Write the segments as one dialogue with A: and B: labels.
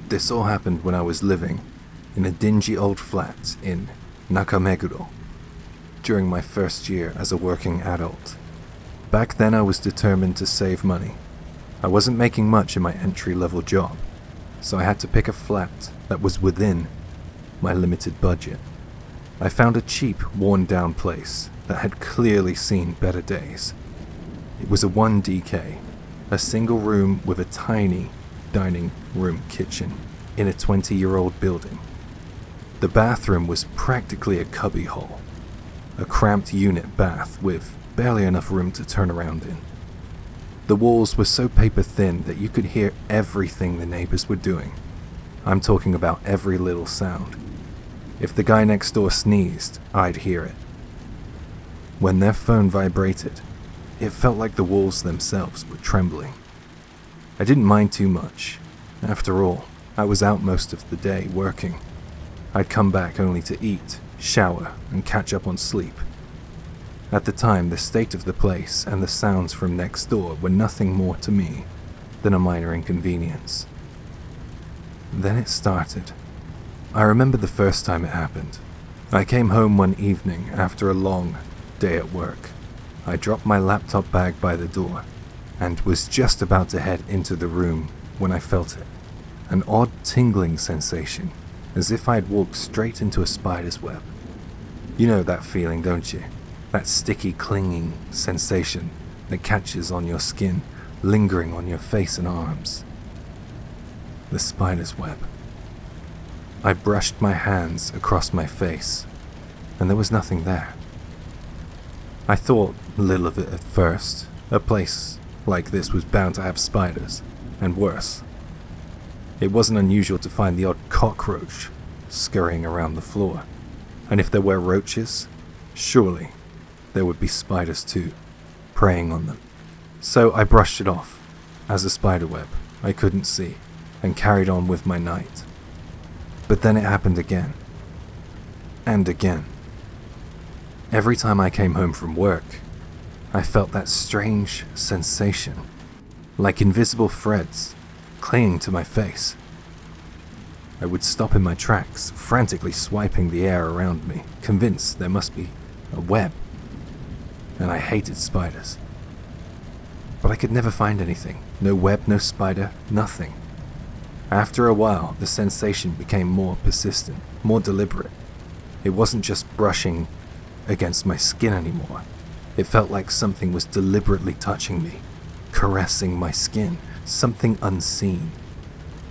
A: This all happened when I was living in a dingy old flat in Nakameguro during my first year as a working adult. Back then I was determined to save money. I wasn't making much in my entry-level job, so I had to pick a flat that was within my limited budget. I found a cheap, worn-down place that had clearly seen better days. It was a 1DK, a single room with a tiny dining room kitchen in a 20-year-old building. The bathroom was practically a cubbyhole, a cramped unit bath with barely enough room to turn around in. The walls were so paper thin that you could hear everything the neighbors were doing. I'm talking about every little sound. If the guy next door sneezed, I'd hear it. When their phone vibrated, it felt like the walls themselves were trembling. I didn't mind too much. After all, I was out most of the day working. I'd come back only to eat, shower, and catch up on sleep. At the time, the state of the place and the sounds from next door were nothing more to me than a minor inconvenience. Then it started. I remember the first time it happened. I came home one evening after a long day at work. I dropped my laptop bag by the door and was just about to head into the room when I felt it. An odd tingling sensation, as if I had walked straight into a spider's web. You know that feeling, don't you? That sticky, clinging sensation that catches on your skin, lingering on your face and arms. The spider's web. I brushed my hands across my face, and there was nothing there. I thought little of it at first. A place like this was bound to have spiders, and worse. It wasn't unusual to find the odd cockroach scurrying around the floor, and if there were roaches, surely there would be spiders too, preying on them. So I brushed it off as a spiderweb I couldn't see, and carried on with my night. But then it happened again, and again. Every time I came home from work, I felt that strange sensation, like invisible threads clinging to my face. I would stop in my tracks, frantically swiping the air around me, convinced there must be a web. And I hated spiders. But I could never find anything. No web, no spider, nothing. After a while, the sensation became more persistent, more deliberate. It wasn't just brushing against my skin anymore. It felt like something was deliberately touching me, caressing my skin, something unseen.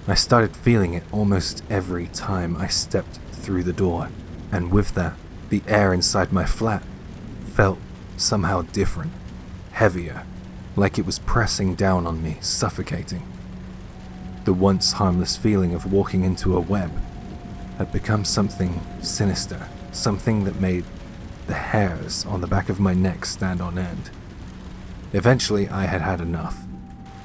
A: I started feeling it almost every time I stepped through the door, and with that, the air inside my flat felt somehow different, heavier, like it was pressing down on me, suffocating. The once harmless feeling of walking into a web had become something sinister, something that made the hairs on the back of my neck stand on end. Eventually, I had had enough.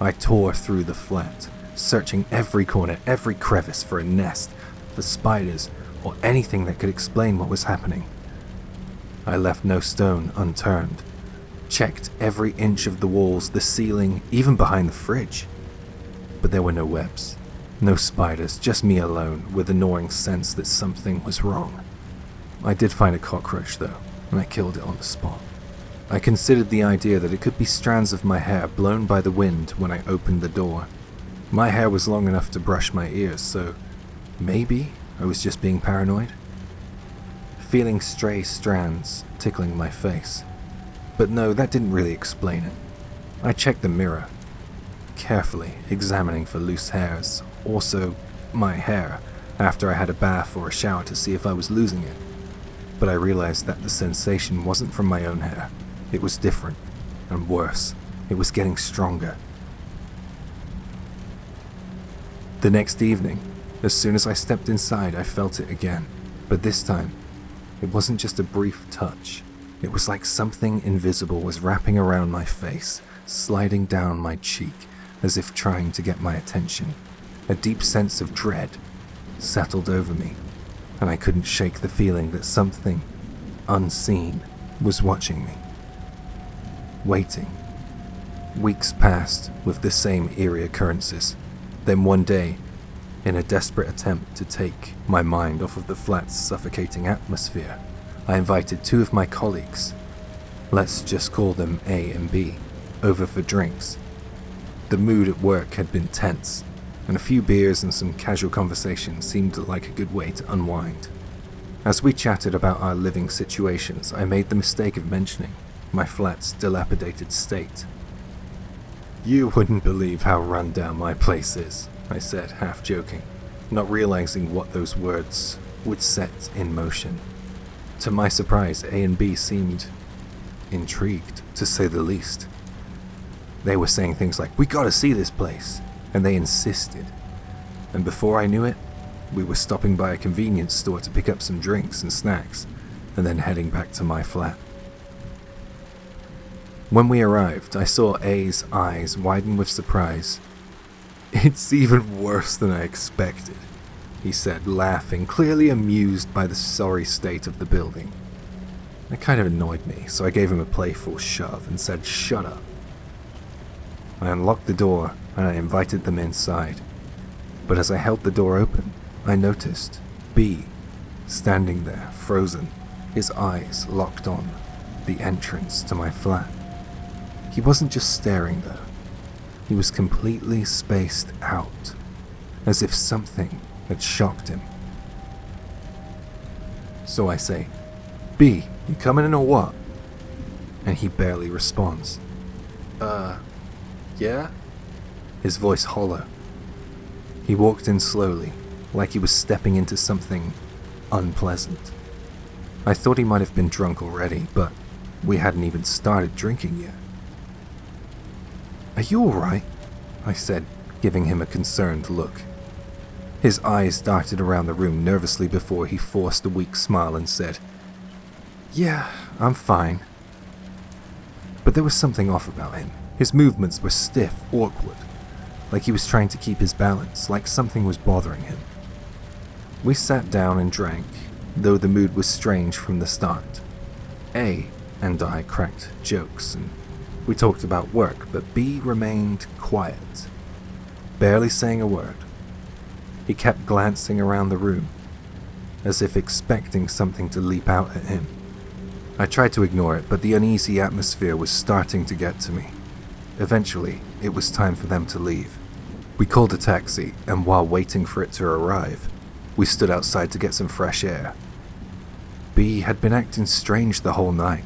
A: I tore through the flat, searching every corner, every crevice for a nest, for spiders, or anything that could explain what was happening. I left no stone unturned, checked every inch of the walls, the ceiling, even behind the fridge. But there were no webs, no spiders, just me alone with a gnawing sense that something was wrong. I did find a cockroach though, and I killed it on the spot. I considered the idea that it could be strands of my hair blown by the wind when I opened the door. My hair was long enough to brush my ears, so maybe I was just being paranoid. Feeling stray strands tickling my face. But no, that didn't really explain it. I checked the mirror, carefully examining for loose hairs, also my hair, after I had a bath or a shower to see if I was losing it. But I realized that the sensation wasn't from my own hair. It was different, and worse, it was getting stronger. The next evening, as soon as I stepped inside, I felt it again. But this time, it wasn't just a brief touch. It was like something invisible was wrapping around my face, sliding down my cheek, as if trying to get my attention. A deep sense of dread settled over me, and I couldn't shake the feeling that something unseen was watching me, waiting. Weeks passed with the same eerie occurrences. Then one day, In a desperate attempt to take my mind off of the flat's suffocating atmosphere, I invited 2 of my colleagues, let's just call them A and B, over for drinks. The mood at work had been tense, and a few beers and some casual conversation seemed like a good way to unwind. As we chatted about our living situations, I made the mistake of mentioning my flat's dilapidated state. "You wouldn't believe how run down my place is," I said, half joking, not realizing what those words would set in motion. To my surprise, A and B seemed intrigued, to say the least. They were saying things like, "We gotta see this place," and they insisted. And before I knew it, we were stopping by a convenience store to pick up some drinks and snacks, and then heading back to my flat. When we arrived, I saw A's eyes widen with surprise. "It's even worse than I expected," he said, laughing, clearly amused by the sorry state of the building. It kind of annoyed me, so I gave him a playful shove and said, "Shut up." I unlocked the door and I invited them inside. But as I held the door open, I noticed B standing there, frozen, his eyes locked on the entrance to my flat. He wasn't just staring though. He was completely spaced out, as if something had shocked him. So I say, "B, you coming in or what?" And he barely responds. Yeah? His voice hollow. He walked in slowly, like he was stepping into something unpleasant. I thought he might have been drunk already, but we hadn't even started drinking yet. "Are you alright?" I said, giving him a concerned look. His eyes darted around the room nervously before he forced a weak smile and said, "Yeah, I'm fine." But there was something off about him. His movements were stiff, awkward, like he was trying to keep his balance, like something was bothering him. We sat down and drank, though the mood was strange from the start. A and I cracked jokes, and we talked about work, but B remained quiet, barely saying a word. He kept glancing around the room, as if expecting something to leap out at him. I tried to ignore it, but the uneasy atmosphere was starting to get to me. Eventually, it was time for them to leave. We called a taxi, and while waiting for it to arrive, we stood outside to get some fresh air. B had been acting strange the whole night,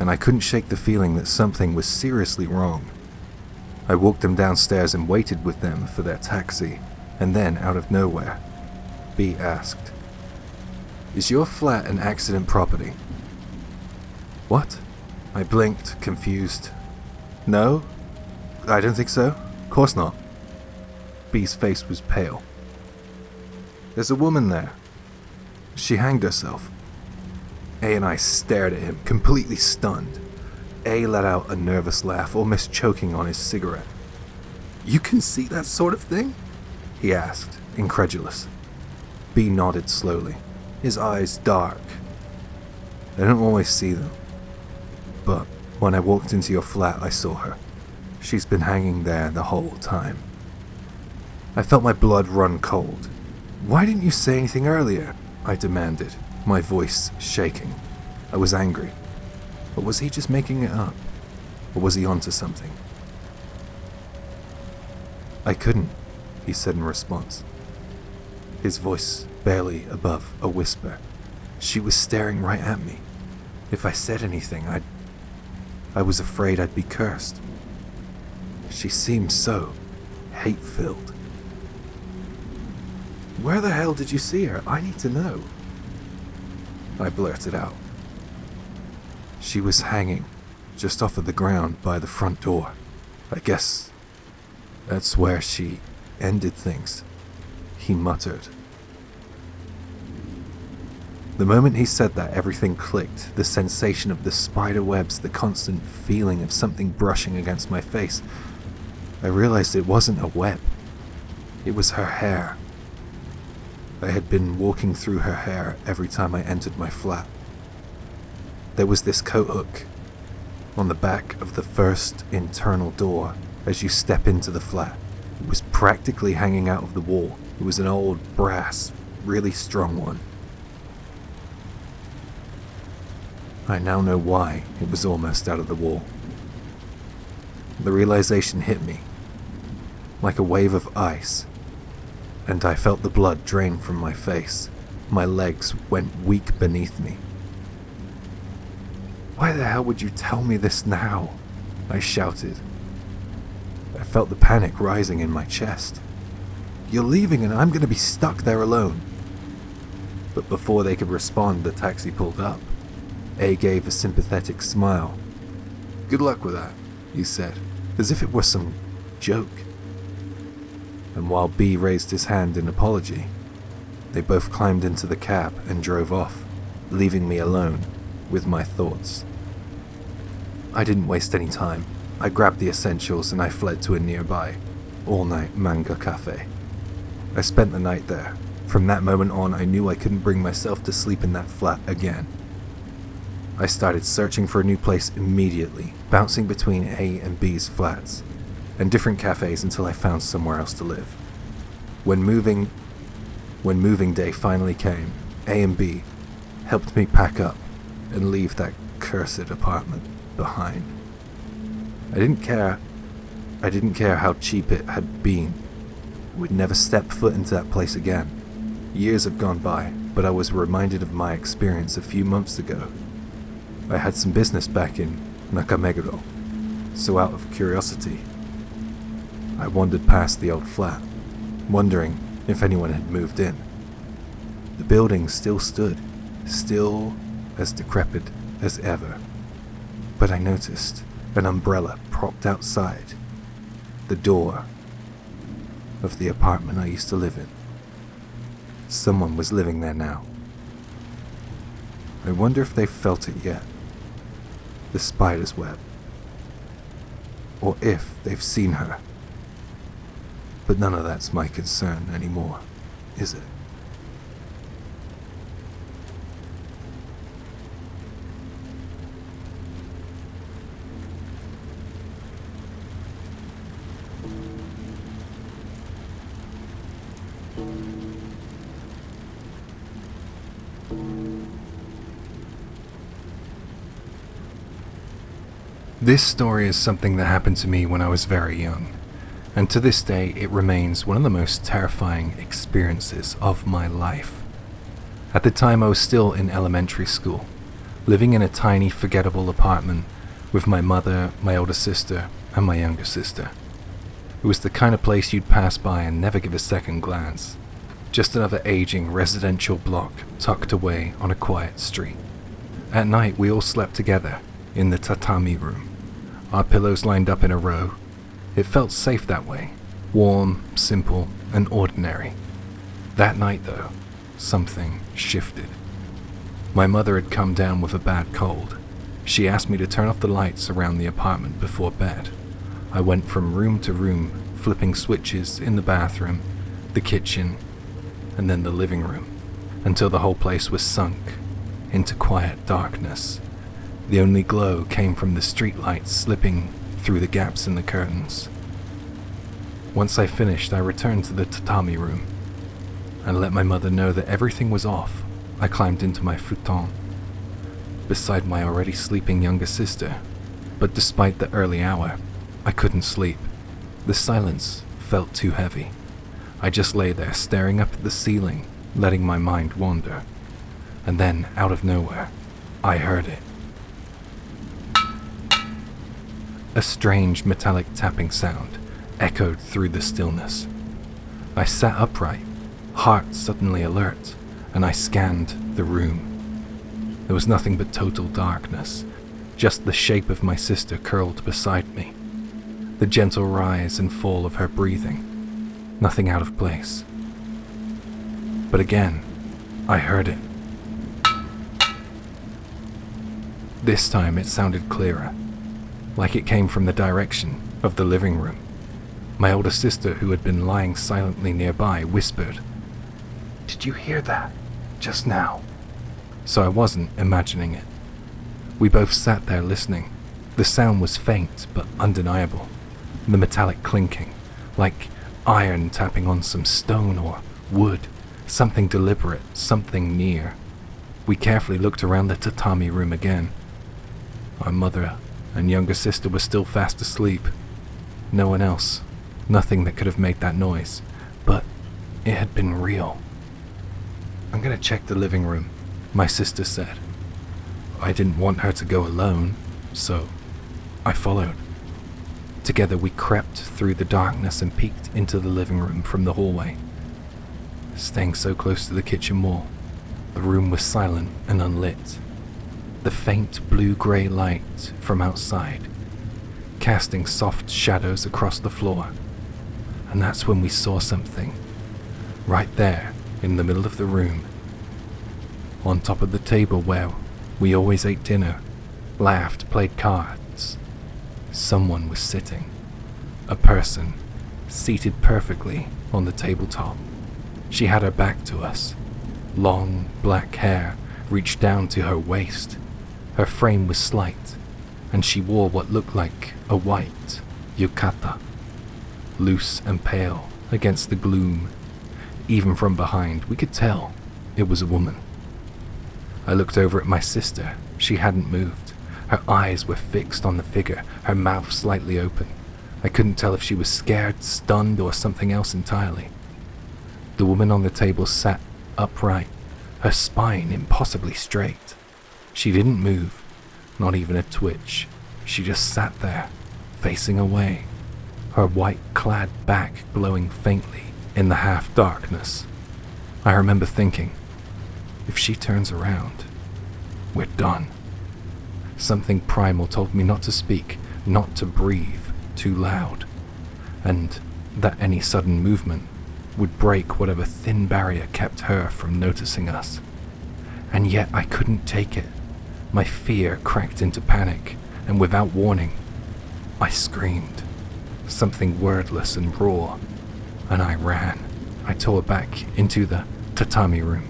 A: and I couldn't shake the feeling that something was seriously wrong. I walked them downstairs and waited with them for their taxi, and then, out of nowhere, B asked, "Is your flat an accident property?" "What?" I blinked, confused. "No, I don't think so. Of course not." B's face was pale. "There's a woman there. She hanged herself." A and I stared at him, completely stunned. A let out a nervous laugh, almost choking on his cigarette. "You can see that sort of thing?" he asked, incredulous. B nodded slowly, his eyes dark. "I don't always see them, but when I walked into your flat, I saw her. She's been hanging there the whole time." I felt my blood run cold. "Why didn't you say anything earlier?" I demanded, my voice shaking. I was angry. But was he just making it up? Or was he onto something? "I couldn't," he said in response, his voice barely above a whisper. "She was staring right at me. If I said anything, I was afraid I'd be cursed. She seemed so hate-filled." "Where the hell did you see her? I need to know," I blurted out. "She was hanging just off of the ground by the front door. I guess that's where she ended things," he muttered. The moment he said that, everything clicked. The sensation of the spider webs, the constant feeling of something brushing against my face. I realized it wasn't a web. It was her hair. I had been walking through her hair every time I entered my flat. There was this coat hook on the back of the first internal door as you step into the flat. It was practically hanging out of the wall. It was an old brass, really strong one. I now know why it was almost out of the wall. The realization hit me like a wave of ice, and I felt the blood drain from my face. My legs went weak beneath me. "Why the hell would you tell me this now?" I shouted. I felt the panic rising in my chest. "You're leaving and I'm going to be stuck there alone." But before they could respond, the taxi pulled up. A gave a sympathetic smile. "Good luck with that," he said, as if it were some joke. And while B raised his hand in apology, they both climbed into the cab and drove off, leaving me alone with my thoughts. I didn't waste any time. I grabbed the essentials and I fled to a nearby all-night manga cafe. I spent the night there. From that moment on, I knew I couldn't bring myself to sleep in that flat again. I started searching for a new place immediately, bouncing between A and B's flats, and different cafes until I found somewhere else to live. When moving day finally came, A and B helped me pack up and leave that cursed apartment behind. I didn't care how cheap it had been. I would never step foot into that place again. Years have gone by, but I was reminded of my experience a few months ago. I had some business back in Nakameguro, so out of curiosity, I wandered past the old flat, wondering if anyone had moved in. The building still stood, still as decrepit as ever, but I noticed an umbrella propped outside the door of the apartment I used to live in. Someone was living there now. I wonder if they've felt it yet, the spider's web, or if they've seen her. But none of that's my concern anymore, is it? This story is something that happened to me when I was very young, and to this day it remains one of the most terrifying experiences of my life. At the time I was still in elementary school, living in a tiny forgettable apartment with my mother, my older sister, and my younger sister. It was the kind of place you'd pass by and never give a second glance. Just another aging residential block tucked away on a quiet street. At night we all slept together in the tatami room, our pillows lined up in a row. It felt safe that way, warm, simple, and ordinary. That night though, something shifted. My mother had come down with a bad cold. She asked me to turn off the lights around the apartment before bed. I went from room to room, flipping switches in the bathroom, the kitchen, and then the living room, until the whole place was sunk into quiet darkness. The only glow came from the streetlights slipping through the gaps in the curtains. Once I finished, I returned to the tatami room and let my mother know that everything was off. I climbed into my futon beside my already sleeping younger sister, but despite the early hour, I couldn't sleep. The silence felt too heavy. I just lay there staring up at the ceiling, letting my mind wander. And then, out of nowhere, I heard it. A strange metallic tapping sound echoed through the stillness. I sat upright, heart suddenly alert, and I scanned the room. There was nothing but total darkness, just the shape of my sister curled beside me, the gentle rise and fall of her breathing, nothing out of place. But again, I heard it. This time it sounded clearer, like it came from the direction of the living room. My older sister, who had been lying silently nearby, whispered, "Did you hear that just now?" So I wasn't imagining it. We both sat there listening. The sound was faint but undeniable. The metallic clinking, like iron tapping on some stone or wood, something deliberate, something near. We carefully looked around the tatami room again. Our mother and younger sister were still fast asleep. No one else, nothing that could have made that noise, but it had been real. "I'm gonna check the living room," my sister said. I didn't want her to go alone, so I followed. Together we crept through the darkness and peeked into the living room from the hallway. Staying so close to the kitchen wall, the room was silent and unlit. The faint blue-grey light from outside, casting soft shadows across the floor. And that's when we saw something. Right there, in the middle of the room. On top of the table where we always ate dinner, laughed, played cards. Someone was sitting. A person, seated perfectly on the tabletop. She had her back to us. Long, black hair reached down to her waist. Her frame was slight, and she wore what looked like a white yukata, loose and pale against the gloom. Even from behind, we could tell it was a woman. I looked over at my sister. She hadn't moved. Her eyes were fixed on the figure, her mouth slightly open. I couldn't tell if she was scared, stunned, or something else entirely. The woman on the table sat upright, her spine impossibly straight. She didn't move, not even a twitch. She just sat there, facing away, her white-clad back glowing faintly in the half-darkness. I remember thinking, if she turns around, we're done. Something primal told me not to speak, not to breathe too loud, and that any sudden movement would break whatever thin barrier kept her from noticing us. And yet I couldn't take it. My fear cracked into panic, and without warning, I screamed. Something wordless and raw, and I ran. I tore back into the tatami room,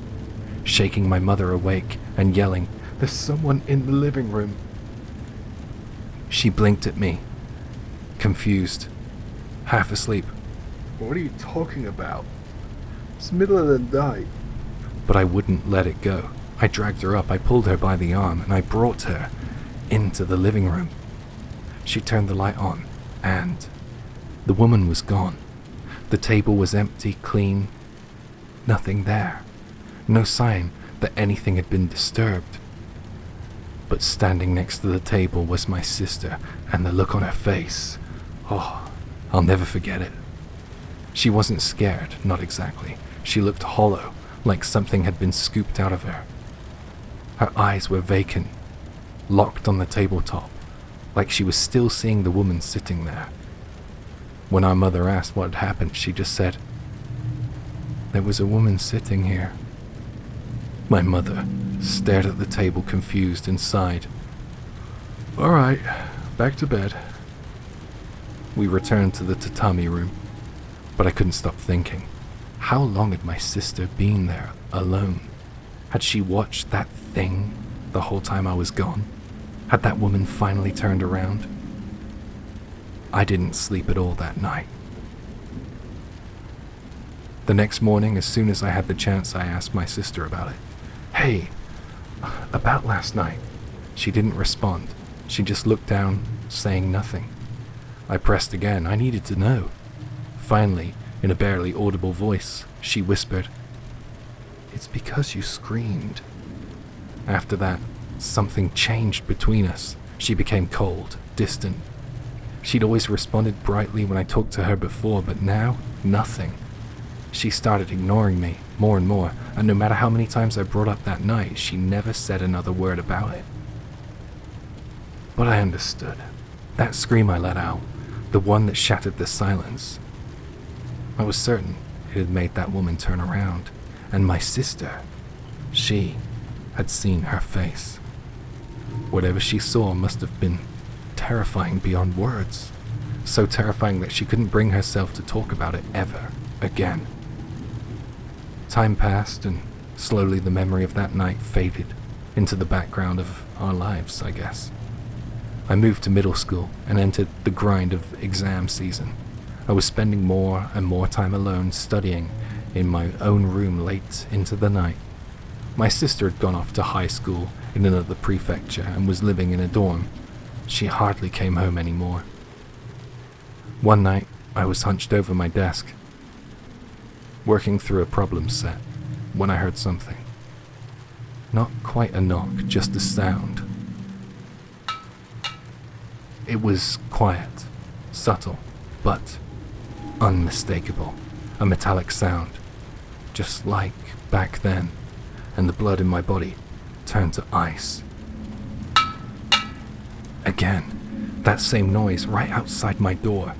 A: shaking my mother awake and yelling, "There's someone in the living room." She blinked at me, confused, half asleep.
B: "What are you talking about? It's the middle of the night."
A: But I wouldn't let it go. I dragged her up, I pulled her by the arm, and I brought her into the living room. She turned the light on, and the woman was gone. The table was empty, clean, nothing there. No sign that anything had been disturbed. But standing next to the table was my sister, and the look on her face. Oh, I'll never forget it. She wasn't scared, not exactly. She looked hollow, like something had been scooped out of her. Her eyes were vacant, locked on the tabletop, like she was still seeing the woman sitting there. When our mother asked what had happened, she just said, "There was a woman sitting here." My mother stared at the table confused and sighed. "All right, back to bed." We returned to the tatami room, but I couldn't stop thinking. How long had my sister been there, alone? Had she watched that thing the whole time I was gone? Had that woman finally turned around? I didn't sleep at all that night. The next morning, as soon as I had the chance, I asked my sister about it. "Hey, about last night." She didn't respond. She just looked down, saying nothing. I pressed again. I needed to know. Finally, in a barely audible voice, she whispered, "It's because you screamed." After that, something changed between us. She became cold, distant. She'd always responded brightly when I talked to her before, but now, nothing. She started ignoring me more and more, and no matter how many times I brought up that night, she never said another word about it. But I understood. That scream I let out, the one that shattered the silence, I was certain it had made that woman turn around, and my sister, she had seen her face. Whatever she saw must have been terrifying beyond words, so terrifying that she couldn't bring herself to talk about it ever again. Time passed, and slowly the memory of that night faded into the background of our lives, I guess. I moved to middle school and entered the grind of exam season. I was spending more and more time alone studying in my own room late into the night. My sister had gone off to high school in another prefecture and was living in a dorm. She hardly came home anymore. One night, I was hunched over my desk, working through a problem set, when I heard something. Not quite a knock, just a sound. It was quiet, subtle, but unmistakable. A metallic sound, just like back then, and the blood in my body turned to ice. Again, that same noise right outside my door.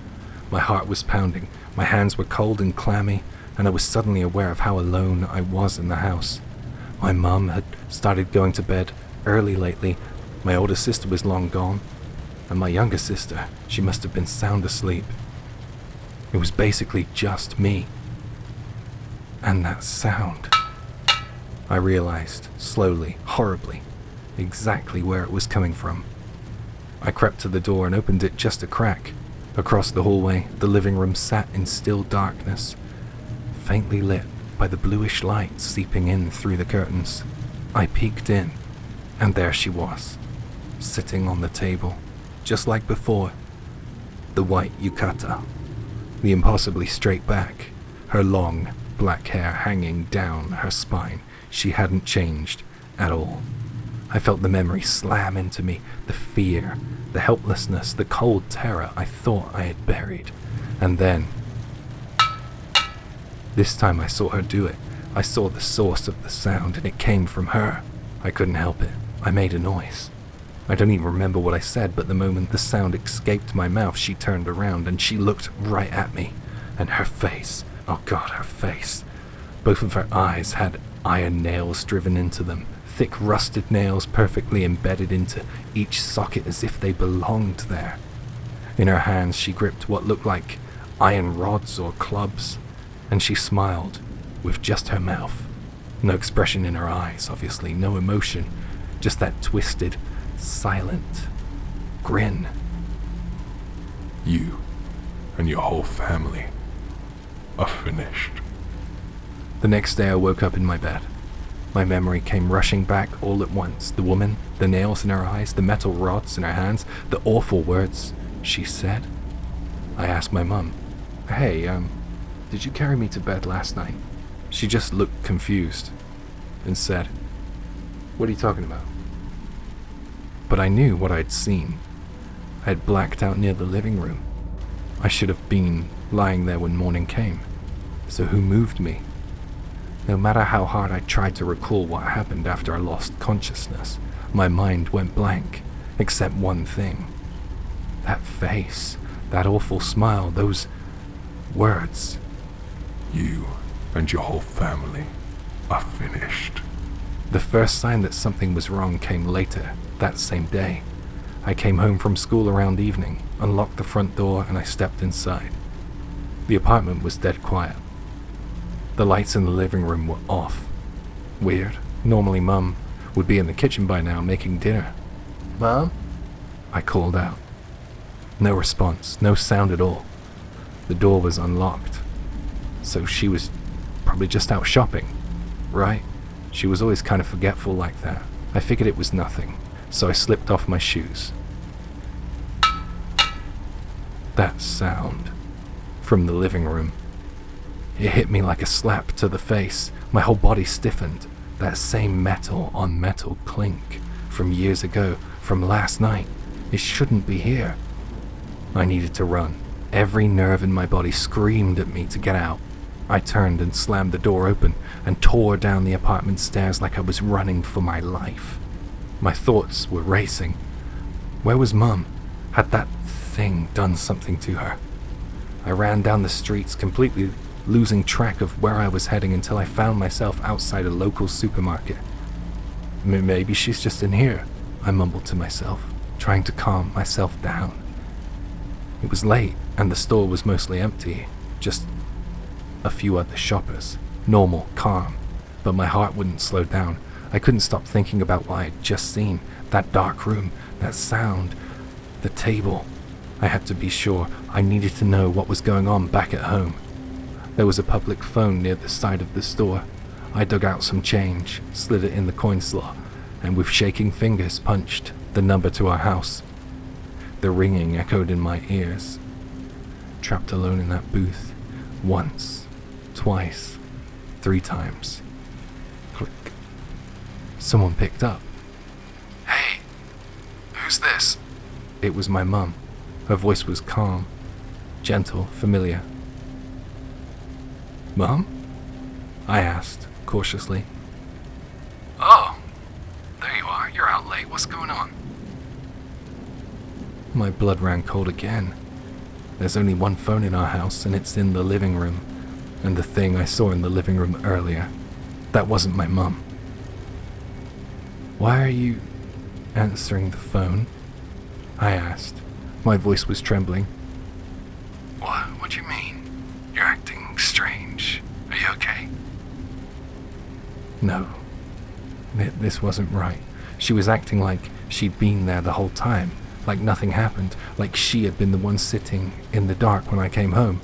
A: My heart was pounding, my hands were cold and clammy, and I was suddenly aware of how alone I was in the house. My mum had started going to bed early lately, my older sister was long gone, and my younger sister, she must have been sound asleep. It was basically just me. And that sound. I realized, slowly, horribly, exactly where it was coming from. I crept to the door and opened it just a crack. Across the hallway, the living room sat in still darkness, faintly lit by the bluish light seeping in through the curtains. I peeked in, and there she was, sitting on the table, just like before. The white yukata, the impossibly straight back, her long, black hair hanging down her spine. She hadn't changed at all. I felt the memory slam into me, the fear, the helplessness, the cold terror I thought I had buried. And then, this time I saw her do it. I saw the source of the sound, and it came from her. I couldn't help it. I made a noise. I don't even remember what I said, but the moment the sound escaped my mouth, she turned around and she looked right at me. And her face, oh God, her face. Both of her eyes had iron nails driven into them, thick rusted nails perfectly embedded into each socket as if they belonged there. In her hands she gripped what looked like iron rods or clubs, and she smiled with just her mouth. No expression in her eyes, obviously, no emotion, just that twisted, silent grin.
C: You and your whole family are finished.
A: The next day I woke up in my bed. My memory came rushing back all at once. The woman, the nails in her eyes, the metal rods in her hands, the awful words she said. I asked my mum, "Hey, did you carry me to bed last night?" She just looked confused and said, "What are you talking about?" But I knew what I'd seen. I had blacked out near the living room. I should have been lying there when morning came. So who moved me? No matter how hard I tried to recall what happened after I lost consciousness, my mind went blank, except one thing. That face, that awful smile, those words.
C: You and your whole family are finished.
A: The first sign that something was wrong came later, that same day. I came home from school around evening, unlocked the front door, and I stepped inside. The apartment was dead quiet. The lights in the living room were off. Weird. Normally Mum would be in the kitchen by now making dinner. "Mom?" I called out. No response, no sound at all. The door was unlocked. So she was probably just out shopping, right? She was always kind of forgetful like that. I figured it was nothing, so I slipped off my shoes. That sound from the living room. It hit me like a slap to the face. My whole body stiffened. That same metal on metal clink from years ago, from last night. It shouldn't be here. I needed to run. Every nerve in my body screamed at me to get out. I turned and slammed the door open and tore down the apartment stairs like I was running for my life. My thoughts were racing. Where was Mum? Had that thing done something to her? I ran down the streets, completely losing track of where I was heading until I found myself outside a local supermarket. Maybe she's just in here, I mumbled to myself, trying to calm myself down. It was late, and the store was mostly empty, just a few other shoppers. Normal, calm, but my heart wouldn't slow down. I couldn't stop thinking about what I had just seen, that dark room, that sound, the table. I had to be sure. I needed to know what was going on back at home. There was a public phone near the side of the store. I dug out some change, slid it in the coin slot, and with shaking fingers punched the number to our house. The ringing echoed in my ears. Trapped alone in that booth, once, twice, 3 times. Click. Someone picked up. "Hey, who's this?" It was my mum. Her voice was calm, gentle, familiar. "Mum?" I asked, cautiously. "Oh, there you are. You're out late. What's going on?" My blood ran cold again. There's only one phone in our house, and it's in the living room. And the thing I saw in the living room earlier, that wasn't my mum. "Why are you answering the phone?" I asked. My voice was trembling. What do you mean? You're acting strange. Are you okay?" No. This wasn't right. She was acting like she'd been there the whole time, like nothing happened, like she had been the one sitting in the dark when I came home.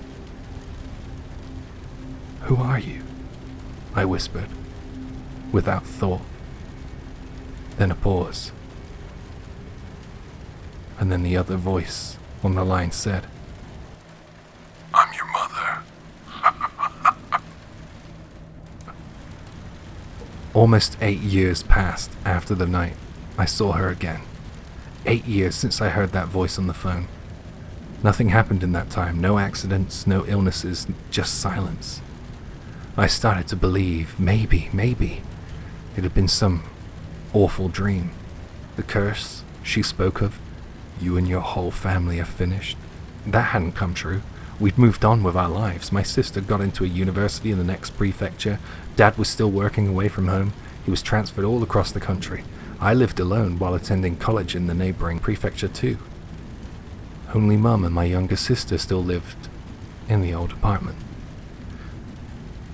A: "Who are you?" I whispered, without thought. Then a pause. And then the other voice on the line said,
C: I'm your mother.
A: Almost 8 years passed after the night I saw her again. 8 years since I heard that voice on the phone. Nothing happened in that time, no accidents, no illnesses, just silence. I started to believe maybe, it had been some awful dream. The curse she spoke of, you and your whole family are finished, that hadn't come true. We'd moved on with our lives. My sister got into a university in the next prefecture. Dad was still working away from home. He was transferred all across the country. I lived alone while attending college in the neighboring prefecture too. Only Mum and my younger sister still lived in the old apartment.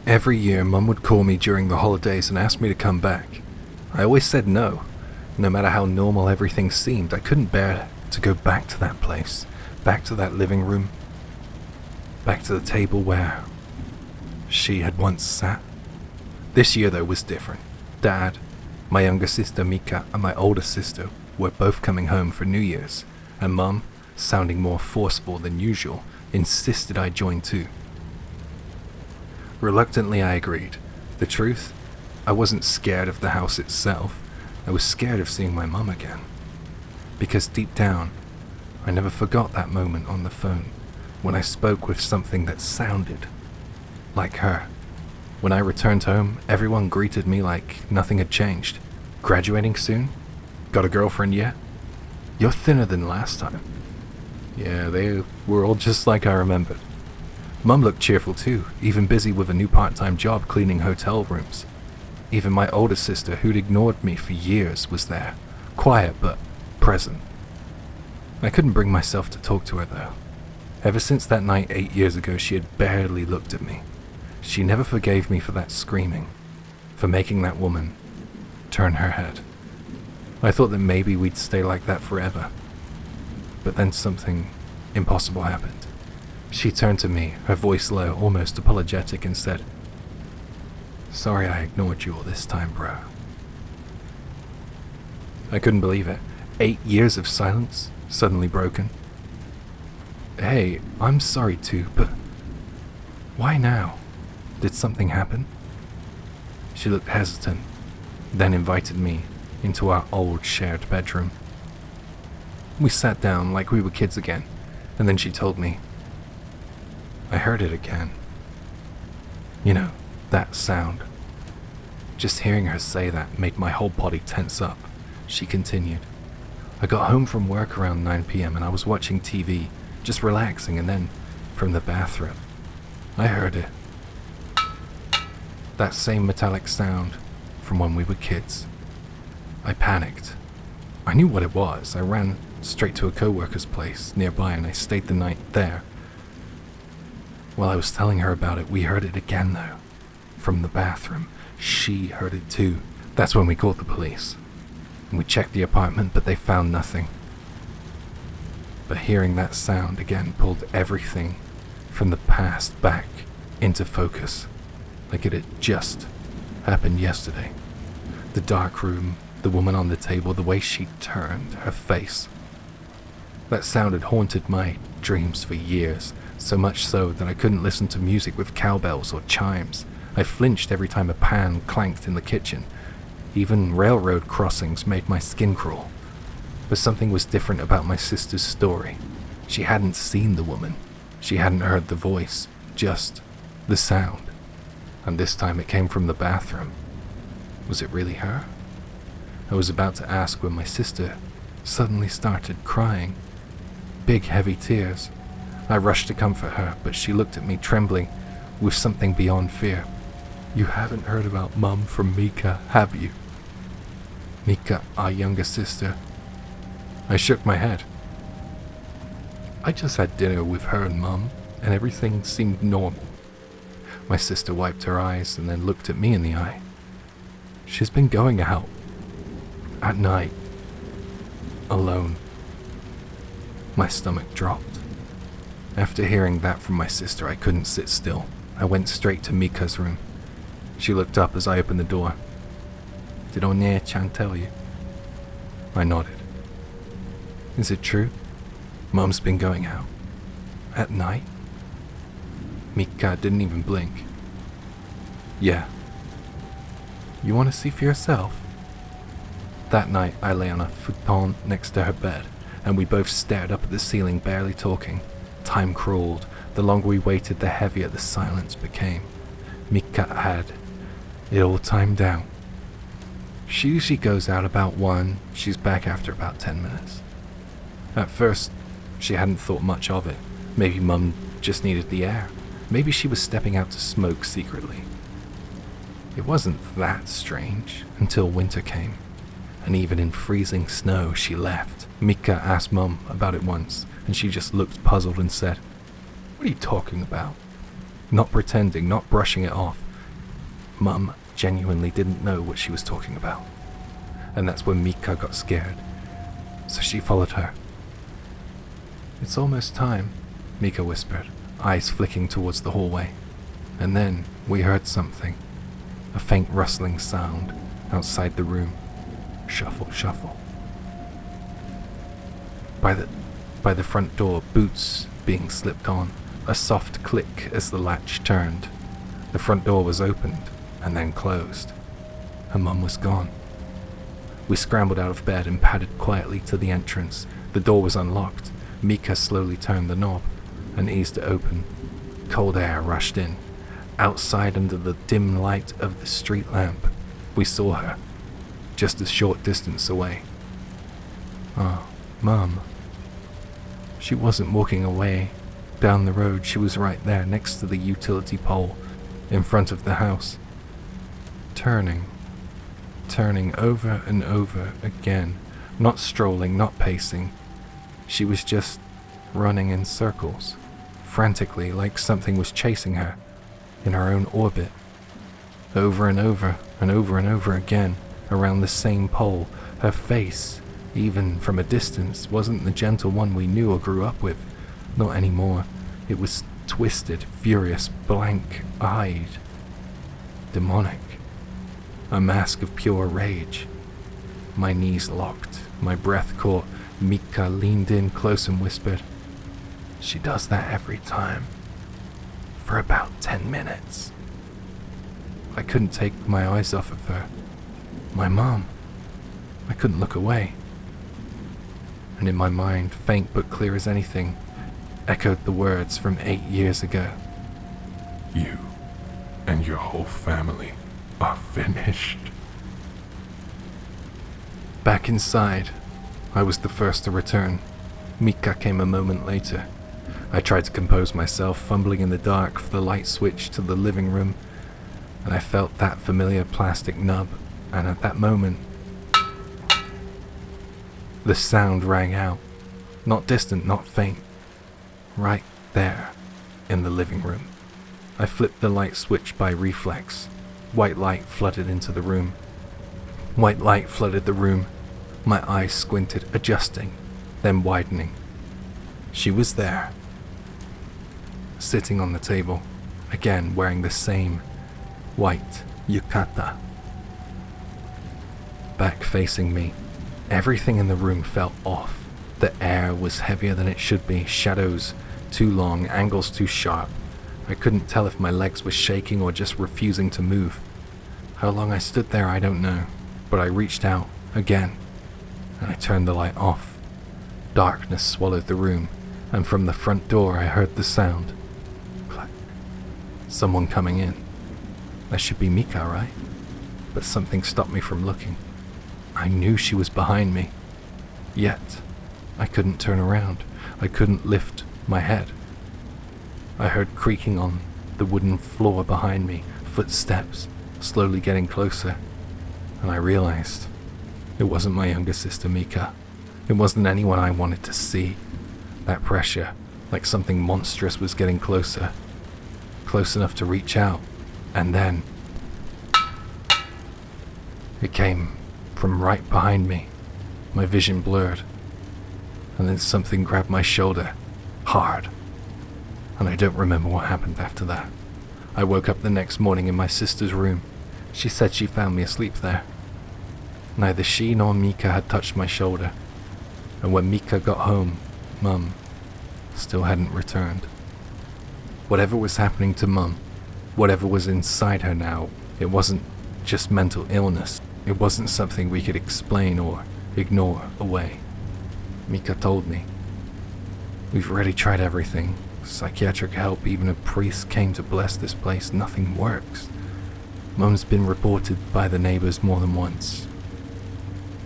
A: Every year Mum would call me during the holidays and ask me to come back. I always said no. No matter how normal everything seemed, I couldn't bear to go back to that place, back to that living room, back to the table where she had once sat. This year, though, was different. Dad, my younger sister Mika, and my older sister were both coming home for New Year's, and Mum, sounding more forceful than usual, insisted I join too. Reluctantly, I agreed. The truth, I wasn't scared of the house itself. I was scared of seeing my mum again. Because deep down, I never forgot that moment on the phone when I spoke with something that sounded like her. When I returned home, everyone greeted me like nothing had changed. "Graduating soon? Got a girlfriend yet? You're thinner than last time." Yeah, they were all just like I remembered. Mum looked cheerful too, even busy with a new part-time job cleaning hotel rooms. Even my older sister, who'd ignored me for years, was there, quiet but present. I couldn't bring myself to talk to her though. Ever since that night 8 years ago, she had barely looked at me. She never forgave me for that screaming, for making that woman turn her head. I thought that maybe we'd stay like that forever. But then something impossible happened. She turned to me, her voice low, almost apologetic, and said, "Sorry I ignored you all this time, bro." I couldn't believe it. 8 years of silence, suddenly broken. "Hey, I'm sorry too, but why now? Did something happen?" She looked hesitant, then invited me into our old shared bedroom. We sat down like we were kids again, and then she told me, "I heard it again. You know, that sound." Just hearing her say that made my whole body tense up. She continued, "I got home from work around 9 p.m. and I was watching TV, just relaxing, and then, from the bathroom, I heard it. That same metallic sound from when we were kids. I panicked. I knew what it was. I ran straight to a co-worker's place nearby and I stayed the night there. While I was telling her about it, we heard it again though. From the bathroom. She heard it too. That's when we called the police. And we checked the apartment, but they found nothing. but hearing that sound again pulled everything from the past back into focus, like it had just happened yesterday. The dark room, the woman on the table, the way she turned her face. That sound had haunted my dreams for years, so much so that I couldn't listen to music with cowbells or chimes. I flinched every time a pan clanked in the kitchen. Even railroad crossings made my skin crawl. But something was different about my sister's story. She hadn't seen the woman. She hadn't heard the voice, just the sound. And this time it came from the bathroom. Was it really her? I was about to ask when my sister suddenly started crying. Big heavy tears. I rushed to comfort her, but she looked at me trembling with something beyond fear. "You haven't heard about Mum from Mika, have you?" "Mika, our younger sister." I shook my head. "I just had dinner with her and Mum, and everything seemed normal." My sister wiped her eyes and then looked at me in the eye. "She's been going out. At night. Alone." My stomach dropped. After hearing that from my sister, I couldn't sit still. I went straight to Mika's room. She looked up as I opened the door. "Did Onye-chan tell you?" I nodded. "Is it true? Mum's been going out. At night?" Mika didn't even blink. "Yeah." "You want to see for yourself?" That night, I lay on a futon next to her bed, and we both stared up at the ceiling, barely talking. Time crawled. The longer we waited, the heavier the silence became. Mika had it all timed out. She usually goes out about 1. She's back after about 10 minutes. At first, she hadn't thought much of it. Maybe Mum just needed the air. Maybe she was stepping out to smoke secretly. It wasn't that strange until winter came. And even in freezing snow, she left. Mika asked Mum about it once, and she just looked puzzled and said, "What are you talking about?" Not pretending, not brushing it off. Mum genuinely didn't know what she was talking about. And that's when Mika got scared. So she followed her. "It's almost time," Mika whispered, eyes flicking towards the hallway. And then we heard something. A faint rustling sound outside the room. Shuffle, shuffle. By the front door, boots being slipped on, a soft click as the latch turned. The front door was opened and then closed. Her mum was gone. We scrambled out of bed and padded quietly to the entrance. The door was unlocked. Mika slowly turned the knob and eased it open. Cold air rushed in. Outside, under the dim light of the street lamp, we saw her, just a short distance away. "Oh, Mum." She wasn't walking away down the road. She was right there, next to the utility pole, in front of the house. Turning over and over again, not strolling, not pacing. She was just running in circles, frantically, like something was chasing her, in her own orbit. Over and over and over and over again, around the same pole. Her face, even from a distance, wasn't the gentle one we knew or grew up with. Not anymore. It was twisted, furious, blank-eyed, demonic. A mask of pure rage. My knees locked, my breath caught. Mika leaned in close and whispered, "She does that every time. For about 10 minutes. I couldn't take my eyes off of her. My mom. I couldn't look away. And in my mind, faint but clear as anything, echoed the words from 8 years ago.
C: "You and your whole family are finished."
A: Back inside, I was the first to return. Mika came a moment later. I tried to compose myself, fumbling in the dark for the light switch to the living room, and I felt that familiar plastic nub, and at that moment, the sound rang out. Not distant, not faint. Right there, in the living room. I flipped the light switch by reflex. White light flooded into the room. White light flooded the room. My eyes squinted, adjusting, then widening. She was there, sitting on the table, again wearing the same white yukata. Back facing me, everything in the room felt off. The air was heavier than it should be, shadows too long, angles too sharp. I couldn't tell if my legs were shaking or just refusing to move. How long I stood there, I don't know, but I reached out again, and I turned the light off. Darkness swallowed the room, and from the front door I heard the sound. Clack. Someone coming in. That should be Mika, right? But something stopped me from looking. I knew she was behind me. Yet, I couldn't turn around. I couldn't lift my head. I heard creaking on the wooden floor behind me, footsteps slowly getting closer, and I realized it wasn't my younger sister Mika. It wasn't anyone I wanted to see. That pressure, like something monstrous, was getting closer. Close enough to reach out, and then it came from right behind me. My vision blurred, and then something grabbed my shoulder, hard. And I don't remember what happened after that. I woke up the next morning in my sister's room. She said she found me asleep there. Neither she nor Mika had touched my shoulder, and when Mika got home, Mum still hadn't returned. Whatever was happening to Mum, whatever was inside her now, it wasn't just mental illness. It wasn't something we could explain or ignore away. Mika told me, "We've already tried everything. Psychiatric help, even a priest came to bless this place. Nothing works. Mum's been reported by the neighbors more than once.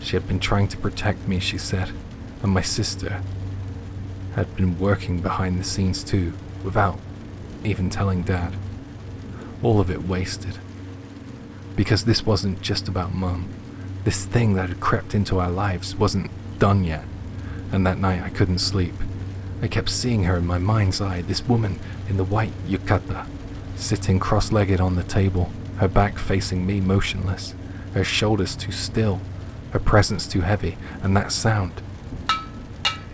A: She had been trying to protect me," she said, "and my sister had been working behind the scenes too, without even telling Dad. All of it wasted. Because this wasn't just about Mum. This thing that had crept into our lives wasn't done yet, and that night I couldn't sleep. I kept seeing her in my mind's eye, this woman in the white yukata, sitting cross-legged on the table, her back facing me, motionless, her shoulders too still, her presence too heavy, and that sound.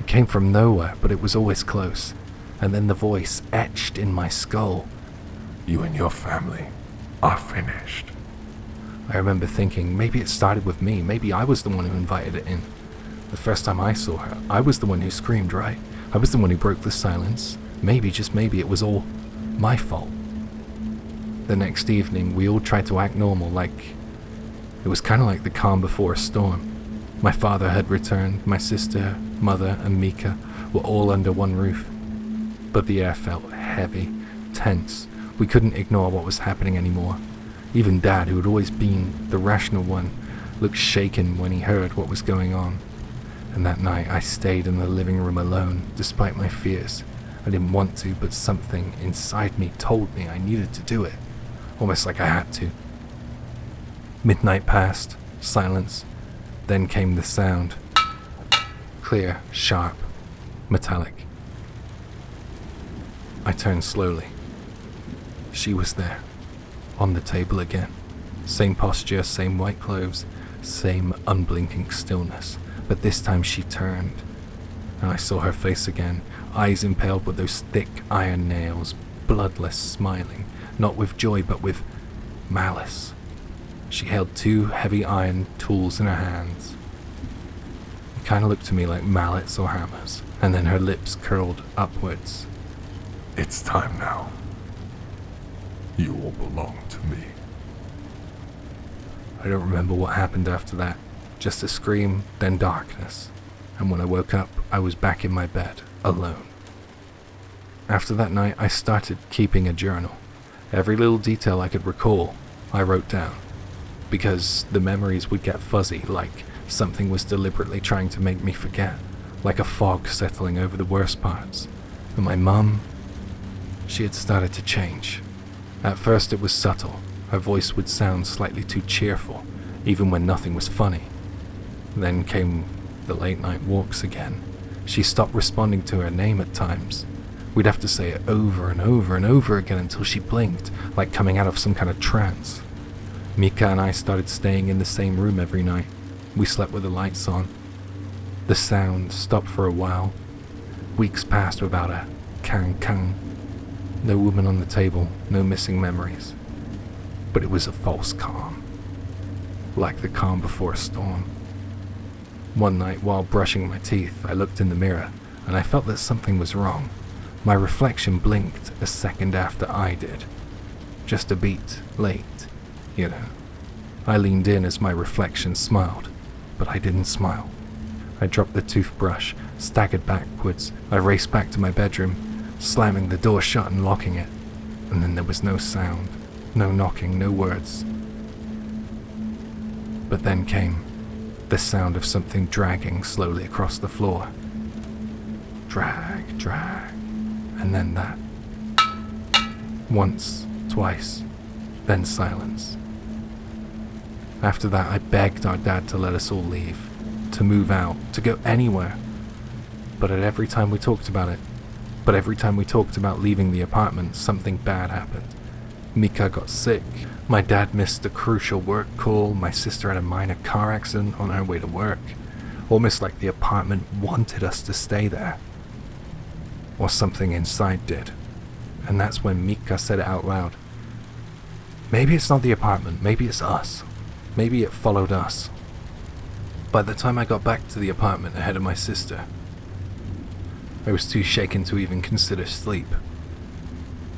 A: It came from nowhere, but it was always close, and then the voice etched in my skull.
C: "You and your family are finished."
A: I remember thinking, maybe it started with me, maybe I was the one who invited it in. The first time I saw her, I was the one who screamed, right? I was the one who broke the silence. Maybe, just maybe, it was all my fault. The next evening, we all tried to act normal, like it was kind of like the calm before a storm. My father had returned, my sister, mother, and Mika were all under one roof. But the air felt heavy, tense. We couldn't ignore what was happening anymore. Even Dad, who had always been the rational one, looked shaken when he heard what was going on. And that night I stayed in the living room alone, despite my fears. I didn't want to, but something inside me told me I needed to do it, almost like I had to. Midnight passed, silence, then came the sound. Clear, sharp, metallic. I turned slowly. She was there, on the table again. Same posture, same white clothes, same unblinking stillness. But this time she turned, and I saw her face again, eyes impaled with those thick iron nails, bloodless, smiling, not with joy but with malice. She held two heavy iron tools in her hands. It kind of looked to me like mallets or hammers, and then her lips curled upwards.
C: "It's time now. You all belong to me."
A: I don't remember what happened after that. Just a scream, then darkness. And when I woke up, I was back in my bed, alone. After that night, I started keeping a journal. Every little detail I could recall, I wrote down. Because the memories would get fuzzy, like something was deliberately trying to make me forget. Like a fog settling over the worst parts. And my mum, she had started to change. At first it was subtle. Her voice would sound slightly too cheerful, even when nothing was funny. Then came the late night walks again. She stopped responding to her name at times. We'd have to say it over and over and over again until she blinked, like coming out of some kind of trance. Mika and I started staying in the same room every night. We slept with the lights on. The sound stopped for a while. Weeks passed without a kang. No woman on the table, no missing memories. But it was a false calm. Like the calm before a storm. One night, while brushing my teeth, I looked in the mirror, and I felt that something was wrong. My reflection blinked a second after I did. Just a beat late, you know. I leaned in as my reflection smiled, but I didn't smile. I dropped the toothbrush, staggered backwards. I raced back to my bedroom, slamming the door shut and locking it. And then there was no sound, no knocking, no words. But then came the sound of something dragging slowly across the floor. Drag, and then that. Once, twice, then silence. After that, I begged our dad to let us all leave, to move out, to go anywhere. But every time we talked about leaving the apartment, something bad happened. Mika got sick, my dad missed a crucial work call, my sister had a minor car accident on her way to work, almost like the apartment wanted us to stay there. Or something inside did. And that's when Mika said it out loud. Maybe it's not the apartment, maybe it's us. Maybe it followed us. By the time I got back to the apartment ahead of my sister, I was too shaken to even consider sleep.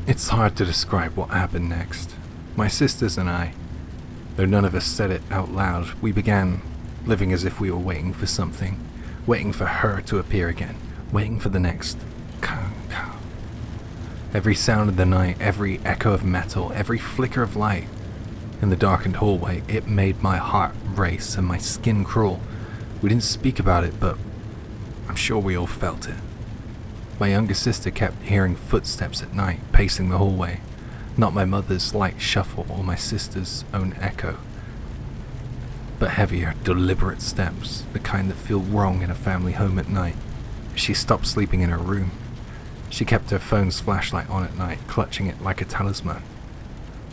A: It's hard to describe what happened next. My sisters and I, though none of us said it out loud, we began living as if we were waiting for something, waiting for her to appear again, waiting for the next kang. Every sound of the night, every echo of metal, every flicker of light in the darkened hallway, it made my heart race and my skin crawl. We didn't speak about it, but I'm sure we all felt it. My younger sister kept hearing footsteps at night, pacing the hallway. Not my mother's light shuffle or my sister's own echo, but heavier, deliberate steps, the kind that feel wrong in a family home at night. She stopped sleeping in her room. She kept her phone's flashlight on at night, clutching it like a talisman.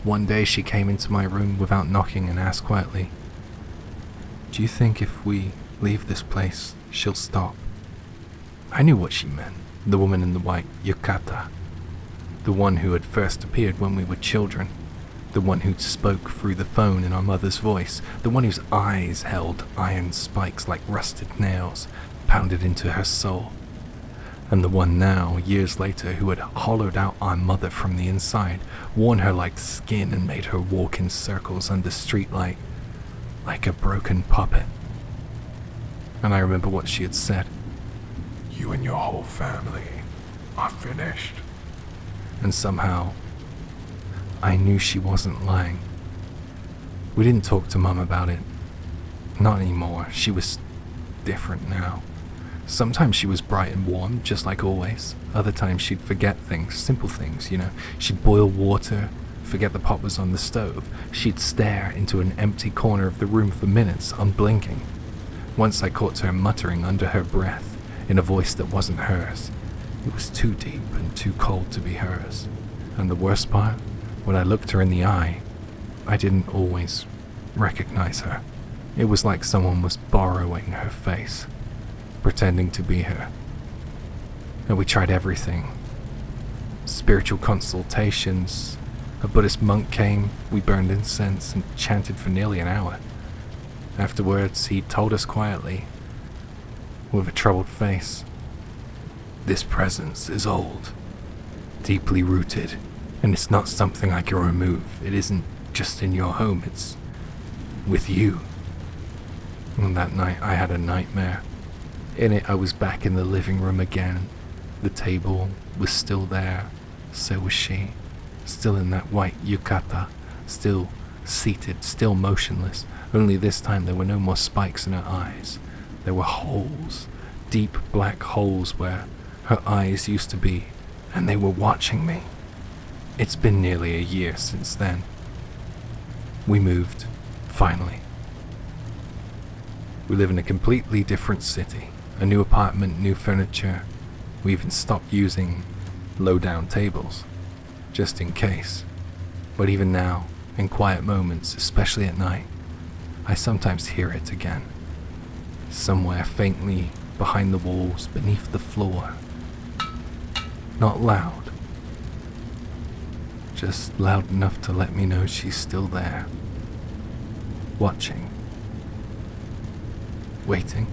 A: One day she came into my room without knocking and asked quietly, "Do you think if we leave this place, she'll stop?" I knew what she meant. The woman in the white yukata. The one who had first appeared when we were children. The one who spoke through the phone in our mother's voice. The one whose eyes held iron spikes like rusted nails, pounded into her soul. And the one now, years later, who had hollowed out our mother from the inside, worn her like skin and made her walk in circles under streetlight, like a broken puppet. And I remember what she had said.
C: You and your whole family are finished.
A: And somehow, I knew she wasn't lying. We didn't talk to Mum about it. Not anymore. She was different now. Sometimes she was bright and warm, just like always. Other times she'd forget things, simple things, you know. She'd boil water, forget the pot was on the stove. She'd stare into an empty corner of the room for minutes, unblinking. Once I caught her muttering under her breath, in a voice that wasn't hers. It was too deep and too cold to be hers. And the worst part, when I looked her in the eye, I didn't always recognize her. It was like someone was borrowing her face, pretending to be her. And we tried everything. Spiritual consultations. A Buddhist monk came, we burned incense and chanted for nearly an hour. Afterwards, he told us quietly, with a troubled face, "This presence is old, deeply rooted, and it's not something I can remove. It isn't just in your home, it's with you." And that night I had a nightmare. In it I was back in the living room again. The table was still there, so was she, still in that white yukata, still seated, still motionless, only this time there were no more spikes in her eyes. There were holes, deep black holes where her eyes used to be, and they were watching me. It's been nearly a year since then. We moved, finally. We live in a completely different city. A new apartment, new furniture. We even stopped using low-down tables, just in case. But even now, in quiet moments, especially at night, I sometimes hear it again. Somewhere faintly behind the walls, beneath the floor, Not loud. Just loud enough to let me know she's still there. Watching. Waiting.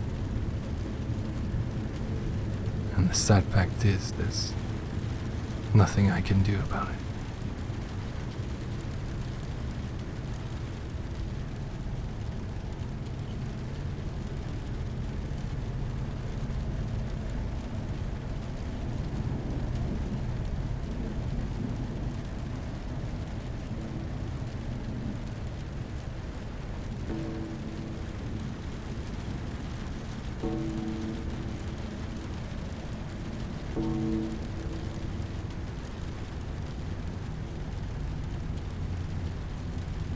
A: And the sad fact is, there's nothing I can do about it.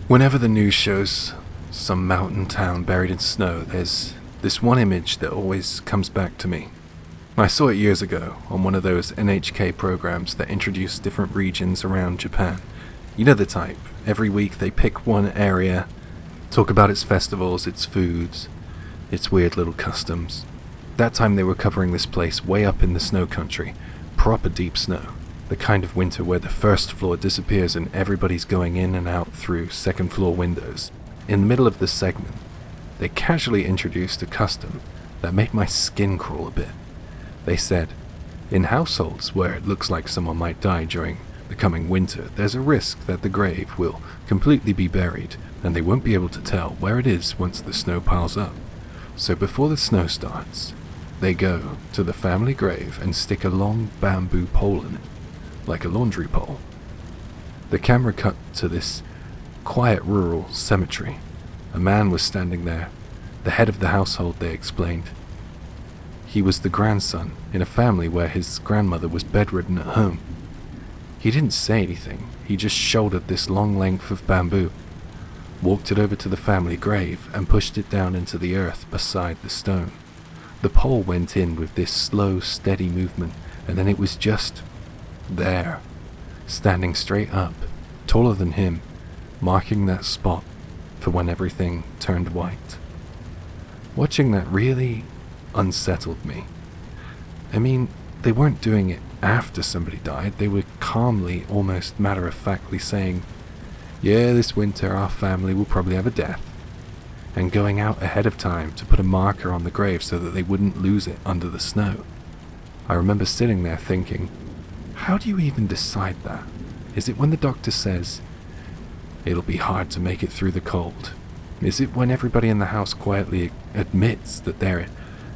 A: Whenever the news shows some mountain town buried in snow, there's this one image that always comes back to me. I saw it years ago on one of those NHK programs that introduce different regions around Japan. You know the type. Every week they pick one area, talk about its festivals, its foods, its weird little customs. That time they were covering this place way up in the snow country, proper deep snow. The kind of winter where the first floor disappears and everybody's going in and out through second floor windows. In the middle of this segment, they casually introduced a custom that made my skin crawl a bit. They said, in households where it looks like someone might die during the coming winter, there's a risk that the grave will completely be buried and they won't be able to tell where it is once the snow piles up. So before the snow starts, they go to the family grave and stick a long bamboo pole in it, like a laundry pole. The camera cut to this quiet rural cemetery. A man was standing there, the head of the household, they explained. He was the grandson in a family where his grandmother was bedridden at home. He didn't say anything, he just shouldered this long length of bamboo, walked it over to the family grave and pushed it down into the earth beside the stone. The pole went in with this slow, steady movement, and then it was just there, standing straight up, taller than him, marking that spot for when everything turned white. Watching that really unsettled me. I mean, they weren't doing it after somebody died, they were calmly, almost matter-of-factly saying, yeah, this winter our family will probably have a death, and going out ahead of time to put a marker on the grave so that they wouldn't lose it under the snow. I remember sitting there thinking, how do you even decide that? Is it when the doctor says, it'll be hard to make it through the cold? Is it when everybody in the house quietly admits that they're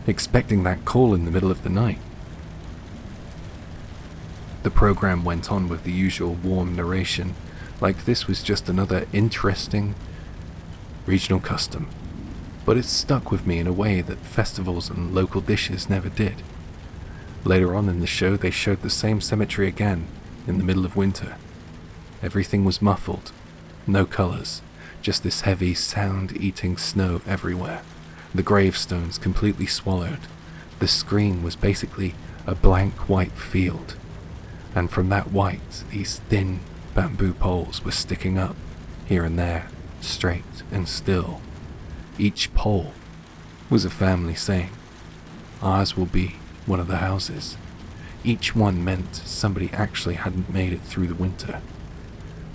A: expecting that call in the middle of the night? The program went on with the usual warm narration, like this was just another interesting regional custom. But it stuck with me in a way that festivals and local dishes never did. Later on in the show, they showed the same cemetery again, in the middle of winter. Everything was muffled, no colors, just this heavy, sound-eating snow everywhere. The gravestones completely swallowed. The screen was basically a blank white field. And from that white, these thin bamboo poles were sticking up, here and there, straight and still. Each pole was a family saying, ours will be one of the houses. Each one meant somebody actually hadn't made it through the winter.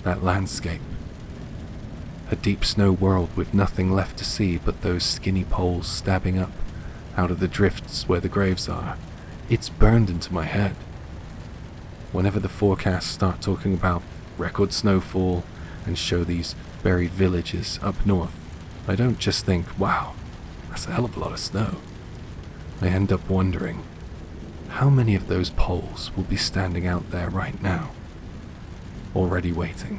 A: That landscape, a deep snow world with nothing left to see but those skinny poles stabbing up out of the drifts where the graves are, it's burned into my head. Whenever the forecasts start talking about record snowfall and show these buried villages up north, I don't just think, wow, that's a hell of a lot of snow. I end up wondering, how many of those poles will be standing out there right now, already waiting?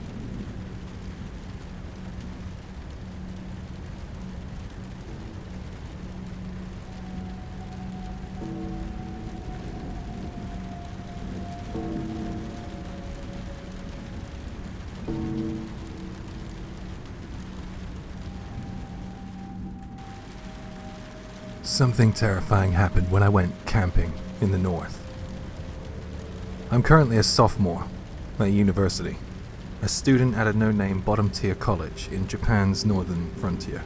A: Something terrifying happened when I went camping in the north. I'm currently a sophomore at university, a student at a no-name bottom-tier college in Japan's northern frontier.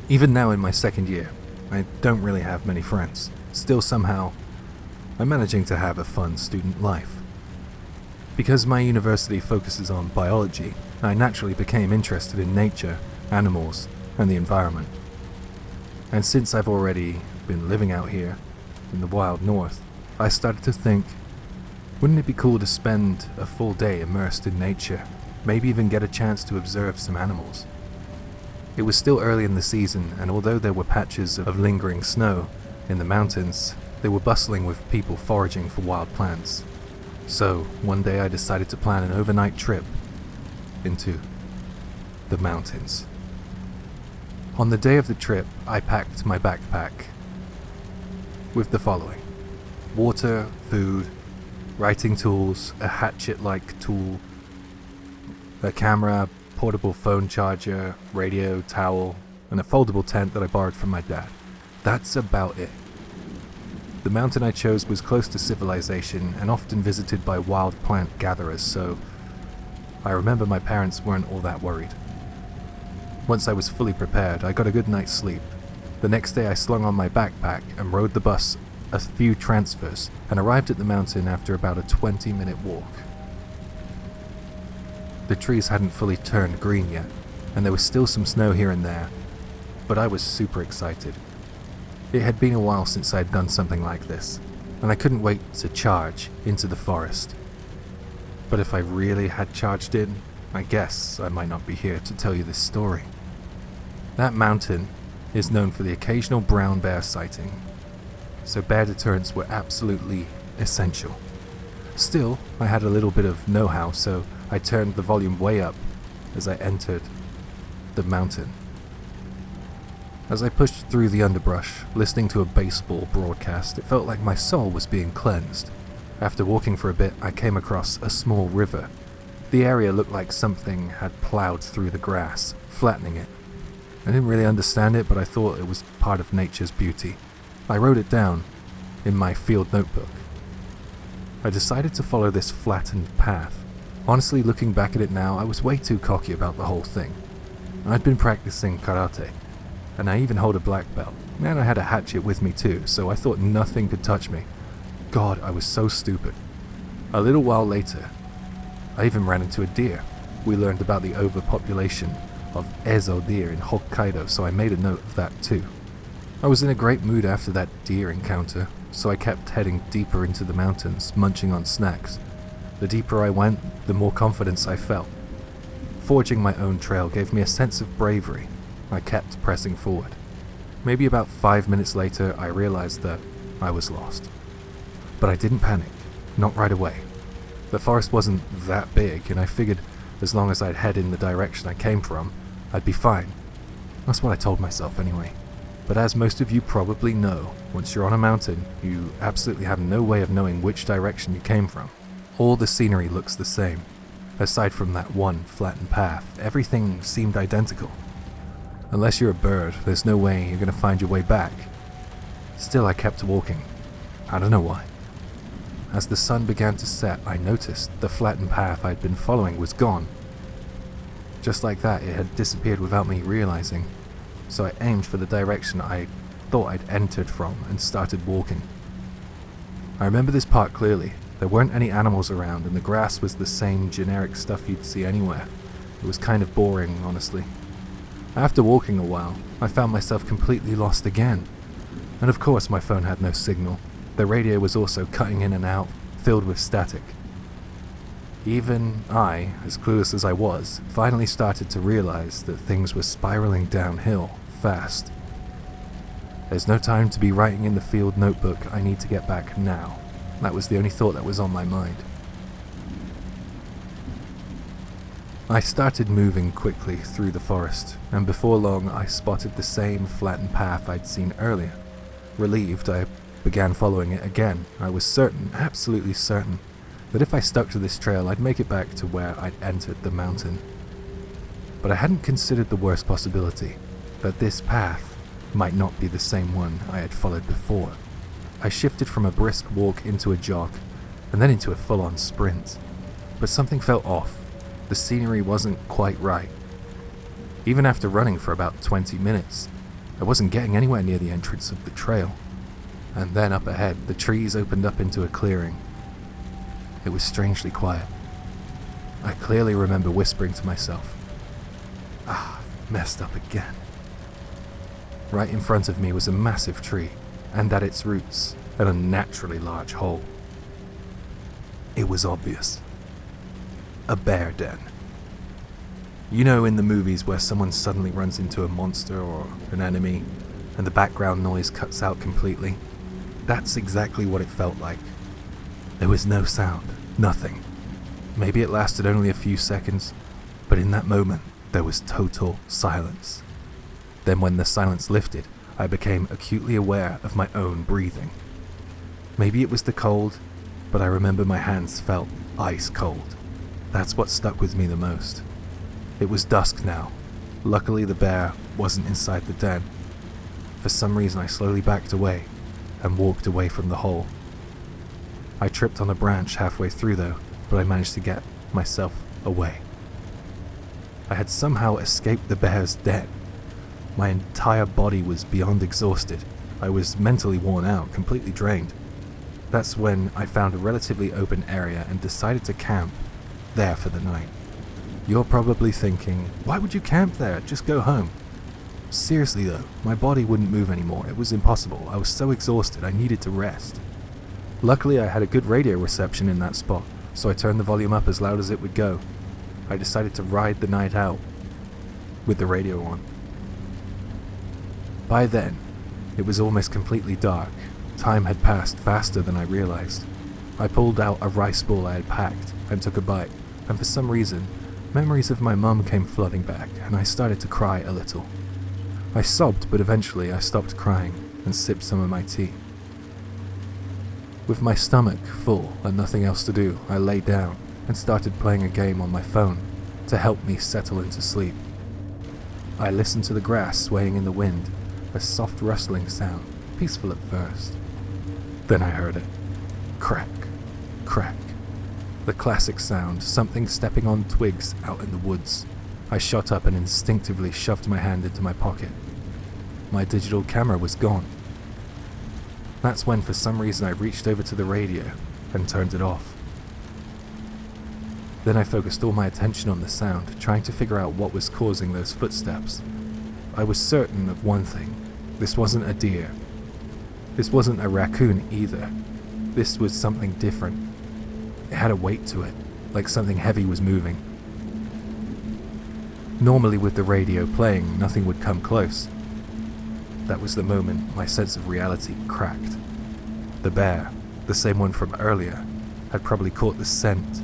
A: Even now in my second year, I don't really have many friends. Still somehow, I'm managing to have a fun student life. Because my university focuses on biology, I naturally became interested in nature, animals, and the environment. And since I've already been living out here, in the wild north, I started to think, wouldn't it be cool to spend a full day immersed in nature, maybe even get a chance to observe some animals? It was still early in the season, and although there were patches of lingering snow in the mountains, they were bustling with people foraging for wild plants. So, one day I decided to plan an overnight trip into the mountains. On the day of the trip, I packed my backpack with the following: water, food, writing tools, a hatchet-like tool, a camera, portable phone charger, radio, towel, and a foldable tent that I borrowed from my dad. That's about it. The mountain I chose was close to civilization and often visited by wild plant gatherers, so I remember my parents weren't all that worried. Once I was fully prepared, I got a good night's sleep. The next day I slung on my backpack and rode the bus a few transfers and arrived at the mountain after about a 20-minute walk. The trees hadn't fully turned green yet, and there was still some snow here and there, but I was super excited. It had been a while since I'd done something like this, and I couldn't wait to charge into the forest. But if I really had charged in, I guess I might not be here to tell you this story. That mountain is known for the occasional brown bear sighting, so bear deterrents were absolutely essential. Still, I had a little bit of know-how, so I turned the volume way up as I entered the mountain. As I pushed through the underbrush, listening to a baseball broadcast, it felt like my soul was being cleansed. After walking for a bit, I came across a small river. The area looked like something had plowed through the grass, flattening it. I didn't really understand it, but I thought it was part of nature's beauty. I wrote it down in my field notebook. I decided to follow this flattened path. Honestly, looking back at it now, I was way too cocky about the whole thing. I'd been practicing karate, and I even hold a black belt, and I had a hatchet with me too, so I thought nothing could touch me. God, I was so stupid. A little while later, I even ran into a deer. We learned about the overpopulation of Ezo deer in Hokkaido, so I made a note of that too. I was in a great mood after that deer encounter, so I kept heading deeper into the mountains, munching on snacks. The deeper I went, the more confidence I felt. Forging my own trail gave me a sense of bravery. I kept pressing forward. Maybe about 5 minutes later, I realized that I was lost. But I didn't panic, not right away. The forest wasn't that big, and I figured as long as I'd head in the direction I came from, I'd be fine. That's what I told myself anyway. But as most of you probably know, once you're on a mountain, you absolutely have no way of knowing which direction you came from. All the scenery looks the same. Aside from that one flattened path, everything seemed identical. Unless you're a bird, there's no way you're going to find your way back. Still, I kept walking. I don't know why. As the sun began to set, I noticed the flattened path I'd been following was gone. Just like that, it had disappeared without me realizing. So I aimed for the direction I thought I'd entered from and started walking. I remember this part clearly. There weren't any animals around, and the grass was the same generic stuff you'd see anywhere. It was kind of boring, honestly. After walking a while, I found myself completely lost again. And of course my phone had no signal. The radio was also cutting in and out, filled with static. Even I, as clueless as I was, finally started to realize that things were spiraling downhill fast. There's no time to be writing in the field notebook. I need to get back now. That was the only thought that was on my mind. I started moving quickly through the forest, and before long I spotted the same flattened path I'd seen earlier. Relieved, I began following it again. I was certain, absolutely certain, that if I stuck to this trail I'd make it back to where I'd entered the mountain. But I hadn't considered the worst possibility, that this path might not be the same one I had followed before. I shifted from a brisk walk into a jog, and then into a full-on sprint. But something felt off. The scenery wasn't quite right. Even after running for about 20 minutes, I wasn't getting anywhere near the entrance of the trail. And then up ahead, the trees opened up into a clearing. It was strangely quiet. I clearly remember whispering to myself, I've messed up again. Right in front of me was a massive tree, and at its roots, an unnaturally large hole. It was obvious. A bear den. You know, in the movies where someone suddenly runs into a monster or an enemy, and the background noise cuts out completely? That's exactly what it felt like. There was no sound, nothing. Maybe it lasted only a few seconds, but in that moment, there was total silence. Then when the silence lifted, I became acutely aware of my own breathing. Maybe it was the cold, but I remember my hands felt ice cold. That's what stuck with me the most. It was dusk now. Luckily the bear wasn't inside the den. For some reason I slowly backed away and walked away from the hole. I tripped on a branch halfway through though, but I managed to get myself away. I had somehow escaped the bear's den. My entire body was beyond exhausted. I was mentally worn out, completely drained. That's when I found a relatively open area and decided to camp there for the night. You're probably thinking, why would you camp there? Just go home. Seriously though, my body wouldn't move anymore. It was impossible. I was so exhausted, I needed to rest. Luckily I had a good radio reception in that spot, so I turned the volume up as loud as it would go. I decided to ride the night out with the radio on. By then, it was almost completely dark. Time had passed faster than I realized. I pulled out a rice ball I had packed and took a bite, and for some reason, memories of my mum came flooding back, and I started to cry a little. I sobbed, but eventually I stopped crying and sipped some of my tea. With my stomach full and nothing else to do, I lay down and started playing a game on my phone to help me settle into sleep. I listened to the grass swaying in the wind, a soft rustling sound, peaceful at first. Then I heard it. Crack, crack. The classic sound, something stepping on twigs out in the woods. I shot up and instinctively shoved my hand into my pocket. My digital camera was gone. That's when for some reason I reached over to the radio and turned it off. Then I focused all my attention on the sound, trying to figure out what was causing those footsteps. I was certain of one thing. This wasn't a deer. This wasn't a raccoon either. This was something different. It had a weight to it, like something heavy was moving. Normally with the radio playing, nothing would come close. That was the moment my sense of reality cracked. The bear, the same one from earlier, had probably caught the scent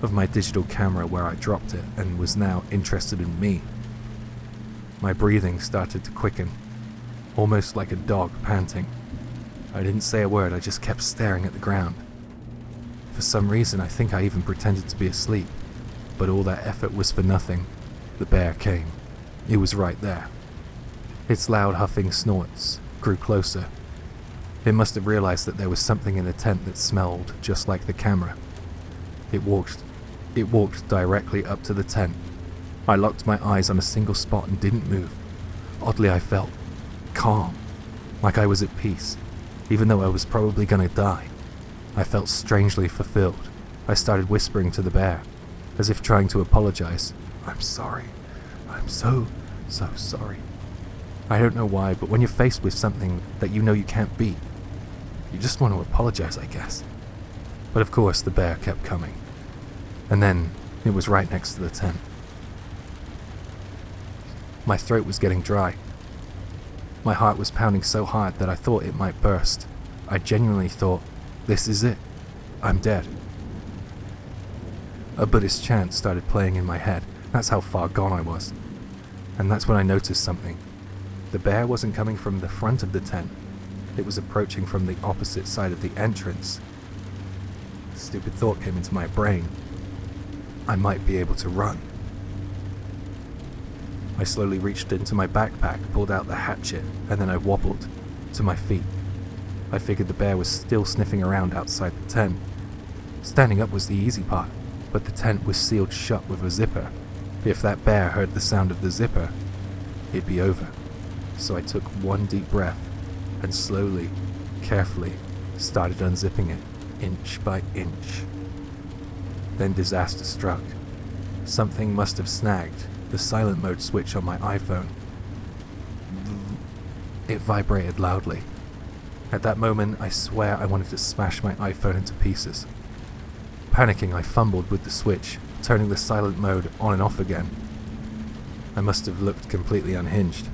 A: of my digital camera where I dropped it and was now interested in me. My breathing started to quicken, almost like a dog panting. I didn't say a word, I just kept staring at the ground. For some reason, I think I even pretended to be asleep, but all that effort was for nothing. The bear came. It was right there. Its loud huffing snorts grew closer. It must have realized that there was something in the tent that smelled just like the camera. It walked directly up to the tent. I locked my eyes on a single spot and didn't move. Oddly, I felt calm, like I was at peace, even though I was probably gonna die. I felt strangely fulfilled. I started whispering to the bear, as if trying to apologize. I'm sorry. I'm so sorry. I don't know why, but when you're faced with something that you know you can't beat, you just want to apologize, I guess. But of course, the bear kept coming. And then, it was right next to the tent. My throat was getting dry. My heart was pounding so hard that I thought it might burst. I genuinely thought, this is it. I'm dead. A Buddhist chant started playing in my head. That's how far gone I was. And that's when I noticed something. The bear wasn't coming from the front of the tent. It was approaching from the opposite side of the entrance. A stupid thought came into my brain. I might be able to run. I slowly reached into my backpack, pulled out the hatchet, and then I wobbled to my feet. I figured the bear was still sniffing around outside the tent. Standing up was the easy part, but the tent was sealed shut with a zipper. If that bear heard the sound of the zipper, it'd be over. So I took one deep breath and slowly carefully started unzipping it, inch by inch. Then disaster struck. Something must have snagged the silent mode switch on my iPhone. It vibrated loudly. At that moment, I swear I wanted to smash my iPhone into pieces. Panicking, I fumbled with the switch, turning the silent mode on and off again. I must have looked completely unhinged.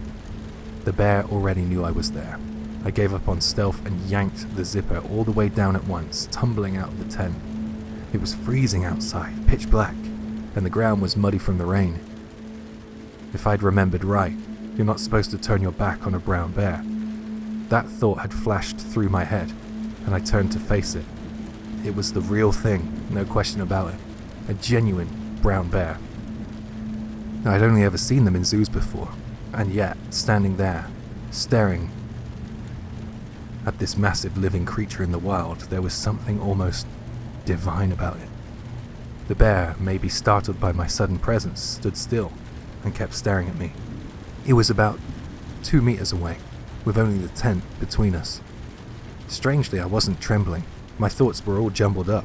A: The bear already knew I was there. I gave up on stealth and yanked the zipper all the way down at once, tumbling out of the tent. It was freezing outside, pitch black, and the ground was muddy from the rain. If I'd remembered right, you're not supposed to turn your back on a brown bear. That thought had flashed through my head, and I turned to face it. It was the real thing, no question about it. A genuine brown bear. I'd only ever seen them in zoos before, and yet, standing there, staring at this massive living creature in the wild, there was something almost divine about it. The bear, maybe startled by my sudden presence, stood still and kept staring at me. It was about 2 meters away, with only the tent between us. Strangely, I wasn't trembling. My thoughts were all jumbled up.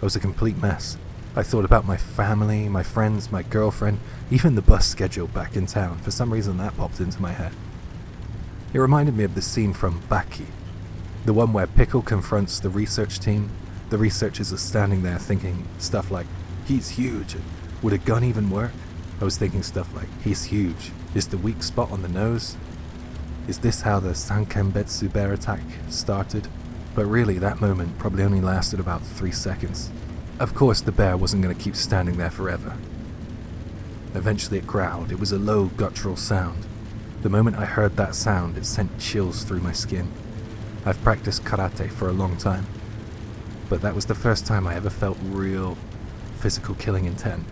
A: I was a complete mess. I thought about my family, my friends, my girlfriend, even the bus schedule back in town. For some reason that popped into my head. It reminded me of the scene from Baki, the one where Pickle confronts the research team. The researchers are standing there thinking stuff like, he's huge, would a gun even work? I was thinking stuff like, he's huge, is the weak spot on the nose? Is this how the Sankembetsu bear attack started? But really, that moment probably only lasted about 3 seconds. Of course, the bear wasn't going to keep standing there forever. Eventually it growled. It was a low, guttural sound. The moment I heard that sound, it sent chills through my skin. I've practiced karate for a long time, but that was the first time I ever felt real physical killing intent.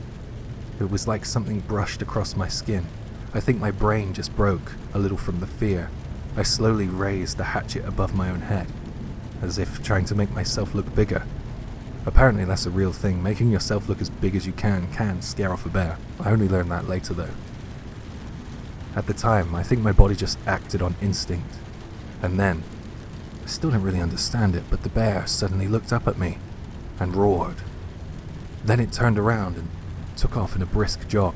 A: It was like something brushed across my skin. I think my brain just broke a little from the fear. I slowly raised the hatchet above my own head, as if trying to make myself look bigger. Apparently that's a real thing. Making yourself look as big as you can scare off a bear. I only learned that later though. At the time, I think my body just acted on instinct. And then, I still didn't really understand it, but the bear suddenly looked up at me and roared. Then it turned around and took off in a brisk jog.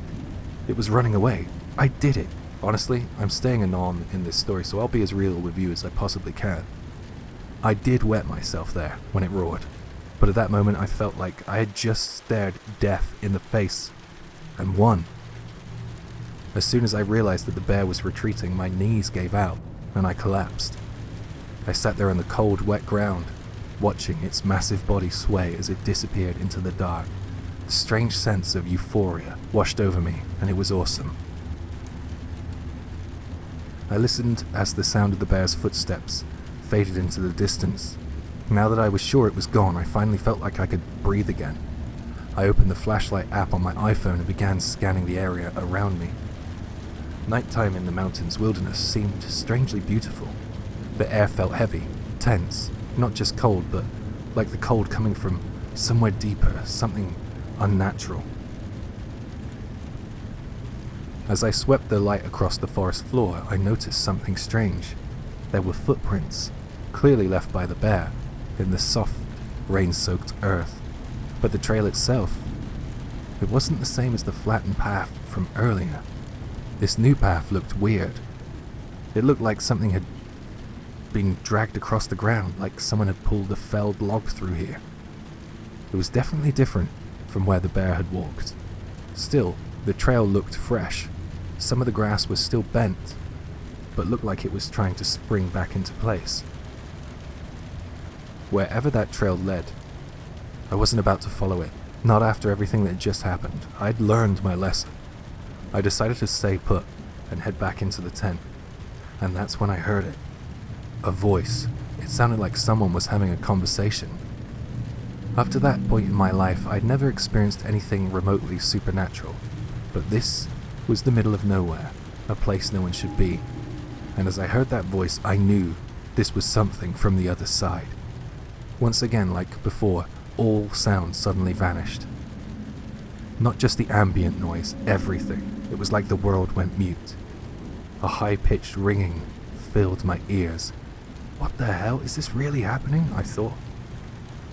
A: It was running away. I did it. Honestly, I'm staying anon in this story, so I'll be as real with you as I possibly can. I did wet myself there when it roared, but at that moment I felt like I had just stared death in the face and won. As soon as I realized that the bear was retreating, my knees gave out and I collapsed. I sat there on the cold, wet ground, watching its massive body sway as it disappeared into the dark. A strange sense of euphoria washed over me, and it was awesome. I listened as the sound of the bear's footsteps faded into the distance. Now that I was sure it was gone, I finally felt like I could breathe again. I opened the flashlight app on my iPhone and began scanning the area around me. Nighttime in the mountains wilderness seemed strangely beautiful. The air felt heavy, tense, not just cold, but like the cold coming from somewhere deeper, something unnatural. As I swept the light across the forest floor, I noticed something strange. There were footprints, clearly left by the bear, in the soft, rain-soaked earth. But the trail itself, it wasn't the same as the flattened path from earlier. This new path looked weird. It looked like something had been dragged across the ground, like someone had pulled a felled log through here. It was definitely different from where the bear had walked. Still, the trail looked fresh. Some of the grass was still bent, but looked like it was trying to spring back into place. Wherever that trail led, I wasn't about to follow it. Not after everything that had just happened. I'd learned my lesson. I decided to stay put and head back into the tent. And that's when I heard it. A voice. It sounded like someone was having a conversation. Up to that point in my life, I'd never experienced anything remotely supernatural. But this was the middle of nowhere, a place no one should be. And as I heard that voice, I knew this was something from the other side. Once again, like before, all sound suddenly vanished. Not just the ambient noise, everything. It was like the world went mute. A high-pitched ringing filled my ears. What the hell? Is this really happening? I thought.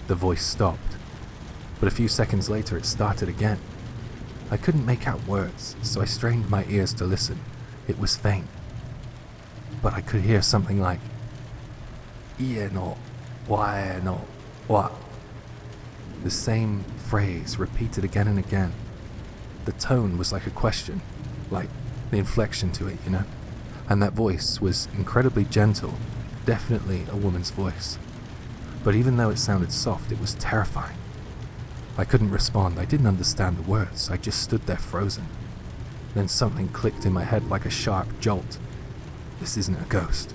A: The voice stopped, but a few seconds later it started again. I couldn't make out words, so I strained my ears to listen. It was faint, but I could hear something like, "Ie no, wae no, wa." The same phrase repeated again and again. The tone was like a question, like the inflection to it, you know? And that voice was incredibly gentle, definitely a woman's voice. But even though it sounded soft, it was terrifying. I couldn't respond. I didn't understand the words. I just stood there frozen. Then something clicked in my head like a sharp jolt. This isn't a ghost.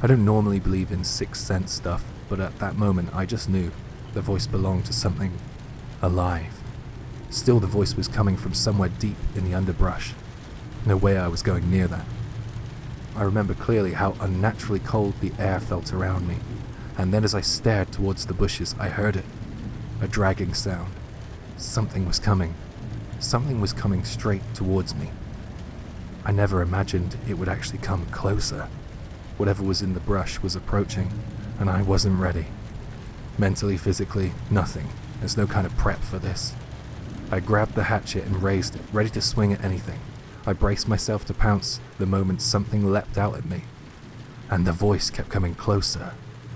A: I don't normally believe in sixth sense stuff, but at that moment I just knew the voice belonged to something alive. Still, the voice was coming from somewhere deep in the underbrush. No way I was going near that. I remember clearly how unnaturally cold the air felt around me, and then as I stared towards the bushes, I heard it. A dragging sound. Something was coming. Something was coming straight towards me. I never imagined it would actually come closer. Whatever was in the brush was approaching, and I wasn't ready. Mentally, physically, nothing. There's no kind of prep for this. I grabbed the hatchet and raised it, ready to swing at anything. I braced myself to pounce the moment something leapt out at me. And the voice kept coming closer.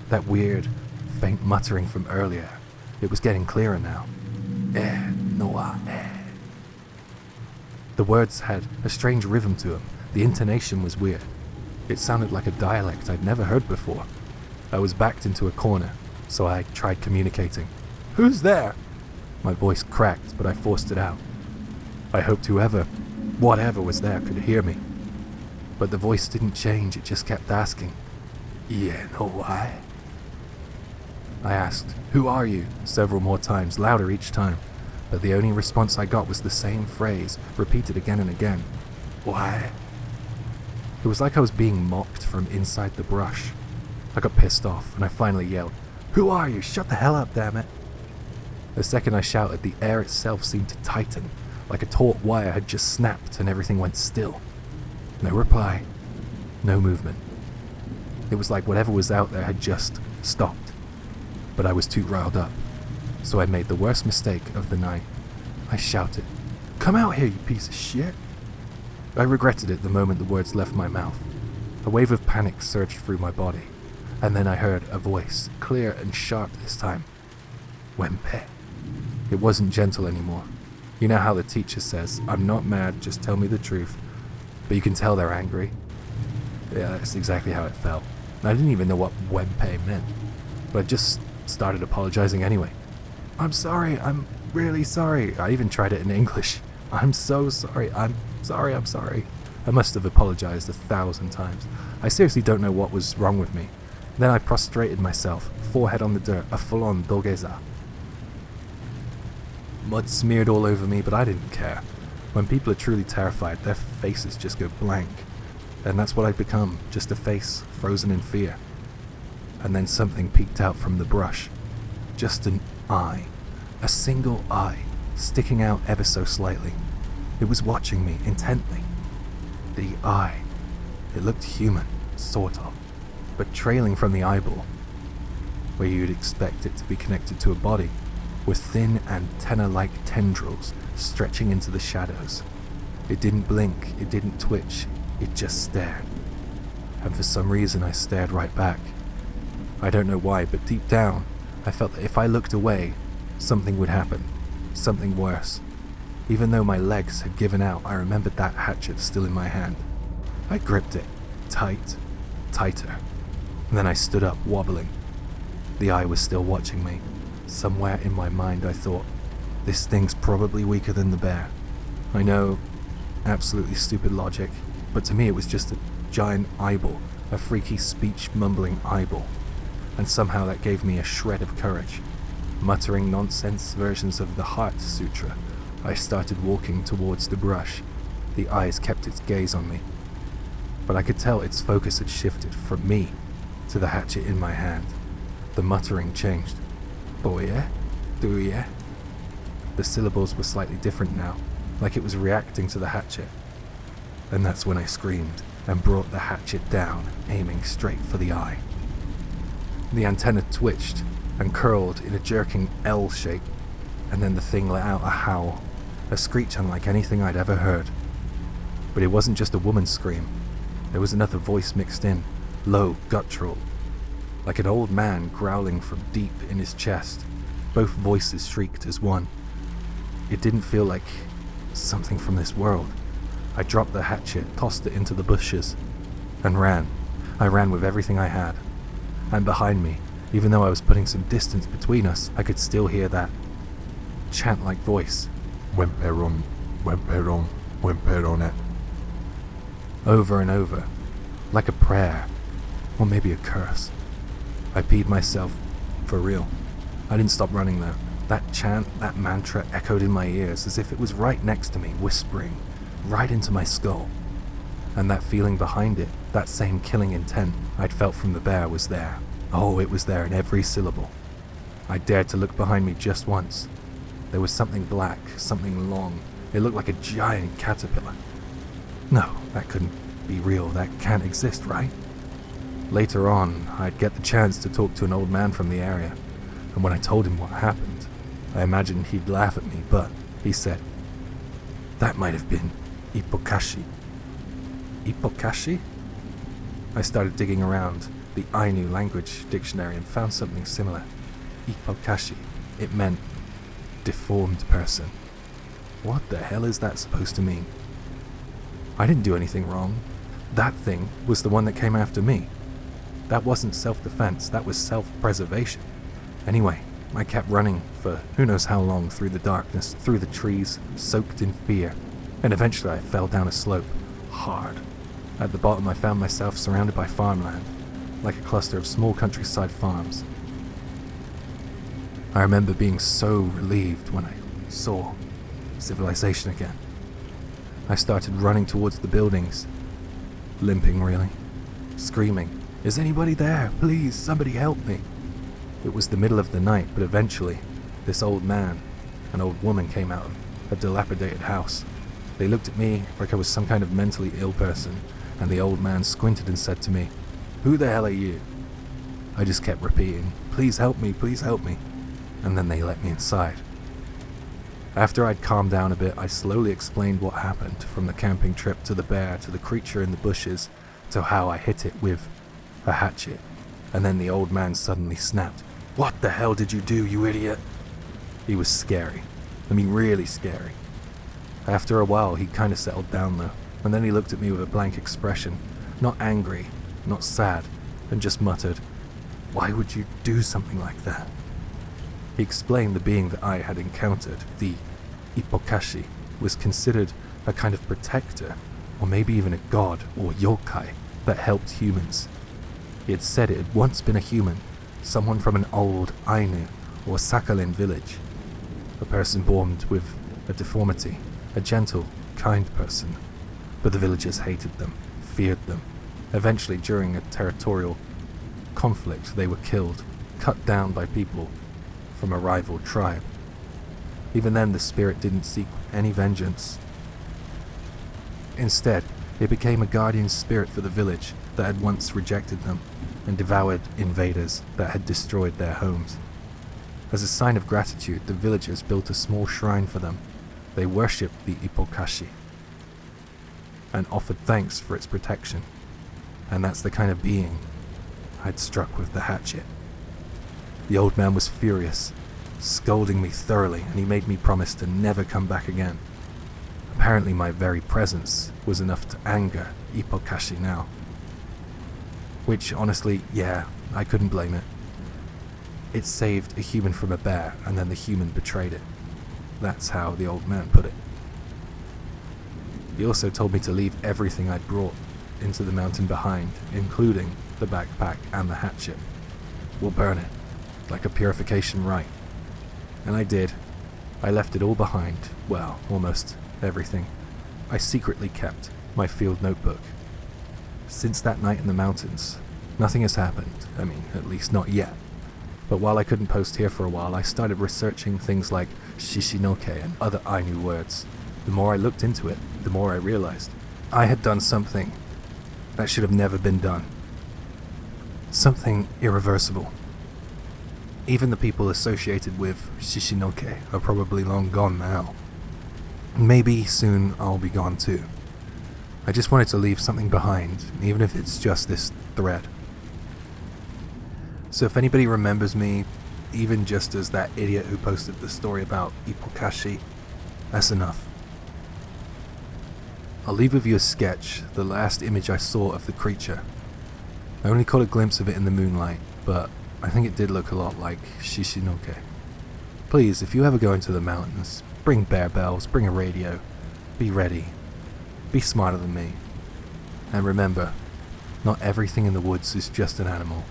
A: That weird, faint muttering from earlier. It was getting clearer now. Noah. The words had a strange rhythm to them. The intonation was weird. It sounded like a dialect I'd never heard before. I was backed into a corner, so I tried communicating. "Who's there?" My voice cracked, but I forced it out. I hoped whatever was there could hear me. But the voice didn't change, it just kept asking. "Yeah, no why?" I asked, "Who are you?" several more times, louder each time. But the only response I got was the same phrase, repeated again and again. "Why?" It was like I was being mocked from inside the brush. I got pissed off, and I finally yelled, "Who are you? Shut the hell up, damn it!" The second I shouted, the air itself seemed to tighten, like a taut wire had just snapped and everything went still. No reply, no movement. It was like whatever was out there had just stopped. But I was too riled up, so I made the worst mistake of the night. I shouted, "Come out here, you piece of shit!" I regretted it the moment the words left my mouth. A wave of panic surged through my body, and then I heard a voice, clear and sharp this time. Wempe. It wasn't gentle anymore. You know how the teacher says, "I'm not mad, just tell me the truth," but you can tell they're angry? Yeah, that's exactly how it felt. I didn't even know what Wempe meant, but I just started apologizing anyway. "I'm sorry, I'm really sorry." I even tried it in English. "I'm so sorry, I'm sorry. I must have apologized 1,000 times. I seriously don't know what was wrong with me. Then I prostrated myself, forehead on the dirt, a full-on dogeza. Mud smeared all over me, but I didn't care. When people are truly terrified, their faces just go blank. And that's what I'd become, just a face frozen in fear. And then something peeked out from the brush. Just an eye. A single eye, sticking out ever so slightly. It was watching me intently. The eye. It looked human, sort of, but trailing from the eyeball, where you'd expect it to be connected to a body, with thin antenna-like tendrils stretching into the shadows. It didn't blink, it didn't twitch, it just stared. And for some reason I stared right back. I don't know why, but deep down, I felt that if I looked away, something would happen. Something worse. Even though my legs had given out, I remembered that hatchet still in my hand. I gripped it, tight, tighter. And then I stood up, wobbling. The eye was still watching me. Somewhere in my mind I thought, this thing's probably weaker than the bear. I know, absolutely stupid logic, but to me it was just a giant eyeball, a freaky speech-mumbling eyeball. And somehow that gave me a shred of courage. Muttering nonsense versions of the Heart Sutra, I started walking towards the brush. The eyes kept its gaze on me. But I could tell its focus had shifted from me to the hatchet in my hand. The muttering changed. Boye? Duye? The syllables were slightly different now, like it was reacting to the hatchet. And that's when I screamed and brought the hatchet down, aiming straight for the eye. The antenna twitched and curled in a jerking L shape, and then the thing let out a howl, a screech unlike anything I'd ever heard. But it wasn't just a woman's scream. There was another voice mixed in, low, guttural, like an old man growling from deep in his chest. Both voices shrieked as one. It didn't feel like something from this world. I dropped the hatchet, tossed it into the bushes, and ran. I ran with everything I had. And behind me, even though I was putting some distance between us, I could still hear that chant-like voice.
C: Wemperon, Wemperon, Wemperonet.
A: Over and over, like a prayer, or maybe a curse. I peed myself, for real. I didn't stop running though. That chant, that mantra echoed in my ears as if it was right next to me, whispering, right into my skull. And that feeling behind it, that same killing intent I'd felt from the bear was there. Oh, it was there in every syllable. I dared to look behind me just once. There was something black, something long. It looked like a giant caterpillar. No, that couldn't be real. That can't exist, right? Later on, I'd get the chance to talk to an old man from the area, and when I told him what happened, I imagined he'd laugh at me, but he said, that might have been Ippokashi. Ippokashi? I started digging around the Ainu language dictionary and found something similar. Ippokashi. It meant deformed person. What the hell is that supposed to mean? I didn't do anything wrong. That thing was the one that came after me. That wasn't self-defense, that was self-preservation. Anyway, I kept running for who knows how long through the darkness, through the trees, soaked in fear, and eventually I fell down a slope, hard. At the bottom I found myself surrounded by farmland, like a cluster of small countryside farms. I remember being so relieved when I saw civilization again. I started running towards the buildings, limping really, screaming, "Is anybody there? Please, somebody help me." It was the middle of the night, but eventually, this old man and old woman came out of a dilapidated house. They looked at me like I was some kind of mentally ill person, and the old man squinted and said to me, "Who the hell are you?" I just kept repeating, "Please help me, please help me," and then they let me inside. After I'd calmed down a bit, I slowly explained what happened, from the camping trip to the bear to the creature in the bushes to how I hit it with a hatchet. And then the old man suddenly snapped, "What the hell did you do, you idiot?" He was scary. I mean, really scary. After a while, he kind of settled down though, and then he looked at me with a blank expression, not angry, not sad, and just muttered, "Why would you do something like that?" He explained the being that I had encountered, the Ippokashi, was considered a kind of protector, or maybe even a god or yokai that helped humans. He had said it had once been a human, someone from an old Ainu or Sakhalin village, a person born with a deformity, a gentle, kind person, but the villagers hated them, feared them. Eventually, during a territorial conflict, they were killed, cut down by people from a rival tribe. Even then, the spirit didn't seek any vengeance. Instead, it became a guardian spirit for the village that had once rejected them and devoured invaders that had destroyed their homes. As a sign of gratitude, the villagers built a small shrine for them. They worshipped the Ippokashi and offered thanks for its protection. And that's the kind of being I'd struck with the hatchet. The old man was furious, scolding me thoroughly, and he made me promise to never come back again. Apparently my very presence was enough to anger Ippokashi now. Which, honestly, yeah, I couldn't blame it. It saved a human from a bear, and then the human betrayed it. That's how the old man put it. He also told me to leave everything I'd brought into the mountain behind, including the backpack and the hatchet. We'll burn it, like a purification rite. And I did. I left it all behind. Well, almost everything. I secretly kept my field notebook. Since that night in the mountains, nothing has happened. I mean, at least not yet. But while I couldn't post here for a while, I started researching things like Shishinoke and other Ainu words. The more I looked into it, the more I realized I had done something that should have never been done. Something irreversible. Even the people associated with Shishinoke are probably long gone now. Maybe soon I'll be gone too. I just wanted to leave something behind, even if it's just this thread. So if anybody remembers me, even just as that idiot who posted the story about Ippokashi, that's enough. I'll leave with you a sketch, the last image I saw of the creature. I only caught a glimpse of it in the moonlight, but I think it did look a lot like Shishinoke. Please, if you ever go into the mountains, bring bear bells, bring a radio. Be ready. Be smarter than me. And remember, not everything in the woods is just an animal.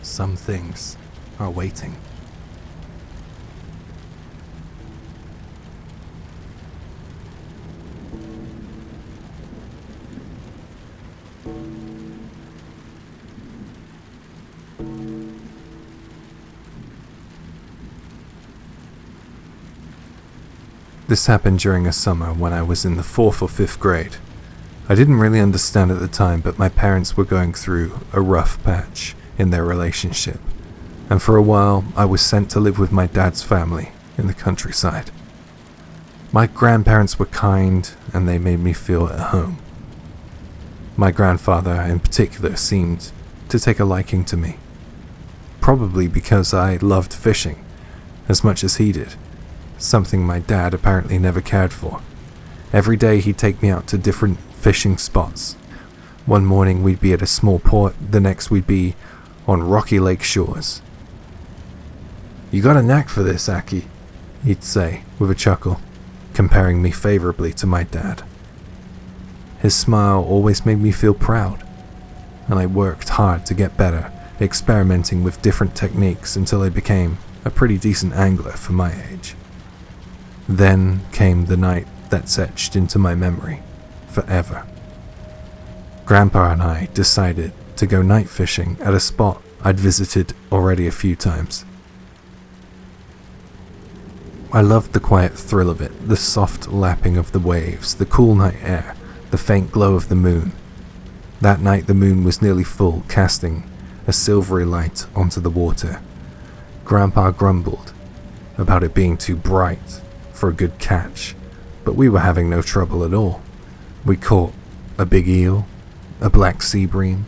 A: Some things are waiting. This happened during a summer when I was in the 4th or 5th grade. I didn't really understand at the time, but my parents were going through a rough patch in their relationship, and for a while I was sent to live with my dad's family in the countryside. My grandparents were kind, and they made me feel at home. My grandfather in particular seemed to take a liking to me, probably because I loved fishing as much as he did. Something my dad apparently never cared for. Every day he'd take me out to different fishing spots. One morning we'd be at a small port, the next we'd be on rocky lake shores. "You got a knack for this, Aki," he'd say with a chuckle, comparing me favorably to my dad. His smile always made me feel proud, and I worked hard to get better, experimenting with different techniques until I became a pretty decent angler for my age. Then came the night that's etched into my memory forever. Grandpa and I decided to go night fishing at a spot I'd visited already a few times. I loved the quiet thrill of it, the soft lapping of the waves, the cool night air, the faint glow of the moon. That night the moon was nearly full, casting a silvery light onto the water. Grandpa grumbled about it being too bright for a good catch, but we were having no trouble at all. We caught a big eel, a black sea bream,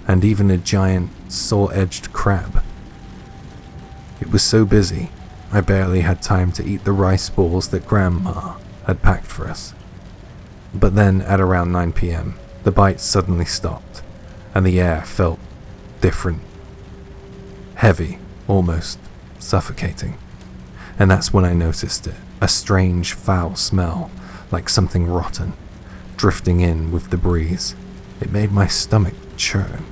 A: and even a giant saw-edged crab. It was so busy, I barely had time to eat the rice balls that Grandma had packed for us. But then at around 9 p.m, the bite suddenly stopped, and the air felt different. Heavy, almost suffocating. And that's when I noticed it. A strange, foul smell, like something rotten, drifting in with the breeze. It made my stomach churn.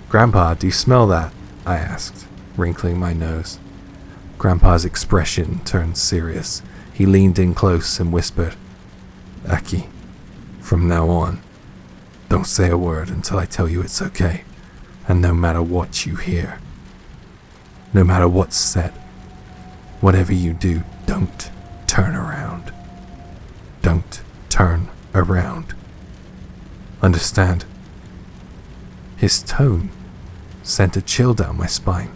A: "Grandpa, do you smell that?" I asked, wrinkling my nose. Grandpa's expression turned serious. He leaned in close and whispered, "Aki, from now on, don't say a word until I tell you it's okay, and no matter what you hear, no matter what's said, whatever you do, don't turn around. Don't turn around. Understand?" His tone sent a chill down my spine.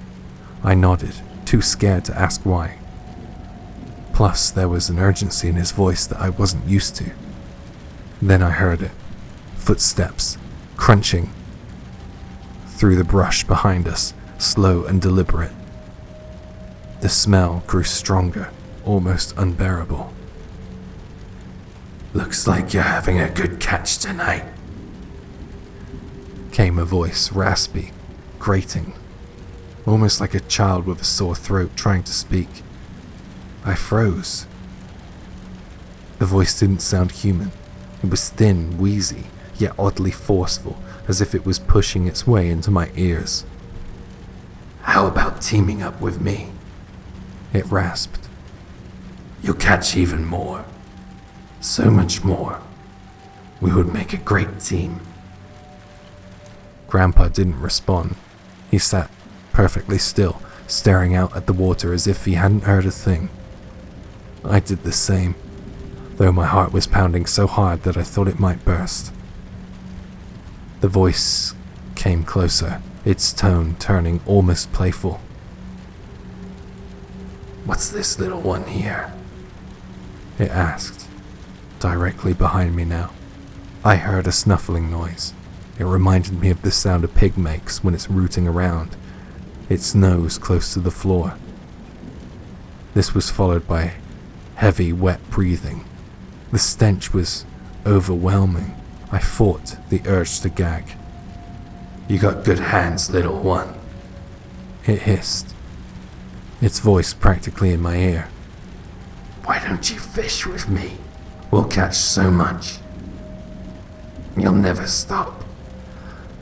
A: I nodded, too scared to ask why. Plus, there was an urgency in his voice that I wasn't used to. Then I heard it. Footsteps, crunching through the brush behind us, slow and deliberate. The smell grew stronger, almost unbearable. "Looks like you're having a good catch tonight," came a voice, raspy, grating, almost like a child with a sore throat trying to speak. I froze. The voice didn't sound human. It was thin, wheezy, yet oddly forceful, as if it was pushing its way into my ears. "How about teaming up with me?" it rasped. "You'll catch even more. So much more. We would make a great team." Grandpa didn't respond. He sat perfectly still, staring out at the water as if he hadn't heard a thing. I did the same, though my heart was pounding so hard that I thought it might burst. The voice came closer, its tone turning almost playful. "What's this little one here?" it asked, directly behind me now. I heard a snuffling noise. It reminded me of the sound a pig makes when it's rooting around, its nose close to the floor. This was followed by heavy, wet breathing. The stench was overwhelming. I fought the urge to gag. "You got good hands, little one," it hissed, its voice practically in my ear. "Why don't you fish with me? We'll catch so much. You'll never stop.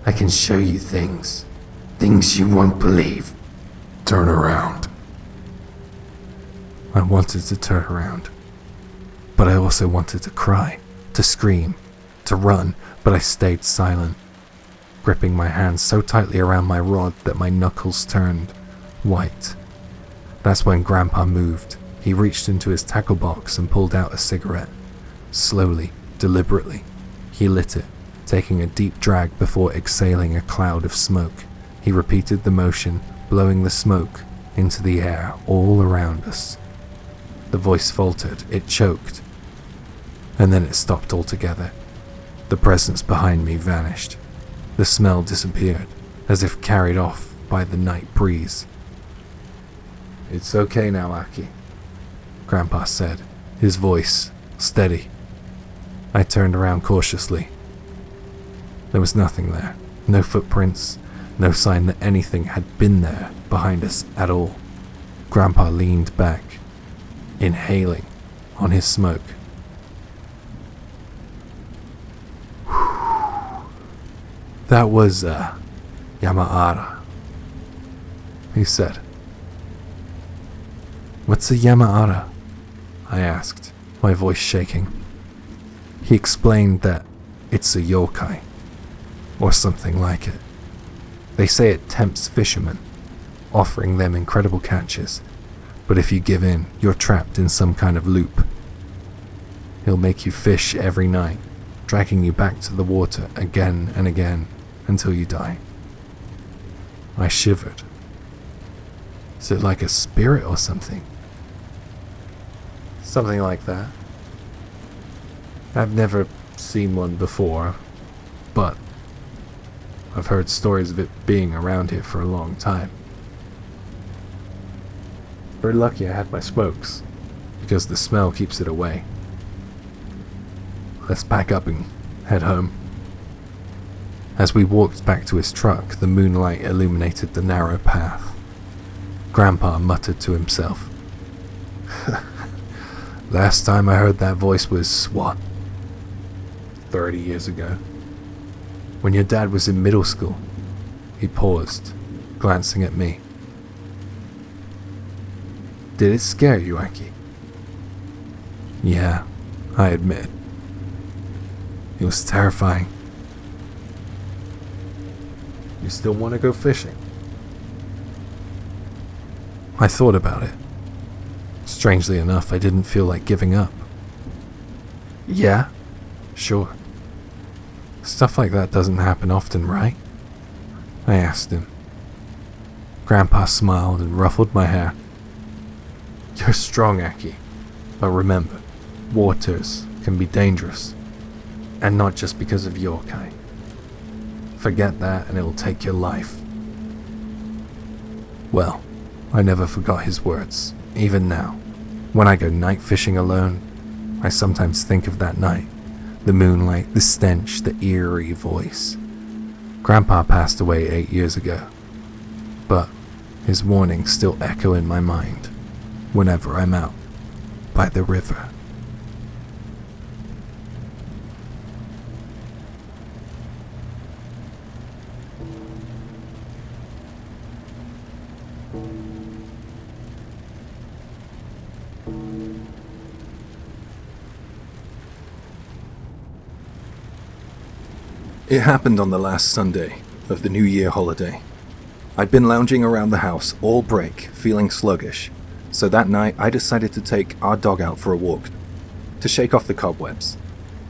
A: I can show you things you won't believe."
C: Turn around.
A: I wanted to turn around, but I also wanted to cry, to scream, to run, but I stayed silent, gripping my hands so tightly around my rod that my knuckles turned white. That's when Grandpa moved. He reached into his tackle box and pulled out a cigarette. Slowly, deliberately, he lit it, taking a deep drag before exhaling a cloud of smoke. He repeated the motion, blowing the smoke into the air all around us. The voice faltered, it choked, and then it stopped altogether. The presence behind me vanished. The smell disappeared, as if carried off by the night breeze.
B: "It's okay now, Aki."
A: Grandpa said, his voice steady. I turned around cautiously. There was nothing there. No footprints, no sign that anything had been there behind us at all. Grandpa leaned back, inhaling on his smoke. "That was, Yamaara," he said. "What's a Yamaara?" I asked, my voice shaking. He explained that it's a yokai, or something like it. They say it tempts fishermen, offering them incredible catches, but if you give in, you're trapped in some kind of loop. He'll make you fish every night, dragging you back to the water again and again until you die. I shivered. Is it like a spirit or something?
B: Something like that. I've never seen one before, but I've heard stories of it being around here for a long time. Very lucky I had my smokes, because the smell keeps it away. Let's pack up and head home.
A: As we walked back to his truck, the moonlight illuminated the narrow path. Grandpa muttered to himself. Last time I heard that voice was, what, 30 years ago? When your dad was in middle school. He paused, glancing at me. Did it scare you, Aki? Yeah, I admit. It was terrifying.
B: You still want to go fishing?
A: I thought about it. Strangely enough, I didn't feel like giving up. Yeah, sure. Stuff like that doesn't happen often, right? I asked him. Grandpa smiled and ruffled my hair. You're strong, Aki. But remember, waters can be dangerous. And not just because of yokai. Forget that and it'll take your life. Well, I never forgot his words, even now. When I go night fishing alone, I sometimes think of that night. The moonlight, the stench, the eerie voice. Grandpa passed away 8 years ago, but his warnings still echo in my mind whenever I'm out by the river. It happened on the last Sunday of the New Year holiday. I'd been lounging around the house all break, feeling sluggish, so that night I decided to take our dog out for a walk, to shake off the cobwebs.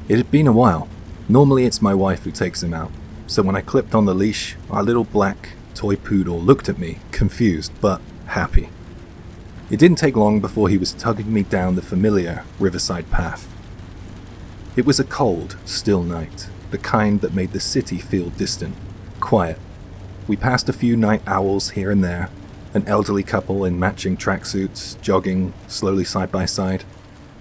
A: It had been a while. Normally it's my wife who takes him out, so when I clipped on the leash, our little black toy poodle looked at me, confused but happy. It didn't take long before he was tugging me down the familiar riverside path. It was a cold, still night, the kind that made the city feel distant, quiet. We passed a few night owls here and there, an elderly couple in matching tracksuits, jogging slowly side by side,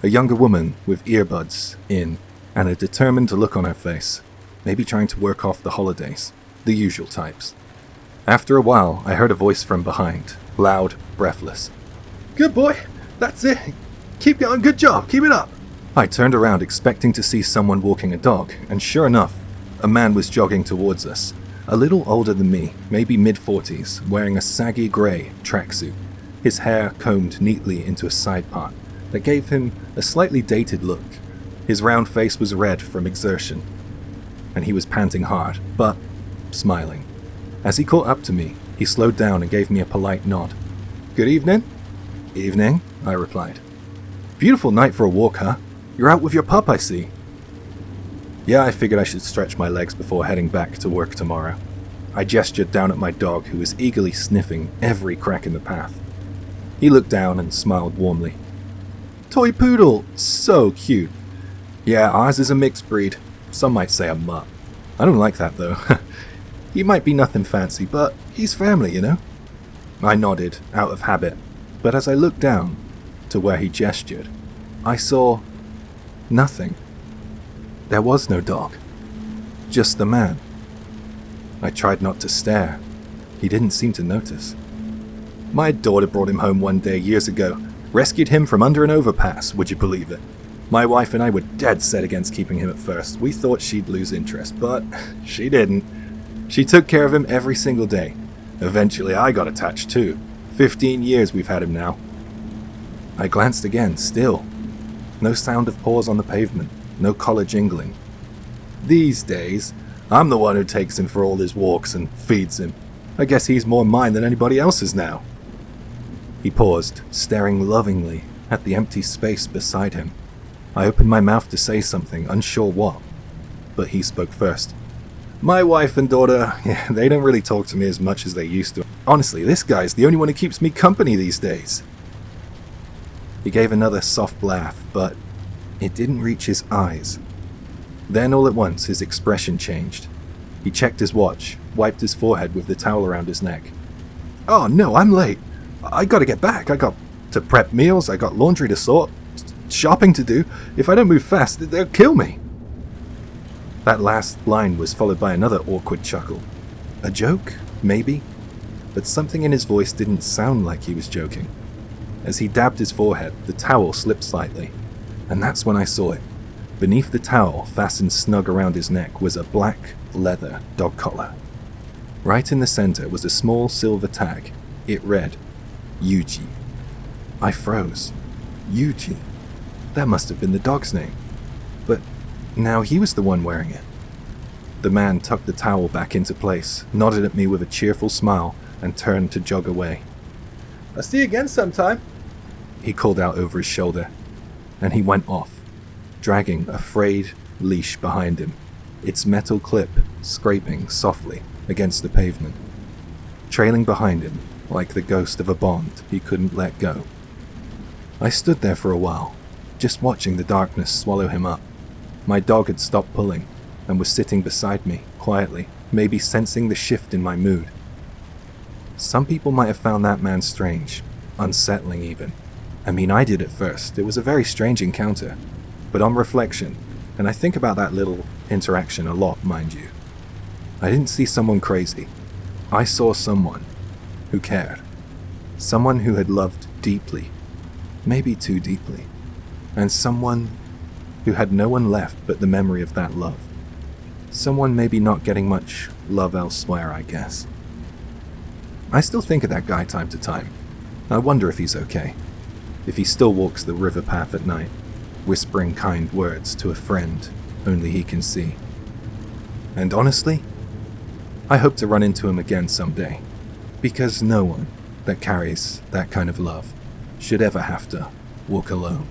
A: a younger woman with earbuds in, and a determined look on her face, maybe trying to work off the holidays, the usual types. After a while, I heard a voice from behind, loud, breathless. "Good boy, that's it. Keep going, good job, keep it up." I turned around expecting to see someone walking a dog, and sure enough, a man was jogging towards us, a little older than me, maybe mid-40s, wearing a saggy grey tracksuit, his hair combed neatly into a side part that gave him a slightly dated look. His round face was red from exertion, and he was panting hard, but smiling. As he caught up to me, he slowed down and gave me a polite nod. "Good evening?" "Evening," I replied. "Beautiful night for a walk, huh? You're out with your pup, I see." "Yeah, I figured I should stretch my legs before heading back to work tomorrow." I gestured down at my dog, who was eagerly sniffing every crack in the path. He looked down and smiled warmly. "Toy poodle, so cute." "Yeah, ours is a mixed breed. Some might say a mutt. I don't like that, though. He might be nothing fancy, but he's family, you know?" I nodded, out of habit, but as I looked down to where he gestured, I saw nothing. There was no dog. Just the man. I tried not to stare. He didn't seem to notice. "My daughter brought him home one day years ago. Rescued him from under an overpass, would you believe it? My wife and I were dead set against keeping him at first. We thought she'd lose interest, but she didn't. She took care of him every single day. Eventually I got attached too. 15 years we've had him now." I glanced again, still. No sound of paws on the pavement. No collar jingling. "These days, I'm the one who takes him for all his walks and feeds him. I guess he's more mine than anybody else's now." He paused, staring lovingly at the empty space beside him. I opened my mouth to say something, unsure what, but he spoke first. "My wife and daughter, they don't really talk to me as much as they used to. Honestly, this guy's the only one who keeps me company these days." He gave another soft laugh, but it didn't reach his eyes. Then all at once his expression changed. He checked his watch, wiped his forehead with the towel around his neck. "Oh no, I'm late. I gotta get back. I got to prep meals, I got laundry to sort, shopping to do. If I don't move fast, they'll kill me." That last line was followed by another awkward chuckle. A joke? Maybe? But something in his voice didn't sound like he was joking. As he dabbed his forehead, the towel slipped slightly, and that's when I saw it. Beneath the towel, fastened snug around his neck, was a black leather dog collar. Right in the center was a small silver tag. It read, Yuji. I froze. Yuji. That must have been the dog's name. But now he was the one wearing it. The man tucked the towel back into place, nodded at me with a cheerful smile, and turned to jog away. "I'll see you again sometime," he called out over his shoulder, and he went off, dragging a frayed leash behind him, its metal clip scraping softly against the pavement. Trailing behind him, like the ghost of a bond he couldn't let go. I stood there for a while, just watching the darkness swallow him up. My dog had stopped pulling, and was sitting beside me, quietly, maybe sensing the shift in my mood. Some people might have found that man strange, unsettling even. I mean, I did at first. It was a very strange encounter. But on reflection, and I think about that little interaction a lot, mind you, I didn't see someone crazy. I saw someone who cared. Someone who had loved deeply, maybe too deeply, and someone who had no one left but the memory of that love. Someone maybe not getting much love elsewhere, I guess. I still think of that guy time to time. I wonder if he's okay. If he still walks the river path at night, whispering kind words to a friend only he can see. And honestly, I hope to run into him again someday, because no one that carries that kind of love should ever have to walk alone.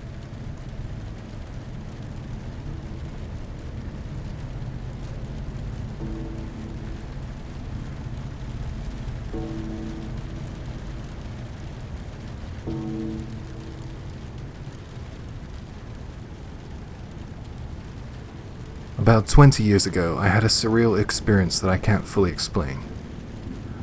A: About 20 years ago, I had a surreal experience that I can't fully explain.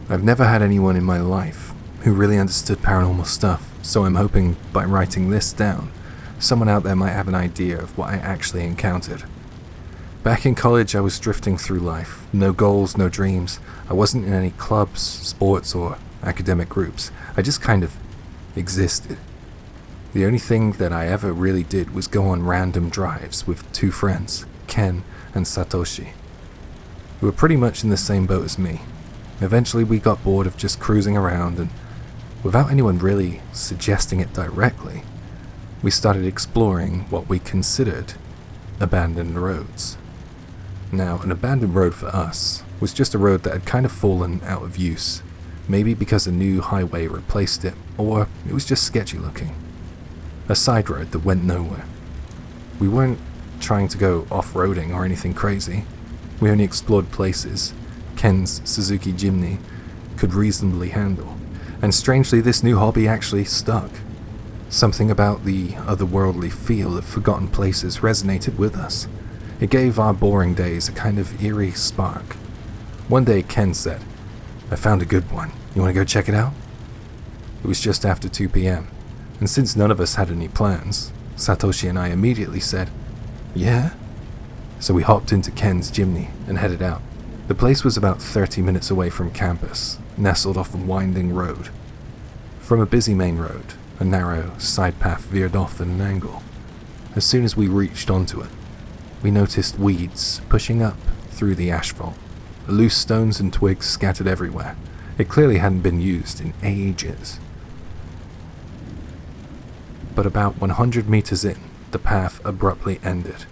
A: I've never had anyone in my life who really understood paranormal stuff, so I'm hoping by writing this down, someone out there might have an idea of what I actually encountered. Back in college, I was drifting through life. No goals, no dreams. I wasn't in any clubs, sports, or academic groups. I just kind of existed. The only thing that I ever really did was go on random drives with two friends, Ken and Satoshi, who were pretty much in the same boat as me. Eventually we got bored of just cruising around, and without anyone really suggesting it directly, we started exploring what we considered abandoned roads. Now, an abandoned road for us was just a road that had kind of fallen out of use, maybe because a new highway replaced it, or it was just sketchy looking. A side road that went nowhere. We weren't trying to go off-roading or anything crazy. We only explored places Ken's Suzuki Jimny could reasonably handle. And strangely, this new hobby actually stuck. Something about the otherworldly feel of forgotten places resonated with us. It gave our boring days a kind of eerie spark. One day Ken said, "I found a good one. You want to go check it out?" It was just after 2 p.m. And since none of us had any plans, Satoshi and I immediately said, "Yeah?" So we hopped into Ken's Jimny and headed out. The place was about 30 minutes away from campus, nestled off a winding road. From a busy main road, a narrow side path veered off at an angle. As soon as we reached onto it, we noticed weeds pushing up through the asphalt, loose stones and twigs scattered everywhere. It clearly hadn't been used in ages. But about 100 meters in, the path abruptly ended.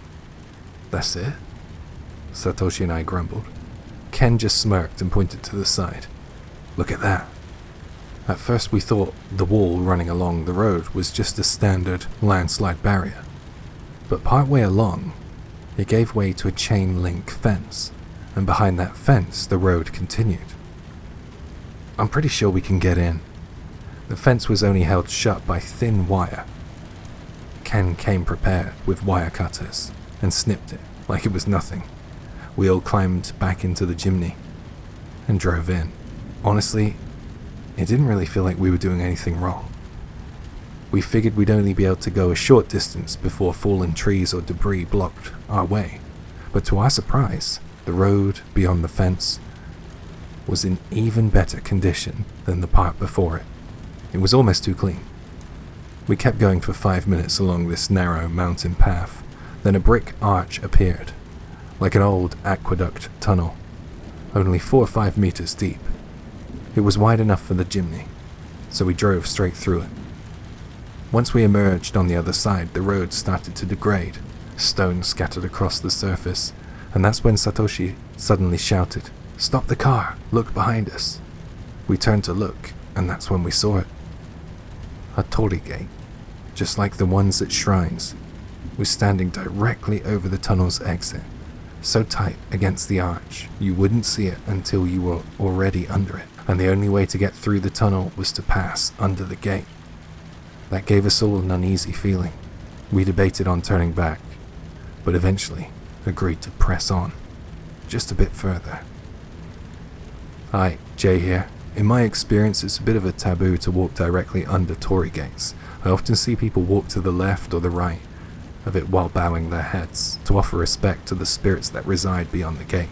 A: "That's it?" Satoshi and I grumbled. Ken just smirked and pointed to the side. "Look at that." At first we thought the wall running along the road was just a standard landslide barrier. But partway along, it gave way to a chain link fence, and behind that fence the road continued. "I'm pretty sure we can get in." The fence was only held shut by thin wire. Ken came prepared with wire cutters and snipped it like it was nothing. We all climbed back into the Jimny and drove in. Honestly, it didn't really feel like we were doing anything wrong. We figured we'd only be able to go a short distance before fallen trees or debris blocked our way. But to our surprise, the road beyond the fence was in even better condition than the part before it. It was almost too clean. We kept going for 5 minutes along this narrow mountain path. Then a brick arch appeared, like an old aqueduct tunnel, only 4 or 5 meters deep. It was wide enough for the Jimny, so we drove straight through it. Once we emerged on the other side, the road started to degrade, stones scattered across the surface, and that's when Satoshi suddenly shouted, "Stop the car! Look behind us!" We turned to look, and that's when we saw it. A torii gate, just like the ones at shrines, was standing directly over the tunnel's exit, so tight against the arch you wouldn't see it until you were already under it, and the only way to get through the tunnel was to pass under the gate. That gave us all an uneasy feeling. We debated on turning back, but eventually agreed to press on, just a bit further. Hi, Jay here. In my experience, it's a bit of a taboo to walk directly under torii gates. I often see people walk to the left or the right of it while bowing their heads, to offer respect to the spirits that reside beyond the gate.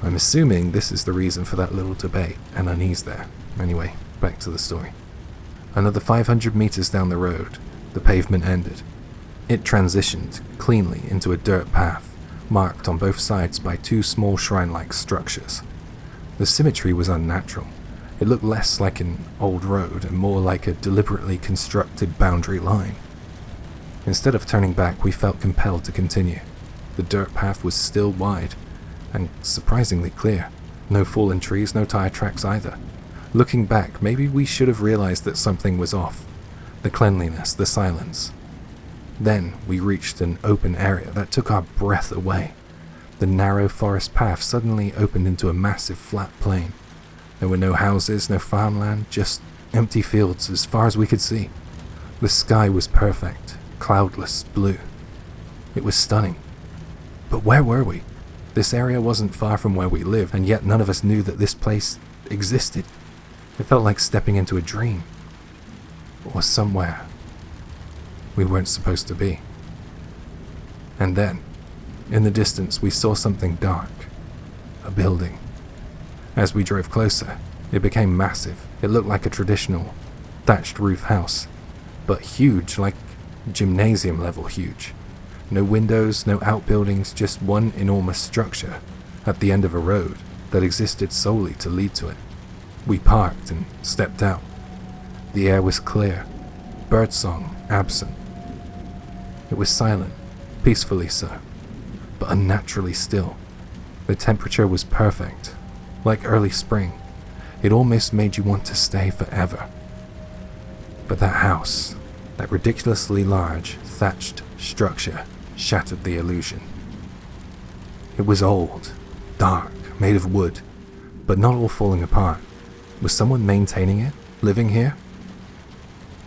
A: I'm assuming this is the reason for that little debate and unease there. Anyway, back to the story. Another 500 meters down the road, the pavement ended. It transitioned cleanly into a dirt path, marked on both sides by 2 small shrine-like structures. The symmetry was unnatural. It looked less like an old road and more like a deliberately constructed boundary line. Instead of turning back, we felt compelled to continue. The dirt path was still wide and surprisingly clear. No fallen trees, no tire tracks either. Looking back, maybe we should have realized that something was off. The cleanliness, the silence. Then we reached an open area that took our breath away. The narrow forest path suddenly opened into a massive flat plain. There were no houses, no farmland, just empty fields as far as we could see. The sky was perfect, cloudless blue. It was stunning. But where were we? This area wasn't far from where we lived, and yet none of us knew that this place existed. It felt like stepping into a dream. Or somewhere we weren't supposed to be. And then, in the distance, we saw something dark. A building. As we drove closer, it became massive. It looked like a traditional thatched roof house, but huge, like gymnasium level huge. No windows, no outbuildings, just one enormous structure at the end of a road that existed solely to lead to it. We parked and stepped out. The air was clear, birdsong absent. It was silent, peacefully so, but unnaturally still. The temperature was perfect, like early spring. It almost made you want to stay forever. But that house, that ridiculously large, thatched structure, shattered the illusion. It was old, dark, made of wood, but not all falling apart. Was someone maintaining it, living here?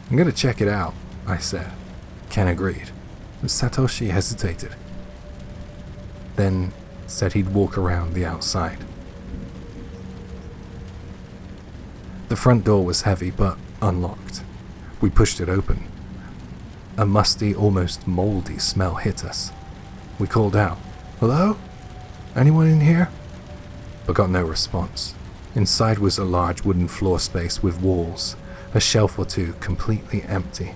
A: I'm gonna check it out, I said. Ken agreed. Satoshi hesitated. Then said he'd walk around the outside. The front door was heavy but unlocked. We pushed it open. A musty, almost moldy smell hit us. We called out, "Hello? Anyone in here?" But got no response. Inside was a large wooden floor space with walls, a shelf or two completely empty,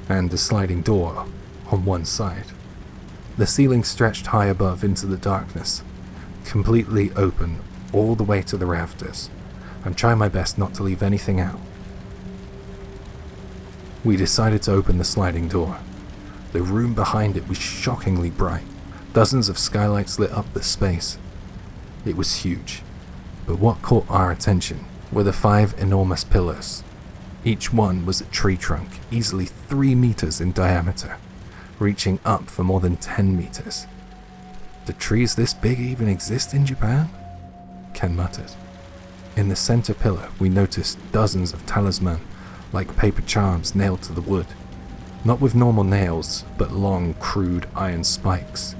A: and a sliding door on one side. The ceiling stretched high above into the darkness, completely open all the way to the rafters. I'm trying my best not to leave anything out. We decided to open the sliding door. The room behind it was shockingly bright. Dozens of skylights lit up the space. It was huge, but what caught our attention were the 5 enormous pillars. Each one was a tree trunk, easily 3 meters in diameter, reaching up for more than 10 meters. Do trees this big even exist in Japan? Ken muttered. In the center pillar, we noticed dozens of talisman-like paper charms nailed to the wood. Not with normal nails, but long, crude iron spikes.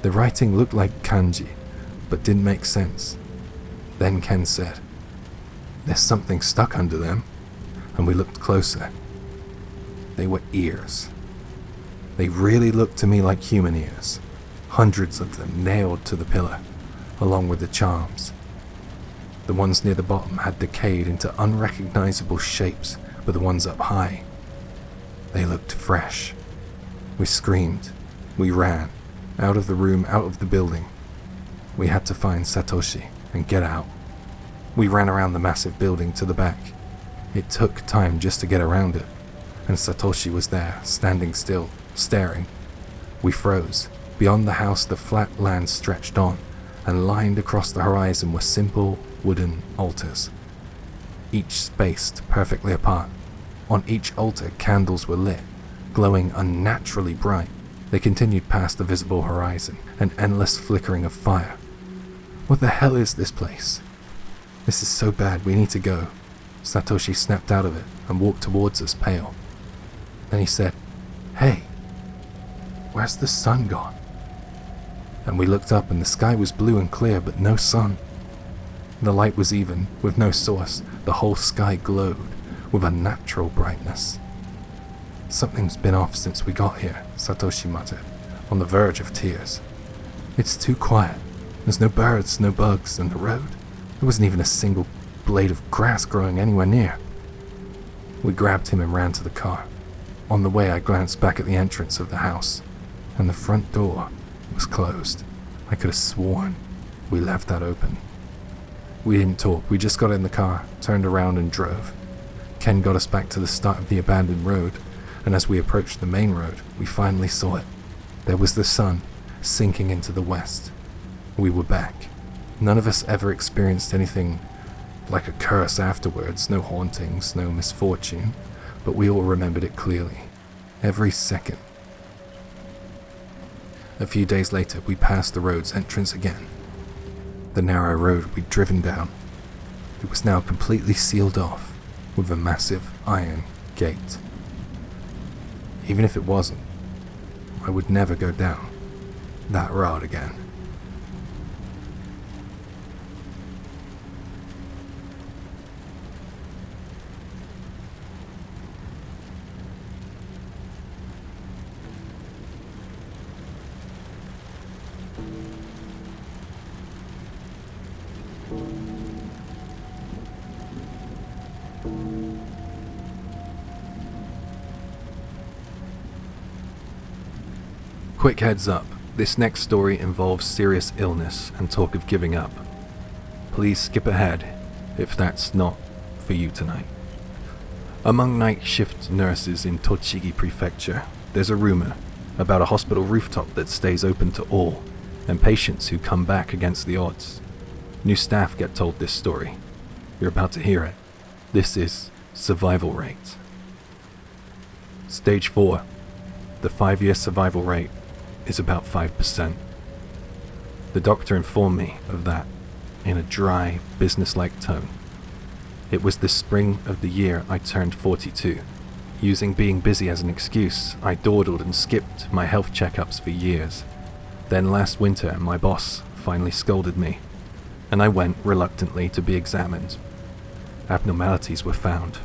A: The writing looked like kanji, but didn't make sense. Then Ken said, "There's something stuck under them," and we looked closer. They were ears. They really looked to me like human ears. Hundreds of them nailed to the pillar, along with the charms. The ones near the bottom had decayed into unrecognizable shapes, but the ones up high, they looked fresh. We screamed. We ran. Out of the room, out of the building. We had to find Satoshi and get out. We ran around the massive building to the back. It took time just to get around it, and Satoshi was there, standing still, staring. We froze. Beyond the house, the flat land stretched on, and lined across the horizon were simple wooden altars, each spaced perfectly apart. On each altar, candles were lit, glowing unnaturally bright. They continued past the visible horizon, an endless flickering of fire. What the hell is this place? This is so bad, we need to go. Satoshi snapped out of it and walked towards us, pale. Then he said, "Hey, where's the sun gone?" And we looked up and the sky was blue and clear, but no sun. The light was even, with no source. The whole sky glowed with unnatural brightness. "Something's been off since we got here," Satoshi muttered, on the verge of tears. "It's too quiet. There's no birds, no bugs, and the road. There wasn't even a single blade of grass growing anywhere near." We grabbed him and ran to the car. On the way, I glanced back at the entrance of the house, and the front door was closed. I could have sworn we left that open. We didn't talk, we just got in the car, turned around and drove. Ken got us back to the start of the abandoned road, and as we approached the main road, we finally saw it. There was the sun, sinking into the west. We were back. None of us ever experienced anything like a curse afterwards, no hauntings, no misfortune, but we all remembered it clearly, every second. A few days later, we passed the road's entrance again. The narrow road we'd driven down. It was now completely sealed off with a massive iron gate. Even if it wasn't, I would never go down. that road again. Quick heads up, this next story involves serious illness and talk of giving up. Please skip ahead if that's not for you tonight. Among night shift nurses in Tochigi Prefecture, there's a rumor about a hospital rooftop that stays open to all, and patients who come back against the odds. New staff get told this story. You're about to hear it. This is survival rate. Stage 4. The 5-year survival rate is about 5%. The doctor informed me of that in a dry, businesslike tone. It was the spring of the year I turned 42. Using being busy as an excuse, I dawdled and skipped my health checkups for years. Then last winter, my boss finally scolded me, and I went reluctantly to be examined. Abnormalities were found.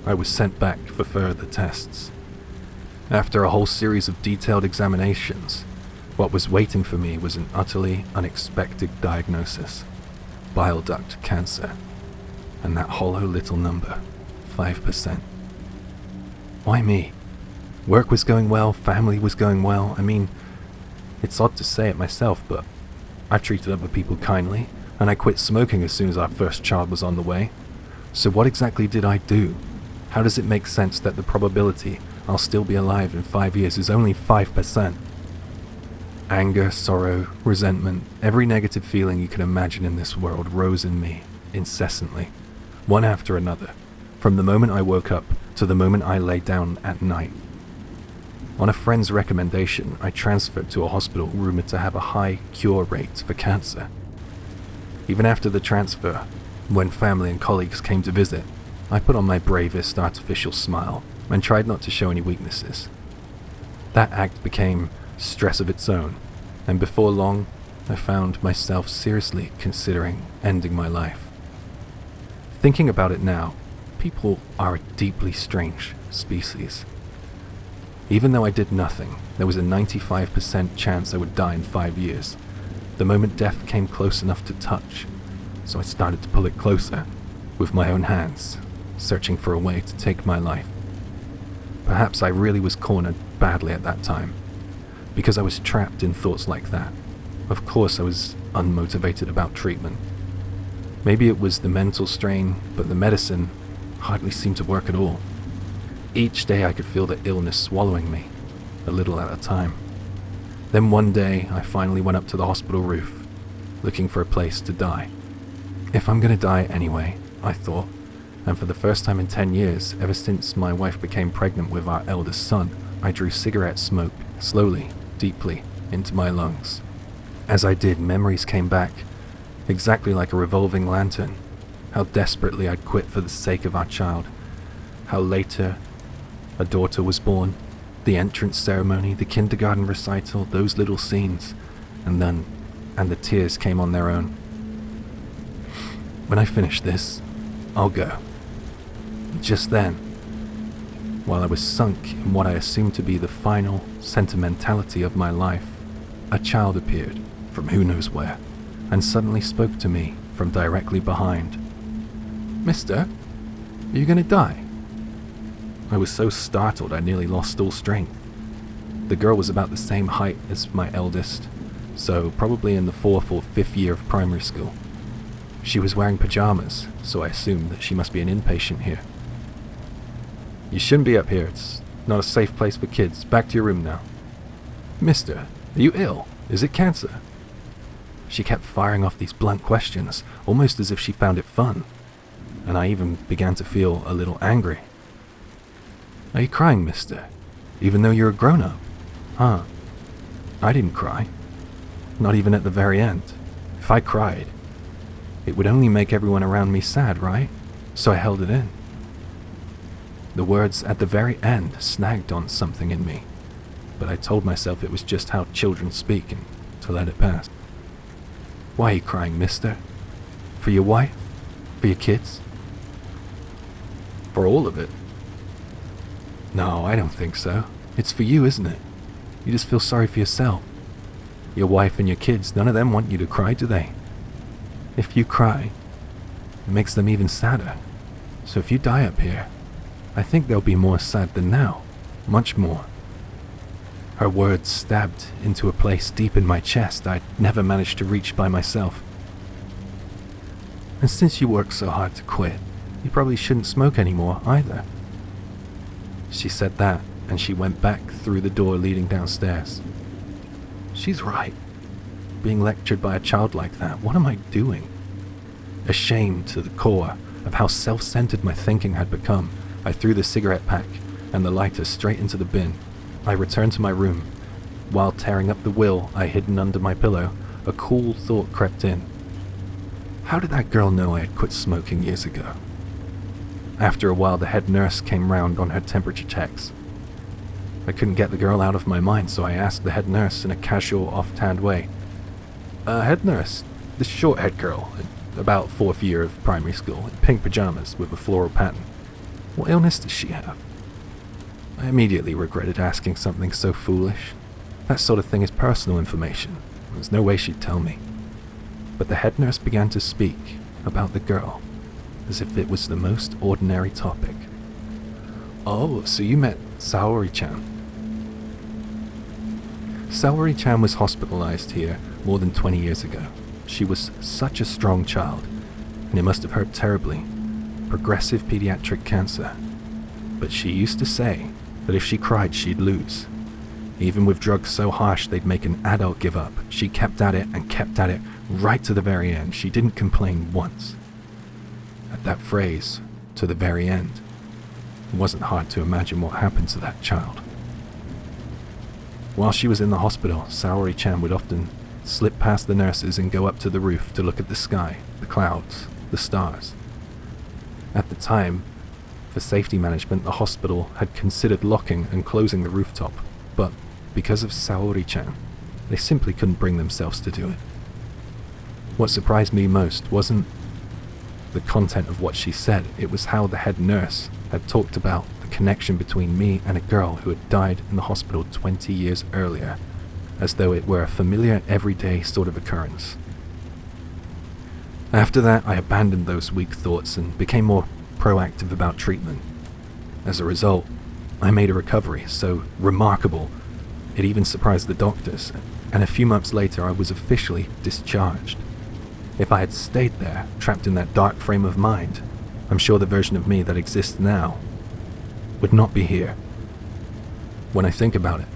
A: I was sent back for further tests. After a whole series of detailed examinations, what was waiting for me was an utterly unexpected diagnosis: bile duct cancer, and that hollow little number, 5%. Why me? Work was going well, family was going well. I mean, it's odd to say it myself, but I've treated other people kindly, and I quit smoking as soon as our first child was on the way. So what exactly did I do? How does it make sense that the probability I'll still be alive in 5 years is only 5%? Anger, sorrow, resentment, every negative feeling you can imagine in this world rose in me incessantly, one after another, from the moment I woke up to the moment I lay down at night. On a friend's recommendation, I transferred to a hospital rumored to have a high cure rate for cancer. Even after the transfer, when family and colleagues came to visit, I put on my bravest artificial smile and tried not to show any weaknesses. That act became stress of its own, and before long, I found myself seriously considering ending my life. Thinking about it now, people are a deeply strange species. Even though I did nothing, there was a 95% chance I would die in 5 years, the moment death came close enough to touch, so I started to pull it closer, with my own hands, searching for a way to take my life. Perhaps I really was cornered badly at that time, because I was trapped in thoughts like that. Of course I was unmotivated about treatment. Maybe it was the mental strain, but the medicine hardly seemed to work at all. Each day I could feel the illness swallowing me, a little at a time. Then one day I finally went up to the hospital roof, looking for a place to die. If I'm gonna die anyway, I thought, and for the first time in 10 years, ever since my wife became pregnant with our eldest son, I drew cigarette smoke slowly, deeply, into my lungs. As I did, memories came back, exactly like a revolving lantern. How desperately I'd quit for the sake of our child. How later a daughter was born, the entrance ceremony, the kindergarten recital, those little scenes, and the tears came on their own. When I finish this, I'll go. Just then, while I was sunk in what I assumed to be the final sentimentality of my life, a child appeared from who knows where, and suddenly spoke to me from directly behind. "Mister, are you gonna die?" I was so startled I nearly lost all strength. The girl was about the same height as my eldest, so probably in the 4th or 5th year of primary school. She was wearing pajamas, so I assumed that she must be an inpatient here. "You shouldn't be up here. It's not a safe place for kids. Back to your room now." "Mister, are you ill? Is it cancer?" She kept firing off these blunt questions, almost as if she found it fun, and I even began to feel a little angry. "Are you crying, mister? Even though you're a grown-up?" "Huh. I didn't cry. Not even at the very end. If I cried, it would only make everyone around me sad, right? So I held it in." The words at the very end snagged on something in me, but I told myself it was just how children speak and to let it pass. Why are you crying, mister? For your wife? For your kids? For all of it? No, I don't think so. It's for you, isn't it? You just feel sorry for yourself. Your wife and your kids, none of them want you to cry, do they? If you cry, it makes them even sadder. So if you die up here, I think they'll be more sad than now. Much more. Her words stabbed into a place deep in my chest I'd never managed to reach by myself. And since you work so hard to quit, you probably shouldn't smoke anymore either. She said that, and she went back through the door leading downstairs. She's right. Being lectured by a child like that, what am I doing? Ashamed to the core of how self-centered my thinking had become, I threw the cigarette pack and the lighter straight into the bin. I returned to my room. While tearing up the will I hidden under my pillow, a cool thought crept in. How did that girl know I had quit smoking years ago? After a while, the head nurse came round on her temperature checks. I couldn't get the girl out of my mind, so I asked the head nurse in a casual, offhand way. Head nurse, this short-haired girl, about 4th year of primary school, in pink pajamas with a floral pattern. What illness does she have? I immediately regretted asking something so foolish. That sort of thing is personal information. There's no way she'd tell me. But the head nurse began to speak about the girl, as if it was the most ordinary topic. Oh, so you met Saori-chan. Saori-chan was hospitalized here more than 20 years ago. She was such a strong child, and it must have hurt terribly. Progressive pediatric cancer. But she used to say that if she cried, she'd lose. Even with drugs so harsh they'd make an adult give up, she kept at it and kept at it right to the very end. She didn't complain once. At that phrase, to the very end, it wasn't hard to imagine what happened to that child. While she was in the hospital, Saori-chan would often slip past the nurses and go up to the roof to look at the sky, the clouds, the stars. At the time, for safety management, the hospital had considered locking and closing the rooftop, but because of Saori-chan, they simply couldn't bring themselves to do it. What surprised me most wasn't the content of what she said, it was how the head nurse had talked about the connection between me and a girl who had died in the hospital 20 years earlier, as though it were a familiar, everyday sort of occurrence. After that, I abandoned those weak thoughts and became more proactive about treatment. As a result, I made a recovery so remarkable it even surprised the doctors, and a few months later I was officially discharged. If I had stayed there, trapped in that dark frame of mind, I'm sure the version of me that exists now would not be here. When I think about it,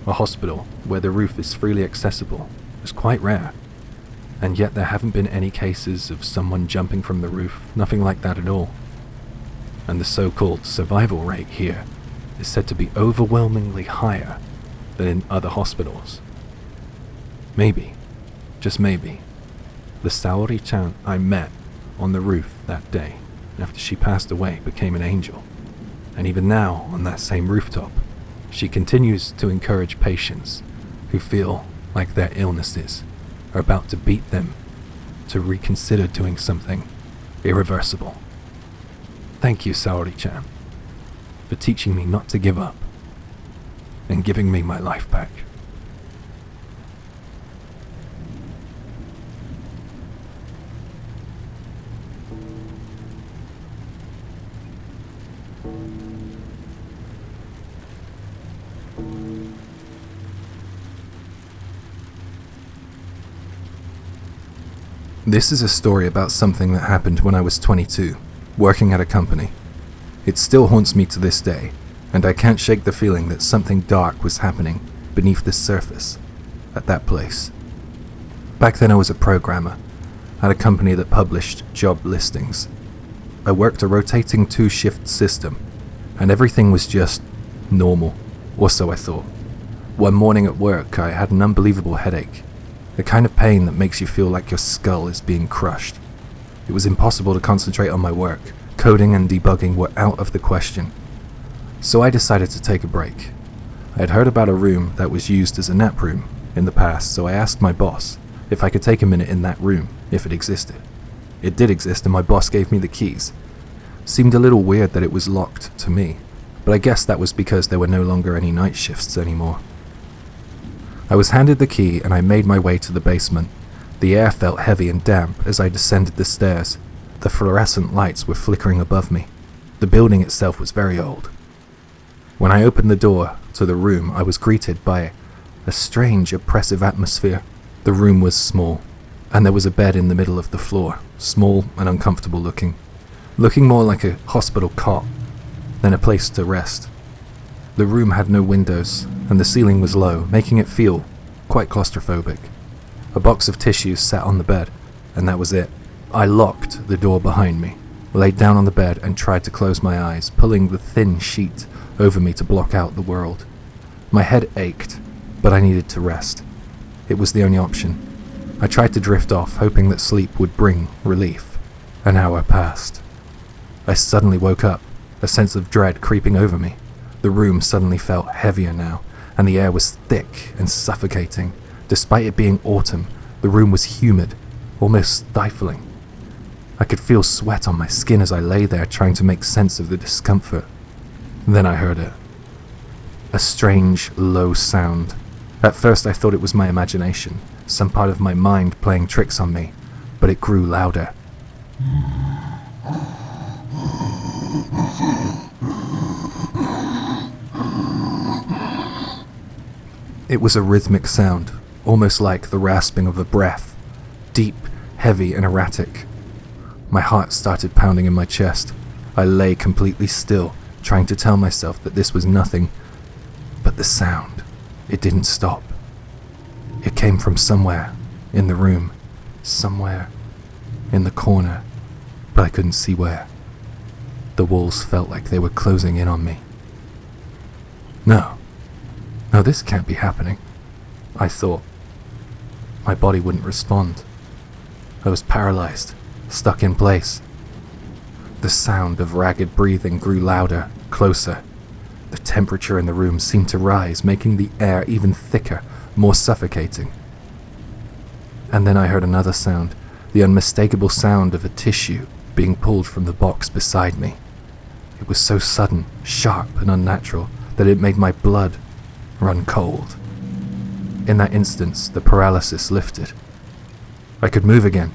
A: a hospital where the roof is freely accessible is quite rare, and yet there haven't been any cases of someone jumping from the roof, nothing like that at all. And the so-called survival rate here is said to be overwhelmingly higher than in other hospitals. Maybe, just maybe, the Saori-chan I met on the roof that day after she passed away became an angel. And even now, on that same rooftop, she continues to encourage patients who feel like their illnesses are about to beat them to reconsider doing something irreversible. Thank you, Saori-chan, for teaching me not to give up and giving me my life back. This is a story about something that happened when I was 22, working at a company. It still haunts me to this day, and I can't shake the feeling that something dark was happening beneath the surface at that place. Back then I was a programmer at a company that published job listings. I worked a rotating 2-shift system, and everything was just normal, or so I thought. One morning at work, I had an unbelievable headache. The kind of pain that makes you feel like your skull is being crushed. It was impossible to concentrate on my work. Coding and debugging were out of the question. So I decided to take a break. I had heard about a room that was used as a nap room in the past, so I asked my boss if I could take a minute in that room, if it existed. It did exist, and my boss gave me the keys. Seemed a little weird that it was locked to me, but I guess that was because there were no longer any night shifts anymore. I was handed the key and I made my way to the basement. The air felt heavy and damp as I descended the stairs. The fluorescent lights were flickering above me. The building itself was very old. When I opened the door to the room, I was greeted by a strange, oppressive atmosphere. The room was small, and there was a bed in the middle of the floor, small and uncomfortable looking more like a hospital cot than a place to rest. The room had no windows, and the ceiling was low, making it feel quite claustrophobic. A box of tissues sat on the bed, and that was it. I locked the door behind me, laid down on the bed, and tried to close my eyes, pulling the thin sheet over me to block out the world. My head ached, but I needed to rest. It was the only option. I tried to drift off, hoping that sleep would bring relief. An hour passed. I suddenly woke up, a sense of dread creeping over me. The room suddenly felt heavier now, and the air was thick and suffocating. Despite it being autumn, the room was humid, almost stifling. I could feel sweat on my skin as I lay there trying to make sense of the discomfort. Then I heard it. A strange, low sound. At first I thought it was my imagination, some part of my mind playing tricks on me, but it grew louder. It was a rhythmic sound, almost like the rasping of a breath, deep, heavy, and erratic. My heart started pounding in my chest. I lay completely still, trying to tell myself that this was nothing. But the sound, it didn't stop. It came from somewhere in the room, somewhere in the corner, but I couldn't see where. The walls felt like they were closing in on me. No, this can't be happening, I thought. My body wouldn't respond. I was paralyzed, stuck in place. The sound of ragged breathing grew louder, closer. The temperature in the room seemed to rise, making the air even thicker, more suffocating. And then I heard another sound, the unmistakable sound of a tissue being pulled from the box beside me. It was so sudden, sharp, and unnatural that it made my blood run cold. In that instance, the paralysis lifted. I could move again,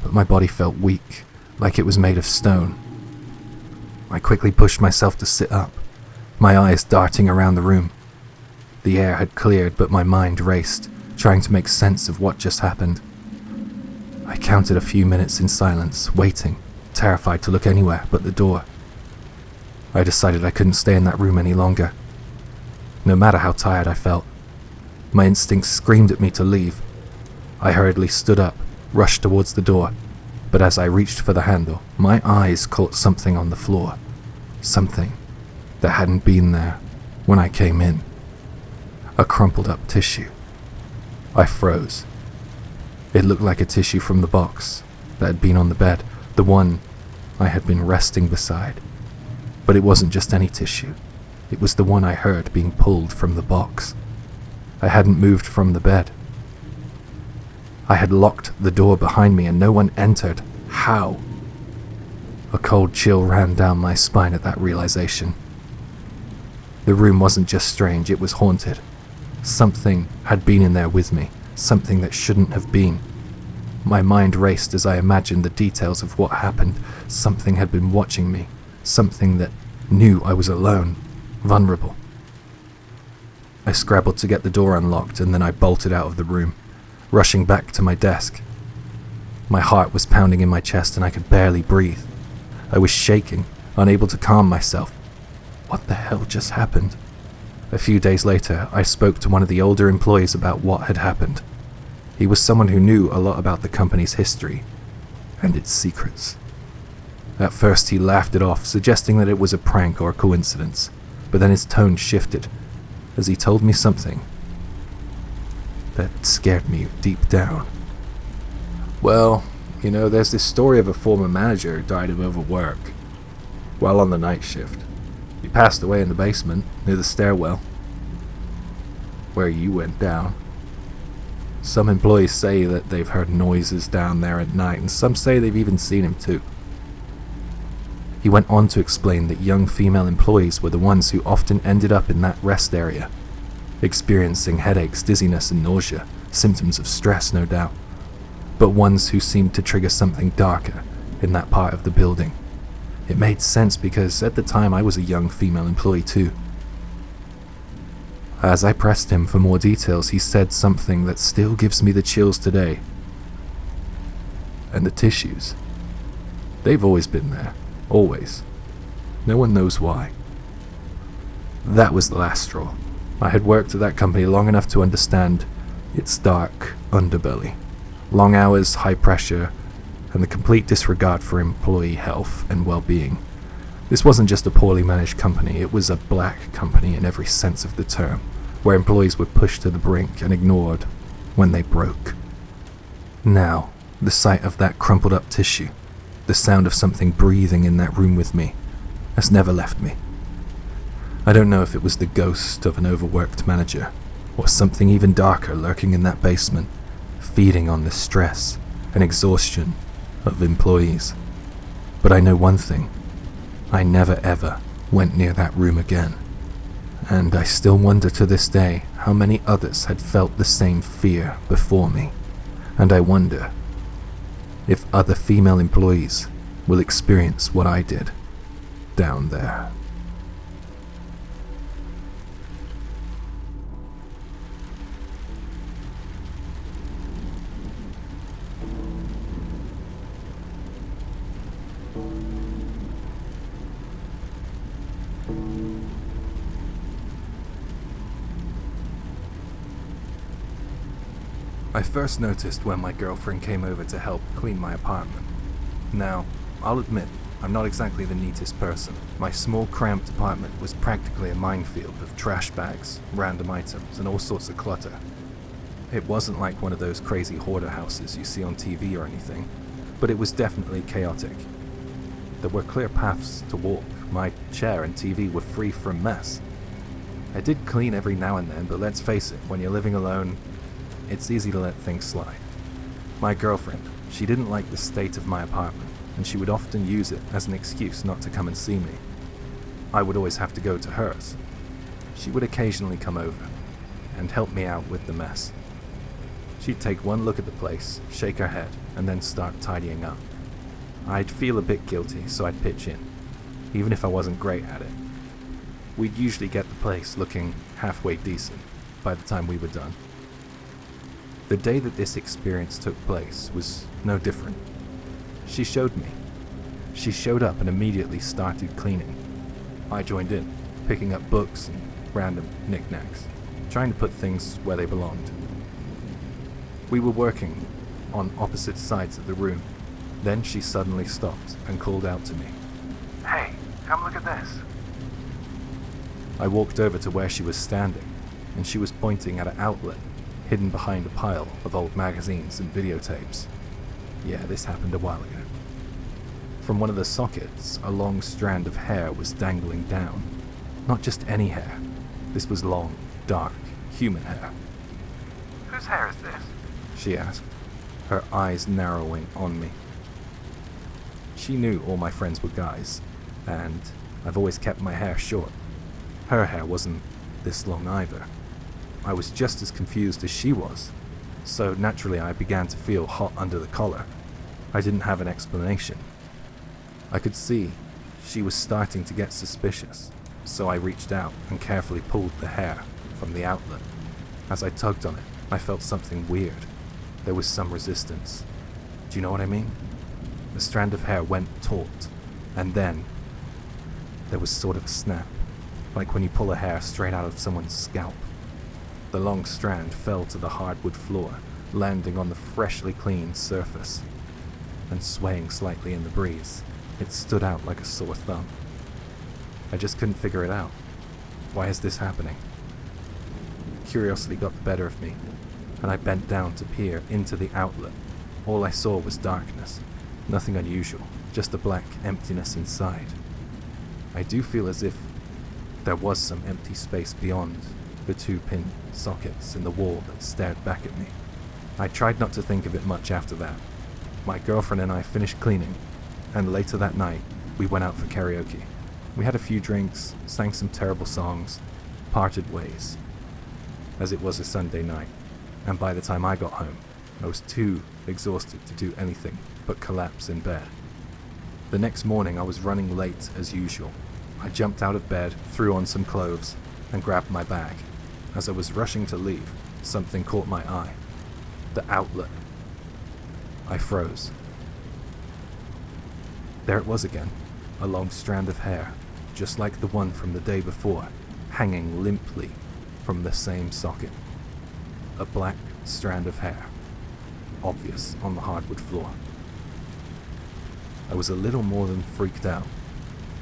A: but my body felt weak, like it was made of stone. I quickly pushed myself to sit up, my eyes darting around the room. The air had cleared, but my mind raced, trying to make sense of what just happened. I counted a few minutes in silence, waiting, terrified to look anywhere but the door. I decided I couldn't stay in that room any longer. No matter how tired I felt, my instincts screamed at me to leave. I hurriedly stood up, rushed towards the door, but as I reached for the handle, my eyes caught something on the floor. Something that hadn't been there when I came in. A crumpled up tissue. I froze. It looked like a tissue from the box that had been on the bed, the one I had been resting beside. But it wasn't just any tissue. It was the one I heard being pulled from the box. I hadn't moved from the bed. I had locked the door behind me and no one entered. How? A cold chill ran down my spine at that realization. The room wasn't just strange, it was haunted. Something had been in there with me, something that shouldn't have been. My mind raced as I imagined the details of what happened. Something had been watching me, something that knew I was alone, vulnerable. I scrabbled to get the door unlocked and then I bolted out of the room, rushing back to my desk. My heart was pounding in my chest and I could barely breathe. I was shaking, unable to calm myself. What the hell just happened? A few days later, I spoke to one of the older employees about what had happened. He was someone who knew a lot about the company's history and its secrets. At first he laughed it off, suggesting that it was a prank or a coincidence, but then his tone shifted as he told me something that scared me deep down. Well, there's this story of a former manager who died of overwork while on the night shift. He passed away in the basement near the stairwell where you went down.
B: Some employees say that they've heard noises down there at night, and some say they've even seen him too. He went on to explain that young female employees were the ones who often ended up in that rest area, experiencing headaches, dizziness, and nausea, symptoms of stress, no doubt, but ones who seemed to trigger something darker in that part of the building. It made sense because at the time I was a young female employee too. As I pressed him for more details, he said something that still gives me the chills today. And the tissues, they've always been there, always. No one knows why. That was the last straw. I had worked at that company long enough to understand its dark underbelly. Long hours, high pressure, and the complete disregard for employee health and well-being. This wasn't just a poorly managed company, it was a black company in every sense of the term, where employees were pushed to the brink and ignored when they broke. Now, the sight of that crumpled up tissue, the sound of something breathing in that room with me, has never left me. I don't know if it was the ghost of an overworked manager, or something even darker lurking in that basement, feeding on the stress and exhaustion of employees. But I know one thing. I never ever went near that room again. And I still wonder to this day how many others had felt the same fear before me. And I wonder if other female employees will experience what I did down there. I first noticed when my girlfriend came over to help clean my apartment. Now, I'll admit, I'm not exactly the neatest person. My small, cramped apartment was practically a minefield of trash bags, random items, and all sorts of clutter. It wasn't like one of those crazy hoarder houses you see on TV or anything, but it was definitely chaotic. There were clear paths to walk. My chair and TV were free from mess. I did clean every now and then, but let's face it, when you're living alone, it's easy to let things slide. My girlfriend, she didn't like the state of my apartment, and she would often use it as an excuse not to come and see me. I would always have to go to hers. She would occasionally come over and help me out with the mess. She'd take one look at the place, shake her head, and then start tidying up. I'd feel a bit guilty, so I'd pitch in, even if I wasn't great at it. We'd usually get the place looking halfway decent by the time we were done. The day that this experience took place was no different. She showed me. She showed up and immediately started cleaning. I joined in, picking up books and random knickknacks, trying to put things where they belonged. We were working on opposite sides of the room. Then she suddenly stopped and called out to me. "Hey, come look at this." I walked over to where she was standing, and she was pointing at an outlet hidden behind a pile of old magazines and videotapes. Yeah, this happened a while ago. From one of the sockets, a long strand of hair was dangling down. Not just any hair. This was long, dark, human hair. "Whose hair is this?" she asked, her eyes narrowing on me. She knew all my friends were guys, and I've always kept my hair short. Her hair wasn't this long either. I was just as confused as she was, so naturally I began to feel hot under the collar. I didn't have an explanation. I could see she was starting to get suspicious, so I reached out and carefully pulled the hair from the outlet. As I tugged on it, I felt something weird. There was some resistance. Do you know what I mean? The strand of hair went taut, and then there was sort of a snap, like when you pull a hair straight out of someone's scalp. The long strand fell to the hardwood floor, landing on the freshly cleaned surface, and swaying slightly in the breeze. It stood out like a sore thumb. I just couldn't figure it out. Why is this happening? Curiosity got the better of me, and I bent down to peer into the outlet. All I saw was darkness. Nothing unusual, just a black emptiness inside. I do feel as if there was some empty space beyond the two pin sockets in the wall that stared back at me. I tried not to think of it much after that. My girlfriend and I finished cleaning, and later that night, we went out for karaoke. We had a few drinks, sang some terrible songs, parted ways, as it was a Sunday night, and by the time I got home, I was too exhausted to do anything but collapse in bed. The next morning, I was running late as usual. I jumped out of bed, threw on some clothes, and grabbed my bag. As I was rushing to leave, something caught my eye. The outlet. I froze. There it was again, a long strand of hair, just like the one from the day before, hanging limply from the same socket. A black strand of hair, obvious on the hardwood floor. I was a little more than freaked out.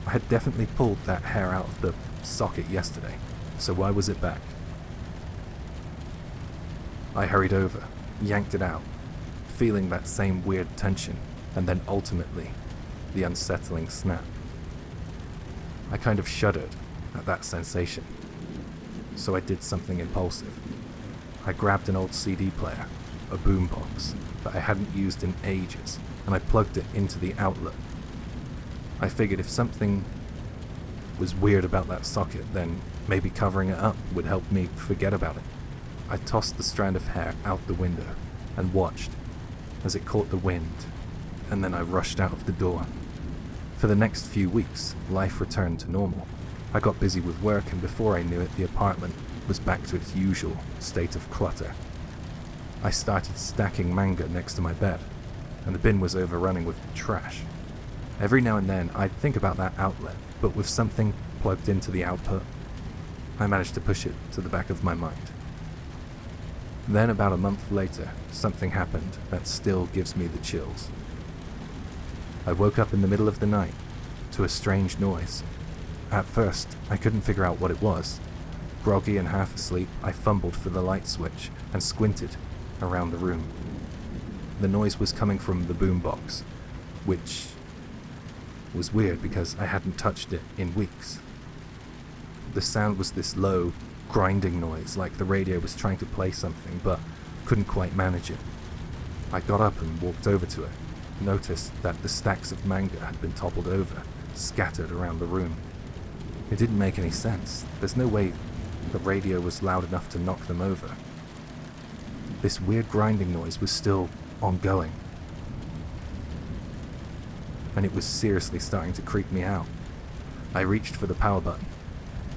B: I had definitely pulled that hair out of the socket yesterday, so why was it back? I hurried over, yanked it out, feeling that same weird tension, and then ultimately, the unsettling snap. I kind of shuddered at that sensation, so I did something impulsive. I grabbed an old CD player, a boombox, that I hadn't used in ages, and I plugged it into the outlet. I figured if something was weird about that socket, then maybe covering it up would help me forget about it. I tossed the strand of hair out the window and watched as it caught the wind, and then I rushed out of the door. For the next few weeks, life returned to normal. I got busy with work, and before I knew it, the apartment was back to its usual state of clutter. I started stacking manga next to my bed, and the bin was overrunning with trash. Every now and then, I'd think about that outlet, but with something plugged into the output, I managed to push it to the back of my mind. Then, about a month later, something happened that still gives me the chills. I woke up in the middle of the night to a strange noise. At first, I couldn't figure out what it was. Groggy and half asleep, I fumbled for the light switch and squinted around the room. The noise was coming from the boombox, which was weird because I hadn't touched it in weeks. The sound was this low, grinding noise, like the radio was trying to play something, but couldn't quite manage it. I got up and walked over to it, noticed that the stacks of manga had been toppled over, scattered around the room. It didn't make any sense. There's no way the radio was loud enough to knock them over. This weird grinding noise was still ongoing, and it was seriously starting to creep me out. I reached for the power button,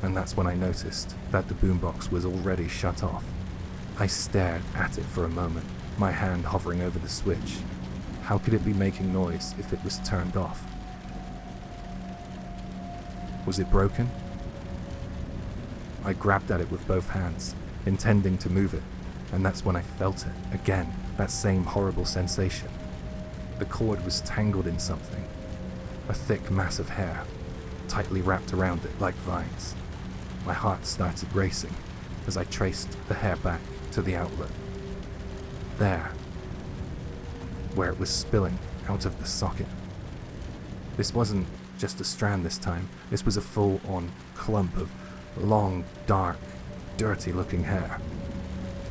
B: and that's when I noticed that the boombox was already shut off. I stared at it for a moment, my hand hovering over the switch. How could it be making noise if it was turned off? Was it broken? I grabbed at it with both hands, intending to move it, and that's when I felt it, again, that same horrible sensation. The cord was tangled in something, a thick mass of hair, tightly wrapped around it like vines. My heart started racing as I traced the hair back to the outlet. There, where it was spilling out of the socket. This wasn't just a strand this time, this was a full-on clump of long, dark, dirty-looking hair,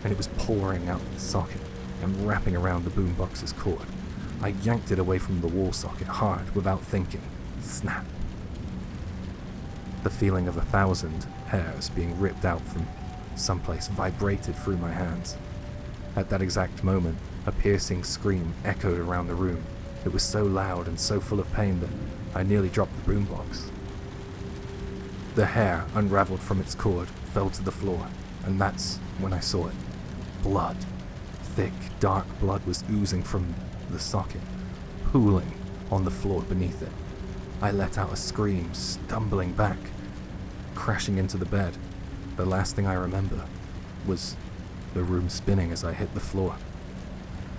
B: and it was pouring out of the socket and wrapping around the boombox's cord. I yanked it away from the wall socket hard, without thinking. Snap. The feeling of 1,000 hairs being ripped out from someplace vibrated through my hands. At that exact moment, a piercing scream echoed around the room. It was so loud and so full of pain that I nearly dropped the boombox. The hair unraveled from its cord, fell to the floor, and that's when I saw it. Blood. Thick, dark blood was oozing from the socket, pooling on the floor beneath it. I let out a scream, stumbling back, crashing into the bed. The last thing I remember was the room spinning as I hit the floor.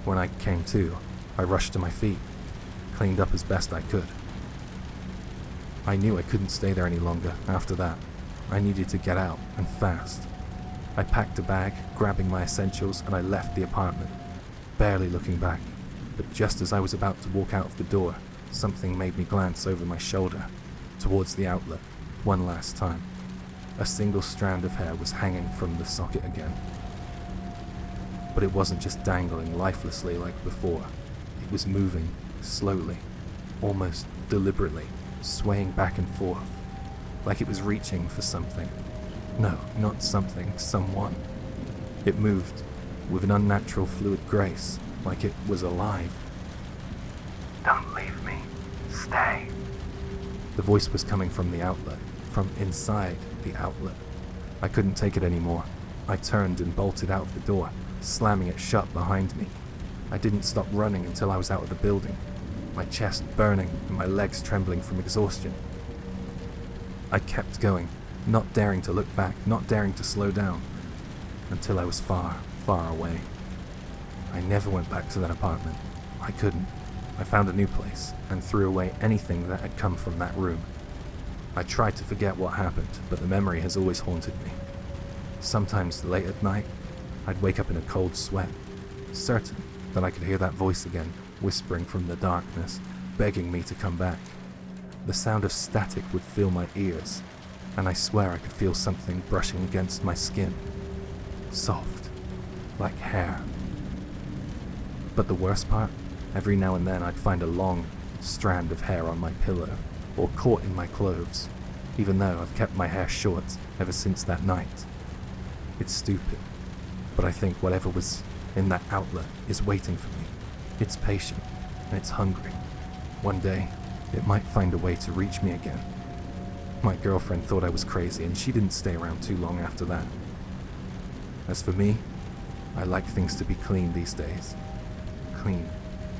B: When I came to, I rushed to my feet, cleaned up as best I could. I knew I couldn't stay there any longer after that. I needed to get out, and fast. I packed a bag, grabbing my essentials, and I left the apartment, barely looking back. But just as I was about to walk out of the door, something made me glance over my shoulder, towards the outlet, one last time. A single strand of hair was hanging from the socket again. but it wasn't just dangling lifelessly like before. It was moving, slowly, almost deliberately, swaying back and forth, like it was reaching for something. No, not something, someone. It moved with an unnatural fluid grace, like it was alive.
D: Don't leave me. Stay.
B: The voice was coming from the outlet, from inside the outlet. I couldn't take it anymore. I turned and bolted out of the door, slamming it shut behind me. I didn't stop running until I was out of the building, my chest burning and my legs trembling from exhaustion. I kept going, not daring to look back, not daring to slow down, until I was far, far away. I never went back to that apartment. I couldn't. I found a new place and threw away anything that had come from that room. I tried to forget what happened, but the memory has always haunted me. Sometimes late at night, I'd wake up in a cold sweat, certain that I could hear that voice again, whispering from the darkness, begging me to come back. The sound of static would fill my ears, and I swear I could feel something brushing against my skin. Soft, like hair. But the worst part? Every now and then I'd find a long strand of hair on my pillow, or caught in my clothes, even though I've kept my hair short ever since that night. It's stupid, but I think whatever was in that outlet is waiting for me. It's patient, and it's hungry. One day, it might find a way to reach me again. My girlfriend thought I was crazy, and she didn't stay around too long after that. As for me, I like things to be clean these days. Clean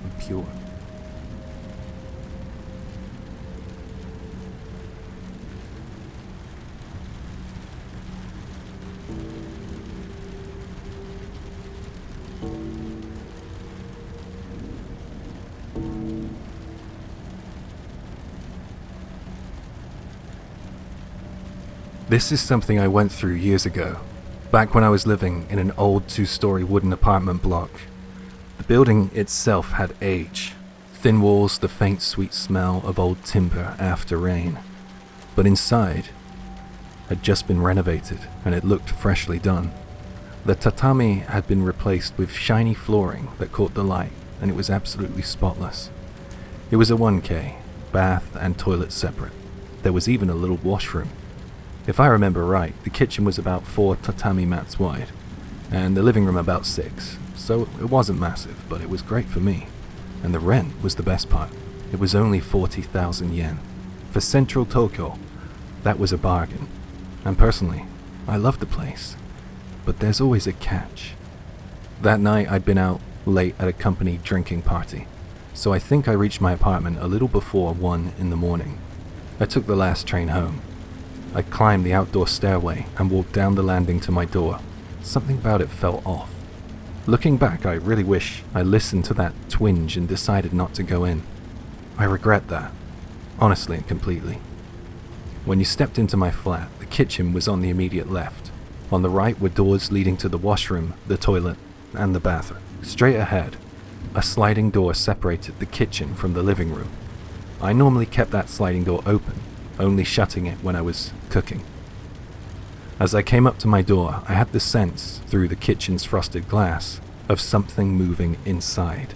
B: and pure.
A: This is something I went through years ago, back when I was living in an old 2-story wooden apartment block. The building itself had age, thin walls, the faint sweet smell of old timber after rain. But inside had just been renovated and it looked freshly done. The tatami had been replaced with shiny flooring that caught the light, and it was absolutely spotless. It was a 1K, bath and toilet separate. There was even a little washroom. If I remember right, the kitchen was about 4 tatami mats wide, and the living room about 6, so it wasn't massive, but it was great for me. And the rent was the best part. It was only 40,000 yen. For central Tokyo, that was a bargain. And personally, I loved the place. But there's always a catch. That night I'd been out late at a company drinking party, so I think I reached my apartment a little before 1 in the morning. I took the last train home. I climbed the outdoor stairway and walked down the landing to my door. Something about it felt off. Looking back, I really wish I listened to that twinge and decided not to go in. I regret that, honestly and completely. When you stepped into my flat, the kitchen was on the immediate left. On the right were doors leading to the washroom, the toilet, and the bathroom. Straight ahead, a sliding door separated the kitchen from the living room. I normally kept that sliding door open, only shutting it when I was cooking. As I came up to my door, I had the sense, through the kitchen's frosted glass, of something moving inside,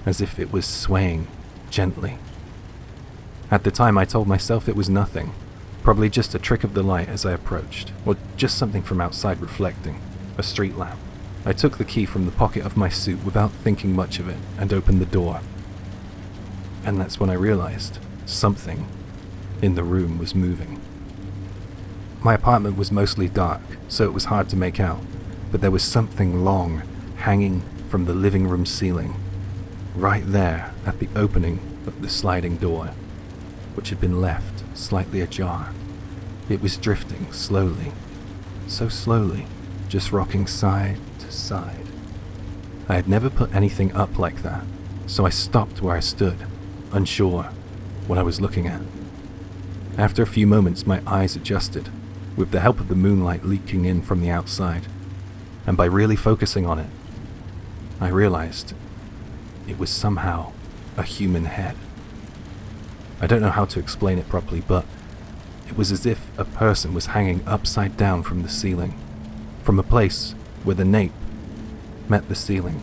A: as if it was swaying gently. At the time, I told myself it was nothing, probably just a trick of the light as I approached, or just something from outside reflecting, a street lamp. I took the key from the pocket of my suit without thinking much of it, and opened the door. And that's when I realized something in the room was moving. My apartment was mostly dark, so it was hard to make out, but there was something long hanging from the living room ceiling, right there at the opening of the sliding door, which had been left slightly ajar. It was drifting slowly, so slowly, just rocking side to side. I had never put anything up like that, so I stopped where I stood, unsure what I was looking at. After a few moments, my eyes adjusted, with the help of the moonlight leaking in from the outside, and by really focusing on it, I realized it was somehow a human head. I don't know how to explain it properly, but it was as if a person was hanging upside down from the ceiling, from a place where the nape
B: met the ceiling.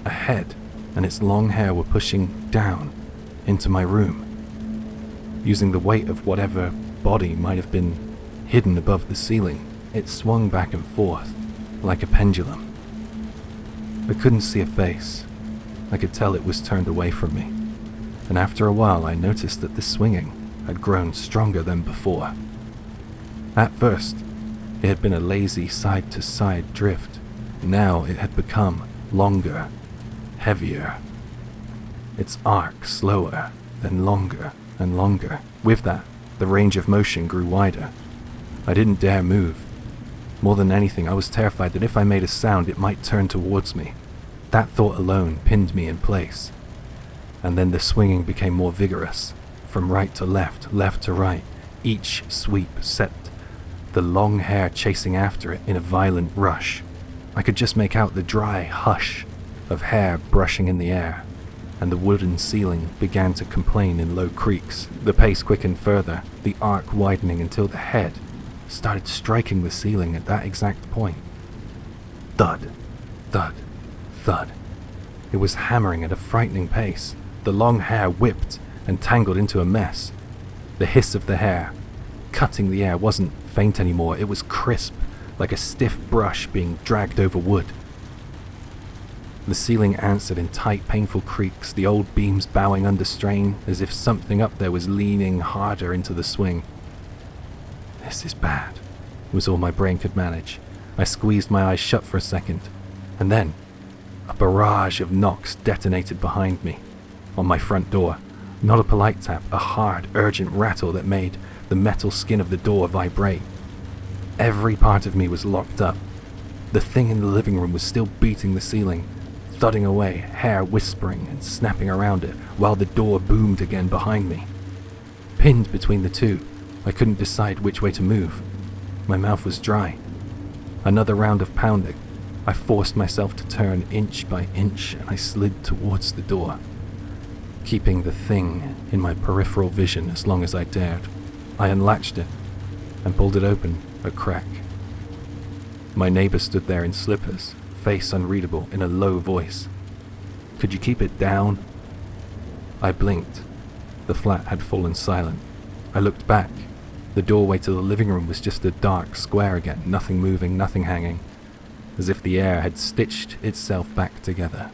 B: A head and its long hair were pushing down into my room. Using the weight of whatever body might have been hidden above the ceiling, it swung back and forth like a pendulum. I couldn't see a face. I could tell it was turned away from me, and after a while I noticed that the swinging had grown stronger than before. At first, it had been a lazy side-to-side drift. Now it had become longer, heavier. Its arc slower, then longer and longer. With that, the range of motion grew wider. I didn't dare move. More than anything, I was terrified that if I made a sound, it might turn towards me. That thought alone pinned me in place. And then the swinging became more vigorous. From right to left, left to right, each sweep set the long hair chasing after it in a violent rush. I could just make out the dry hush of hair brushing in the air, and the wooden ceiling began to complain in low creaks. The pace quickened further, the arc widening until the head started striking the ceiling at that exact point. Thud, thud, thud. It was hammering at a frightening pace. The long hair whipped and tangled into a mess. The hiss of the hair cutting the air wasn't faint anymore. It was crisp, like a stiff brush being dragged over wood. The ceiling answered in tight, painful creaks, the old beams bowing under strain, as if something up there was leaning harder into the swing. This is bad, was all my brain could manage. I squeezed my eyes shut for a second, and then a barrage of knocks detonated behind me, on my front door. Not a polite tap, a hard, urgent rattle that made the metal skin of the door vibrate. Every part of me was locked up. The thing in the living room was still beating the ceiling, thudding away, hair whispering and snapping around it, while the door boomed again behind me. Pinned between the two, I couldn't decide which way to move. My mouth was dry. Another round of pounding. I forced myself to turn inch by inch, and I slid towards the door, keeping the thing in my peripheral vision as long as I dared. I unlatched it and pulled it open a crack. My neighbor stood there in slippers, face unreadable, in a low voice. "Could you keep it down?" I blinked. The flat had fallen silent. I looked back. The doorway to the living room was just a dark square again, nothing moving, nothing hanging, as if the air had stitched itself back together.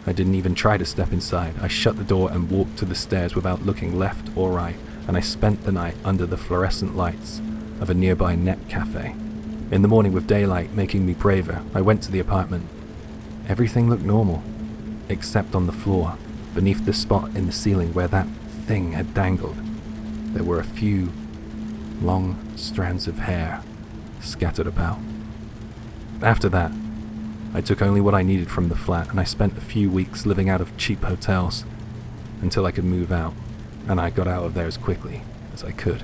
B: I didn't even try to step inside. I shut the door and walked to the stairs without looking left or right, and I spent the night under the fluorescent lights of a nearby net cafe. In the morning, with daylight making me braver, I went to the apartment. Everything looked normal, except on the floor, beneath the spot in the ceiling where that thing had dangled. There were a few long strands of hair scattered about. After that, I took only what I needed from the flat, and I spent a few weeks living out of cheap hotels until I could move out, and I got out of there as quickly as I could.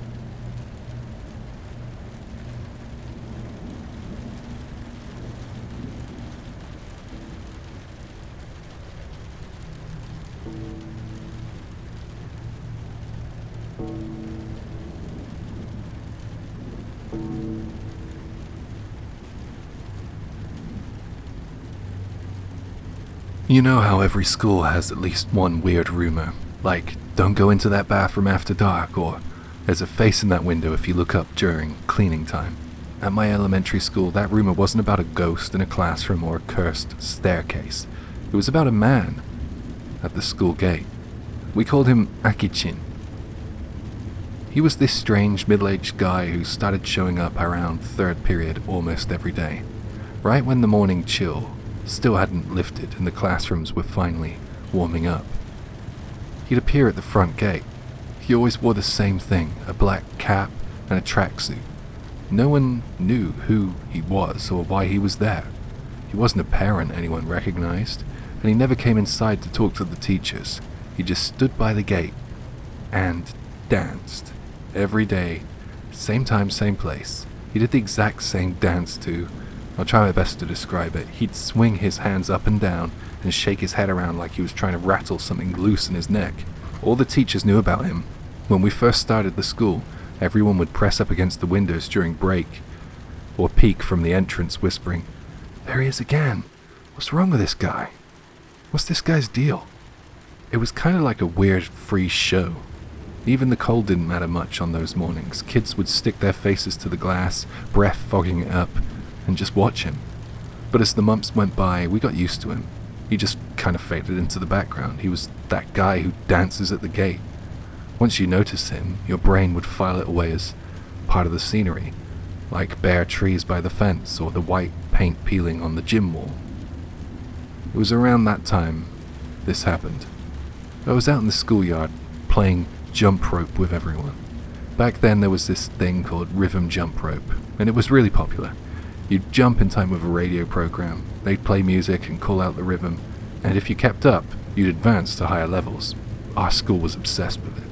A: You know how every school has at least one weird rumor, like, don't go into that bathroom after dark, or there's a face in that window if you look up during cleaning time. At my elementary school, that rumor wasn't about a ghost in a classroom or a cursed staircase. It was about a man at the school gate. We called him Akichin. He was this strange middle-aged guy who started showing up around third period almost every day, right when the morning chill still hadn't lifted and the classrooms were finally warming up. He'd appear at the front gate. He always wore the same thing, a black cap and a tracksuit. No one knew who he was or why he was there. He wasn't a parent anyone recognized, and he never came inside to talk to the teachers. He just stood by the gate and danced. Every day, same time, same place. He did the exact same dance too. I'll try my best to describe it. He'd swing his hands up and down and shake his head around like he was trying to rattle something loose in his neck. All the teachers knew about him. When we first started the school, everyone would press up against the windows during break, or peek from the entrance whispering,
B: There he is again. What's wrong with this guy? What's this guy's deal? It was kind of like a weird free show. Even the cold didn't matter much on those mornings. Kids would stick their faces to the glass, breath fogging it up, and just watch him. But as the months went by, we got used to him. He just kind of faded into the background. He was that guy who dances at the gate. Once you noticed him, your brain would file it away as part of the scenery, like bare trees by the fence or the white paint peeling on the gym wall. It was around that time this happened. I was out in the schoolyard playing jump rope with everyone. Back then there was this thing called rhythm jump rope, and it was really popular. You'd jump in time with a radio program, they'd play music and call out the rhythm, and if you kept up, you'd advance to higher levels. Our school was obsessed with it.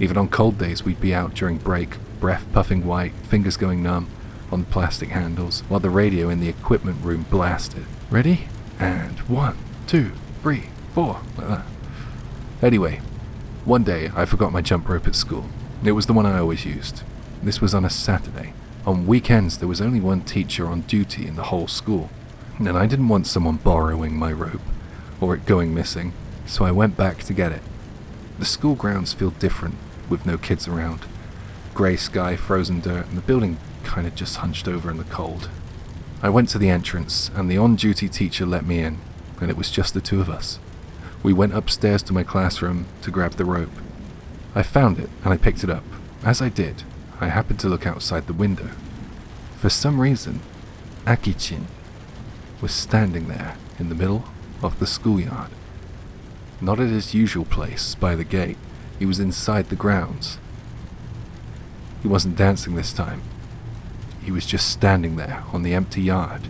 B: Even on cold days we'd be out during break, breath puffing white, fingers going numb, on the plastic handles, while the radio in the equipment room blasted. Ready? And 1, 2, 3, 4, like that. Anyway, one day I forgot my jump rope at school. It was the one I always used. This was on a Saturday. On weekends there was only one teacher on duty in the whole school, and I didn't want someone borrowing my rope, or it going missing, so I went back to get it. The school grounds feel different with no kids around. Grey sky, frozen dirt, and the building kind of just hunched over in the cold. I went to the entrance, and the on-duty teacher let me in, and it was just the two of us. We went upstairs to my classroom to grab the rope. I found it, and I picked it up. As I did, I happened to look outside the window. For some reason, Akichin was standing there in the middle of the schoolyard. Not at his usual place by the gate. He was inside the grounds. He wasn't dancing this time. He was just standing there on the empty yard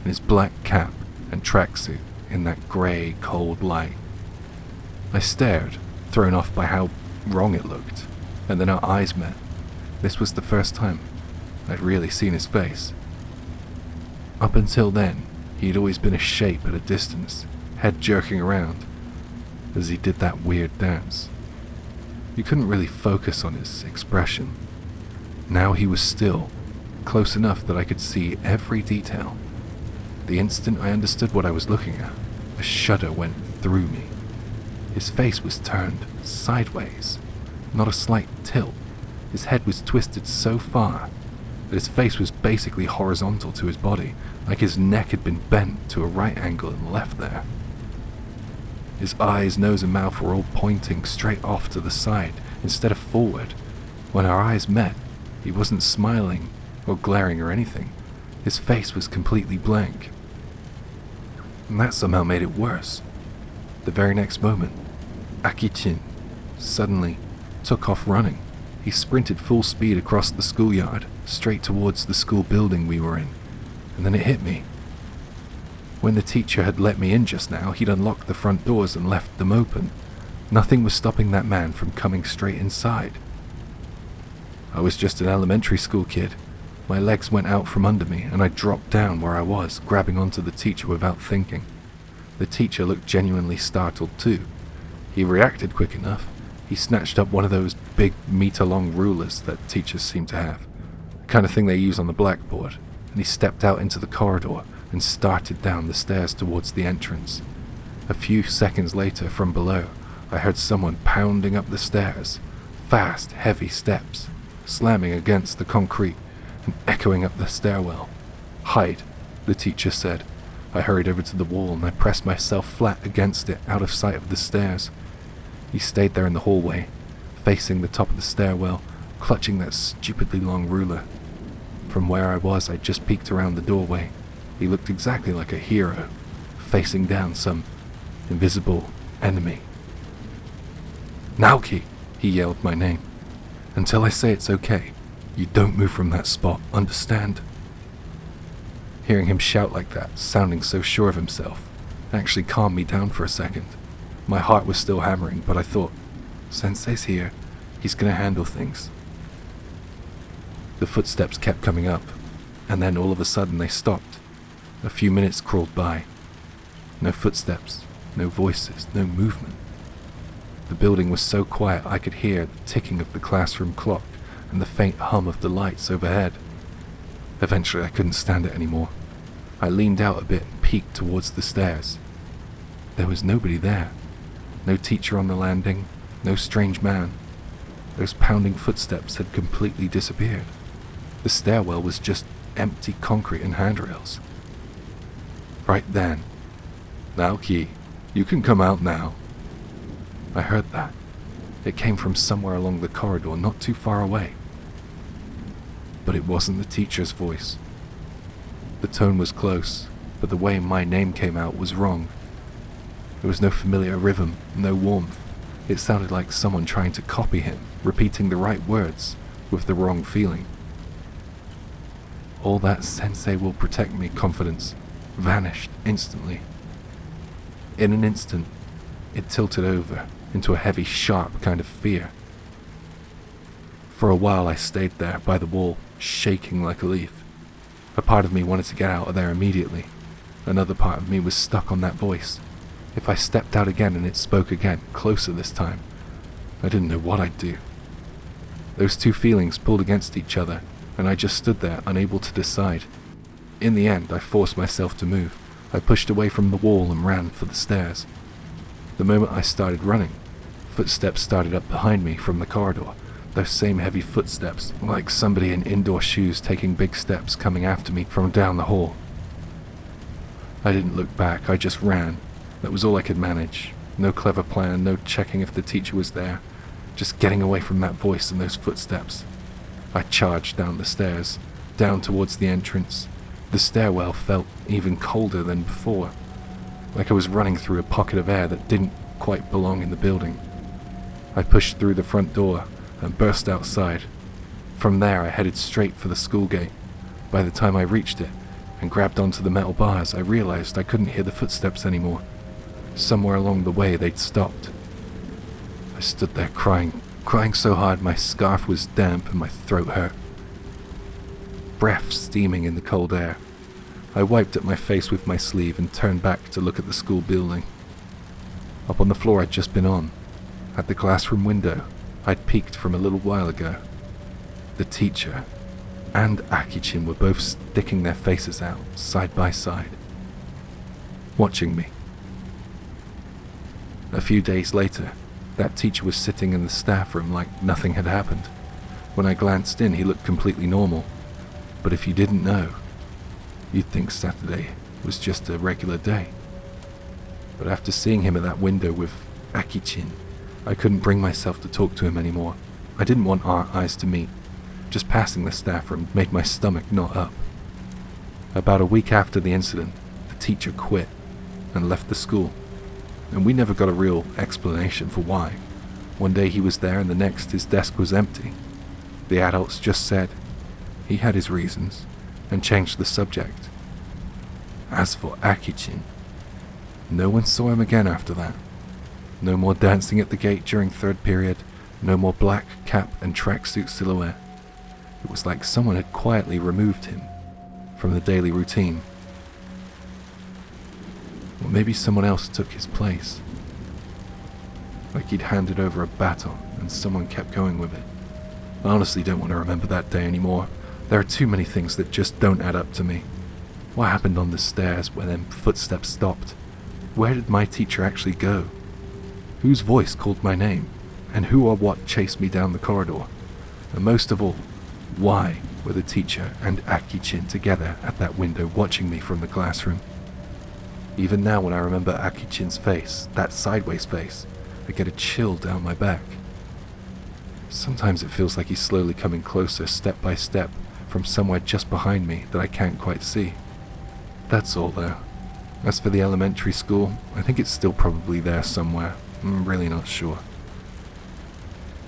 B: in his black cap and tracksuit in that grey, cold light. I stared, thrown off by how wrong it looked, and then our eyes met. This was the first time I'd really seen his face. Up until then, he'd always been a shape at a distance, head jerking around, as he did that weird dance. You couldn't really focus on his expression. Now he was still, close enough that I could see every detail. The instant I understood what I was looking at, a shudder went through me. His face was turned sideways, not a slight tilt. His head was twisted so far that his face was basically horizontal to his body, like his neck had been bent to a right angle and left there. His eyes, nose and mouth were all pointing straight off to the side instead of forward. When our eyes met, he wasn't smiling or glaring or anything. His face was completely blank. And that somehow made it worse. The very next moment, Akichin suddenly took off running. He sprinted full speed across the schoolyard, straight towards the school building we were in, and then it hit me. When the teacher had let me in just now, he'd unlocked the front doors and left them open. Nothing was stopping that man from coming straight inside. I was just an elementary school kid. My legs went out from under me, and I dropped down where I was, grabbing onto the teacher without thinking. The teacher looked genuinely startled too. He reacted quick enough. He snatched up one of those big meter-long rulers that teachers seem to have, the kind of thing they use on the blackboard, and he stepped out into the corridor and started down the stairs towards the entrance. A few seconds later, from below, I heard someone pounding up the stairs, fast, heavy steps, slamming against the concrete and echoing up the stairwell. "Hide," the teacher said. I hurried over to the wall and I pressed myself flat against it, out of sight of the stairs. He stayed there in the hallway, facing the top of the stairwell, clutching that stupidly long ruler. From where I was, I just peeked around the doorway. He looked exactly like a hero, facing down some invisible enemy. "Naoki!" he yelled my name. "Until I say it's okay, you don't move from that spot, understand?" Hearing him shout like that, sounding so sure of himself, actually calmed me down for a second. My heart was still hammering, but I thought, Sensei's here, he's gonna handle things. The footsteps kept coming up, and then all of a sudden they stopped. A few minutes crawled by. No footsteps, no voices, no movement. The building was so quiet I could hear the ticking of the classroom clock and the faint hum of the lights overhead. Eventually I couldn't stand it anymore. I leaned out a bit peeked towards the stairs. There was nobody there. No teacher on the landing, no strange man. Those pounding footsteps had completely disappeared. The stairwell was just empty concrete and handrails. Right then, "Naoki, you can come out now." I heard that. It came from somewhere along the corridor, not too far away. But it wasn't the teacher's voice. The tone was close, but the way my name came out was wrong. There was no familiar rhythm, no warmth. It sounded like someone trying to copy him, repeating the right words with the wrong feeling. All that "sensei will protect me" confidence vanished instantly. In an instant, it tilted over into a heavy, sharp kind of fear. For a while I stayed there by the wall, shaking like a leaf. A part of me wanted to get out of there immediately. Another part of me was stuck on that voice. If I stepped out again and it spoke again, closer this time, I didn't know what I'd do. Those two feelings pulled against each other, and I just stood there, unable to decide. In the end, I forced myself to move. I pushed away from the wall and ran for the stairs. The moment I started running, footsteps started up behind me from the corridor. Those same heavy footsteps, like somebody in indoor shoes taking big steps coming after me from down the hall. I didn't look back, I just ran. That was all I could manage. No clever plan, no checking if the teacher was there. Just getting away from that voice and those footsteps. I charged down the stairs, down towards the entrance. The stairwell felt even colder than before, like I was running through a pocket of air that didn't quite belong in the building. I pushed through the front door and burst outside. From there I headed straight for the school gate. By the time I reached it and grabbed onto the metal bars, I realized I couldn't hear the footsteps anymore. Somewhere along the way they'd stopped. I stood there crying so hard my scarf was damp and my throat hurt. Breath steaming in the cold air. I wiped at my face with my sleeve and turned back to look at the school building. Up on the floor I'd just been on, at the classroom window I'd peeked from a little while ago. The teacher and Akichin were both sticking their faces out, side by side, watching me. A few days later, that teacher was sitting in the staff room like nothing had happened. When I glanced in, he looked completely normal. But if you didn't know, you'd think Saturday was just a regular day. But after seeing him at that window with Akichin, I couldn't bring myself to talk to him anymore. I didn't want our eyes to meet. Just passing the staff room made my stomach knot up. About a week after the incident, the teacher quit and left the school. And we never got a real explanation for why. One day he was there and the next his desk was empty. The adults just said he had his reasons and changed the subject. As for Akichin, no one saw him again after that. No more dancing at the gate during third period, no more black cap and tracksuit silhouette. It was like someone had quietly removed him from the daily routine. Or maybe someone else took his place. Like he'd handed over a baton and someone kept going with it. I honestly don't want to remember that day anymore. There are too many things that just don't add up to me. What happened on the stairs when them footsteps stopped? Where did my teacher actually go? Whose voice called my name? And who or what chased me down the corridor? And most of all, why were the teacher and Akichin together at that window watching me from the classroom? Even now when I remember Akichin's face, that sideways face, I get a chill down my back. Sometimes it feels like he's slowly coming closer step by step from somewhere just behind me that I can't quite see. That's all though. As for the elementary school, I think it's still probably there somewhere. I'm really not sure.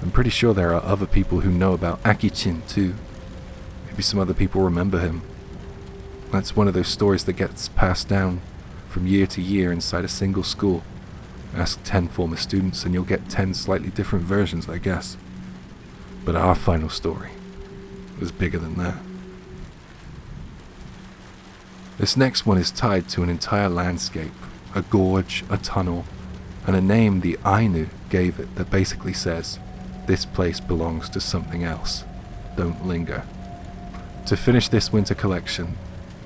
B: I'm pretty sure there are other people who know about Akichin too. Maybe some other people remember him. That's one of those stories that gets passed down from year to year inside a single school. Ask 10 former students and you'll get 10 slightly different versions, I guess. But our final story was bigger than that. This next one is tied to an entire landscape, a gorge, a tunnel, and a name the Ainu gave it that basically says, this place belongs to something else. Don't linger. To finish this winter collection,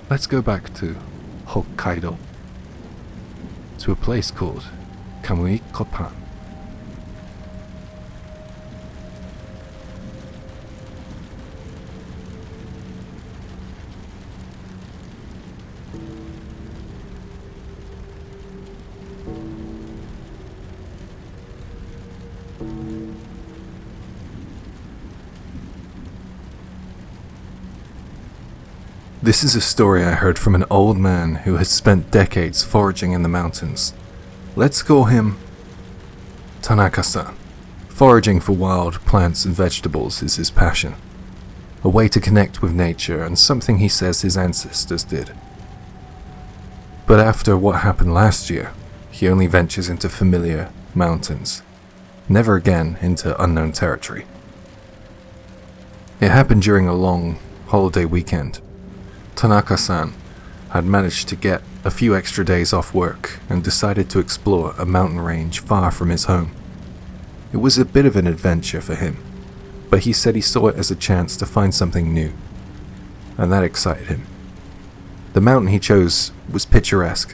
B: let's go back to Hokkaido. to a place called Kamui Kopan.
A: This is a story I heard from an old man who has spent decades foraging in the mountains. Let's call him Tanaka-san. Foraging for wild plants and vegetables is his passion. A way to connect with nature and something he says his ancestors did. But after what happened last year, he only ventures into familiar mountains. Never again into unknown territory. It happened during a long holiday weekend. Tanaka-san had managed to get a few extra days off work and decided to explore a mountain range far from his home. It was a bit of an adventure for him, but he said he saw it as a chance to find something new, and that excited him. The mountain he chose was picturesque,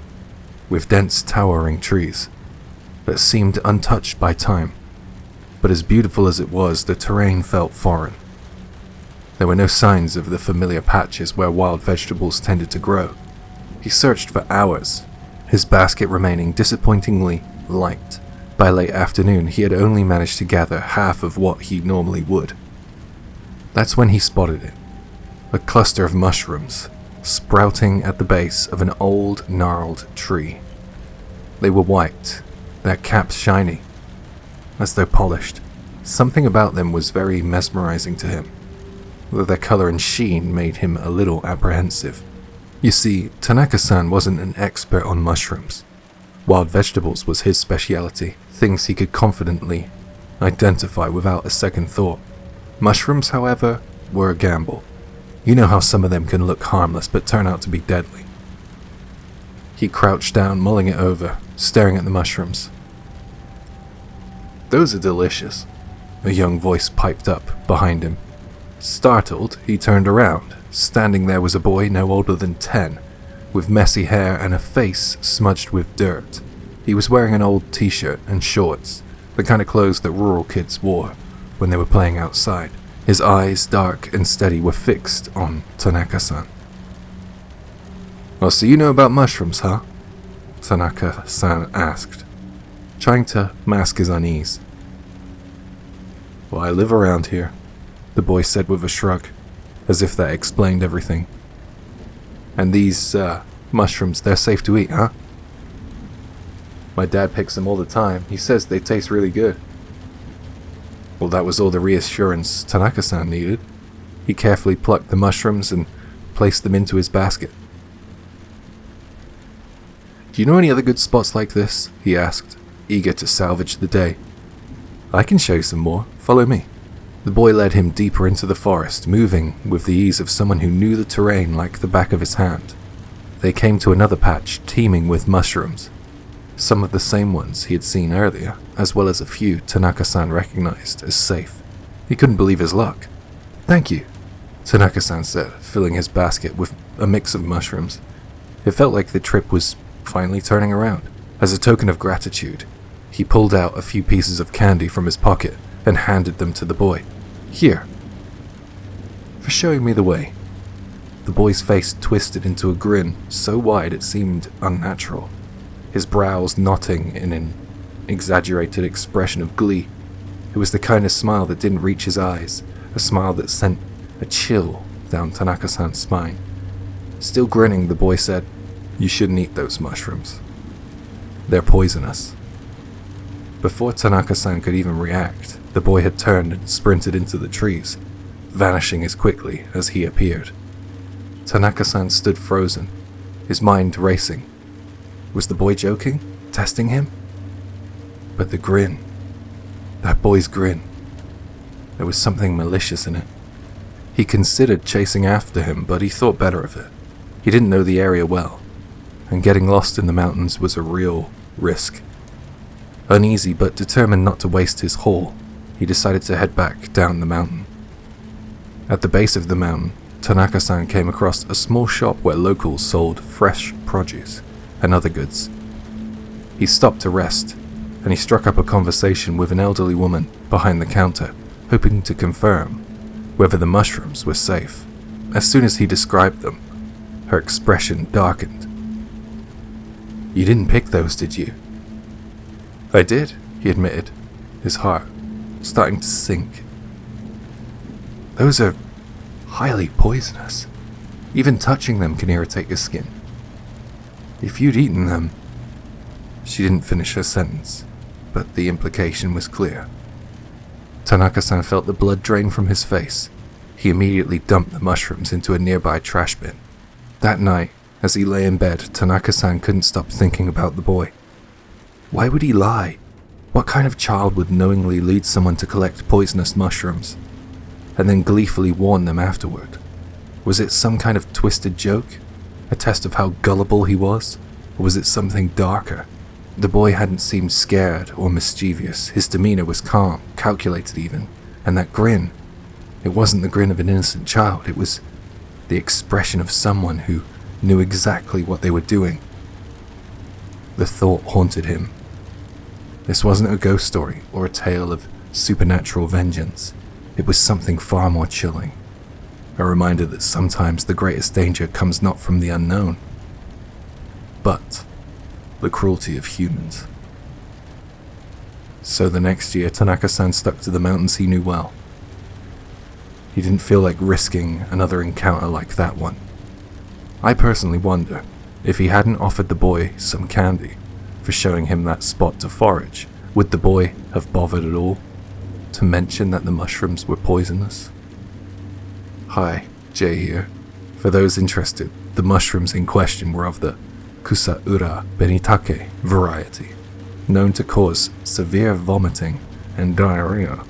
A: with dense towering trees that seemed untouched by time, but as beautiful as it was, the terrain felt foreign. There were no signs of the familiar patches where wild vegetables tended to grow. He searched for hours, his basket remaining disappointingly light. By late afternoon, he had only managed to gather half of what he normally would. That's when he spotted it. A cluster of mushrooms, sprouting at the base of an old, gnarled tree. They were white, their caps shiny, as though polished. Something about them was very mesmerizing to him, though their color and sheen made him a little apprehensive. You see, Tanaka-san wasn't an expert on mushrooms. Wild vegetables was his speciality, things he could confidently identify without a second thought. Mushrooms, however, were a gamble. You know how some of them can look harmless but turn out to be deadly. He crouched down, mulling it over, staring at the mushrooms. "Those are delicious," a young voice piped up behind him. Startled, he turned around. Standing there was a boy no older than 10, with messy hair and a face smudged with dirt. He was wearing an old t-shirt and shorts, the kind of clothes that rural kids wore when they were playing outside. His eyes, dark and steady, were fixed on Tanaka-san. "Oh, so you know about mushrooms, huh?" Tanaka-san asked, trying to mask his unease. "Well, I live around here," the boy said with a shrug, as if that explained everything. "And these, mushrooms, they're safe to eat, huh?" "My dad picks them all the time. He says they taste really good." Well, that was all the reassurance Tanaka-san needed. He carefully plucked the mushrooms and placed them into his basket. "Do you know any other good spots like this?" he asked, eager to salvage the day. "I can show you some more. Follow me." The boy led him deeper into the forest, moving with the ease of someone who knew the terrain like the back of his hand. They came to another patch teeming with mushrooms, some of the same ones he had seen earlier, as well as a few Tanaka-san recognized as safe. He couldn't believe his luck. "Thank you," Tanaka-san said, filling his basket with a mix of mushrooms. It felt like the trip was finally turning around. As a token of gratitude, he pulled out a few pieces of candy from his pocket and handed them to the boy. "Here, for showing me the way." The boy's face twisted into a grin so wide it seemed unnatural, his brows knotting in an exaggerated expression of glee. It was the kind of smile that didn't reach his eyes, a smile that sent a chill down Tanaka-san's spine. Still grinning, the boy said, "You shouldn't eat those mushrooms. They're poisonous." Before Tanaka-san could even react, the boy had turned and sprinted into the trees, vanishing as quickly as he appeared. Tanaka-san stood frozen, his mind racing. Was the boy joking? Testing him? But the grin, that boy's grin, there was something malicious in it. He considered chasing after him, but he thought better of it. He didn't know the area well, and getting lost in the mountains was a real risk. Uneasy but determined not to waste his haul, he decided to head back down the mountain. At the base of the mountain, Tanaka-san came across a small shop where locals sold fresh produce and other goods.
B: He stopped to rest, and he struck up a conversation with an elderly woman behind the counter, hoping to confirm whether the mushrooms were safe. As soon as he described them, her expression darkened. "You didn't pick those, did you?" "I did," he admitted, his heart starting to sink. "Those are highly poisonous. Even touching them can irritate your skin. If you'd eaten them..." She didn't finish her sentence, but the implication was clear. Tanaka-san felt the blood drain from his face. He immediately dumped the mushrooms into a nearby trash bin. That night, as he lay in bed, Tanaka-san couldn't stop thinking about the boy. Why would he lie? What kind of child would knowingly lead someone to collect poisonous mushrooms, and then gleefully warn them afterward? Was it some kind of twisted joke? A test of how gullible he was? Or was it something darker? The boy hadn't seemed scared or mischievous. His demeanor was calm, calculated even, and that grin, it wasn't the grin of an innocent child, it was the expression of someone who knew exactly what they were doing. The thought haunted him. This wasn't a ghost story or a tale of supernatural vengeance. It was something far more chilling. A reminder that sometimes the greatest danger comes not from the unknown, but the cruelty of humans. So the next year, Tanaka-san stuck to the mountains he knew well. He didn't feel like risking another encounter like that one. I personally wonder if he hadn't offered the boy some candy for showing him that spot to forage, would the boy have bothered at all to mention that the mushrooms were poisonous? Hi, Jay here. For those interested, the mushrooms in question were of the Kusaura benitake variety, known to cause severe vomiting and diarrhea.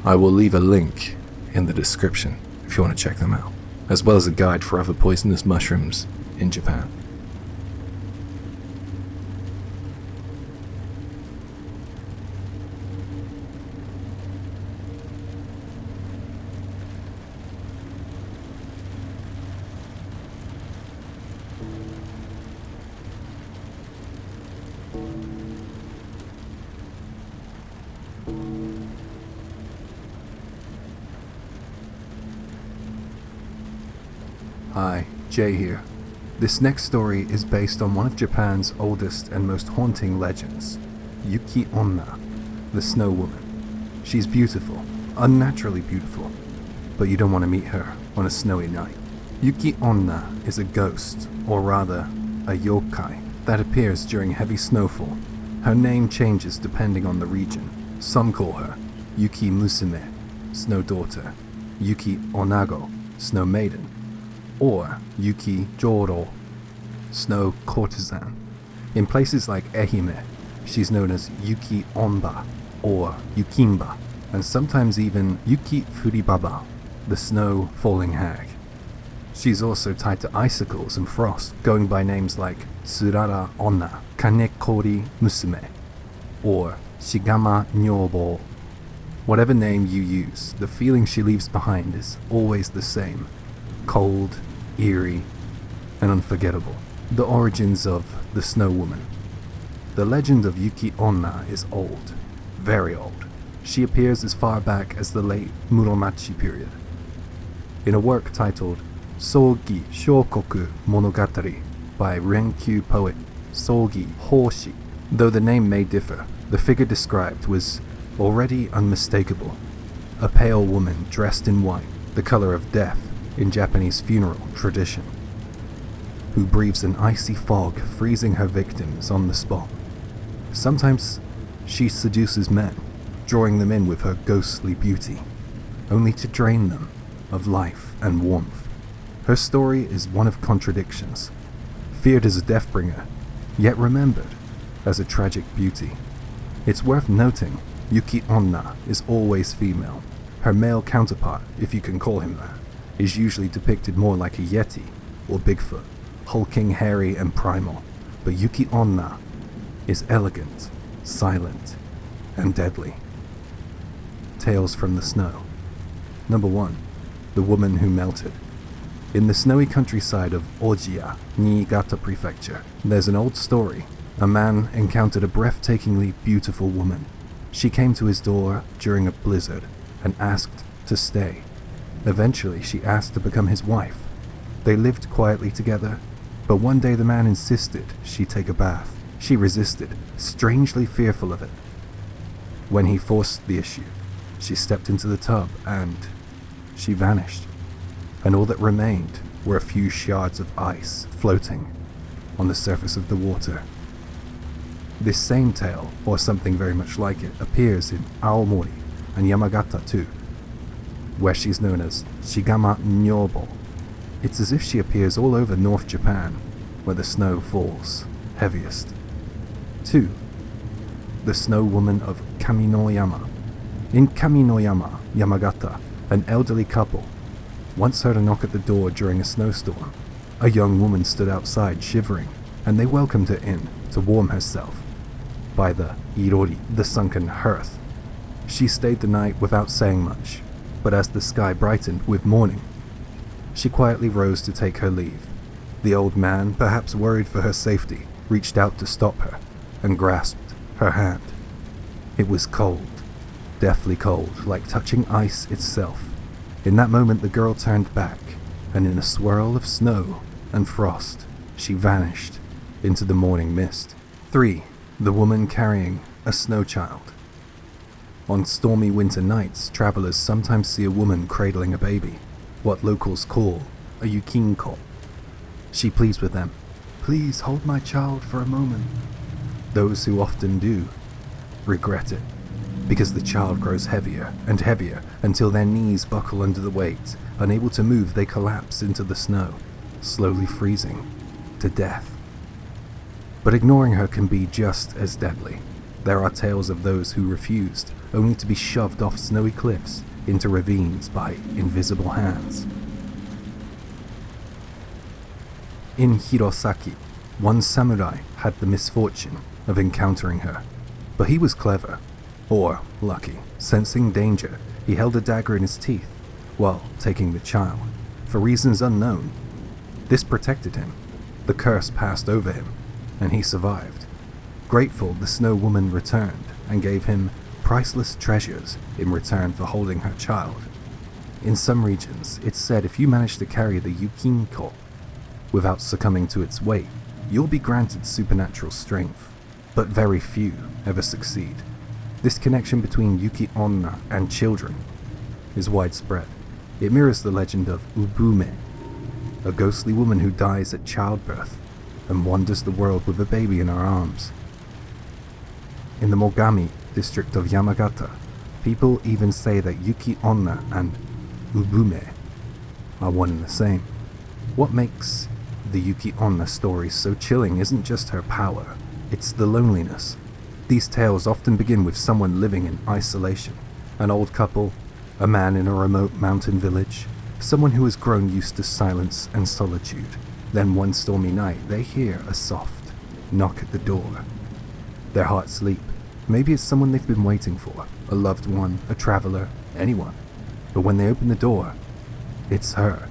B: I will leave a link in the description if you want to check them out, as well as a guide for other poisonous mushrooms in Japan. Hi, Jay here. This next story is based on one of Japan's oldest and most haunting legends, Yuki Onna, the Snow Woman. She's beautiful, unnaturally beautiful, but you don't want to meet her on a snowy night. Yuki Onna is a ghost, or rather, a yokai, that appears during heavy snowfall. Her name changes depending on the region. Some call her Yuki Musume, Snow Daughter, Yuki Onago, Snow Maiden, or Yuki Joro, Snow Courtesan. In places like Ehime, she's known as Yuki Onba or Yukimba, and sometimes even Yuki Furibaba, the Snow Falling Hag. She's also tied to icicles and frost, going by names like Tsurara Onna, Kanekori Musume, or Shigama Nyobo. Whatever name you use, the feeling she leaves behind is always the same: cold, eerie, and unforgettable. The origins of the Snow Woman. The legend of Yuki Onna is old, very old. She appears as far back as the late Muromachi period. In a work titled Sogi Shokoku Monogatari by Renkyu poet Sogi Hoshi, though the name may differ, the figure described was already unmistakable. A pale woman dressed in white, the color of death in Japanese funeral tradition, who breathes an icy fog, freezing her victims on the spot. Sometimes she seduces men, drawing them in with her ghostly beauty, only to drain them of life and warmth. Her story is one of contradictions, feared as a deathbringer, yet remembered as a tragic beauty. It's worth noting Yuki Onna is always female. Her male counterpart, if you can call him that, is usually depicted more like a Yeti or Bigfoot, hulking, hairy, and primal. But Yuki Onna is elegant, silent, and deadly. Tales from the Snow. Number 1. The Woman Who Melted. In the snowy countryside of Ojiya, Niigata Prefecture, there's an old story
A: a man encountered a breathtakingly beautiful woman. She came to his door during a blizzard and asked to stay. Eventually, she asked to become his wife. They lived quietly together, but one day the man insisted she take a bath. She resisted, strangely fearful of it. When he forced the issue, she stepped into the tub and she vanished. And all that remained were a few shards of ice floating on the surface of the water. This same tale, or something very much like it, appears in Aomori and Yamagata too, where she's known as Shigama Nyobo. It's as if she appears all over North Japan, where the snow falls heaviest. 2. The Snow Woman of Kaminoyama. In Kaminoyama, Yamagata, an elderly couple once heard a knock at the door during a snowstorm. A young woman stood outside shivering, and they welcomed her in to warm herself by the irori, the sunken hearth. She stayed the night without saying much, but as the sky brightened with morning, she quietly rose to take her leave. The old man, perhaps worried for her safety, reached out to stop her and grasped her hand. It was cold, deathly cold, like touching ice itself. In that moment, the girl turned back, and in a swirl of snow and frost, she vanished into the morning mist. 3. The woman carrying a snow child. On stormy winter nights, travelers sometimes see a woman cradling a baby, what locals call a yukinko. She pleads with them, "Please hold my child for a moment." Those who often do regret it, because the child grows heavier and heavier until their knees buckle under the weight. Unable to move, they collapse into the snow, slowly freezing to death. But ignoring her can be just as deadly. There are tales of those who refused, only to be shoved off snowy cliffs into ravines by invisible hands. In Hirosaki, one samurai had the misfortune of encountering her, but he was clever, or lucky. Sensing danger, he held a dagger in his teeth while taking the child, for reasons unknown. This protected him. The curse passed over him, and he survived. Grateful, the snow woman returned and gave him priceless treasures in return for holding her child. In some regions, it's said if you manage to carry the yukinko without succumbing to its weight, you'll be granted supernatural strength, but very few ever succeed. This connection between Yuki Onna and children is widespread. It mirrors the legend of Ubume, a ghostly woman who dies at childbirth and wanders the world with a baby in her arms. In the Mogami district of Yamagata, people even say that Yuki Onna and Ubume are one and the same. What makes the Yuki Onna story so chilling isn't just her power, it's the loneliness. These tales often begin with someone living in isolation, an old couple, a man in a remote mountain village, someone who has grown used to silence and solitude. Then one stormy night, they hear a soft knock at the door. Their hearts leap. Maybe it's someone they've been waiting for, a loved one, a traveler, anyone. But when they open the door, it's her.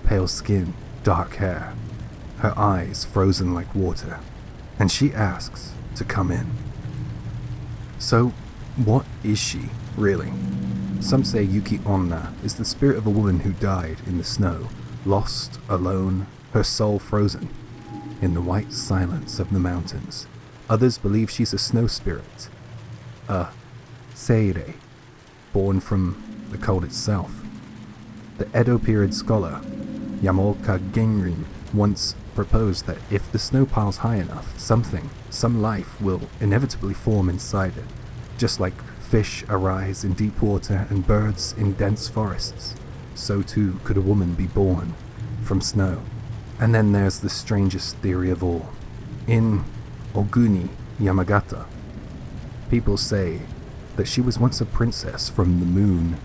A: Pale skin, dark hair, her eyes frozen like water, and she asks to come in. So, what is she, really? Some say Yuki Onna is the spirit of a woman who died in the snow, lost, alone, her soul frozen in the white silence of the mountains. Others believe she's a snow spirit, a seirei, born from the cold itself. The Edo period scholar Yamaoka Genrin once proposed that if the snow piles high enough, some life will inevitably form inside it. Just like fish arise in deep water and birds in dense forests, so too could a woman be born from snow. And then there's the strangest theory of all. In Oguni, Yamagata, people say that she was once a princess from the moon.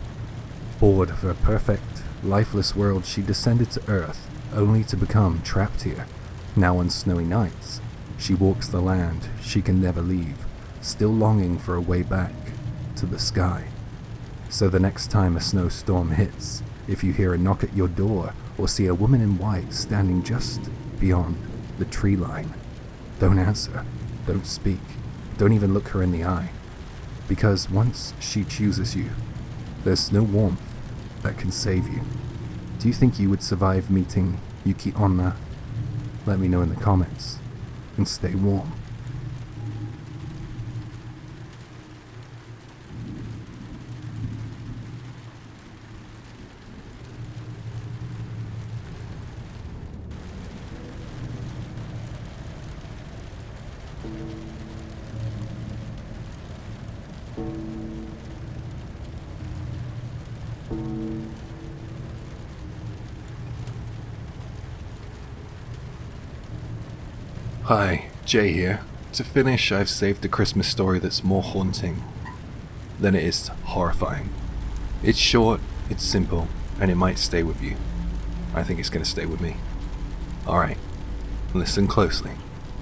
A: Bored of her perfect, lifeless world, she descended to Earth, only to become trapped here. Now on snowy nights, she walks the land she can never leave, still longing for a way back to the sky. So the next time a snowstorm hits, if you hear a knock at your door or see a woman in white standing just beyond the tree line, don't answer.
B: Don't speak. Don't even look her in the eye. Because once she chooses you, there's no warmth that can save you. Do you think you would survive meeting Yuki Onna? Let me know in the comments. And stay warm.
A: Hi, Jay here. To finish, I've saved a Christmas story that's more haunting than it is horrifying. It's short, it's simple, and it might stay with you. I think it's gonna stay with me. Alright, listen closely.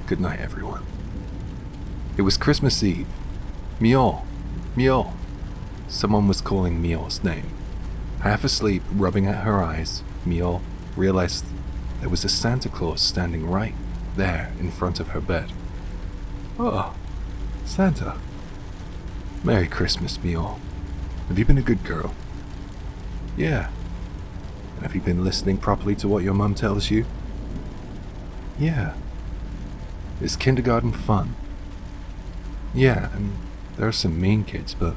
A: Good night, everyone. It was Christmas Eve. Mio, Mio. Someone was calling Mio's name. Half asleep, rubbing at her eyes, Mio realized there was a Santa Claus standing right there in front of her bed. Oh, Santa. Merry Christmas, Mio. Have you been a good girl? Yeah. Have you been listening properly to what your mum tells you? Yeah. Is kindergarten fun? Yeah, and there are some mean kids, but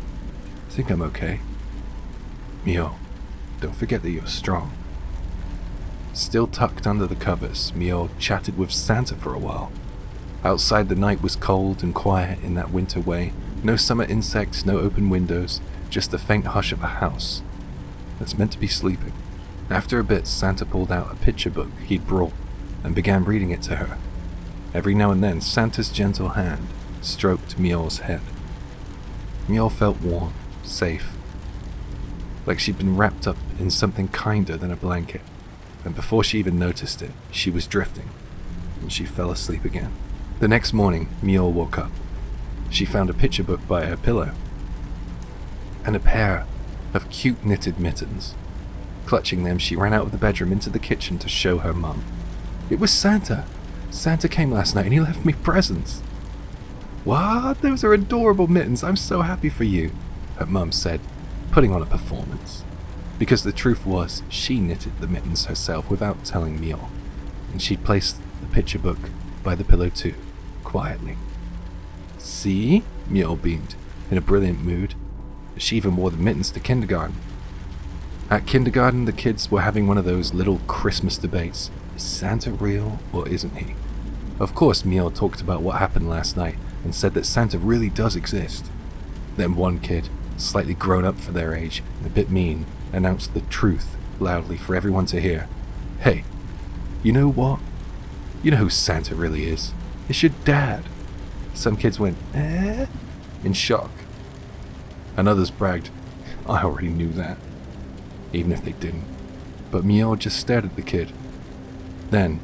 A: I think I'm okay. Mio, don't forget that you're strong. Still tucked under the covers, Mio chatted with Santa for a while. Outside the night was cold and quiet in that winter way. No summer insects, no open windows, just the faint hush of a house that's meant to be sleeping. After a bit, Santa pulled out a picture book he'd brought and began reading it to her. Every now and then, Santa's gentle hand stroked Mio's head. Mio felt warm, safe, like she'd been wrapped up in something kinder than a blanket. And before she even noticed it, she was drifting, and she fell asleep again. The next morning, Mio woke up. She found a picture book by her pillow, and a pair of cute knitted mittens. Clutching them, she ran out of the bedroom into the kitchen to show her mum. It was Santa! Santa came last night and he left me presents. What? Those are adorable mittens. I'm so happy for you, her mum said, putting on a performance. Because the truth was, she knitted the mittens herself without telling Mio, and she'd placed the picture book by the pillow too, quietly. See? Mio beamed, in a brilliant mood. She even wore the mittens to kindergarten. At kindergarten, the kids were having one of those little Christmas debates. Is Santa real or isn't he? Of course, Mio talked about what happened last night and said that Santa really does exist. Then one kid, slightly grown up for their age and a bit mean, announced the truth loudly for everyone to hear. Hey, you know what? You know who Santa really is? It's your dad. Some kids went, eh? In shock. And others bragged, I already knew that. Even if they didn't. But Mio just stared at the kid. Then,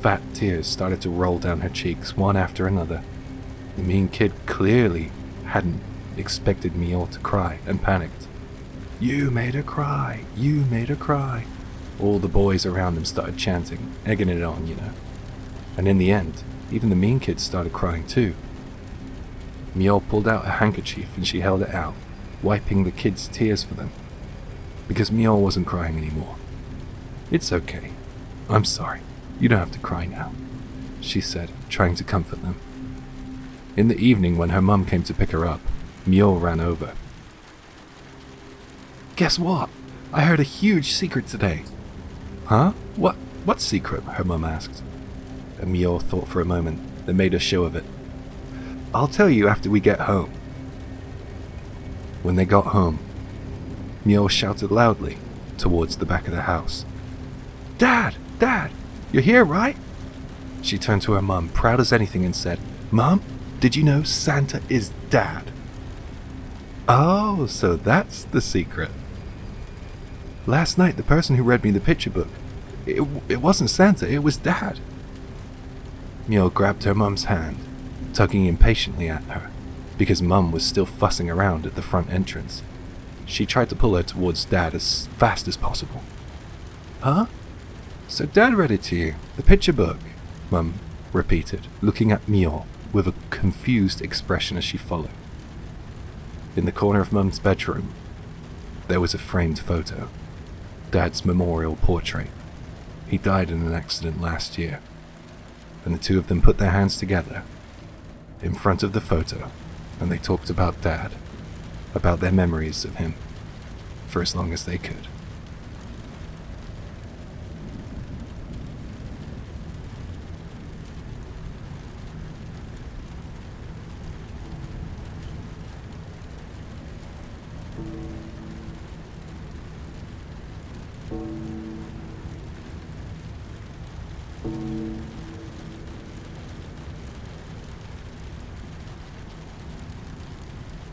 A: fat tears started to roll down her cheeks, one after another. The mean kid clearly hadn't expected Mio to cry and panicked. You made her cry, you made her cry. All the boys around him started chanting, egging it on, you know. And in the end, even the mean kids started crying too. Mio pulled out a handkerchief and she held it out, wiping the kids' tears for them. Because Mio wasn't crying anymore. It's okay. I'm sorry. You don't have to cry now, she said, trying to comfort them. In the evening, when her mum came to pick her up, Mio ran over. Guess what? I heard a huge secret today. Huh? What secret? Her mum asked. And Mio thought for a moment, then made a show of it. I'll tell you after we get home. When they got home, Mio shouted loudly towards the back of the house. Dad! Dad! You're here, right? She turned to her mum, proud as anything, and said, Mum, did you know Santa is Dad? Oh, so that's the secret. Last night, the person who read me the picture book, it wasn't Santa, it was Dad. Mio grabbed her mum's hand, tugging impatiently at her, because Mum was still fussing around at the front entrance. She tried to pull her towards Dad as fast as possible. Huh? So Dad read it to you, the picture book, Mum repeated, looking at Mio with a confused expression as she followed. In the corner of Mum's bedroom, there was a framed photo, Dad's memorial portrait. He died in an accident last year, and the two of them put their hands together in front of the photo, and they talked about Dad, about their memories of him, for as long as they could.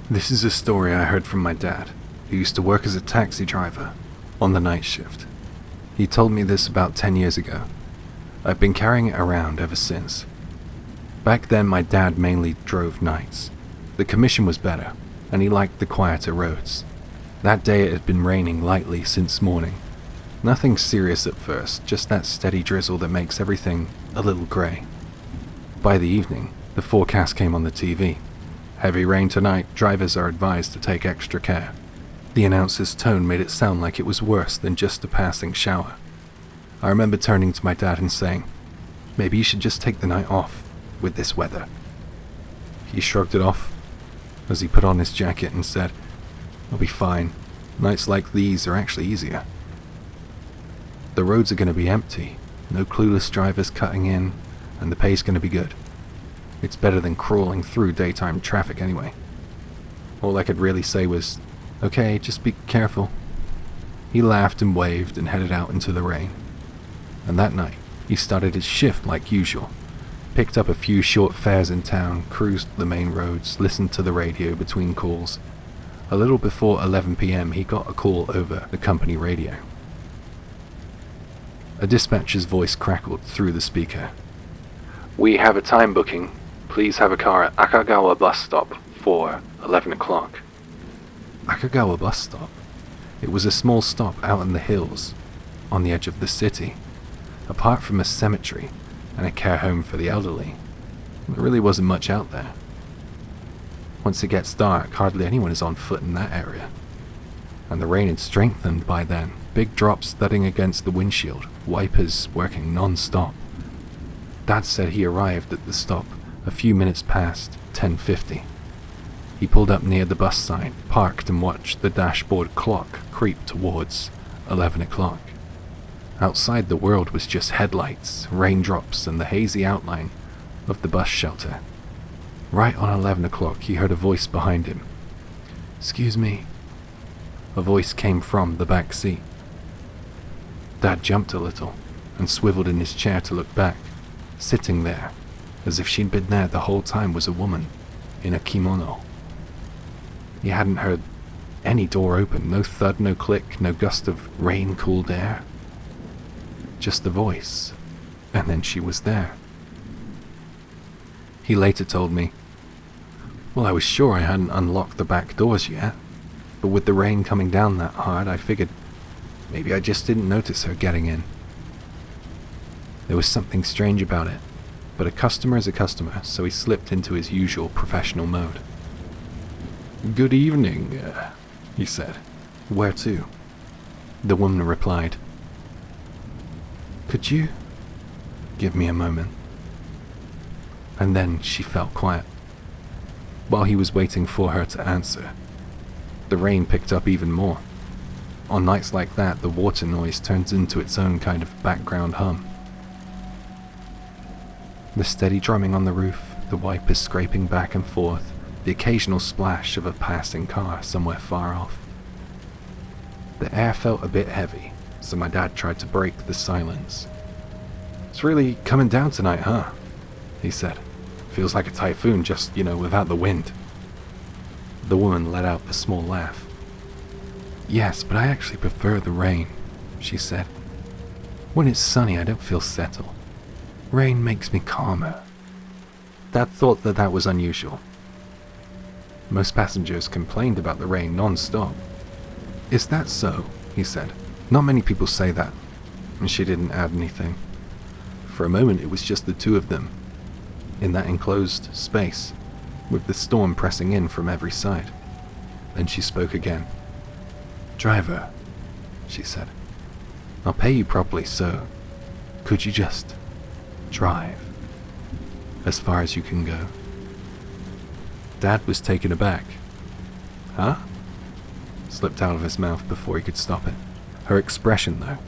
A: This is a story I heard from my dad, who used to work as a taxi driver on the night shift. He told me this about 10 years ago. I've been carrying it around ever since. Back then my dad mainly drove nights. The commission was better, and he liked the quieter roads. That day it had been raining lightly since morning. Nothing serious at first, just that steady drizzle that makes everything a little grey. By the evening, the forecast came on the TV. Heavy rain tonight, drivers are advised to take extra care. The announcer's tone made it sound like it was worse than just a passing shower. I remember turning to my dad and saying, "Maybe you should just take the night off with this weather." He shrugged it off as he put on his jacket and said, "I'll be fine. Nights like these are actually easier. The roads are going to be empty, no clueless drivers cutting in, and the pay's going to be good. It's better than crawling through daytime traffic anyway." All I could really say was, "Okay, just be careful." He laughed and waved and headed out into the rain. And that night, he started his shift like usual, picked up a few short fares in town, cruised the main roads, listened to the radio between calls. A little before 11 p.m. he got a call over the company radio. A dispatcher's voice crackled through the speaker. "We have a time booking. Please have a car at Akagawa bus stop for 11 o'clock. Akagawa bus stop? It was a small stop out in the hills, on the edge of the city. Apart from a cemetery and a care home for the elderly, there really wasn't much out there. Once it gets dark, hardly anyone is on foot in that area. And the rain had strengthened by then, big drops thudding against the windshield, wipers working non-stop. Dad said he arrived at the stop a few minutes past 10:50. He pulled up near the bus sign, parked and watched the dashboard clock creep towards 11 o'clock. Outside the world was just headlights, raindrops, and the hazy outline of the bus shelter. Right on 11 o'clock he heard a voice behind him. "Excuse me." A voice came from the back seat. Dad jumped a little and swiveled in his chair to look back. Sitting there, as if she'd been there the whole time, was a woman in a kimono. He hadn't heard any door open, no thud, no click, no gust of rain-cooled air. Just the voice, and then she was there. He later told me, "Well, I was sure I hadn't unlocked the back doors yet, but with the rain coming down that hard, I figured maybe I just didn't notice her getting in." There was something strange about it, but a customer is a customer, so he slipped into his usual professional mode. "Good evening," he said. "Where to?" The woman replied, "Could you give me a moment?" And then she fell quiet. While he was waiting for her to answer, the rain picked up even more. On nights like that, the water noise turns into its own kind of background hum. The steady drumming on the roof, the wipers scraping back and forth, the occasional splash of a passing car somewhere far off. The air felt a bit heavy, so my dad tried to break the silence. "It's really coming down tonight, huh?" he said. "Feels like a typhoon, just, without the wind." The woman let out a small laugh. "Yes, but I actually prefer the rain," she said. "When it's sunny, I don't feel settled. Rain makes me calmer." Dad thought that was unusual. Most passengers complained about the rain non-stop. "Is that so?" he said. "Not many people say that." And she didn't add anything. For a moment it was just the two of them. in that enclosed space, with the storm pressing in from every side. Then she spoke again. "Driver," she said, "I'll pay you properly, so could you just drive as far as you can go?" Dad was taken aback. "Huh?" slipped out of his mouth before he could stop it. Her expression, though,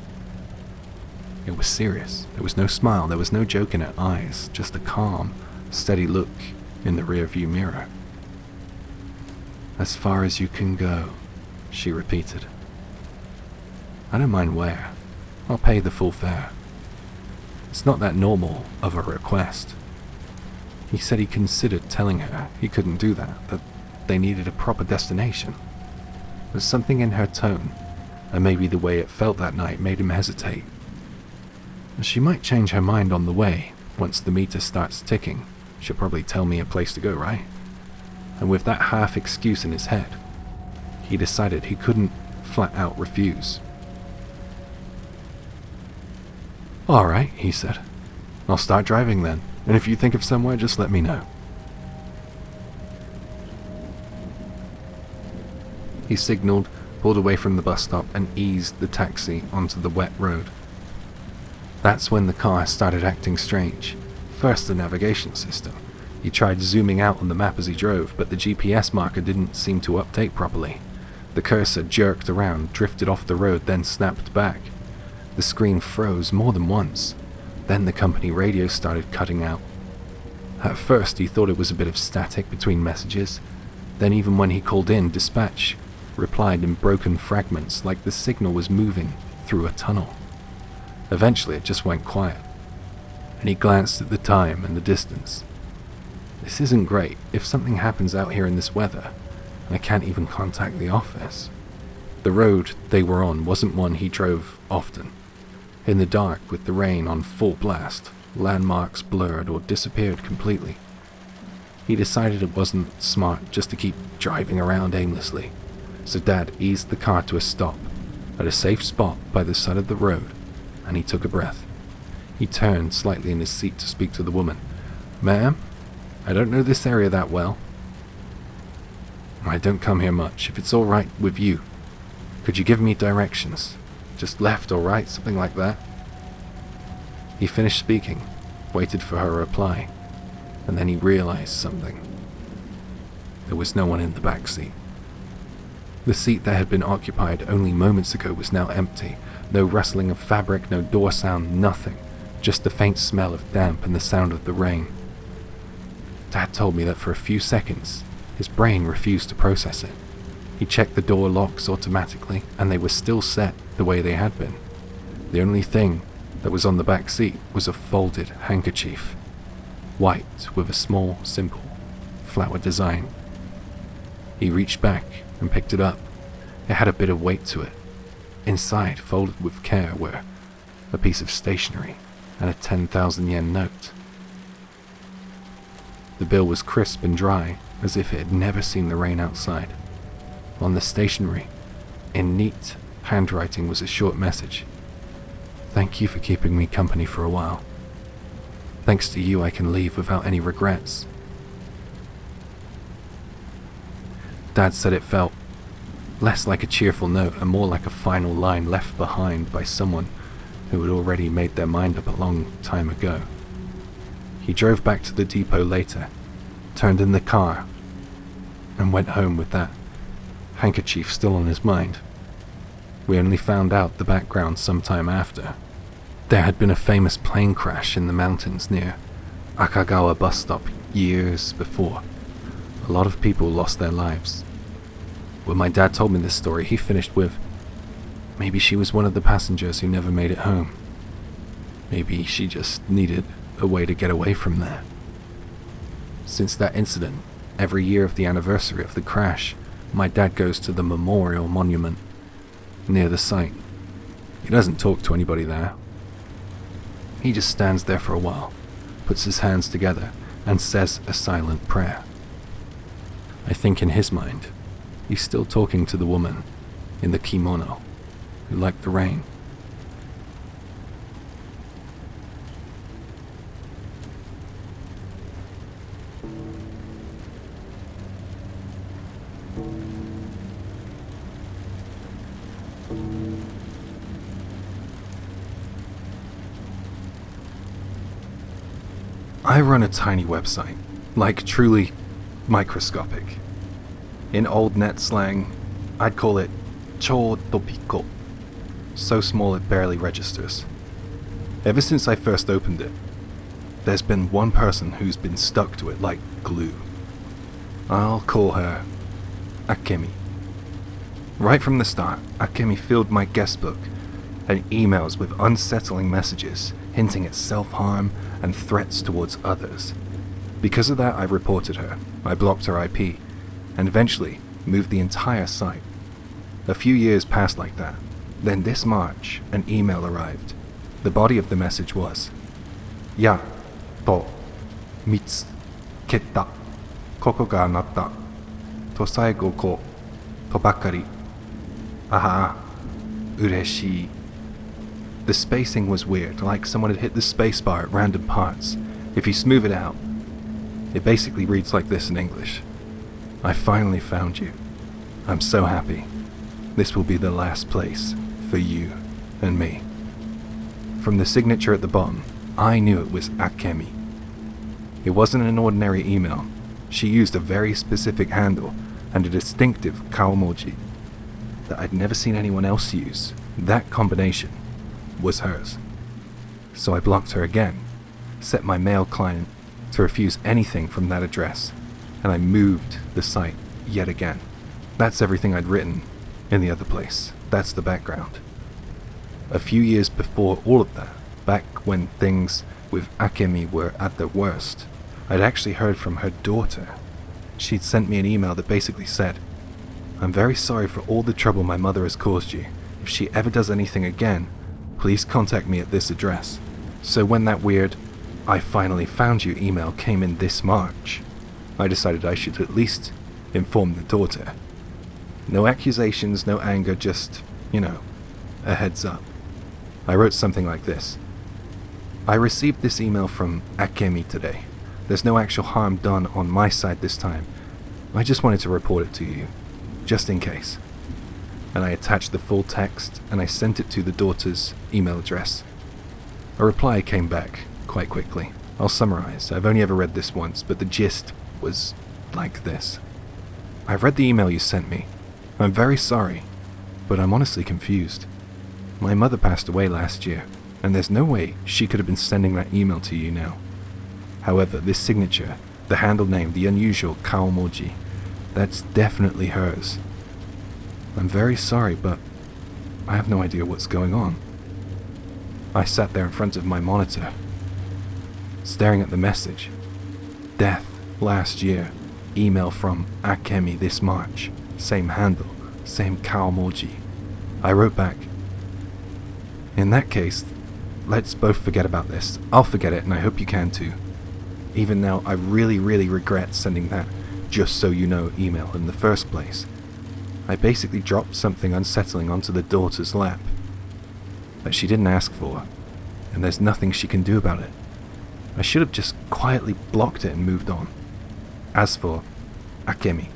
A: it was serious. There was no smile, there was no joke in her eyes, just a calm, steady look in the rearview mirror. "As far as you can go," she repeated. "I don't mind where. I'll pay the full fare." It's not that normal of a request. He said he considered telling her he couldn't do that they needed a proper destination. But something in her tone, and maybe the way it felt that night, made him hesitate. She might change her mind on the way. Once the meter starts ticking, she'll probably tell me a place to go, right? And with that half excuse in his head, he decided he couldn't flat out refuse. "Alright," he said. "I'll start driving then, and if you think of somewhere, just let me know." He signaled, pulled away from the bus stop, and eased the taxi onto the wet road. That's when the car started acting strange. First, the navigation system. He tried zooming out on the map as he drove, but the GPS marker didn't seem to update properly. The cursor jerked around, drifted off the road, then snapped back. The screen froze more than once. Then the company radio started cutting out. At first, he thought it was a bit of static between messages. Then even when he called in, dispatch replied in broken fragments, like the signal was moving through a tunnel. Eventually, it just went quiet, and he glanced at the time and the distance. This isn't great. If something happens out here in this weather, I can't even contact the office. The road they were on wasn't one he drove often. In the dark, with the rain on full blast, landmarks blurred or disappeared completely. He decided it wasn't smart just to keep driving around aimlessly, so Dad eased the car to a stop at a safe spot by the side of the road, and he took a breath. He turned slightly in his seat to speak to the woman. "Ma'am, I don't know this area that well. I don't come here much. If it's all right with you, could you give me directions? Just left or right, something like that?" He finished speaking, waited for her reply, and then he realized something. There was no one in the back seat. The seat that had been occupied only moments ago was now empty. No rustling of fabric, no door sound, nothing. Just the faint smell of damp and the sound of the rain. Dad told me that for a few seconds, his brain refused to process it. He checked the door locks automatically, and they were still set the way they had been. The only thing that was on the back seat was a folded handkerchief, white with a small, simple flower design. He reached back and picked it up. It had a bit of weight to it. Inside, folded with care, were a piece of stationery and a 10,000 yen note. The bill was crisp and dry, as if it had never seen the rain outside. On the stationery, in neat handwriting, was a short message. "Thank you for keeping me company for a while. Thanks to you, I can leave without any regrets." Dad said it felt less like a cheerful note and more like a final line left behind by someone who had already made their mind up a long time ago. He drove back to the depot later, turned in the car, and went home with that handkerchief still on his mind. We only found out the background sometime after. There had been a famous plane crash in the mountains near Akagawa bus stop years before. A lot of people lost their lives. When my dad told me this story, he finished with, "Maybe she was one of the passengers who never made it home. Maybe she just needed a way to get away from there." Since that incident, every year of the anniversary of the crash, my dad goes to the memorial monument near the site. He doesn't talk to anybody there. He just stands there for a while, puts his hands together, and says a silent prayer. I think in his mind, he's still talking to the woman in the kimono who liked the rain.
B: I run a tiny website, like truly microscopic. In old net slang, I'd call it chōtopiko, so small it barely registers. Ever since I first opened it, there's been one person who's been stuck to it like glue. I'll call her Akemi. Right from the start, Akemi filled my guest book and emails with unsettling messages hinting at self-harm and threats towards others. Because of that, I reported her. I blocked her IP, and eventually moved the entire site. A few years passed like that. Then this March, an email arrived. The body of the message was, Ya to mitsuketa koko ga anatta to saigo ko to bakari. Aha, ureshii. The spacing was weird, like someone had hit the spacebar at random parts. If you smooth it out, it basically reads like this in English. I finally found you. I'm so happy. This will be the last place for you and me. From the signature at the bottom, I knew it was Akemi. It wasn't an ordinary email. She used a very specific handle and a distinctive kaomoji that I'd never seen anyone else use. That combination was hers. So I blocked her again, set my mail client to refuse anything from that address, and I moved the site yet again. That's everything I'd written in the other place. That's the background. A few years before all of that, back when things with Akemi were at their worst, I'd actually heard from her daughter. She'd sent me an email that basically said, I'm very sorry for all the trouble my mother has caused you. If she ever does anything again, please contact me at this address. So when that weird, I finally found you email came in this March, I decided I should at least inform the daughter. No accusations, no anger, just, a heads up. I wrote something like this. I received this email from Akemi today. There's no actual harm done on my side this time. I just wanted to report it to you, just in case. And I attached the full text and I sent it to the daughter's email address. A reply came back quite quickly. I'll summarize. I've only ever read this once, but the gist was like this. I've read the email you sent me. I'm very sorry, but I'm honestly confused. My mother passed away last year, and there's no way she could have been sending that email to you now. However, this signature, the handle name, the unusual kaomoji, that's definitely hers. I'm very sorry, but I have no idea what's going on. I sat there in front of my monitor, staring at the message. Death last year, email from Akemi this March, same handle, same kaomoji. I wrote back, in that case, let's both forget about this. I'll forget it and I hope you can too. Even now, I really regret sending that just so you know email in the first place. I basically dropped something unsettling onto the daughter's lap that she didn't ask for, and there's nothing she can do about it. I should have just quietly blocked it and moved on. As for Akemi,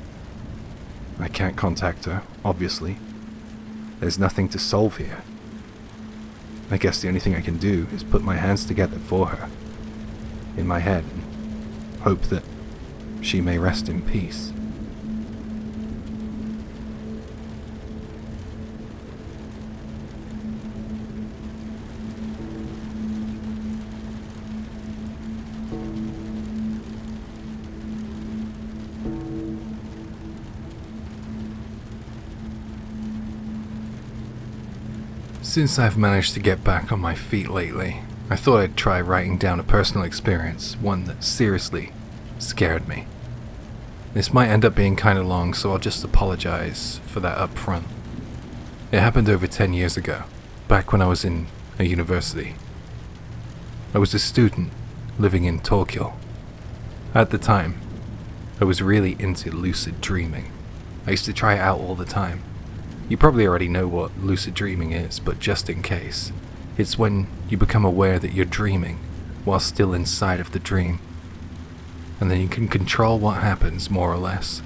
B: I can't contact her, obviously. There's nothing to solve here. I guess the only thing I can do is put my hands together for her, in my head, and hope that she may rest in peace. Since I've managed to get back on my feet lately, I thought I'd try writing down a personal experience, one that seriously scared me. This might end up being kinda long, so I'll just apologize for that up front. It happened over 10 years ago, back when I was in a university. I was a student living in Tokyo. At the time, I was really into lucid dreaming. I used to try it out all the time. You probably already know what lucid dreaming is, but just in case, it's when you become aware that you're dreaming while still inside of the dream. And then you can control what happens, more or less.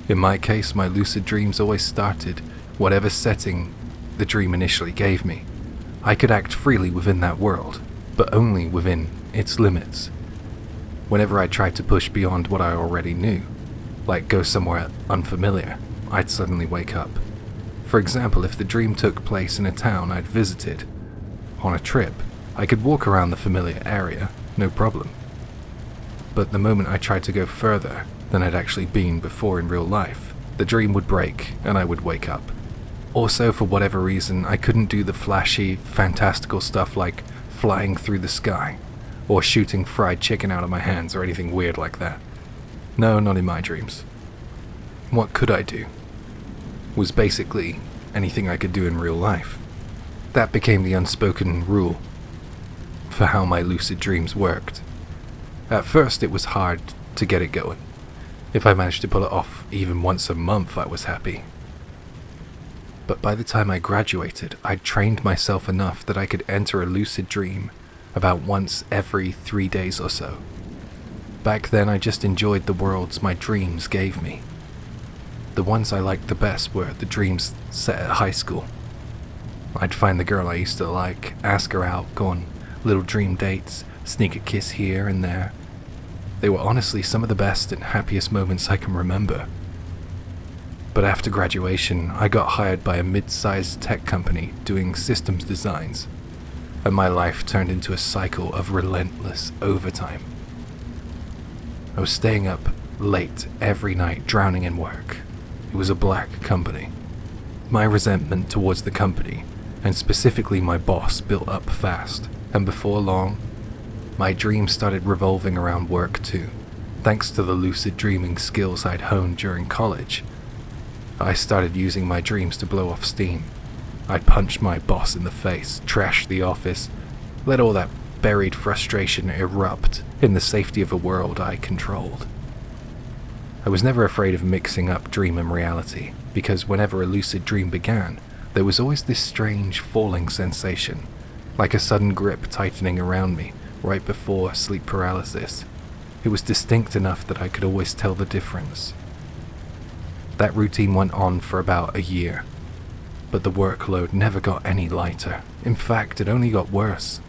B: In my case, my lucid dreams always started whatever setting the dream initially gave me. I could act freely within that world, but only within its limits. Whenever I tried to push beyond what I already knew, like go somewhere unfamiliar, I'd suddenly wake up. For example, if the dream took place in a town I'd visited on a trip, I could walk around the familiar area, no problem. But the moment I tried to go further than I'd actually been before in real life, the dream would break and I would wake up. Also, for whatever reason, I couldn't do the flashy, fantastical stuff like flying through the sky, or shooting fried chicken out of my hands or anything weird like that. No, not in my dreams. What could I do? Was basically anything I could do in real life. That became the unspoken rule for how my lucid dreams worked. At first it was hard to get it going. If I managed to pull it off even once a month, I was happy. But by the time I graduated, I'd trained myself enough that I could enter a lucid dream about once every 3 days or so. Back then I just enjoyed the worlds my dreams gave me. The ones I liked the best were the dreams set at high school. I'd find the girl I used to like, ask her out, go on little dream dates, sneak a kiss here and there. They were honestly some of the best and happiest moments I can remember. But after graduation, I got hired by a mid-sized tech company doing systems designs, and my life turned into a cycle of relentless overtime. I was staying up late every night, drowning in work. It was a black company. My resentment towards the company, and specifically my boss, built up fast, and before long, my dreams started revolving around work too. Thanks to the lucid dreaming skills I'd honed during college, I started using my dreams to blow off steam. I'd punch my boss in the face, trash the office, let all that buried frustration erupt in the safety of a world I controlled. I was never afraid of mixing up dream and reality, because whenever a lucid dream began, there was always this strange falling sensation, like a sudden grip tightening around me right before sleep paralysis. It was distinct enough that I could always tell the difference. That routine went on for about a year, but the workload never got any lighter. In fact, it only got worse.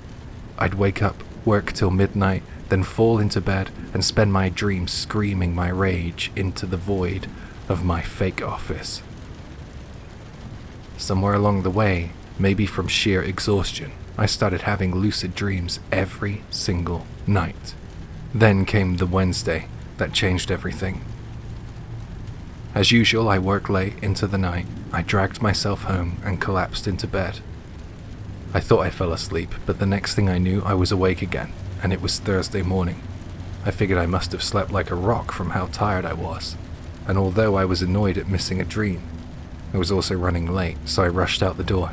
B: I'd wake up, work till midnight, then fall into bed and spend my dreams screaming my rage into the void of my fake office. Somewhere along the way, maybe from sheer exhaustion, I started having lucid dreams every single night. Then came the Wednesday that changed everything. As usual, I worked late into the night. I dragged myself home and collapsed into bed. I thought I fell asleep, but the next thing I knew, I was awake again, and it was Thursday morning. I figured I must have slept like a rock from how tired I was, and although I was annoyed at missing a dream, I was also running late, so I rushed out the door.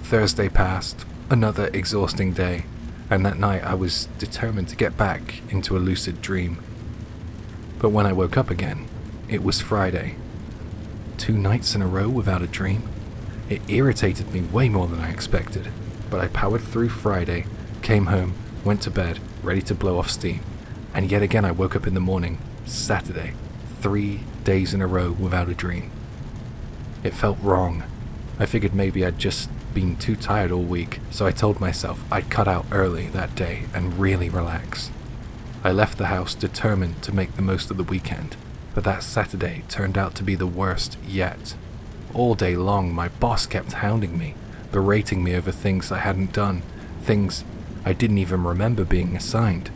B: Thursday passed, another exhausting day, and that night I was determined to get back into a lucid dream. But when I woke up again, it was Friday. 2 nights in a row without a dream? It irritated me way more than I expected, but I powered through Friday, came home, went to bed, ready to blow off steam, and yet again I woke up in the morning, Saturday, 3 days in a row without a dream. It felt wrong. I figured maybe I'd just been too tired all week, so I told myself I'd cut out early that day and really relax. I left the house determined to make the most of the weekend, but that Saturday turned out to be the worst yet. All day long, my boss kept hounding me, berating me over things I hadn't done, things I didn't even remember being assigned.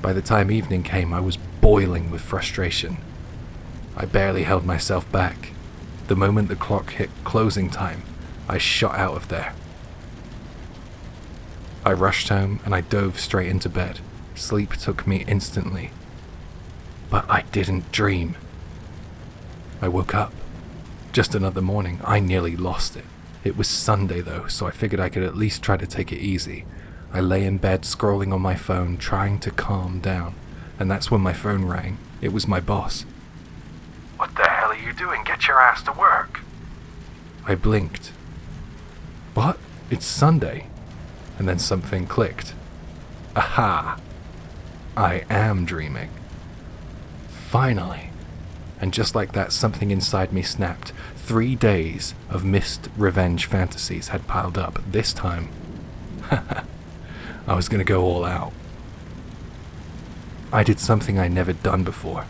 B: By the time evening came, I was boiling with frustration. I barely held myself back. The moment the clock hit closing time, I shot out of there. I rushed home and I dove straight into bed. Sleep took me instantly. But I didn't dream. I woke up. Just another morning. I nearly lost it. It was Sunday though, so I figured I could at least try to take it easy. I lay in bed scrolling on my phone, trying to calm down. And that's when my phone rang. It was my boss.
D: What the hell are you doing? Get your ass to work.
B: I blinked. What? It's Sunday. And then something clicked. Aha! I am dreaming. Finally. and just like that, something inside me snapped. 3 days of missed revenge fantasies had piled up. This time, I was going to go all out. I did something I never done before.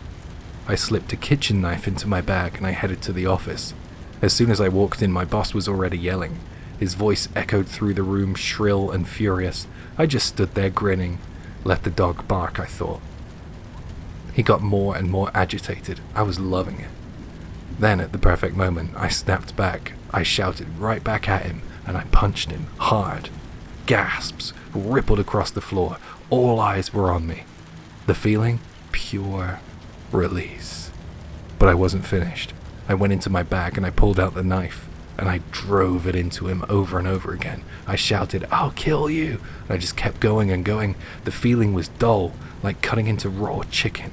B: I slipped a kitchen knife into my bag and I headed to the office. As soon as I walked in, my boss was already yelling. His voice echoed through the room, shrill and furious. I just stood there grinning. Let the dog bark, I thought. He got more and more agitated. I was loving it. Then, at the perfect moment, I snapped back. I shouted right back at him, and I punched him hard. Gasps rippled across the floor. All eyes were on me. The feeling? Pure release. But I wasn't finished. I went into my bag and I pulled out the knife, and I drove it into him over and over again. I shouted, "I'll kill you!" And I just kept going and going. The feeling was dull, like cutting into raw chicken.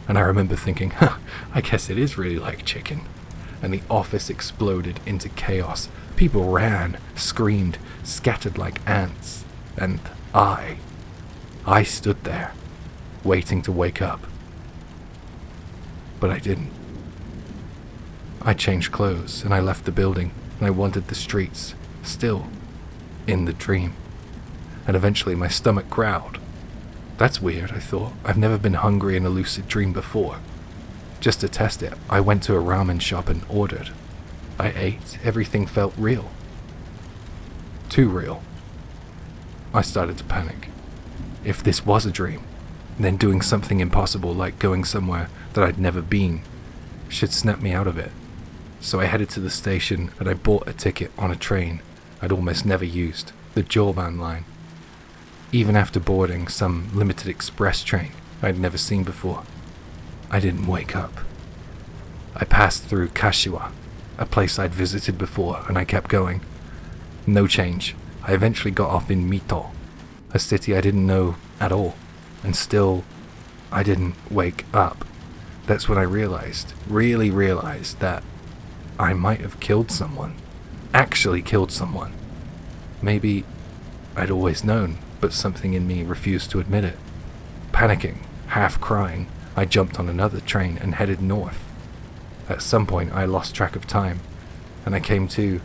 B: And I remember thinking, I guess it is really like chicken. And the office exploded into chaos. People ran, screamed, scattered like ants. And I stood there, waiting to wake up. But I didn't. I changed clothes and I left the building and I wandered the streets, still in the dream. And eventually my stomach growled. That's weird, I thought. I've never been hungry in a lucid dream before. Just to test it, I went to a ramen shop and ordered. I ate. Everything felt real. Too real. I started to panic. If this was a dream, then doing something impossible like going somewhere that I'd never been should snap me out of it. So I headed to the station and I bought a ticket on a train I'd almost never used, the Joban line. Even after boarding some limited express train I'd never seen before, I didn't wake up. I passed through Kashiwa, a place I'd visited before, and I kept going. No change. I eventually got off in Mito, a city I didn't know at all, and still, I didn't wake up. That's when I really realized that I might have killed someone. Actually killed someone. Maybe I'd always known, but something in me refused to admit it. Panicking, half crying, I jumped on another train and headed north. At some point I lost track of time, and I came to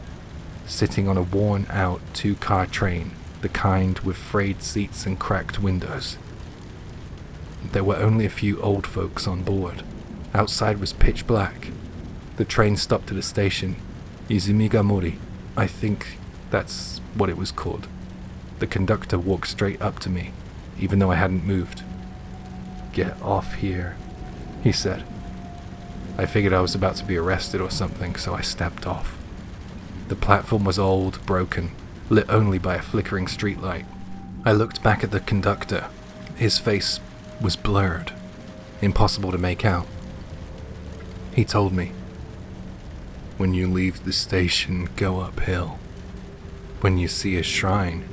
B: sitting on a worn-out 2-car train, the kind with frayed seats and cracked windows. There were only a few old folks on board. Outside was pitch black. The train stopped at a station, Izumigamori. I think that's what it was called. The conductor walked straight up to me, even though I hadn't moved. "Get off here," he said. I figured I was about to be arrested or something, so I stepped off. The platform was old, broken, lit only by a flickering streetlight. I looked back at the conductor. His face was blurred, impossible to make out. He told me, "When you leave the station, go uphill. When you see a shrine,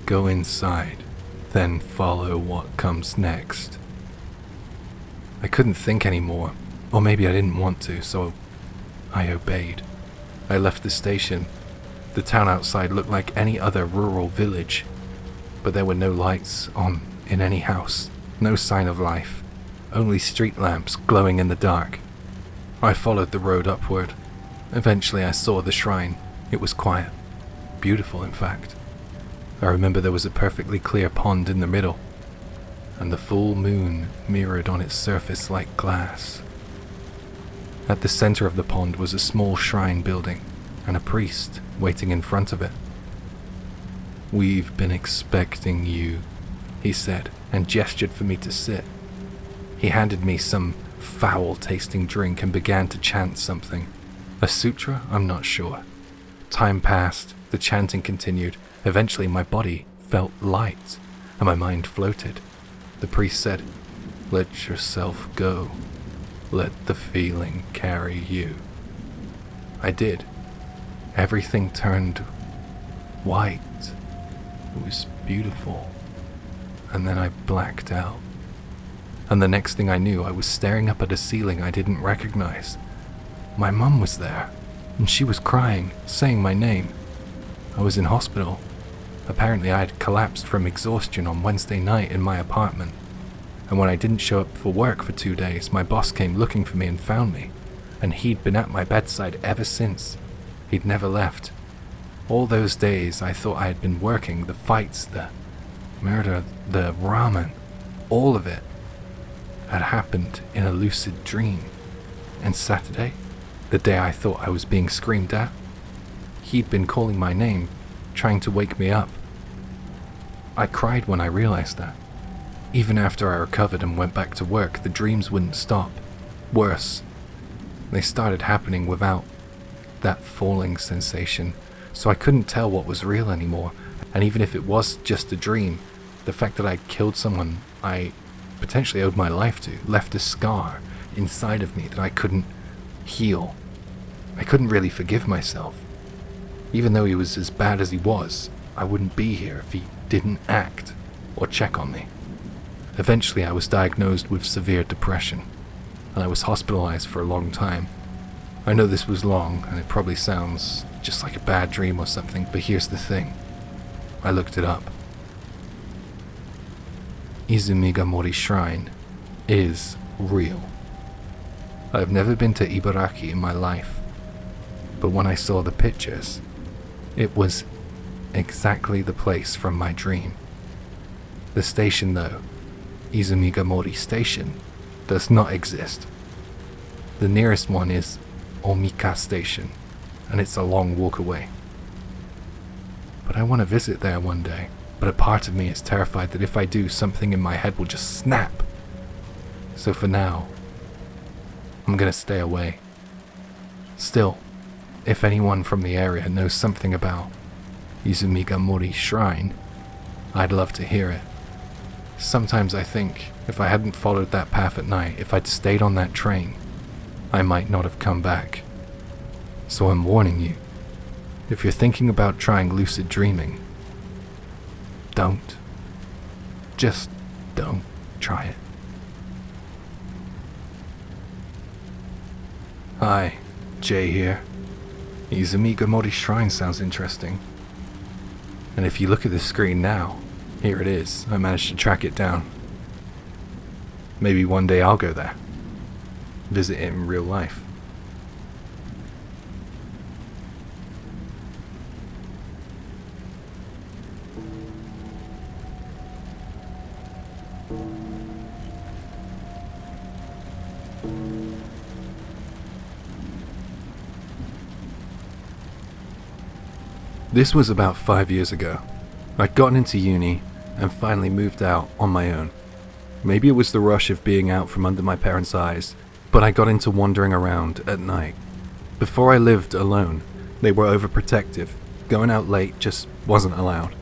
B: go inside, then follow what comes next." I couldn't think anymore, or maybe I didn't want to, so I obeyed. I left the station. The town outside looked like any other rural village, but there were no lights on in any house, no sign of life, only street lamps glowing in the dark. I followed the road upward. Eventually I saw the shrine. It was quiet. Beautiful, in fact. I remember there was a perfectly clear pond in the middle, and the full moon mirrored on its surface like glass. At the center of the pond was a small shrine building, and a priest waiting in front of it. "We've been expecting you," he said, and gestured for me to sit. He handed me some foul-tasting drink and began to chant something. A sutra? I'm not sure. Time passed, the chanting continued. Eventually my body felt light, and my mind floated. The priest said, "Let yourself go. Let the feeling carry you." I did. Everything turned white. It was beautiful. And then I blacked out. And the next thing I knew, I was staring up at a ceiling I didn't recognize. My mum was there, and she was crying, saying my name. I was in hospital. Apparently I had collapsed from exhaustion on Wednesday night in my apartment. and when I didn't show up for work for 2 days, my boss came looking for me and found me, and he'd been at my bedside ever since. He'd never left. All those days I thought I had been working, the fights, the murder, the ramen, all of it had happened in a lucid dream. And Saturday, the day I thought I was being screamed at, he'd been calling my name, trying to wake me up. I cried when I realized that. Even after I recovered and went back to work, the dreams wouldn't stop. Worse, they started happening without that falling sensation, so I couldn't tell what was real anymore. And even if it was just a dream, the fact that I'd killed someone I potentially owed my life to left a scar inside of me that I couldn't heal. I couldn't really forgive myself. Even though he was as bad as he was, I wouldn't be here if he didn't act or check on me. Eventually I was diagnosed with severe depression, and I was hospitalized for a long time. I know this was long, and it probably sounds just like a bad dream or something, but here's the thing. I looked it up. Izumigamori Shrine is real. I've never been to Ibaraki in my life, but when I saw the pictures, it was exactly the place from my dream. The station though, Izumigamori Station, does not exist. The nearest one is Omika Station, and it's a long walk away. But I want to visit there one day, but a part of me is terrified that if I do, something in my head will just snap. So for now, I'm gonna stay away. Still, if anyone from the area knows something about Izumigamori Shrine, I'd love to hear it. Sometimes I think if I hadn't followed that path at night, if I'd stayed on that train, I might not have come back. So I'm warning you, if you're thinking about trying lucid dreaming, don't. Just don't try it. Hi, Jay here. Izumigamori Shrine sounds interesting. And if you look at the screen now, here it is. I managed to track it down. Maybe one day I'll go there. Visit it in real life. This was about 5 years ago. I'd gotten into uni and finally moved out on my own. Maybe it was the rush of being out from under my parents' eyes, but I got into wandering around at night. Before I lived alone, they were overprotective. Going out late just wasn't allowed.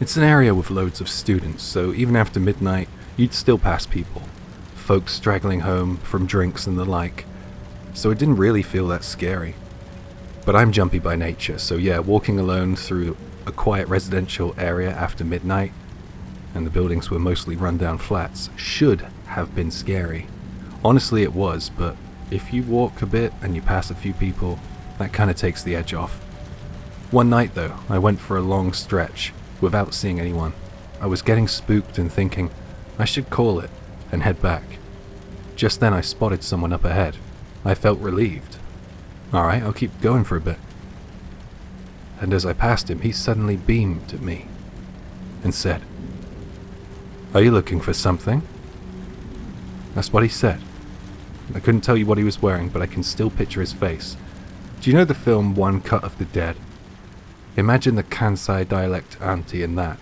B: It's an area with loads of students, so even after midnight, you'd still pass people. Folks straggling home from drinks and the like. So it didn't really feel that scary. But I'm jumpy by nature, so yeah, walking alone through a quiet residential area after midnight, and the buildings were mostly rundown flats, should have been scary. Honestly it was, but if you walk a bit and you pass a few people, that kinda takes the edge off. One night though, I went for a long stretch without seeing anyone. I was getting spooked and thinking, I should call it and head back. Just then I spotted someone up ahead. I felt relieved. Alright, I'll keep going for a bit. And as I passed him, he suddenly beamed at me and said, "Are you looking for something?" That's what he said. I couldn't tell you what he was wearing, but I can still picture his face. Do you know the film One Cut of the Dead? Imagine the Kansai dialect auntie in that,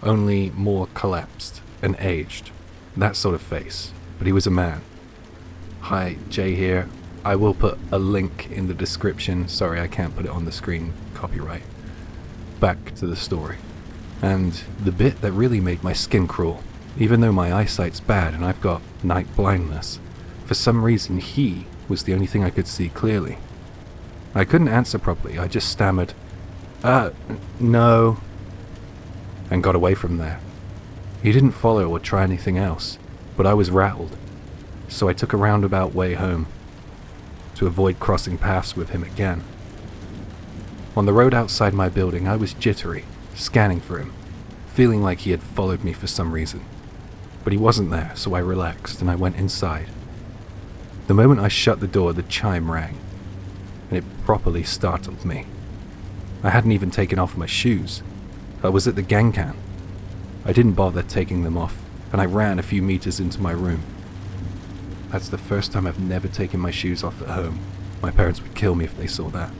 B: only more collapsed and aged. That sort of face, but he was a man. Hi, Jay here. I will put a link in the description. Sorry, I can't put it on the screen. Copyright. Back to the story. And the bit that really made my skin crawl, even though my eyesight's bad and I've got night blindness, for some reason he was the only thing I could see clearly. I couldn't answer properly. I just stammered, no, and got away from there. He didn't follow or try anything else, but I was rattled, so I took a roundabout way home to avoid crossing paths with him again. On the road outside my building, I was jittery, scanning for him, feeling like he had followed me for some reason. But he wasn't there, so I relaxed and I went inside. The moment I shut the door, the chime rang, and it properly startled me. I hadn't even taken off my shoes. I was at the Gankan. I didn't bother taking them off, and I ran a few meters into my room. That's the first time I've never taken my shoes off at home. My parents would kill me if they saw that.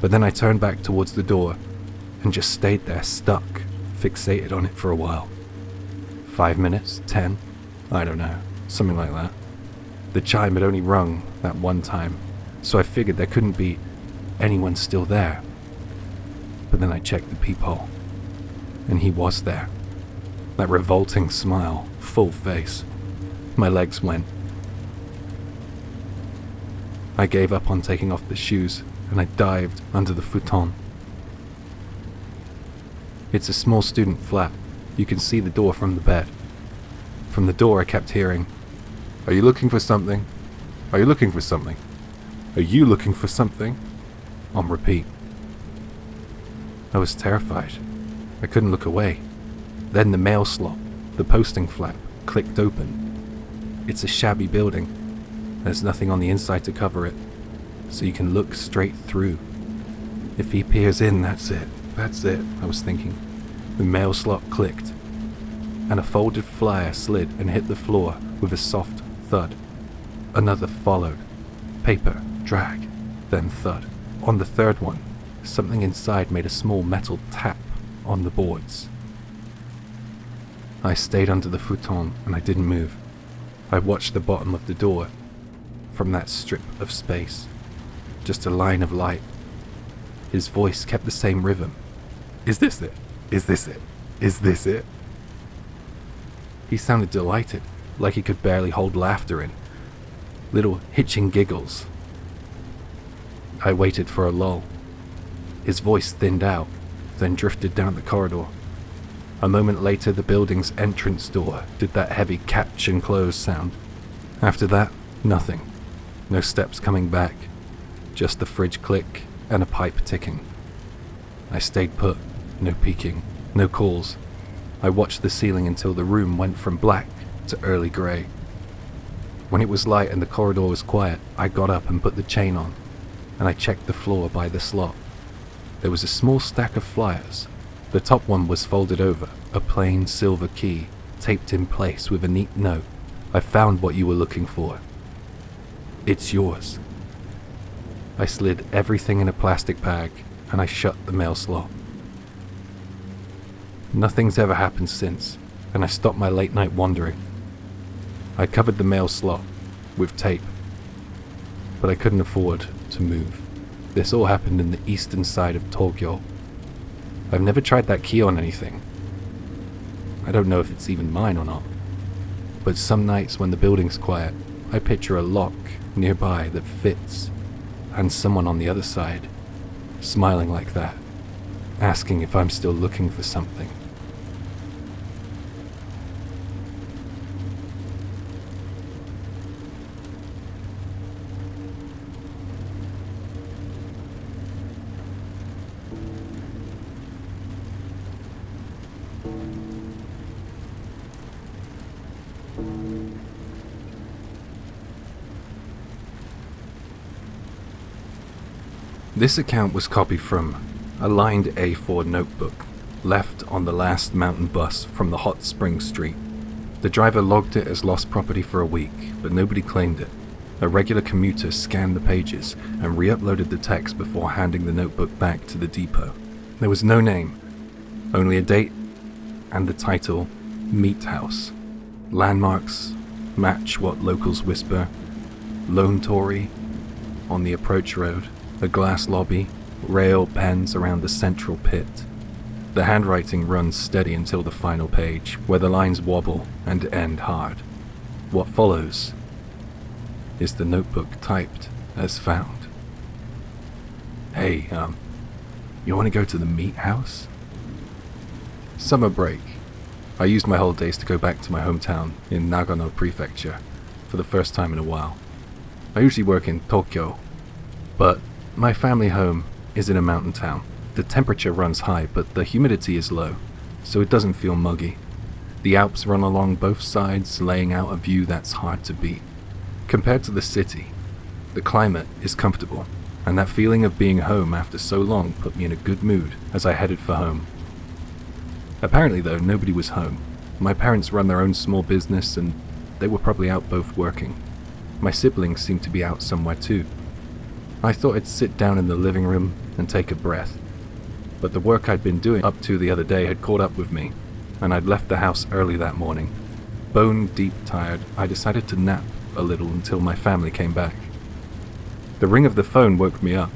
B: But then I turned back towards the door and just stayed there, stuck, fixated on it for a while. 5 minutes, 10, I don't know, something like that. The chime had only rung that one time, so I figured there couldn't be anyone still there. But then I checked the peephole, and he was there. That revolting smile, full face. My legs went. I gave up on taking off the shoes, and I dived under the futon. It's a small student flat. You can see the door from the bed. From the door I kept hearing, "Are you looking for something? Are you looking for something? Are you looking for something?" on repeat. I was terrified. I couldn't look away. Then the mail slot, the posting flap, clicked open. It's a shabby building. There's nothing on the inside to cover it, so you can look straight through. If he peers in, that's it, I was thinking. The mail slot clicked, and a folded flyer slid and hit the floor with a soft thud. Another followed. Paper, drag, then thud. On the third one, something inside made a small metal tap on the boards. I stayed under the futon and I didn't move. I watched the bottom of the door. From that strip of space, just a line of light. His voice kept the same rhythm. "Is this it? Is this it? Is this it?" He sounded delighted, like he could barely hold laughter in. Little hitching giggles. I waited for a lull. His voice thinned out, then drifted down the corridor. A moment later, the building's entrance door did that heavy catch and close sound. After that, nothing. No steps coming back. Just the fridge click and a pipe ticking. I stayed put, no peeking, no calls. I watched the ceiling until the room went from black to early grey. When it was light and the corridor was quiet, I got up and put the chain on, and I checked the floor by the slot. There was a small stack of flyers. The top one was folded over, a plain silver key, taped in place with a neat note. "I found what you were looking for. It's yours." I slid everything in a plastic bag, and I shut the mail slot. Nothing's ever happened since, and I stopped my late night wandering. I covered the mail slot with tape, but I couldn't afford to move. This all happened in the eastern side of Tokyo. I've never tried that key on anything. I don't know if it's even mine or not. But some nights when the building's quiet, I picture a lock nearby that fits, and someone on the other side, smiling like that, asking if I'm still looking for something. This account was copied from a lined A4 notebook left on the last mountain bus from the Hot Spring Street. The driver logged it as lost property for a week, but nobody claimed it. A regular commuter scanned the pages and re-uploaded the text before handing the notebook back to the depot. There was no name, only a date and the title, Meat House. Landmarks match what locals whisper. Lone Tory on the approach road. A glass lobby, rail bends around the central pit. The handwriting runs steady until the final page, where the lines wobble and end hard. What follows is the notebook typed as found. "Hey, you want to go to the meat house?" Summer break. I used my holidays to go back to my hometown in Nagano Prefecture for the first time in a while. I usually work in Tokyo, but my family home is in a mountain town. The temperature runs high, but the humidity is low, so it doesn't feel muggy. The Alps run along both sides, laying out a view that's hard to beat. Compared to the city, the climate is comfortable, and that feeling of being home after so long put me in a good mood as I headed for home. Apparently though, nobody was home. My parents run their own small business and they were probably out both working. My siblings seemed to be out somewhere too. I thought I'd sit down in the living room and take a breath, but the work I'd been doing up to the other day had caught up with me, and I'd left the house early that morning. Bone deep tired, I decided to nap a little until my family came back. The ring of the phone woke me up.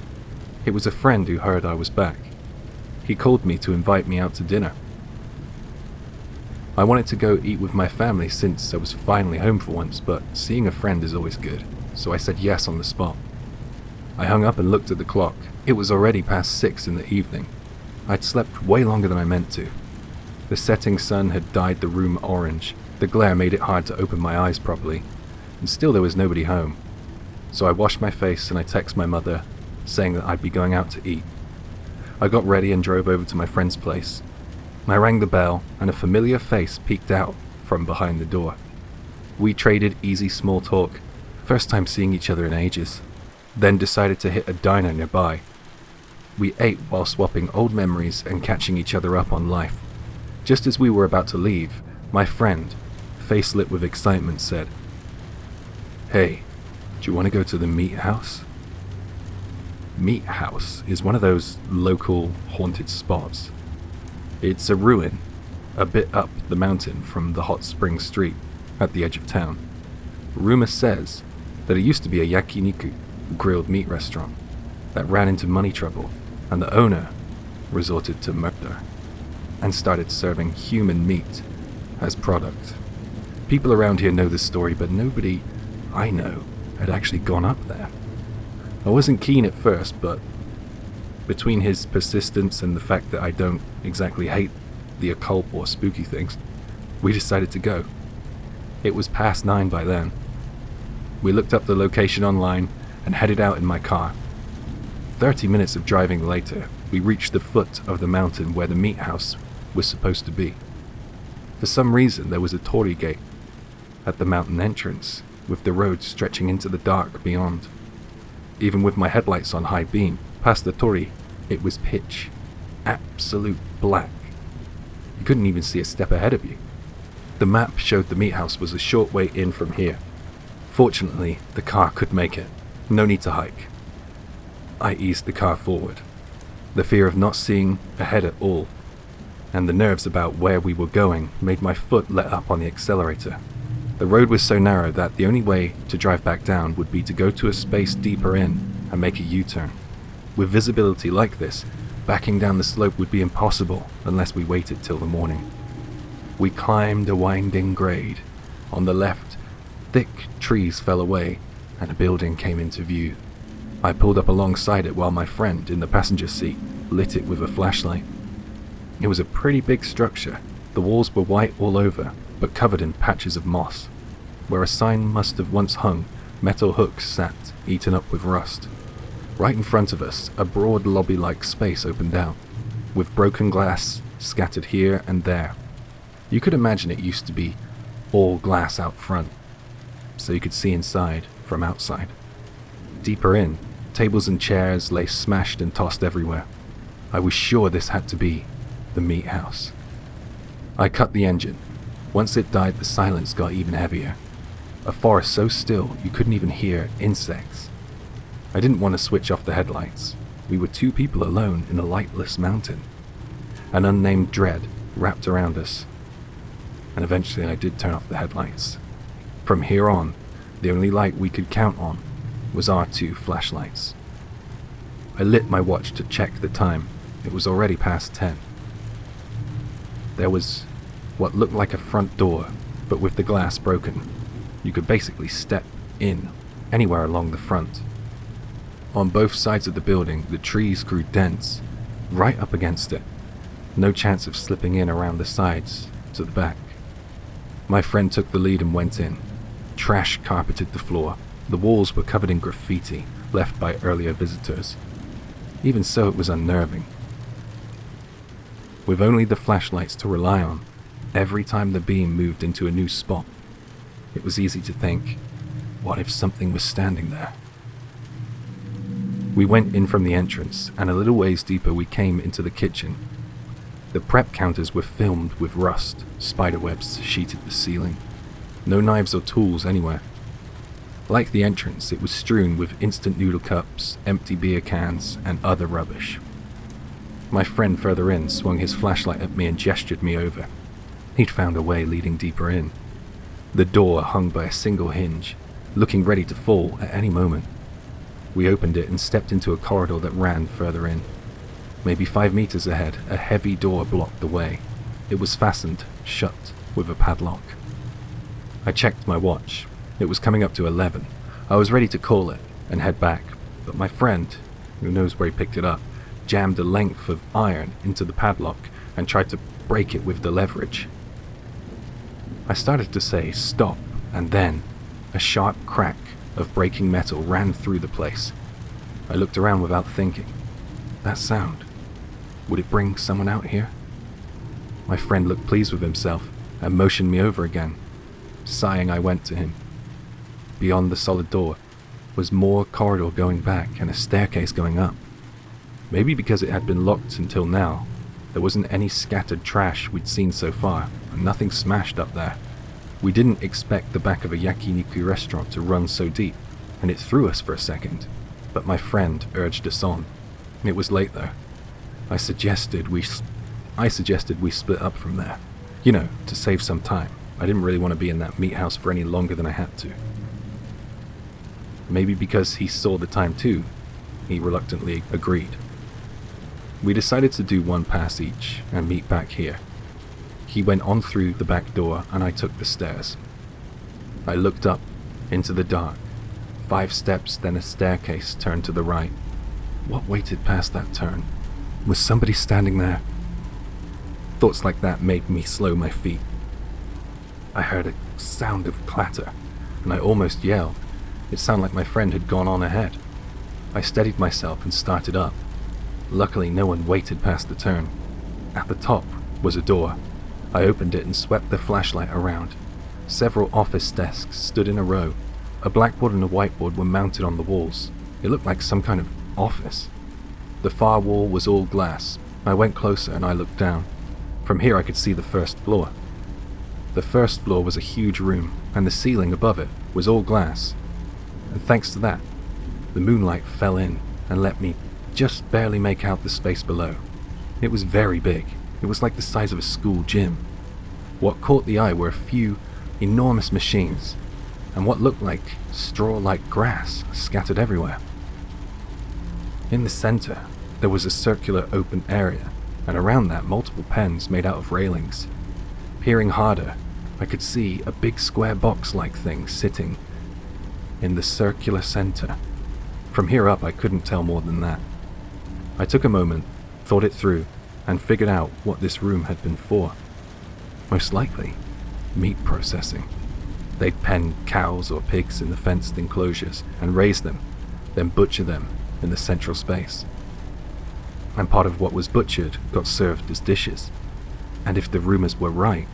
B: It was a friend who heard I was back. He called me to invite me out to dinner. I wanted to go eat with my family since I was finally home for once, but seeing a friend is always good, so I said yes on the spot. I hung up and looked at the clock. It was already past 6 in the evening. I'd slept way longer than I meant to. The setting sun had dyed the room orange. The glare made it hard to open my eyes properly, and still there was nobody home. So I washed my face and I texted my mother, saying that I'd be going out to eat. I got ready and drove over to my friend's place. I rang the bell, and a familiar face peeked out from behind the door. We traded easy small talk, first time seeing each other in ages, then decided to hit a diner nearby. We ate while swapping old memories and catching each other up on life. Just as we were about to leave, my friend, face lit with excitement, said, "Hey, do you want to go to the Meat House?" Meat House is one of those local haunted spots. It's a ruin, a bit up the mountain from the hot spring street at the edge of town. Rumor says that it used to be a yakiniku, grilled meat restaurant, that ran into money trouble, and the owner resorted to murder and started serving human meat as product. People around here know this story, but nobody I know had actually gone up there. I wasn't keen at first, but between his persistence and the fact that I don't exactly hate the occult or spooky things, we decided to go. It was past 9 by then. We looked up the location online and headed out in my car. 30 minutes of driving later, we reached the foot of the mountain where the meat house was supposed to be. For some reason, there was a torii gate at the mountain entrance, with the road stretching into the dark beyond. Even with my headlights on high beam, past the torii, it was pitch, absolute black. You couldn't even see a step ahead of you. The map showed the meat house was a short way in from here. Fortunately, the car could make it. No need to hike. I eased the car forward. The fear of not seeing ahead at all, and the nerves about where we were going, made my foot let up on the accelerator. The road was so narrow that the only way to drive back down would be to go to a space deeper in and make a U-turn. With visibility like this, backing down the slope would be impossible unless we waited till the morning. We climbed a winding grade. On the left, thick trees fell away and a building came into view. I pulled up alongside it while my friend in the passenger seat lit it with a flashlight. It was a pretty big structure. The walls were white all over, but covered in patches of moss. Where a sign must have once hung, metal hooks sat, eaten up with rust. Right in front of us, a broad lobby-like space opened out, with broken glass scattered here and there. You could imagine it used to be all glass out front, so you could see inside from outside. Deeper in, tables and chairs lay smashed and tossed everywhere. I was sure this had to be the meat house. I cut the engine. Once it died, the silence got even heavier. A forest so still you couldn't even hear insects. I didn't want to switch off the headlights. We were 2 people alone in a lightless mountain. An unnamed dread wrapped around us. And eventually I did turn off the headlights. From here on, the only light we could count on was our 2 flashlights. I lit my watch to check the time. It was already past 10. There was what looked like a front door, but with the glass broken. You could basically step in anywhere along the front. On both sides of the building, the trees grew dense, right up against it. No chance of slipping in around the sides to the back. My friend took the lead and went in. Trash carpeted the floor. The walls were covered in graffiti left by earlier visitors. Even so, it was unnerving. With only the flashlights to rely on, Every time the beam moved into a new spot, it was easy to think, what if something was standing there? We went in from the entrance, and a little ways deeper we came into the kitchen. The prep counters were filmed with rust, spiderwebs sheeted the ceiling. No knives or tools anywhere. Like the entrance, it was strewn with instant noodle cups, empty beer cans, and other rubbish. My friend further in swung his flashlight at me and gestured me over. He'd found a way leading deeper in. The door hung by a single hinge, looking ready to fall at any moment. We opened it and stepped into a corridor that ran further in. Maybe 5 meters ahead, a heavy door blocked the way. It was fastened, shut, with a padlock. I checked my watch. It was coming up to 11. I was ready to call it and head back, but my friend, who knows where he picked it up, jammed a length of iron into the padlock and tried to break it with the leverage. I started to say stop, and then a sharp crack of breaking metal ran through the place. I looked around without thinking. That sound, would it bring someone out here? My friend looked pleased with himself and motioned me over again. Sighing, I went to him. Beyond the solid door was more corridor going back and a staircase going up. Maybe because it had been locked until now, there wasn't any scattered trash we'd seen so far, and nothing smashed up there. We didn't expect the back of a yakiniku restaurant to run so deep, and it threw us for a second, but my friend urged us on. It was late though. I suggested we split up from there. You know, to save some time. I didn't really want to be in that meat house for any longer than I had to. Maybe because he saw the time too, he reluctantly agreed. We decided to do one pass each and meet back here. He went on through the back door and I took the stairs. I looked up into the dark. 5 steps, then a staircase turned to the right. What waited past that turn? Was somebody standing there? Thoughts like that made me slow my feet. I heard a sound of clatter, and I almost yelled. It sounded like my friend had gone on ahead. I steadied myself and started up. Luckily, no one waited past the turn. At the top was a door. I opened it and swept the flashlight around. Several office desks stood in a row. A blackboard and a whiteboard were mounted on the walls. It looked like some kind of office. The far wall was all glass. I went closer and I looked down. From here I could see the first floor. The first floor was a huge room, and the ceiling above it was all glass. And thanks to that, the moonlight fell in and let me just barely make out the space below. It was very big. It was like the size of a school gym. What caught the eye were a few enormous machines, and what looked like straw-like grass scattered everywhere. In the center, there was a circular open area, and around that multiple pens made out of railings. Peering harder, I could see a big square box-like thing sitting in the circular center. From here up, I couldn't tell more than that. I took a moment, thought it through, and figured out what this room had been for. Most likely, meat processing. They'd pen cows or pigs in the fenced enclosures and raise them, then butcher them in the central space. And part of what was butchered got served as dishes. And if the rumors were right,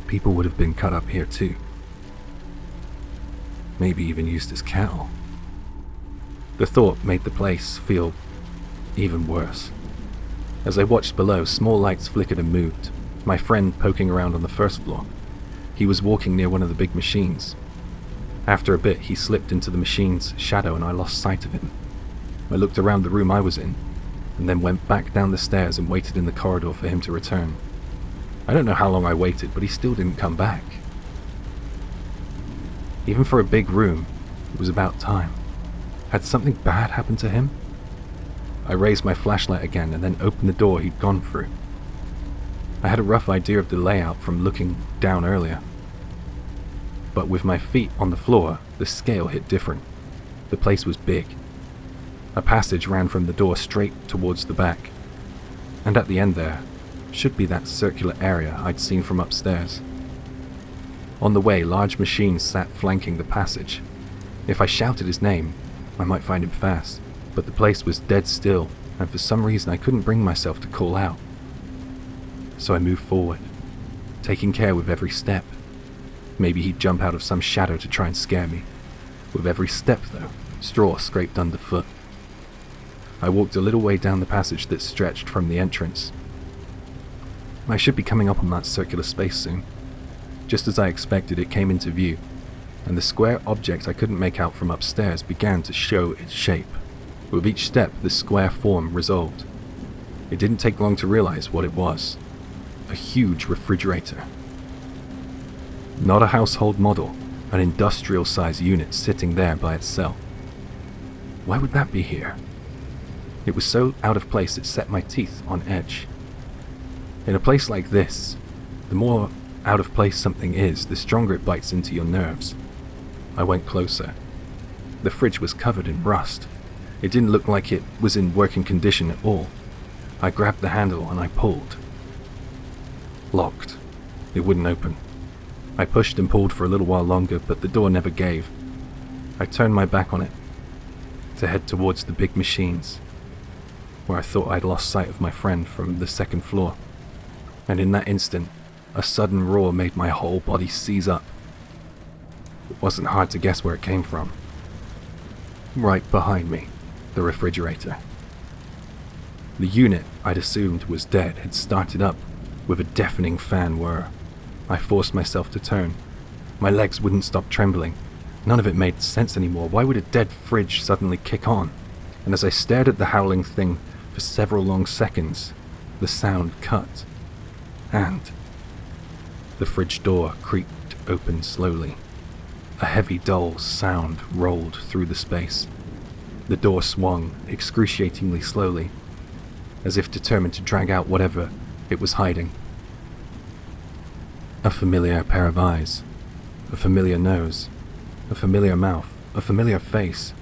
B: people would have been cut up here too. Maybe even used as cattle. The thought made the place feel even worse. As I watched below, small lights flickered and moved, my friend poking around on the first floor. He was walking near one of the big machines. After a bit, he slipped into the machine's shadow and I lost sight of him. I looked around the room I was in, and then went back down the stairs and waited in the corridor for him to return. I don't know how long I waited, but he still didn't come back. Even for a big room, it was about time. Had something bad happened to him? I raised my flashlight again and then opened the door he'd gone through. I had a rough idea of the layout from looking down earlier. But with my feet on the floor, the scale hit different. The place was big. A passage ran from the door straight towards the back. And at the end there, should be that circular area I'd seen from upstairs. On the way, large machines sat flanking the passage. If I shouted his name, I might find him fast, but the place was dead still, and for some reason I couldn't bring myself to call out. So I moved forward, taking care with every step. Maybe he'd jump out of some shadow to try and scare me. With every step, though, straw scraped underfoot. I walked a little way down the passage that stretched from the entrance. I should be coming up on that circular space soon. Just as I expected, it came into view, and the square object I couldn't make out from upstairs began to show its shape. With each step, the square form resolved. It didn't take long to realize what it was. A huge refrigerator. Not a household model, an industrial-size unit sitting there by itself. Why would that be here? It was so out of place it set my teeth on edge. In a place like this, the more out of place something is, the stronger it bites into your nerves. I went closer. The fridge was covered in rust. It didn't look like it was in working condition at all. I grabbed the handle and I pulled. Locked. It wouldn't open. I pushed and pulled for a little while longer, but the door never gave. I turned my back on it to head towards the big machines, where I thought I'd lost sight of my friend from the second floor. And in that instant, a sudden roar made my whole body seize up. It wasn't hard to guess where it came from. Right behind me, the refrigerator. The unit I'd assumed was dead had started up with a deafening fan whir. I forced myself to turn. My legs wouldn't stop trembling. None of it made sense anymore. Why would a dead fridge suddenly kick on? And as I stared at the howling thing for several long seconds, the sound cut. And the fridge door creaked open slowly. A heavy, dull sound rolled through the space. The door swung excruciatingly slowly, as if determined to drag out whatever it was hiding. A familiar pair of eyes, a familiar nose, a familiar mouth, a familiar face.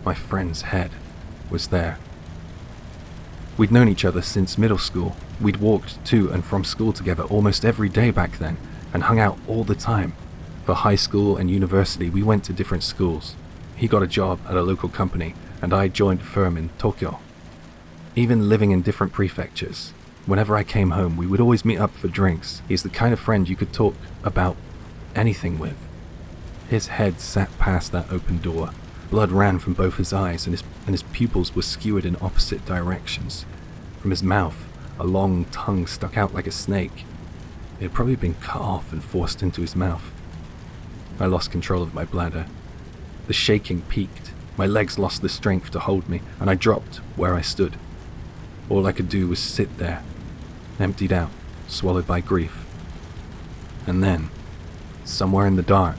B: My friend's head was there. We'd known each other since middle school. We'd walked to and from school together almost every day back then, and hung out all the time. For high school and university, we went to different schools. He got a job at a local company, and I joined a firm in Tokyo. Even living in different prefectures, whenever I came home, we would always meet up for drinks. He's the kind of friend you could talk about anything with. His head sat past that open door. Blood ran from both his eyes, and his pupils were skewered in opposite directions. From his mouth, a long tongue stuck out like a snake. It had probably been cut off and forced into his mouth. I lost control of my bladder. The shaking peaked. My legs lost the strength to hold me, and I dropped where I stood. All I could do was sit there, emptied out, swallowed by grief. And then, somewhere in the dark,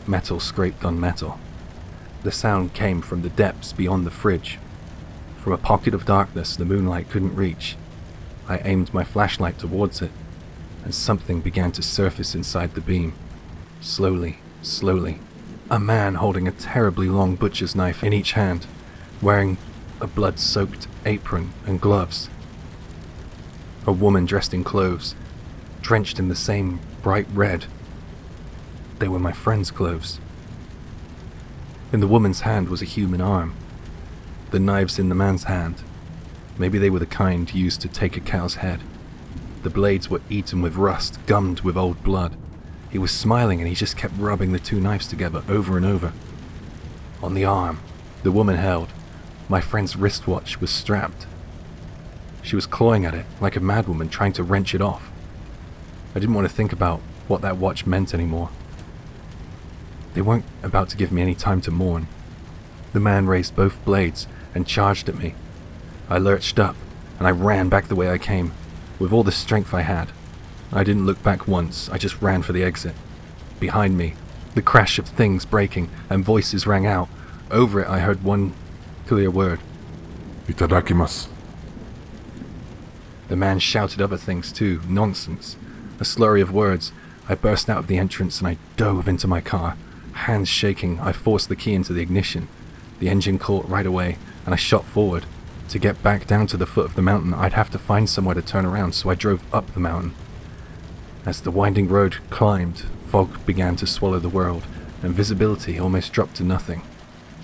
B: metal scraped on metal. The sound came from the depths beyond the fridge. From a pocket of darkness the moonlight couldn't reach. I aimed my flashlight towards it, and something began to surface inside the beam. Slowly, slowly. A man holding a terribly long butcher's knife in each hand, wearing a blood-soaked apron and gloves. A woman dressed in clothes, drenched in the same bright red. They were my friend's clothes. In the woman's hand was a human arm. The knives in the man's hand, maybe they were the kind used to take a cow's head. The blades were eaten with rust, gummed with old blood. He was smiling and he just kept rubbing the two knives together over and over. On the arm the woman held, my friend's wristwatch was strapped. She was clawing at it like a madwoman trying to wrench it off. I didn't want to think about what that watch meant anymore. They weren't about to give me any time to mourn. The man raised both blades and charged at me. I lurched up and I ran back the way I came, with all the strength I had. I didn't look back once, I just ran for the exit. Behind me, the crash of things breaking and voices rang out. Over it I heard one clear word.
C: Itadakimasu.
B: The man shouted other things too, nonsense. A slurry of words. I burst out of the entrance and I dove into my car. Hands shaking, I forced the key into the ignition. The engine caught right away, and I shot forward. To get back down to the foot of the mountain, I'd have to find somewhere to turn around, so I drove up the mountain. As the winding road climbed, fog began to swallow the world, and visibility almost dropped to nothing.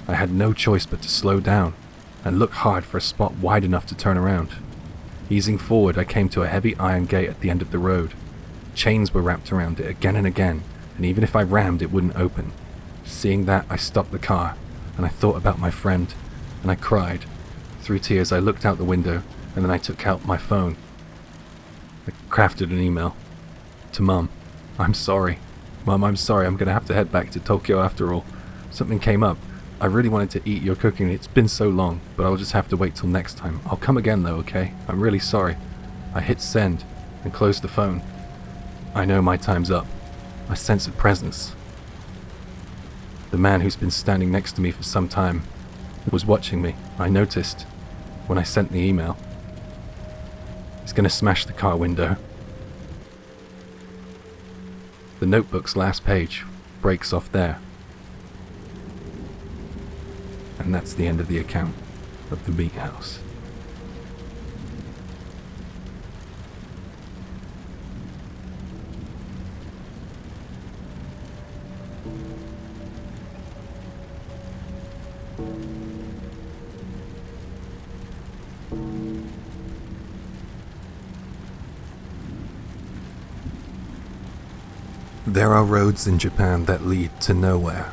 B: I had no choice but to slow down, and look hard for a spot wide enough to turn around. Easing forward, I came to a heavy iron gate at the end of the road. Chains were wrapped around it again and again, and even if I rammed, it wouldn't open. Seeing that, I stopped the car, and I thought about my friend, and I cried. Through tears, I looked out the window, and then I took out my phone. I crafted an email. To Mum. I'm sorry. Mum, I'm sorry. I'm going to have to head back to Tokyo after all. Something came up. I really wanted to eat your cooking. It's been so long, but I'll just have to wait till next time. I'll come again though, okay? I'm really sorry. I hit send and closed the phone. I know my time's up. I sense a presence. The man who's been standing next to me for some time was watching me. I noticed when I sent the email. He's going to smash the car window. The notebook's last page breaks off there. And that's the end of the account of the meat house.
A: There are roads in Japan that lead to nowhere.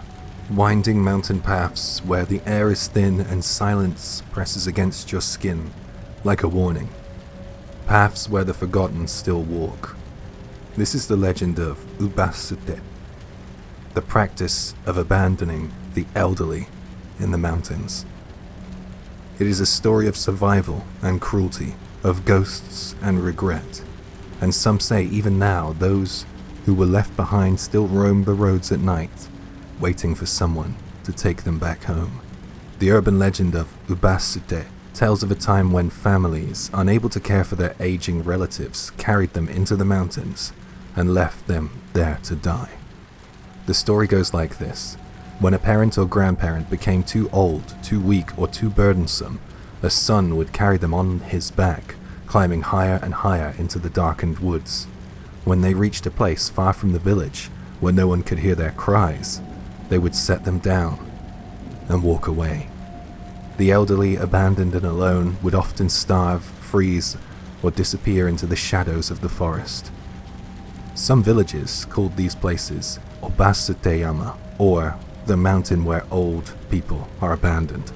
A: Winding mountain paths where the air is thin and silence presses against your skin like a warning. Paths where the forgotten still walk. This is the legend of Ubatsute, the practice of abandoning the elderly in the mountains. It is a story of survival and cruelty, of ghosts and regret, and some say even now those who were left behind still roam the roads at night, waiting for someone to take them back home. The urban legend of Ubatsute tells of a time when families, unable to care for their aging relatives, carried them into the mountains and left them there to die. The story goes like this. When a parent or grandparent became too old, too weak, or too burdensome, a son would carry them on his back, climbing higher and higher into the darkened woods. When they reached a place far from the village, where no one could hear their cries, they would set them down and walk away. The elderly, abandoned and alone, would often starve, freeze, or disappear into the shadows of the forest. Some villages called these places Ubatsute-yama, or the mountain where old people are abandoned.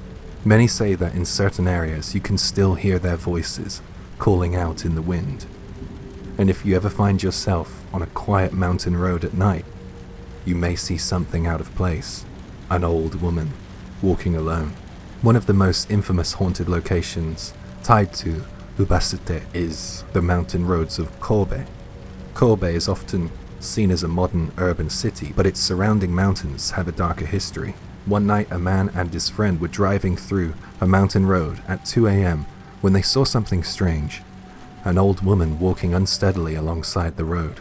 A: Many say that in certain areas you can still hear their voices calling out in the wind. And if you ever find yourself on a quiet mountain road at night, you may see something out of place, an old woman walking alone. One of the most infamous haunted locations tied to Ubatsute is the mountain roads of Kobe. Kobe is often seen as a modern urban city, but its surrounding mountains have a darker history. One night, a man and his friend were driving through a mountain road at 2 a.m. when they saw something strange. An old woman walking unsteadily alongside the road.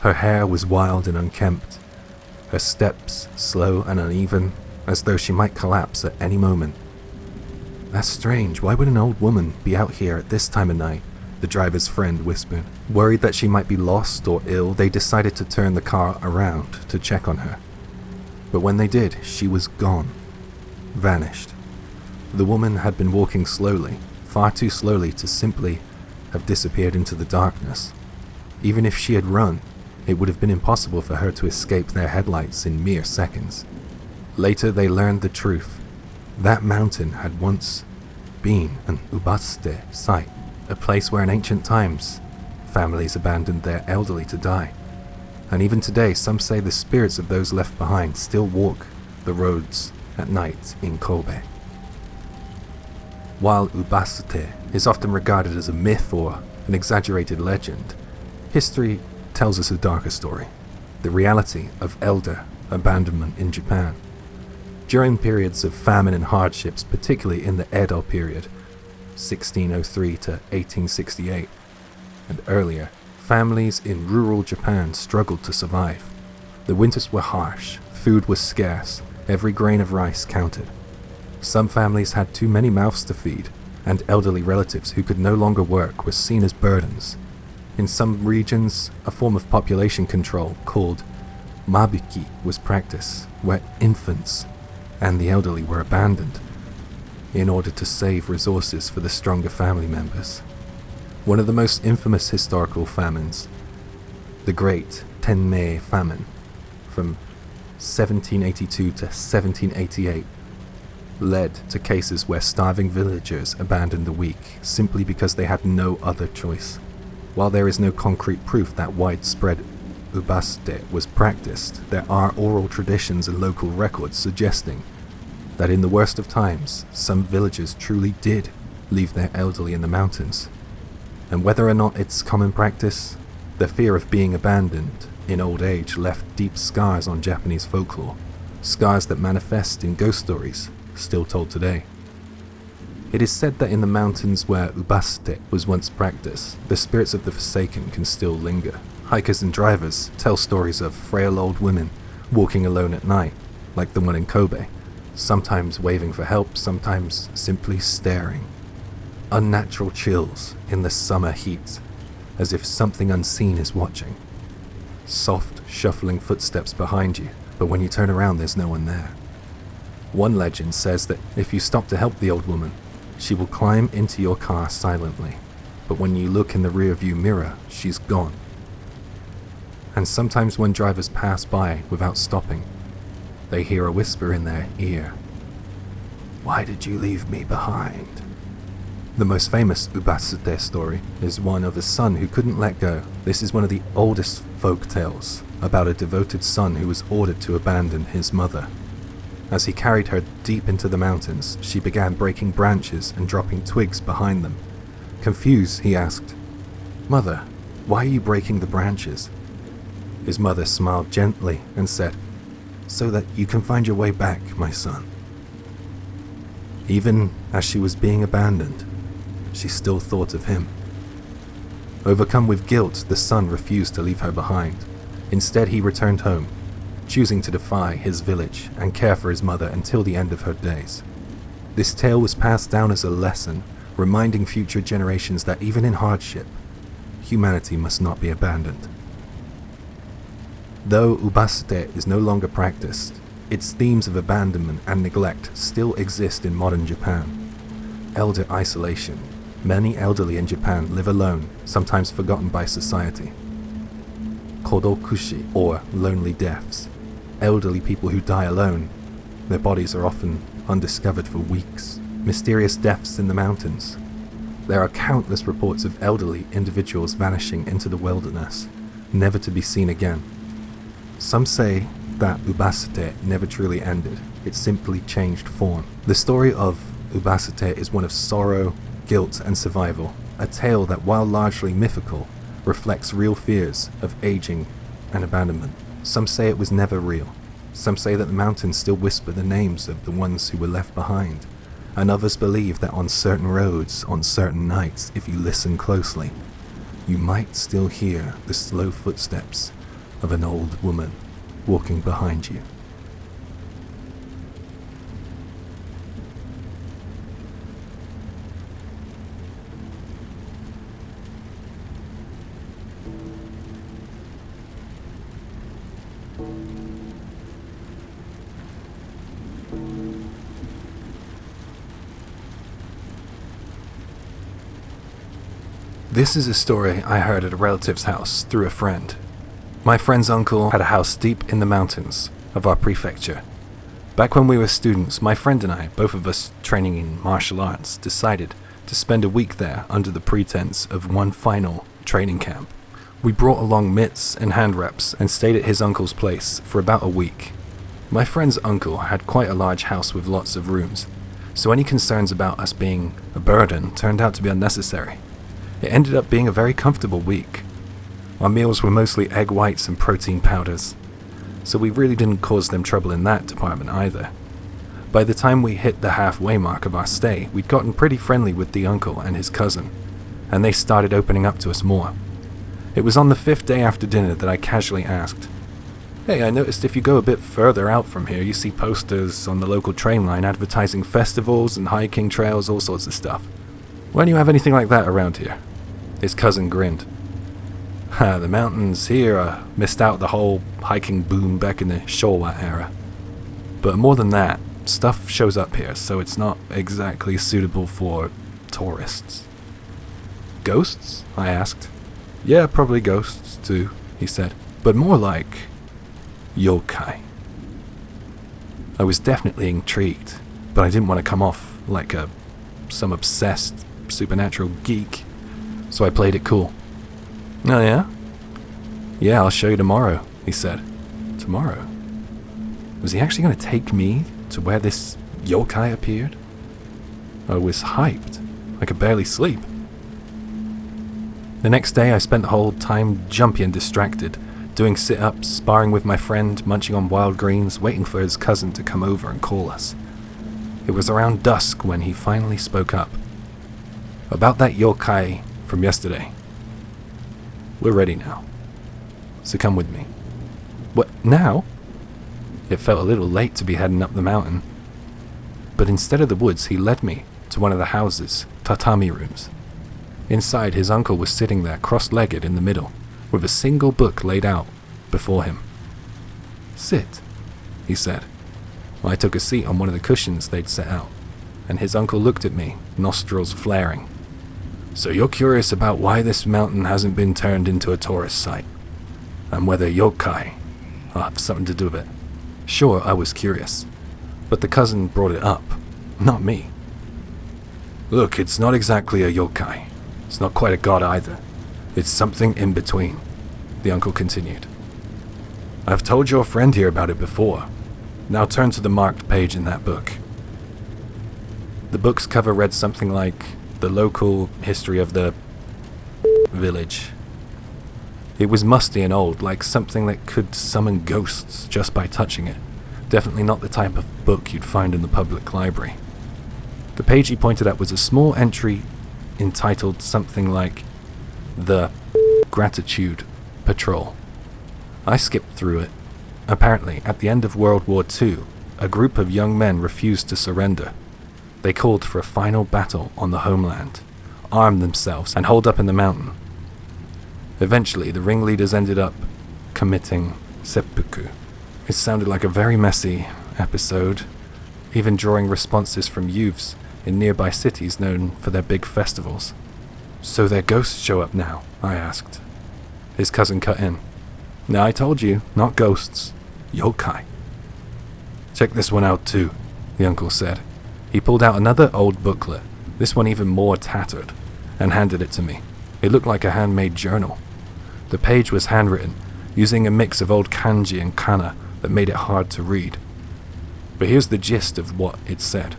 A: Her hair was wild and unkempt, her steps slow and uneven, as though she might collapse at any moment. "That's strange. Why would an old woman be out here at this time of night?" the driver's friend whispered. Worried that she might be lost or ill, they decided to turn the car around to check on her. But when they did, she was gone. Vanished. The woman had been walking slowly, far too slowly to simply have disappeared into the darkness. Even if she had run, it would have been impossible for her to escape their headlights in mere seconds. Later they learned the truth. That mountain had once been an Ubatsute site, a place where in ancient times families abandoned their elderly to die. And even today, some say the spirits of those left behind still walk the roads at night in Kobe. While Ubatsute is often regarded as a myth or an exaggerated legend, history tells us a darker story, the reality of elder abandonment in Japan. During periods of famine and hardships, particularly in the Edo period, 1603 to 1868, and earlier, families in rural Japan struggled to survive. The winters were harsh, food was scarce, every grain of rice counted. Some families had too many mouths to feed, and elderly relatives who could no longer work were seen as burdens. In some regions, a form of population control called mabiki was practiced, where infants and the elderly were abandoned in order to save resources for the stronger family members. One of the most infamous historical famines, the Great Tenmei Famine, from 1782 to 1788, led to cases where starving villagers abandoned the weak simply because they had no other choice. While there is no concrete proof that widespread Ubatsute was practiced, there are oral traditions and local records suggesting that in the worst of times, some villagers truly did leave their elderly in the mountains. And whether or not it's common practice, the fear of being abandoned in old age left deep scars on Japanese folklore, scars that manifest in ghost stories still told today. It is said that in the mountains where Ubatsute was once practiced, the spirits of the forsaken can still linger. Hikers and drivers tell stories of frail old women walking alone at night, like the one in Kobe, sometimes waving for help, sometimes simply staring. Unnatural chills in the summer heat, as if something unseen is watching. Soft, shuffling footsteps behind you, but when you turn around there's no one there. One legend says that if you stop to help the old woman, she will climb into your car silently, but when you look in the rearview mirror, she's gone. And sometimes when drivers pass by without stopping, they hear a whisper in their ear. "Why did you leave me behind?" The most famous Ubatsute story is one of a son who couldn't let go. This is one of the oldest folk tales about a devoted son who was ordered to abandon his mother. As he carried her deep into the mountains, she began breaking branches and dropping twigs behind them. Confused, he asked, "Mother, why are you breaking the branches?" His mother smiled gently and said, "So that you can find your way back, my son." Even as she was being abandoned, she still thought of him. Overcome with guilt, the son refused to leave her behind. Instead, he returned home, choosing to defy his village and care for his mother until the end of her days. This tale was passed down as a lesson, reminding future generations that even in hardship, humanity must not be abandoned. Though Ubatsute is no longer practiced, its themes of abandonment and neglect still exist in modern Japan. Elder isolation. Many elderly in Japan live alone, sometimes forgotten by society. Kodokushi, or lonely deaths. Elderly people who die alone. Their bodies are often undiscovered for weeks. Mysterious deaths in the mountains. There are countless reports of elderly individuals vanishing into the wilderness, never to be seen again. Some say that Ubatsute never truly ended, it simply changed form. The story of Ubatsute is one of sorrow, guilt, and survival, a tale that, while largely mythical, reflects real fears of aging and abandonment. Some say it was never real. Some say that the mountains still whisper the names of the ones who were left behind, and others believe that on certain roads, on certain nights, if you listen closely, you might still hear the slow footsteps of an old woman walking behind you. This is a story I heard at a relative's house through a friend. My friend's uncle had a house deep in the mountains of our prefecture. Back when we were students, my friend and I, both of us training in martial arts, decided to spend a week there under the pretense of one final training camp. We brought along mitts and hand wraps and stayed at his uncle's place for about a week. My friend's uncle had quite a large house with lots of rooms, so any concerns about us being a burden turned out to be unnecessary. It ended up being a very comfortable week. Our meals were mostly egg whites and protein powders, so we really didn't cause them trouble in that department either. By the time we hit the halfway mark of our stay, we'd gotten pretty friendly with the uncle and his cousin, and they started opening up to us more. It was on the 5th day after dinner that I casually asked, "Hey, I noticed if you go a bit further out from here, you see posters on the local train line advertising festivals and hiking trails, all sorts of stuff. Why don't you have anything like that around here?" His cousin grinned. The mountains here missed out the whole hiking boom back in the Showa era. But more than that, stuff shows up here, so it's not exactly suitable for tourists.
B: Ghosts? I asked. Yeah, probably ghosts too, he said, but more like yokai. I was definitely intrigued, but I didn't want to come off like some obsessed supernatural geek, so I played it cool. Oh yeah? Yeah, I'll show you tomorrow, he said. Tomorrow? Was he actually going to take me to where this yokai appeared? I was hyped. I could barely sleep. The next day I spent the whole time jumpy and distracted, doing sit-ups, sparring with my friend, munching on wild greens, waiting for his cousin to come over and call us. It was around dusk when he finally spoke up. About that yokai from yesterday. We're ready now. So come with me. What, now? It felt a little late to be heading up the mountain. But instead of the woods, he led me to one of the house's tatami rooms. Inside, his uncle was sitting there cross-legged in the middle, with a single book laid out before him. Sit, he said. I took a seat on one of the cushions they'd set out, and his uncle looked at me, nostrils flaring. So you're curious about why this mountain hasn't been turned into a tourist site, and whether yokai have something to do with it. Sure, I was curious, but the cousin brought it up, not me. Look, it's not exactly a yokai. It's not quite a god either. It's something in between, the uncle continued. I've told your friend here about it before. Now turn to the marked page in that book. The book's cover read something like the local history of the village. It was musty and old, like something that could summon ghosts just by touching it. Definitely not the type of book you'd find in the public library. The page he pointed at was a small entry entitled something like The Gratitude Patrol. I skipped through it. Apparently, at the end of World War II, a group of young men refused to surrender. They called for a final battle on the homeland, armed themselves, and holed up in the mountain. Eventually, the ringleaders ended up committing seppuku. It sounded like a very messy episode, even drawing responses from youths in nearby cities known for their big festivals. So their ghosts show up now? I asked. His cousin cut in. Now I told you, not ghosts. Yokai. Check this one out too, the uncle said. He pulled out another old booklet, this one even more tattered, and handed it to me. It looked like a handmade journal. The page was handwritten, using a mix of old kanji and kana that made it hard to read. But here's the gist of what it said.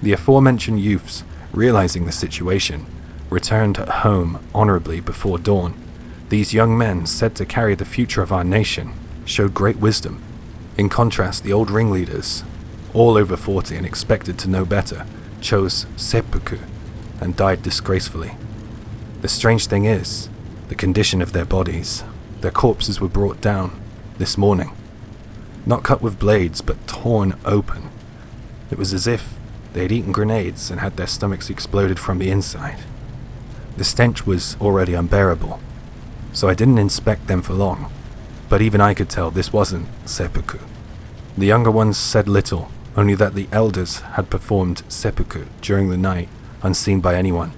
B: The aforementioned youths, realizing the situation, returned home honorably before dawn. These young men, said to carry the future of our nation, showed great wisdom. In contrast, the old ringleaders, all over 40 and expected to know better, chose seppuku and died disgracefully. The strange thing is, the condition of their bodies. Their corpses were brought down this morning. Not cut with blades, but torn open. It was as if they had eaten grenades and had their stomachs exploded from the inside. The stench was already unbearable, so I didn't inspect them for long, but even I could tell this wasn't seppuku. The younger ones said little, only that the elders had performed seppuku during the night, unseen by anyone.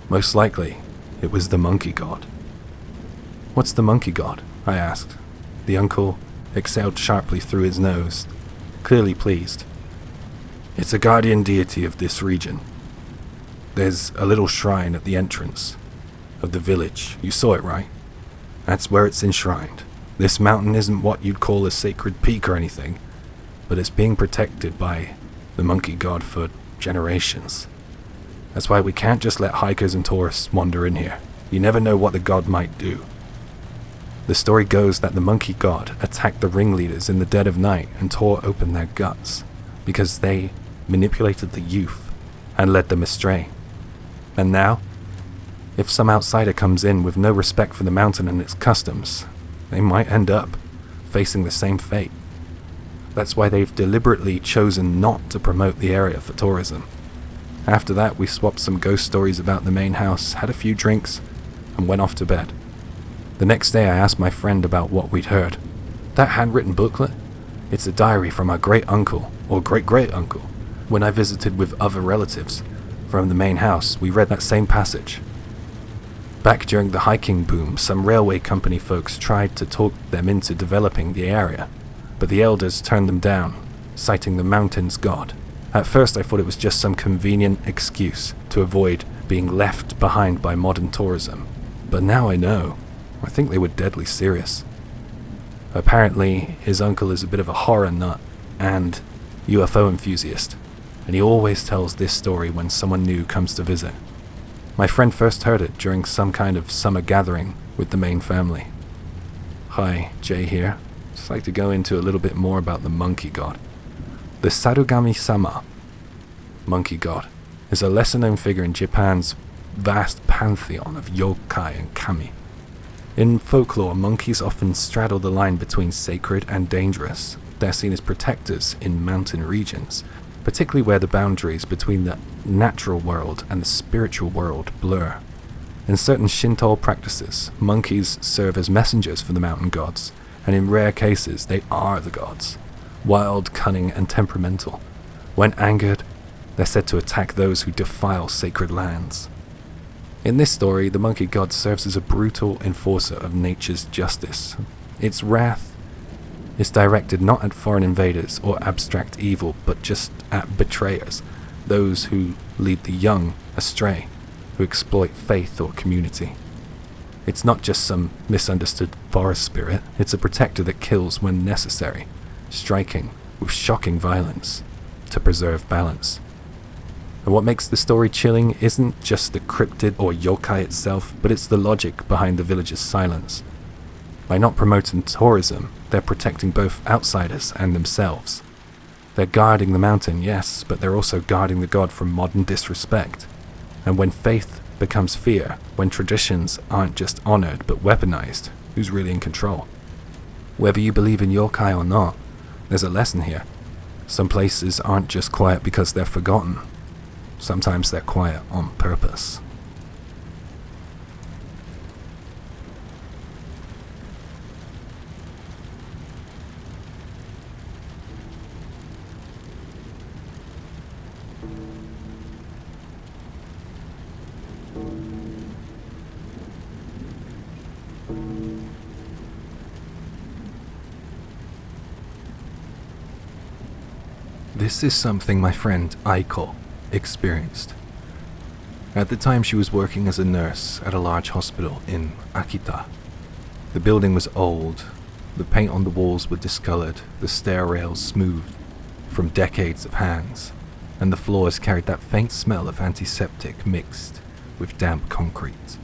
B: Most likely, it was the monkey god. What's the monkey god? I asked. The uncle exhaled sharply through his nose, clearly pleased. It's a guardian deity of this region. There's a little shrine at the entrance of the village. You saw it, right? That's where it's enshrined. This mountain isn't what you'd call a sacred peak or anything, but it's being protected by the monkey god for generations. That's why we can't just let hikers and tourists wander in here. You never know what the god might do. The story goes that the monkey god attacked the ringleaders in the dead of night and tore open their guts because they manipulated the youth and led them astray. And now, if some outsider comes in with no respect for the mountain and its customs, they might end up facing the same fate. That's why they've deliberately chosen not to promote the area for tourism. After that, we swapped some ghost stories about the main house, had a few drinks, and went off to bed. The next day I asked my friend about what we'd heard. That handwritten booklet? It's a diary from our great-uncle, or great-great-uncle, when I visited with other relatives. From the main house, we read that same passage. Back during the hiking boom, some railway company folks tried to talk them into developing the area, but the elders turned them down, citing the mountain's god. At first I thought it was just some convenient excuse to avoid being left behind by modern tourism, but now I know. I think they were deadly serious. Apparently, his uncle is a bit of a horror nut and UFO enthusiast, and he always tells this story when someone new comes to visit. My friend first heard it during some kind of summer gathering with the main family. Hi, Jay here. Just like to go into a little bit more about the monkey god. The Sarugami-sama, monkey god, is a lesser-known figure in Japan's vast pantheon of yokai and kami. In folklore, monkeys often straddle the line between sacred and dangerous. They're seen as protectors in mountain regions, particularly where the boundaries between the natural world and the spiritual world blur. In certain Shinto practices, monkeys serve as messengers for the mountain gods, and in rare cases they are the gods. Wild, cunning, and temperamental. When angered, they're said to attack those who defile sacred lands. In this story, the monkey god serves as a brutal enforcer of nature's justice. Its wrath is directed not at foreign invaders or abstract evil, but just at betrayers, those who lead the young astray, who exploit faith or community. It's not just some misunderstood forest spirit, it's a protector that kills when necessary, striking with shocking violence to preserve balance. And what makes the story chilling isn't just the cryptid or yokai itself, but it's the logic behind the village's silence. By not promoting tourism, they're protecting both outsiders and themselves. They're guarding the mountain, yes, but they're also guarding the god from modern disrespect. And when faith becomes fear, when traditions aren't just honored but weaponized, who's really in control? Whether you believe in yokai or not, there's a lesson here. Some places aren't just quiet because they're forgotten. Sometimes they're quiet on purpose. This is something my friend Aiko experienced. At the time she was working as a nurse at a large hospital in Akita. The building was old, the paint on the walls were discolored, the stair rails smoothed from decades of hands, and the floors carried that faint smell of antiseptic mixed with damp concrete.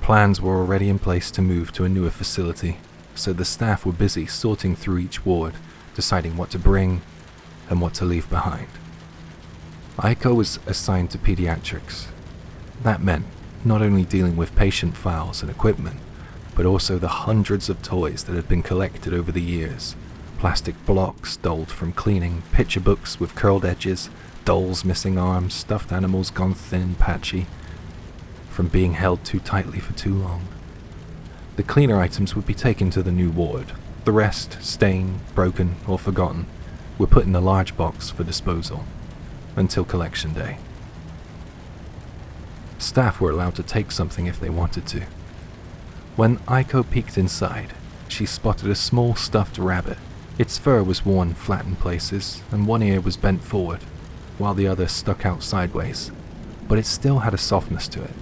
B: Plans were already in place to move to a newer facility, so the staff were busy sorting through each ward, deciding what to bring and what to leave behind. Aiko was assigned to pediatrics. That meant not only dealing with patient files and equipment, but also the hundreds of toys that had been collected over the years. Plastic blocks doled from cleaning, picture books with curled edges, dolls missing arms, stuffed animals gone thin and patchy from being held too tightly for too long. The cleaner items would be taken to the new ward. The rest, stained, broken, or forgotten, were put in a large box for disposal until collection day. Staff were allowed to take something if they wanted to. When Aiko peeked inside, she spotted a small stuffed rabbit. Its fur was worn flat in places, and one ear was bent forward, while the other stuck out sideways, but it still had a softness to it.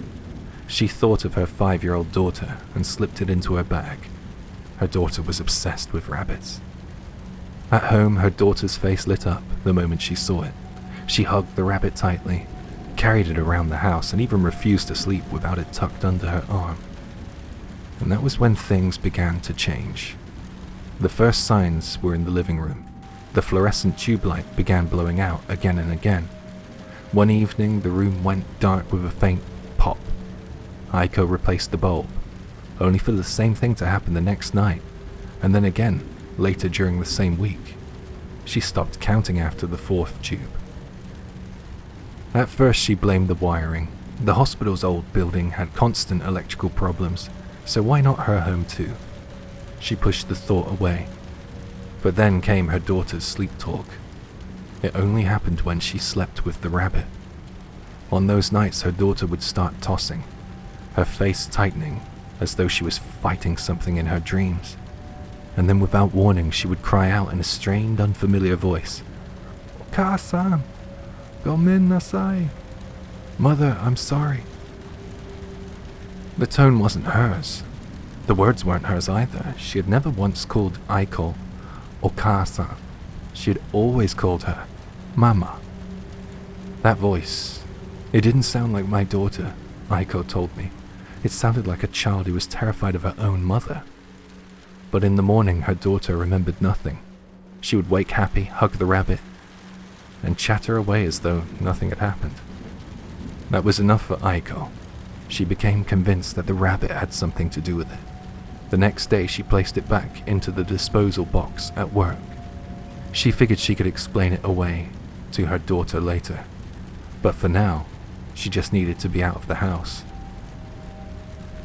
B: She thought of her 5-year-old daughter and slipped it into her bag. Her daughter was obsessed with rabbits. At home, her daughter's face lit up the moment she saw it. She hugged the rabbit tightly, carried it around the house, and even refused to sleep without it tucked under her arm. And that was when things began to change. The first signs were in the living room. The fluorescent tube light began blowing out again and again. One evening, the room went dark with a faint pop. Aiko replaced the bulb, only for the same thing to happen the next night, and then again later during the same week. She stopped counting after the 4th tube. At first she blamed the wiring. The hospital's old building had constant electrical problems, so why not her home too? She pushed the thought away. But then came her daughter's sleep talk. It only happened when she slept with the rabbit. On those nights, her daughter would start tossing, her face tightening as though she was fighting something in her dreams. And then without warning, she would cry out in a strained, unfamiliar voice, "Oka-san, gomen nasai. Mother, I'm sorry." The tone wasn't hers. The words weren't hers either. She had never once called Aiko Oka-san. She had always called her Mama. That voice, it didn't sound like my daughter, Aiko told me. It sounded like a child who was terrified of her own mother. But in the morning, her daughter remembered nothing. She would wake happy, hug the rabbit, and chatter away as though nothing had happened. That was enough for Aiko. She became convinced that the rabbit had something to do with it. The next day, she placed it back into the disposal box at work. She figured she could explain it away to her daughter later. But for now, she just needed to be out of the house.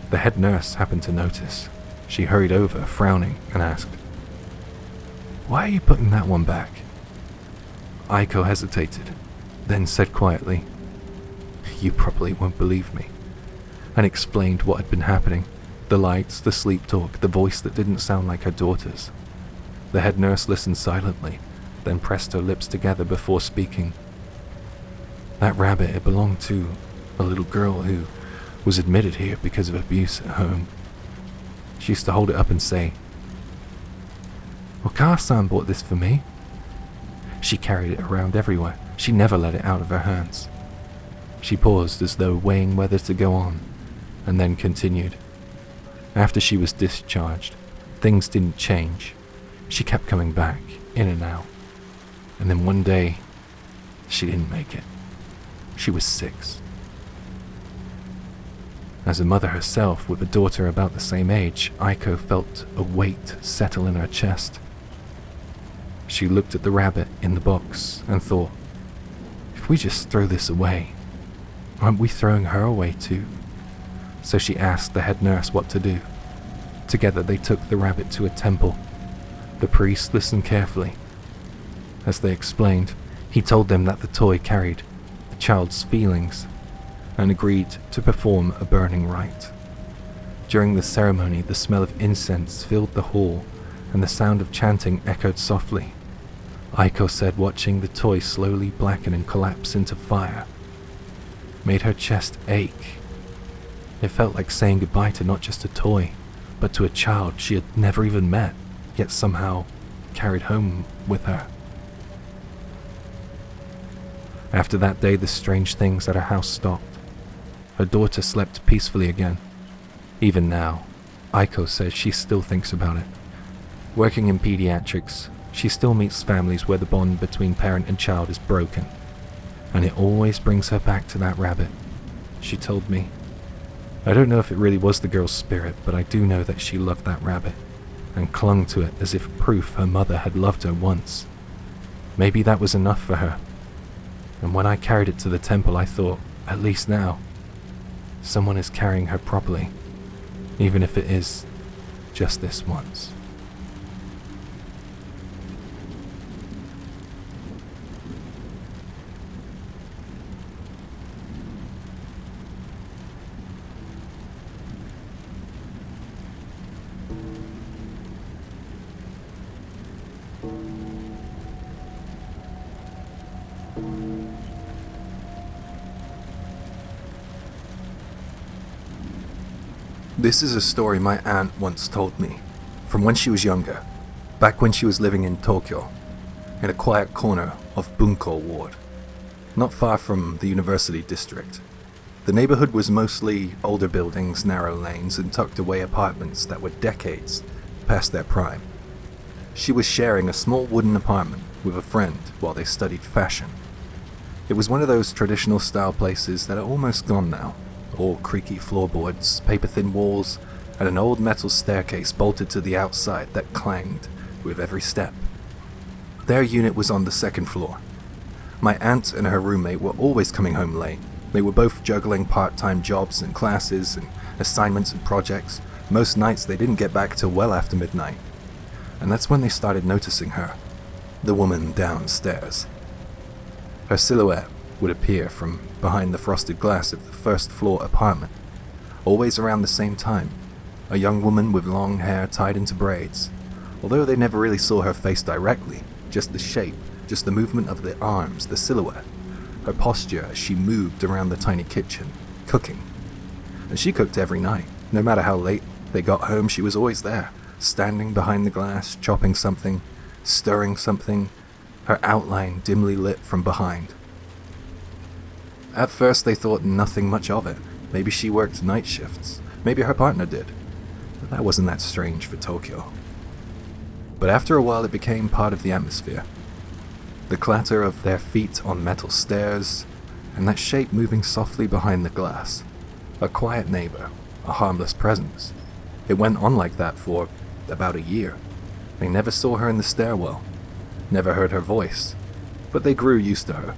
B: The head nurse happened to notice. She hurried over, frowning, and asked, "Why are you putting that one back?" Aiko hesitated, then said quietly, "You probably won't believe me," and explained what had been happening. The lights, the sleep talk, the voice that didn't sound like her daughter's. The head nurse listened silently, then pressed her lips together before speaking. "That rabbit, it belonged to a little girl who was admitted here because of abuse at home." She used to hold it up and say, "Oka-san bought this for me." She carried it around everywhere. She never let it out of her hands. She paused as though weighing whether to go on, and then continued. After she was discharged, things didn't change. She kept coming back, in and out. And then one day, she didn't make it. She was 6. As a mother herself, with a daughter about the same age, Aiko felt a weight settle in her chest. She looked at the rabbit in the box and thought, if we just throw this away, aren't we throwing her away too? So she asked the head nurse what to do. Together they took the rabbit to a temple. The priest listened carefully. As they explained, he told them that the toy carried the child's feelings and agreed to perform a burning rite. During the ceremony, the smell of incense filled the hall and the sound of chanting echoed softly. Aiko said watching the toy slowly blacken and collapse into fire made her chest ache. It felt like saying goodbye to not just a toy, but to a child she had never even met, yet somehow carried home with her. After that day, the strange things at her house stopped. Her daughter slept peacefully again. Even now, Aiko says she still thinks about it. Working in pediatrics, she still meets families where the bond between parent and child is broken, and it always brings her back to that rabbit. She told me, I don't know if it really was the girl's spirit, but I do know that she loved that rabbit, and clung to it as if proof her mother had loved her once. Maybe that was enough for her. And when I carried it to the temple, I thought, at least now, someone is carrying her properly, even if it is just this once.
A: This is a story my aunt once told me, from when she was younger, back when she was living in Tokyo, in a quiet corner of Bunko Ward, not far from the university district. The neighborhood was mostly older buildings, narrow lanes, and tucked away apartments that were decades past their prime. She was sharing a small wooden apartment with a friend while they studied fashion. It was one of those traditional style places that are almost gone now. All creaky floorboards, paper-thin walls, and an old metal staircase bolted to the outside that clanged with every step. Their unit was on the second floor. My aunt and her roommate were always coming home late. They were both juggling part-time jobs and classes and assignments and projects. Most nights they didn't get back till well after midnight. And that's when they started noticing her, the woman downstairs. Her silhouette would appear from
B: behind the frosted glass of the first floor apartment. Always around the same time, a young woman with long hair tied into braids. Although they never really saw her face directly, just the shape, just the movement of the arms, the silhouette, her posture as she moved around the tiny kitchen, cooking. And she cooked every night. No matter how late they got home, she was always there, standing behind the glass, chopping something, stirring something, her outline dimly lit from behind. At first they thought nothing much of it. Maybe she worked night shifts. Maybe her partner did. But that wasn't that strange for Tokyo. But after a while it became part of the atmosphere. The clatter of their feet on metal stairs, and that shape moving softly behind the glass. A quiet neighbor, a harmless presence. It went on like that for about a year. They never saw her in the stairwell, never heard her voice, but they grew used to her.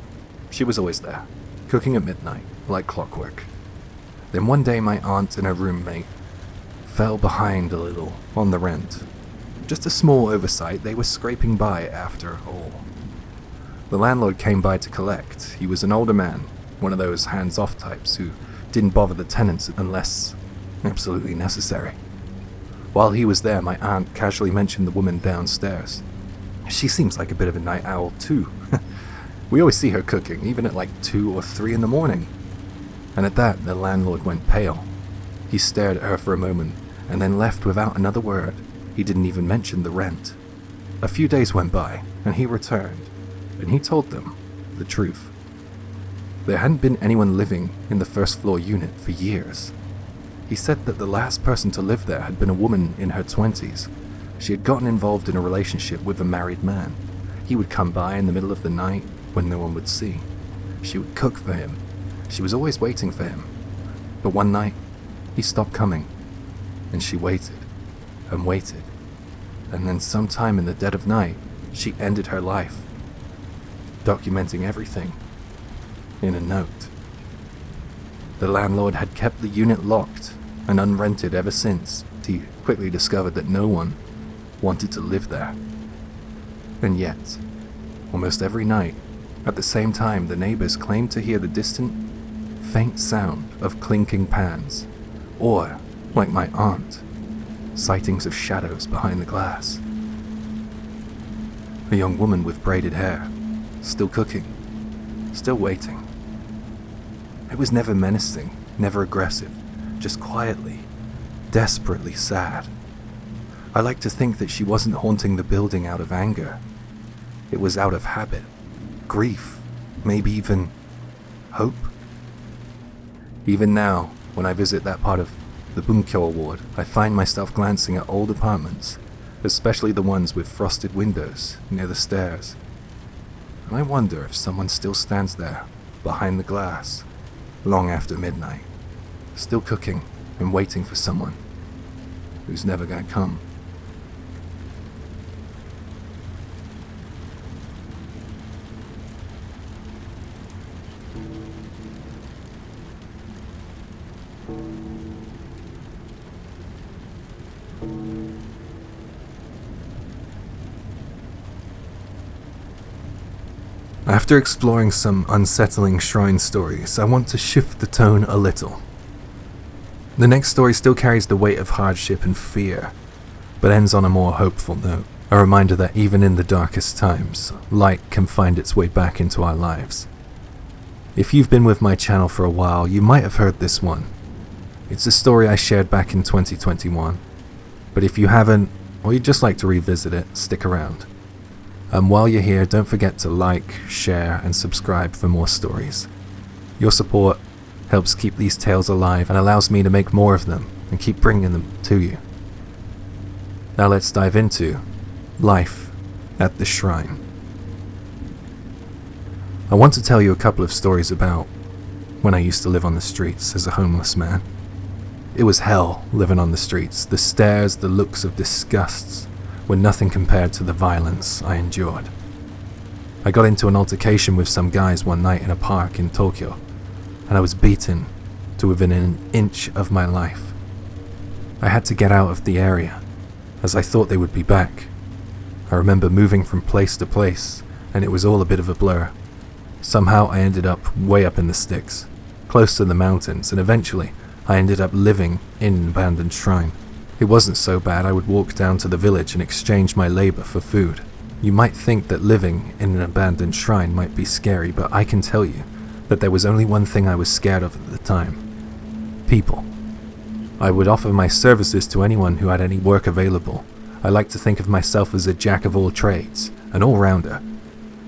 B: She was always there, cooking at midnight, like clockwork. Then one day my aunt and her roommate fell behind a little on the rent. Just a small oversight, they were scraping by after all. The landlord came by to collect. He was an older man, one of those hands-off types who didn't bother the tenants unless absolutely necessary. While he was there, my aunt casually mentioned the woman downstairs. She seems like a bit of a night owl too. We always see her cooking, even at like 2 or 3 in the morning. And at that, the landlord went pale. He stared at her for a moment, and then left without another word. He didn't even mention the rent. A few days went by, and he returned, and he told them the truth. There hadn't been anyone living in the first floor unit for years. He said that the last person to live there had been a woman in her 20s. She had gotten involved in a relationship with a married man. He would come by in the middle of the night when no one would see. She would cook for him. She was always waiting for him. But one night, he stopped coming, and she waited, and waited. And then sometime in the dead of night, she ended her life, documenting everything in a note. The landlord had kept the unit locked and unrented ever since. He quickly discovered that no one wanted to live there. And yet, almost every night, at the same time, the neighbors claimed to hear the distant, faint sound of clinking pans, or, like my aunt, sightings of shadows behind the glass. A young woman with braided hair, still cooking, still waiting. It was never menacing, never aggressive, just quietly, desperately sad. I like to think that she wasn't haunting the building out of anger. It was out of habit, grief, maybe even hope. Even now, when I visit that part of the Bunkyo ward, I find myself glancing at old apartments, especially the ones with frosted windows near the stairs. And I wonder if someone still stands there, behind the glass, long after midnight, still cooking and waiting for someone who's never gonna come. After exploring some unsettling shrine stories, I want to shift the tone a little. The next story still carries the weight of hardship and fear, but ends on a more hopeful note, a reminder that even in the darkest times, light can find its way back into our lives. If you've been with my channel for a while, you might have heard this one. It's a story I shared back in 2021, but if you haven't, or you'd just like to revisit it, stick around. And while you're here, don't forget to like, share, and subscribe for more stories. Your support helps keep these tales alive and allows me to make more of them and keep bringing them to you. Now let's dive into life at the shrine. I want to tell you a couple of stories about when I used to live on the streets as a homeless man. It was hell living on the streets. The stares, the looks of disgust were nothing compared to the violence I endured. I got into an altercation with some guys one night in a park in Tokyo, and I was beaten to within an inch of my life. I had to get out of the area, as I thought they would be back. I remember moving from place to place, and it was all a bit of a blur. Somehow I ended up way up in the sticks, close to the mountains, and eventually I ended up living in an abandoned shrine. It wasn't so bad. I would walk down to the village and exchange my labor for food. You might think that living in an abandoned shrine might be scary, but I can tell you that there was only one thing I was scared of at the time. People. I would offer my services to anyone who had any work available. I like to think of myself as a jack of all trades, an all-rounder.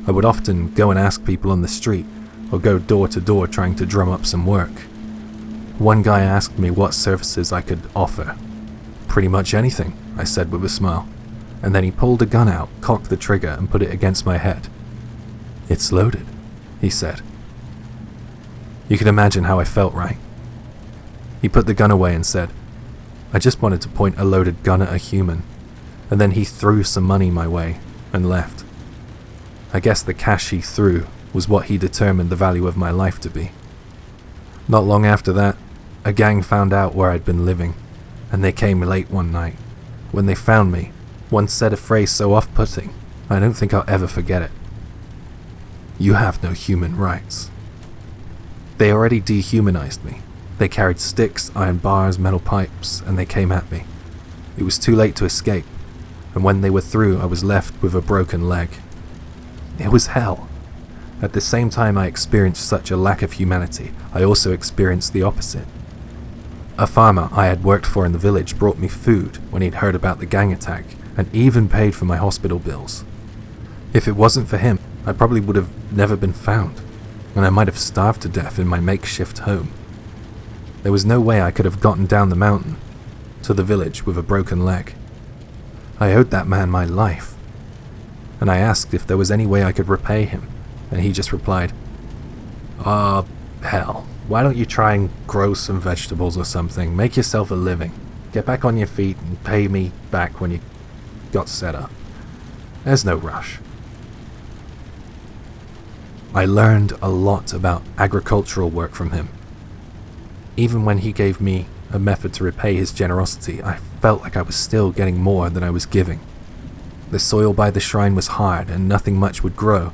B: I would often go and ask people on the street, or go door to door trying to drum up some work. One guy asked me what services I could offer. Pretty much anything, I said with a smile, and then he pulled a gun out, cocked the trigger, and put it against my head. "It's loaded," he said. You can imagine how I felt, right? He put the gun away and said, "I just wanted to point a loaded gun at a human," and then he threw some money my way and left. I guess the cash he threw was what he determined the value of my life to be. Not long after that, a gang found out where I'd been living, and they came late one night. When they found me, one said a phrase so off-putting, I don't think I'll ever forget it. "You have no human rights." They already dehumanized me. They carried sticks, iron bars, metal pipes, and they came at me. It was too late to escape, and when they were through, I was left with a broken leg. It was hell. At the same time I experienced such a lack of humanity, I also experienced the opposite. A farmer I had worked for in the village brought me food when he'd heard about the gang attack, and even paid for my hospital bills. If it wasn't for him, I probably would have never been found, and I might have starved to death in my makeshift home. There was no way I could have gotten down the mountain to the village with a broken leg. I owed that man my life, and I asked if there was any way I could repay him, and he just replied, Hell, why don't you try and grow some vegetables or something, make yourself a living, get back on your feet and pay me back when you got set up. There's no rush." I learned a lot about agricultural work from him. Even when he gave me a method to repay his generosity, I felt like I was still getting more than I was giving. The soil by the shrine was hard and nothing much would grow,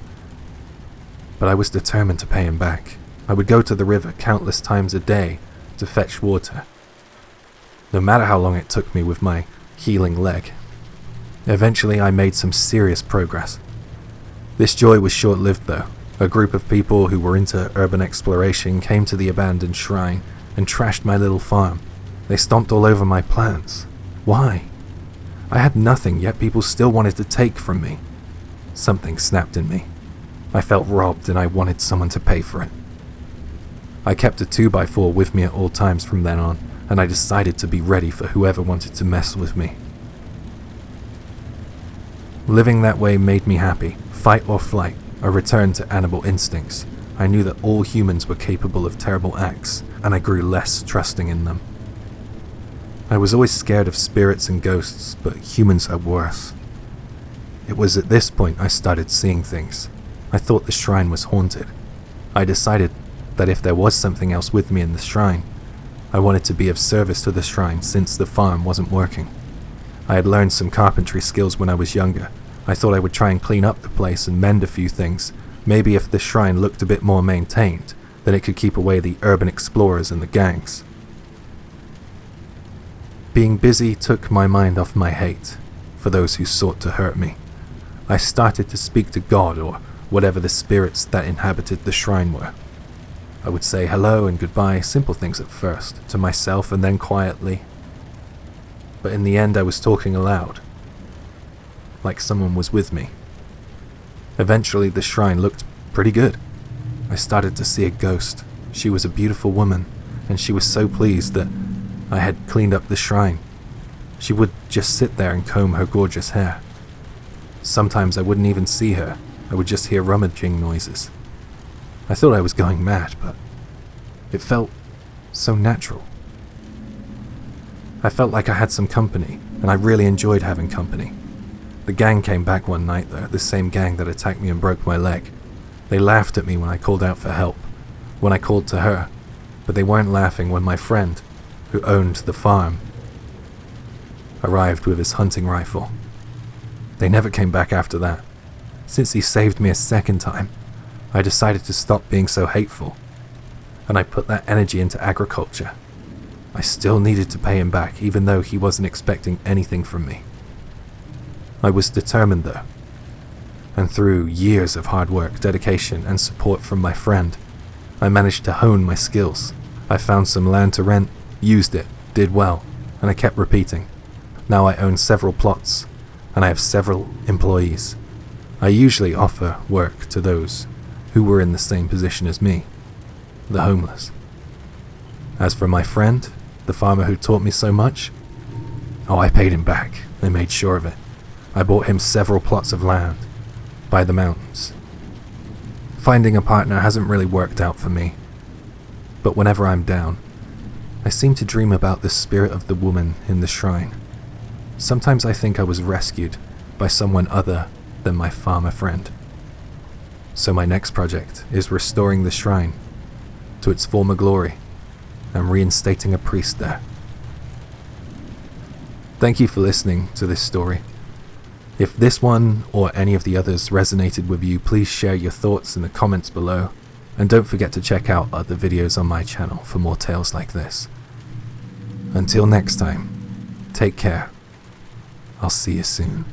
B: but I was determined to pay him back. I would go to the river countless times a day to fetch water, no matter how long it took me with my healing leg. Eventually I made some serious progress. This joy was short-lived though. A group of people who were into urban exploration came to the abandoned shrine and trashed my little farm. They stomped all over my plants. Why? I had nothing, yet people still wanted to take from me. Something snapped in me. I felt robbed and I wanted someone to pay for it. I kept a 2x4 with me at all times from then on, and I decided to be ready for whoever wanted to mess with me. Living that way made me happy. Fight or flight, a return to animal instincts. I knew that all humans were capable of terrible acts, and I grew less trusting in them. I was always scared of spirits and ghosts, but humans are worse. It was at this point I started seeing things. I thought the shrine was haunted. I decided that if there was something else with me in the shrine, I wanted to be of service to the shrine since the farm wasn't working. I had learned some carpentry skills when I was younger. I thought I would try and clean up the place and mend a few things. Maybe if the shrine looked a bit more maintained, then it could keep away the urban explorers and the gangs. Being busy took my mind off my hate for those who sought to hurt me. I started to speak to God or whatever the spirits that inhabited the shrine were. I would say hello and goodbye, simple things at first, to myself and then quietly. But in the end I was talking aloud, like someone was with me. Eventually the shrine looked pretty good. I started to see a ghost. She was a beautiful woman, and she was so pleased that I had cleaned up the shrine. She would just sit there and comb her gorgeous hair. Sometimes I wouldn't even see her. I would just hear rummaging noises. I thought I was going mad, but it felt so natural. I felt like I had some company, and I really enjoyed having company. The gang came back one night though, the same gang that attacked me and broke my leg. They laughed at me when I called out for help, when I called to her, but they weren't laughing when my friend, who owned the farm, arrived with his hunting rifle. They never came back after that. Since he saved me a second time, I decided to stop being so hateful, and I put that energy into agriculture. I still needed to pay him back, even though he wasn't expecting anything from me. I was determined though, and through years of hard work, dedication, and support from my friend, I managed to hone my skills. I found some land to rent, used it, did well, and I kept repeating. Now I own several plots, and I have several employees. I usually offer work to those who were in the same position as me, the homeless. As for my friend, the farmer who taught me so much, I paid him back. I made sure of it. I bought him several plots of land by the mountains. Finding a partner hasn't really worked out for me, but whenever I'm down, I seem to dream about the spirit of the woman in the shrine. Sometimes I think I was rescued by someone other than my farmer friend. So my next project is restoring the shrine to its former glory and reinstating a priest there. Thank you for listening to this story. If this one or any of the others resonated with you, please share your thoughts in the comments below, and don't forget to check out other videos on my channel for more tales like this. Until next time, take care. I'll see you soon.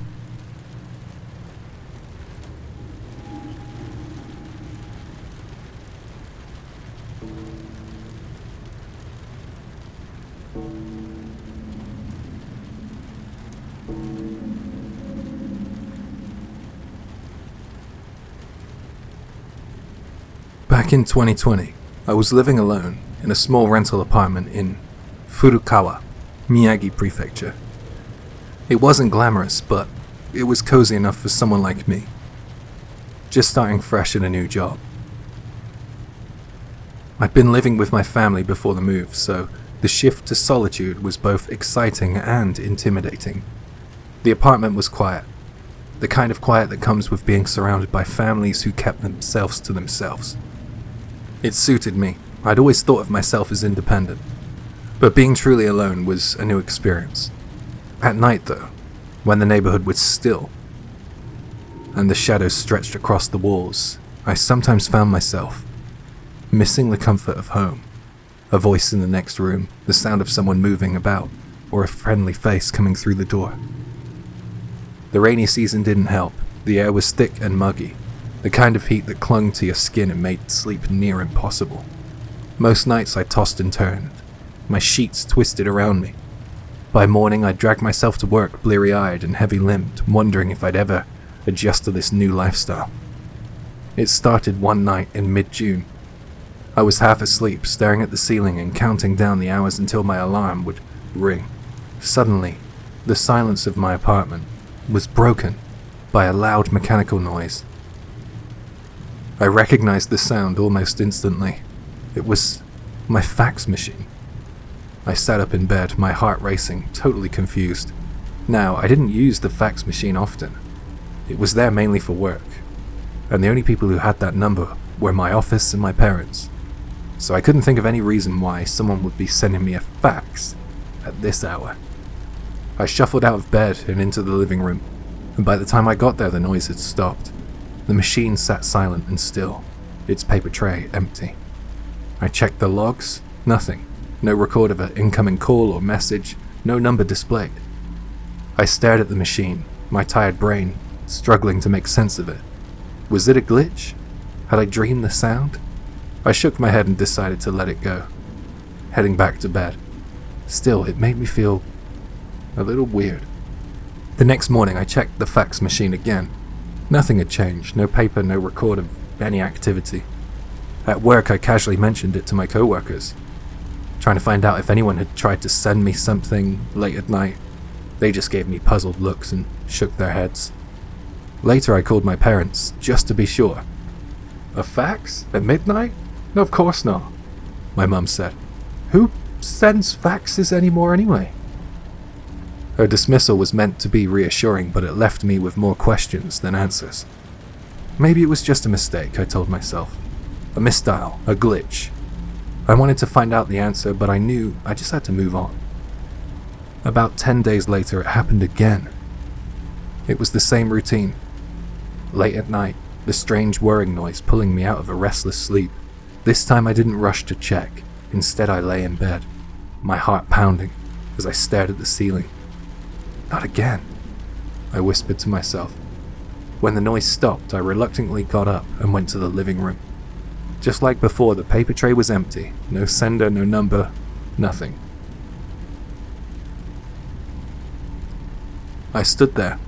B: Back in 2020, I was living alone in a small rental apartment in Furukawa, Miyagi Prefecture. It wasn't glamorous, but it was cozy enough for someone like me, just starting fresh in a new job. I'd been living with my family before the move, so the shift to solitude was both exciting and intimidating. The apartment was quiet, the kind of quiet that comes with being surrounded by families who kept themselves to themselves. It suited me. I'd always thought of myself as independent, but being truly alone was a new experience. At night though, when the neighborhood was still, and the shadows stretched across the walls, I sometimes found myself missing the comfort of home, a voice in the next room, the sound of someone moving about, or a friendly face coming through the door. The rainy season didn't help. The air was thick and muggy, the kind of heat that clung to your skin and made sleep near impossible. Most nights I tossed and turned, my sheets twisted around me. By morning I dragged myself to work bleary-eyed and heavy-limbed, wondering if I'd ever adjust to this new lifestyle. It started one night in mid-June. I was half asleep, staring at the ceiling and counting down the hours until my alarm would ring. Suddenly, the silence of my apartment was broken by a loud mechanical noise. I recognized the sound almost instantly. It was my fax machine. I sat up in bed, my heart racing, totally confused. Now, I didn't use the fax machine often. It was there mainly for work, and the only people who had that number were my office and my parents. So I couldn't think of any reason why someone would be sending me a fax at this hour. I shuffled out of bed and into the living room, and by the time I got there the noise had stopped. The machine sat silent and still, its paper tray empty. I checked the logs, nothing. No record of an incoming call or message, no number displayed. I stared at the machine, my tired brain struggling to make sense of it. Was it a glitch? Had I dreamed the sound? I shook my head and decided to let it go, heading back to bed. Still, it made me feel a little weird. The next morning I checked the fax machine again. Nothing had changed, no paper, no record of any activity. At work I casually mentioned it to my coworkers, trying to find out if anyone had tried to send me something late at night. They just gave me puzzled looks and shook their heads. Later I called my parents, just to be sure. "A fax? At midnight? No, of course not," my mum said. "Who sends faxes anymore anyway?" Her dismissal was meant to be reassuring, but it left me with more questions than answers. Maybe it was just a mistake, I told myself. A misdial, a glitch. I wanted to find out the answer, but I knew I just had to move on. About 10 days later, it happened again. It was the same routine. Late at night, the strange whirring noise pulling me out of a restless sleep. This time I didn't rush to check. Instead I lay in bed, my heart pounding as I stared at the ceiling. Not again, I whispered to myself. When the noise stopped, I reluctantly got up and went to the living room. Just like before, the paper tray was empty. No sender, no number, nothing. I stood there,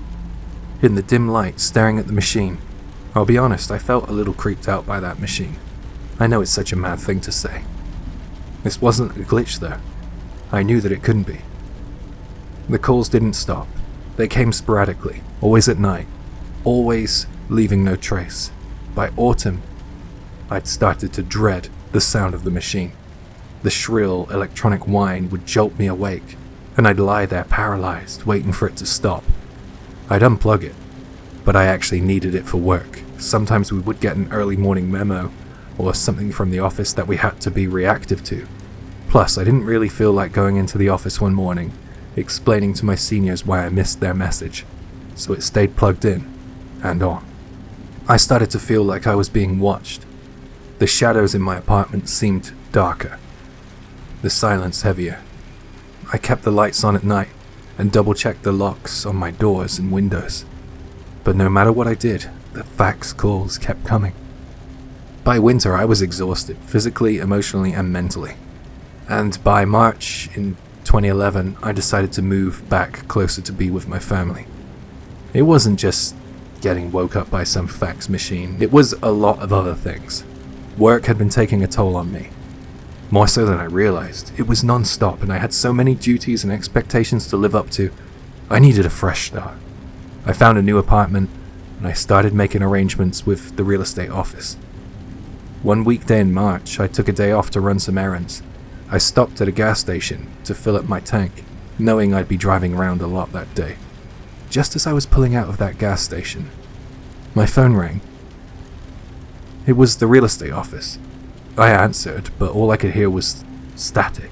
B: in the dim light, staring at the machine. I'll be honest, I felt a little creeped out by that machine. I know it's such a mad thing to say. This wasn't a glitch though. I knew that it couldn't be. The calls didn't stop. They came sporadically, always at night, always leaving no trace. By autumn, I'd started to dread the sound of the machine. The shrill electronic whine would jolt me awake, and I'd lie there paralyzed, waiting for it to stop. I'd unplug it, but I actually needed it for work. Sometimes we would get an early morning memo, or something from the office that we had to be reactive to. Plus, I didn't really feel like going into the office one morning, explaining to my seniors why I missed their message, so it stayed plugged in, and on. I started to feel like I was being watched. The shadows in my apartment seemed darker, the silence heavier. I kept the lights on at night, and double-checked the locks on my doors and windows. But no matter what I did, the fax calls kept coming. By winter, I was exhausted, physically, emotionally, and mentally. And by March in 2011, I decided to move back closer to be with my family. It wasn't just getting woke up by some fax machine, it was a lot of other things. Work had been taking a toll on me. More so than I realized. It was non-stop, and I had so many duties and expectations to live up to. I needed a fresh start. I found a new apartment, and I started making arrangements with the real estate office. One weekday in March, I took a day off to run some errands. I stopped at a gas station to fill up my tank, knowing I'd be driving around a lot that day. Just as I was pulling out of that gas station, my phone rang. It was the real estate office. I answered, but all I could hear was static,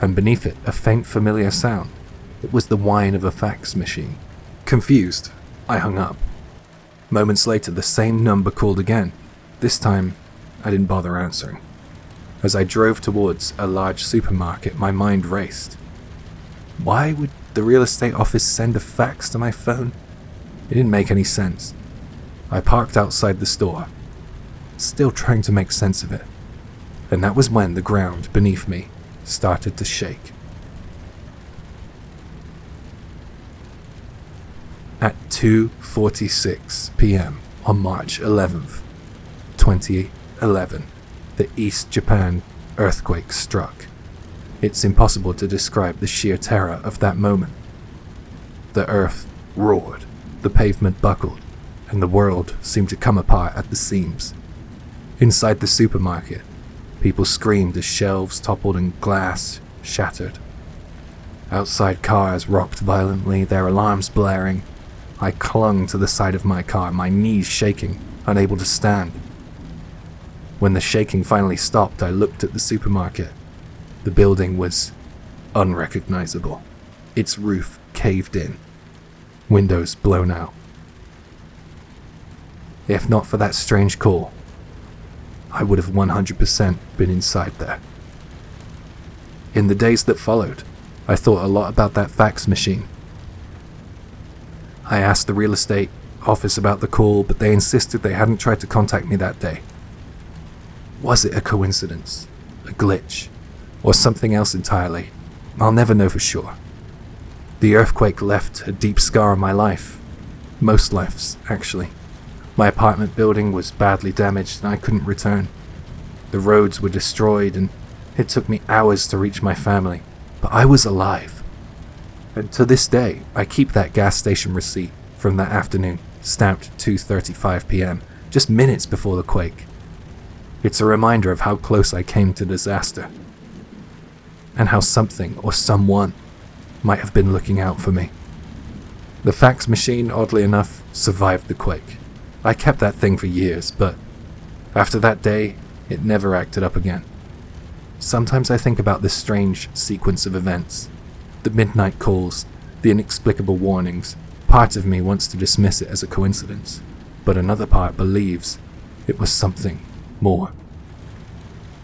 B: and beneath it, a faint familiar sound. It was the whine of a fax machine. Confused, I hung up. Moments later, the same number called again. This time, I didn't bother answering. As I drove towards a large supermarket, my mind raced. Why would the real estate office send a fax to my phone? It didn't make any sense. I parked outside the store, still trying to make sense of it. And that was when the ground beneath me started to shake. At 2:46 p.m. on March 11th, 2011, the East Japan earthquake struck. It's impossible to describe the sheer terror of that moment. The earth roared, the pavement buckled, and the world seemed to come apart at the seams. Inside the supermarket, people screamed as shelves toppled and glass shattered. Outside, cars rocked violently, their alarms blaring. I clung to the side of my car, my knees shaking, unable to stand. When the shaking finally stopped, I looked at the supermarket. The building was unrecognizable. Its roof caved in, windows blown out. If not for that strange call, I would have 100% been inside there. In the days that followed, I thought a lot about that fax machine. I asked the real estate office about the call, but they insisted they hadn't tried to contact me that day. Was it a coincidence, a glitch, or something else entirely? I'll never know for sure. The earthquake left a deep scar on my life. Most lives, actually. My apartment building was badly damaged and I couldn't return. The roads were destroyed and it took me hours to reach my family. But I was alive. And to this day, I keep that gas station receipt from that afternoon, stamped 2:35 p.m., just minutes before the quake. It's a reminder of how close I came to disaster, and how something or someone might have been looking out for me. The fax machine, oddly enough, survived the quake. I kept that thing for years, but after that day, it never acted up again. Sometimes I think about this strange sequence of events. The midnight calls, the inexplicable warnings. Part of me wants to dismiss it as a coincidence, but another part believes it was something more.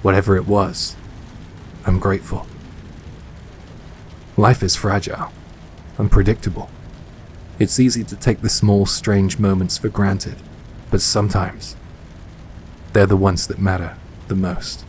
B: Whatever it was, I'm grateful. Life is fragile, unpredictable. It's easy to take the small, strange moments for granted, but sometimes they're the ones that matter the most.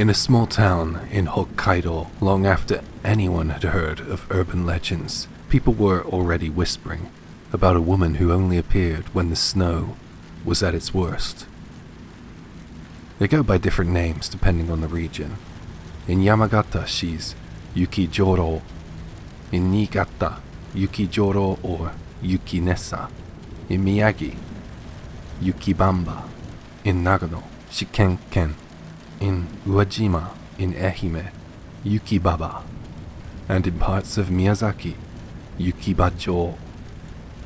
A: In a small town in Hokkaido, long after anyone had heard of urban legends, people were already whispering about a woman who only appeared when the snow was at its worst. They go by different names depending on the region. In Yamagata, she's Yuki Joro. In Niigata, Yuki Joro or Yuki Nessa. In Miyagi, Yuki Bamba. In Nagano, Shikenken. In Uwajima, in Ehime, Yuki Baba, and in parts of Miyazaki, Yuki Bajo.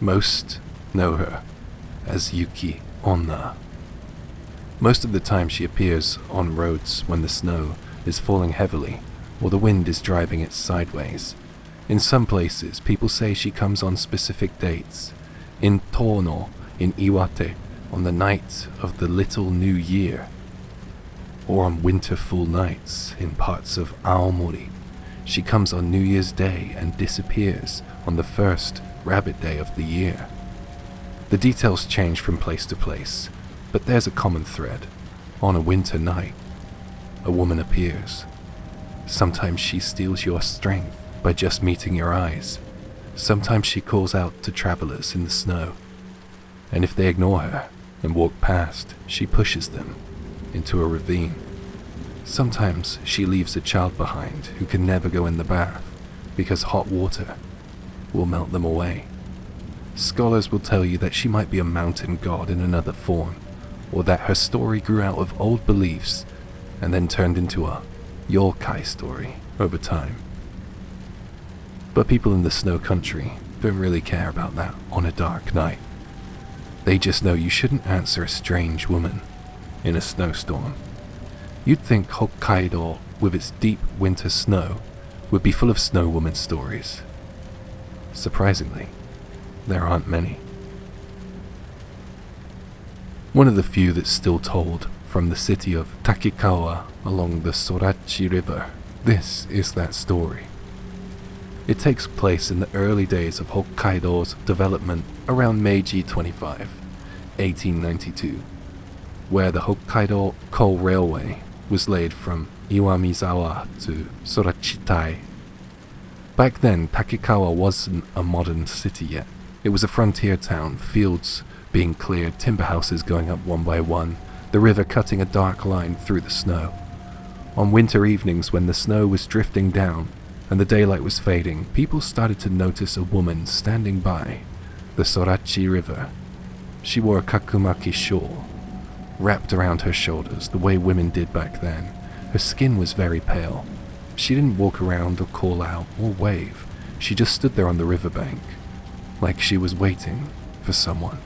A: Most know her as Yuki Onna. Most of the time she appears on roads when the snow is falling heavily or the wind is driving it sideways. In some places, people say she comes on specific dates. In Tono, in Iwate, on the night of the Little New Year, or on winter full nights in parts of Aomori. She comes on New Year's Day and disappears on the first rabbit day of the year. The details change from place to place, but there's a common thread. On a winter night, a woman appears. Sometimes she steals your strength by just meeting your eyes. Sometimes she calls out to travelers in the snow, and if they ignore her and walk past, she pushes them into a ravine. Sometimes she leaves a child behind who can never go in the bath because hot water will melt them away. Scholars will tell you that she might be a mountain god in another form, or that her story grew out of old beliefs and then turned into a yokai story over time. But people in the snow country don't really care about that on a dark night. They just know you shouldn't answer a strange woman in a snowstorm. You'd think Hokkaido, with its deep winter snow, would be full of snow woman stories. Surprisingly, there aren't many. One of the few that's still told from the city of Takikawa along the Sorachi River. This is that story. It takes place in the early days of Hokkaido's development around Meiji 25, 1892. Where the Hokkaido Coal Railway was laid from Iwamizawa to Sorachitai. Back then, Takikawa wasn't a modern city yet. It was a frontier town, fields being cleared, timber houses going up one by one, the river cutting a dark line through the snow. On winter evenings when the snow was drifting down and the daylight was fading, people started to notice a woman standing by the Sorachi River. She wore a kakumaki shawl wrapped around her shoulders the way women did back then. Her skin was very pale. She didn't walk around or call out or wave. She just stood there on the riverbank, like she was waiting for someone.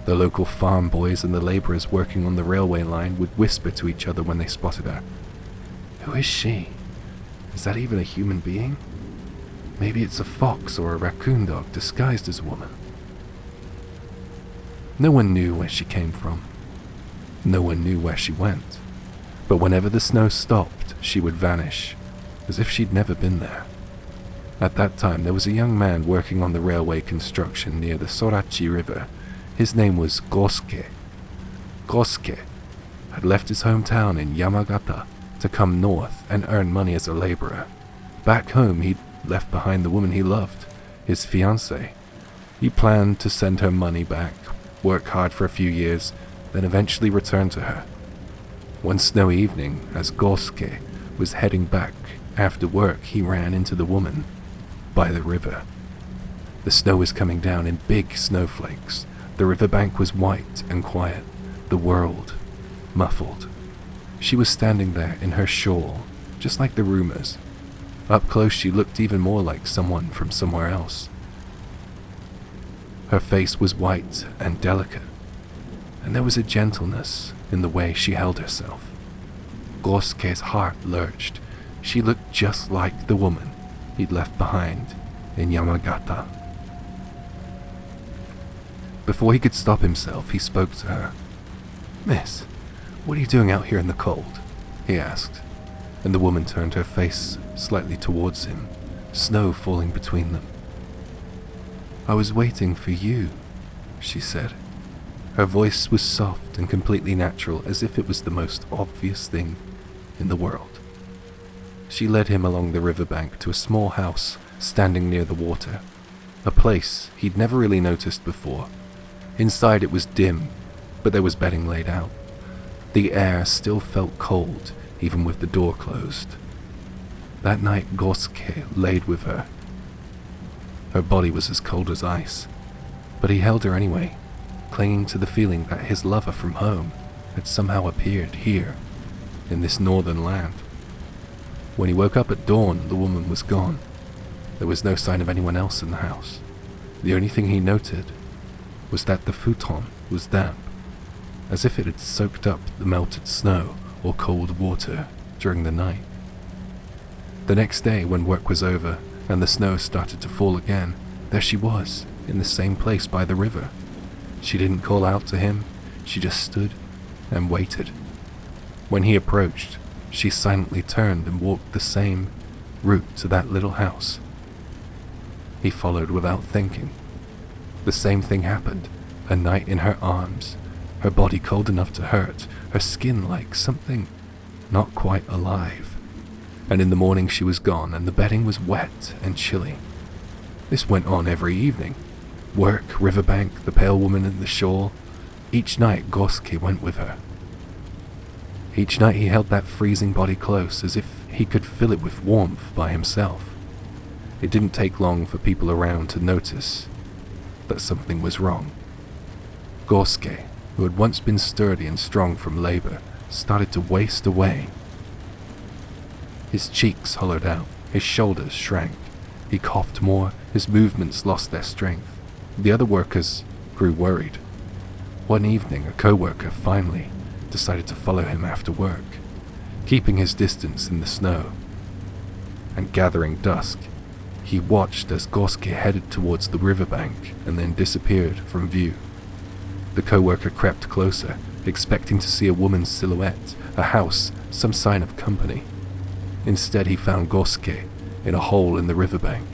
A: The local farm boys and the laborers working on the railway line would whisper to each other when they spotted her. Who is she? Is that even a human being? Maybe it's a fox or a raccoon dog disguised as a woman. No one knew where she came from. No one knew where she went. But whenever the snow stopped, she would vanish, as if she'd never been there. At that time, there was a young man working on the railway construction near the Sorachi River. His name was Gosuke. Gosuke had left his hometown in Yamagata to come north and earn money as a laborer. Back home, he'd left behind the woman he loved, his fiancée. He planned to send her money back, work hard for a few years, then eventually return to her. One snowy evening, as Gosuke was heading back after work, he ran into the woman by the river. The snow was coming down in big snowflakes. The riverbank was white and quiet, the world muffled. She was standing there in her shawl, just like the rumors.
B: Up close, she looked even more like someone from somewhere else. Her face was white and delicate, and there was a gentleness in the way she held herself. Gosuke's heart lurched. She looked just like the woman he'd left behind in Yamagata. Before he could stop himself, he spoke to her. "Miss, what are you doing out here in the cold?" he asked, and the woman turned her face slightly towards him, snow falling between them. "I was waiting for you," she said. Her voice was soft and completely natural, as if it was the most obvious thing in the world. She led him along the riverbank to a small house standing near the water, a place he'd never really noticed before. Inside it was dim, but there was bedding laid out. The air still felt cold, even with the door closed. That night, Gosuke laid with her. Her body was as cold as ice, but he held her anyway, clinging to the feeling that his lover from home had somehow appeared here, in this northern land. When he woke up at dawn, the woman was gone. There was no sign of anyone else in the house. The only thing he noted was that the futon was damp, as if it had soaked up the melted snow or cold water during the night. The next day, when work was over and the snow started to fall again, there she was, in the same place by the river. She didn't call out to him, she just stood and waited. When he approached, she silently turned and walked the same route to that little house. He followed without thinking. The same thing happened, a night in her arms, her body cold enough to hurt, her skin like something not quite alive. And in the morning she was gone, and the bedding was wet and chilly. This went on every evening. Work, riverbank, the pale woman in the shore. Each night Gosuke went with her. Each night he held that freezing body close, as if he could fill it with warmth by himself. It didn't take long for people around to notice that something was wrong. Gosuke, who had once been sturdy and strong from labor, started to waste away. His cheeks hollowed out, his shoulders shrank. He coughed more, his movements lost their strength. The other workers grew worried. One evening, a co-worker finally decided to follow him after work, keeping his distance in the snow. And gathering dusk, he watched as Gosuke headed towards the riverbank and then disappeared from view. The co-worker crept closer, expecting to see a woman's silhouette, a house, some sign of company. Instead, he found Gosuke in a hole in the riverbank,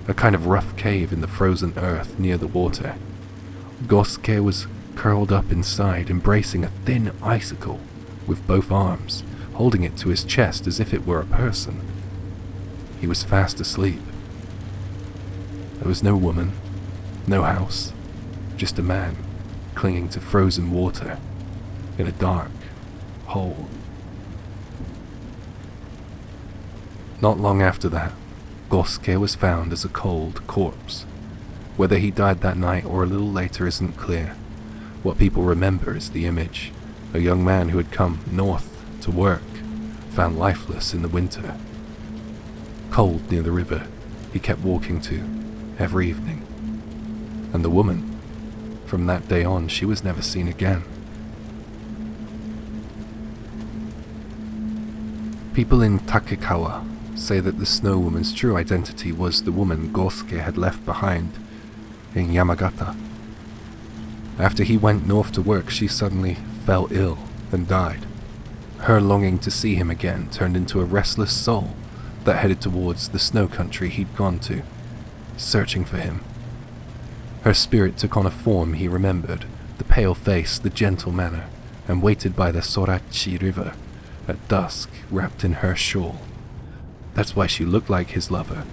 B: a kind of rough cave in the frozen earth near the water. Gosuke was curled up inside, embracing a thin icicle with both arms, holding it to his chest as if it were a person. He was fast asleep. There was no woman, no house, just a man clinging to frozen water in a dark hole. Not long after that, Gosuke was found as a cold corpse. Whether he died that night or a little later isn't clear. What people remember is the image, a young man who had come north to work, found lifeless in the winter. Cold near the river, he kept walking to every evening. And the woman, from that day on, she was never seen again. People in Takekawa say that the Snow Woman's true identity was the woman Gosuke had left behind in Yamagata. After he went north to work, she suddenly fell ill and died. Her longing to see him again turned into a restless soul that headed towards the snow country he'd gone to, searching for him. Her spirit took on a form he remembered, the pale face, the gentle manner, and waited by the Sorachi River at dusk, wrapped in her shawl. That's why she looked like his lover.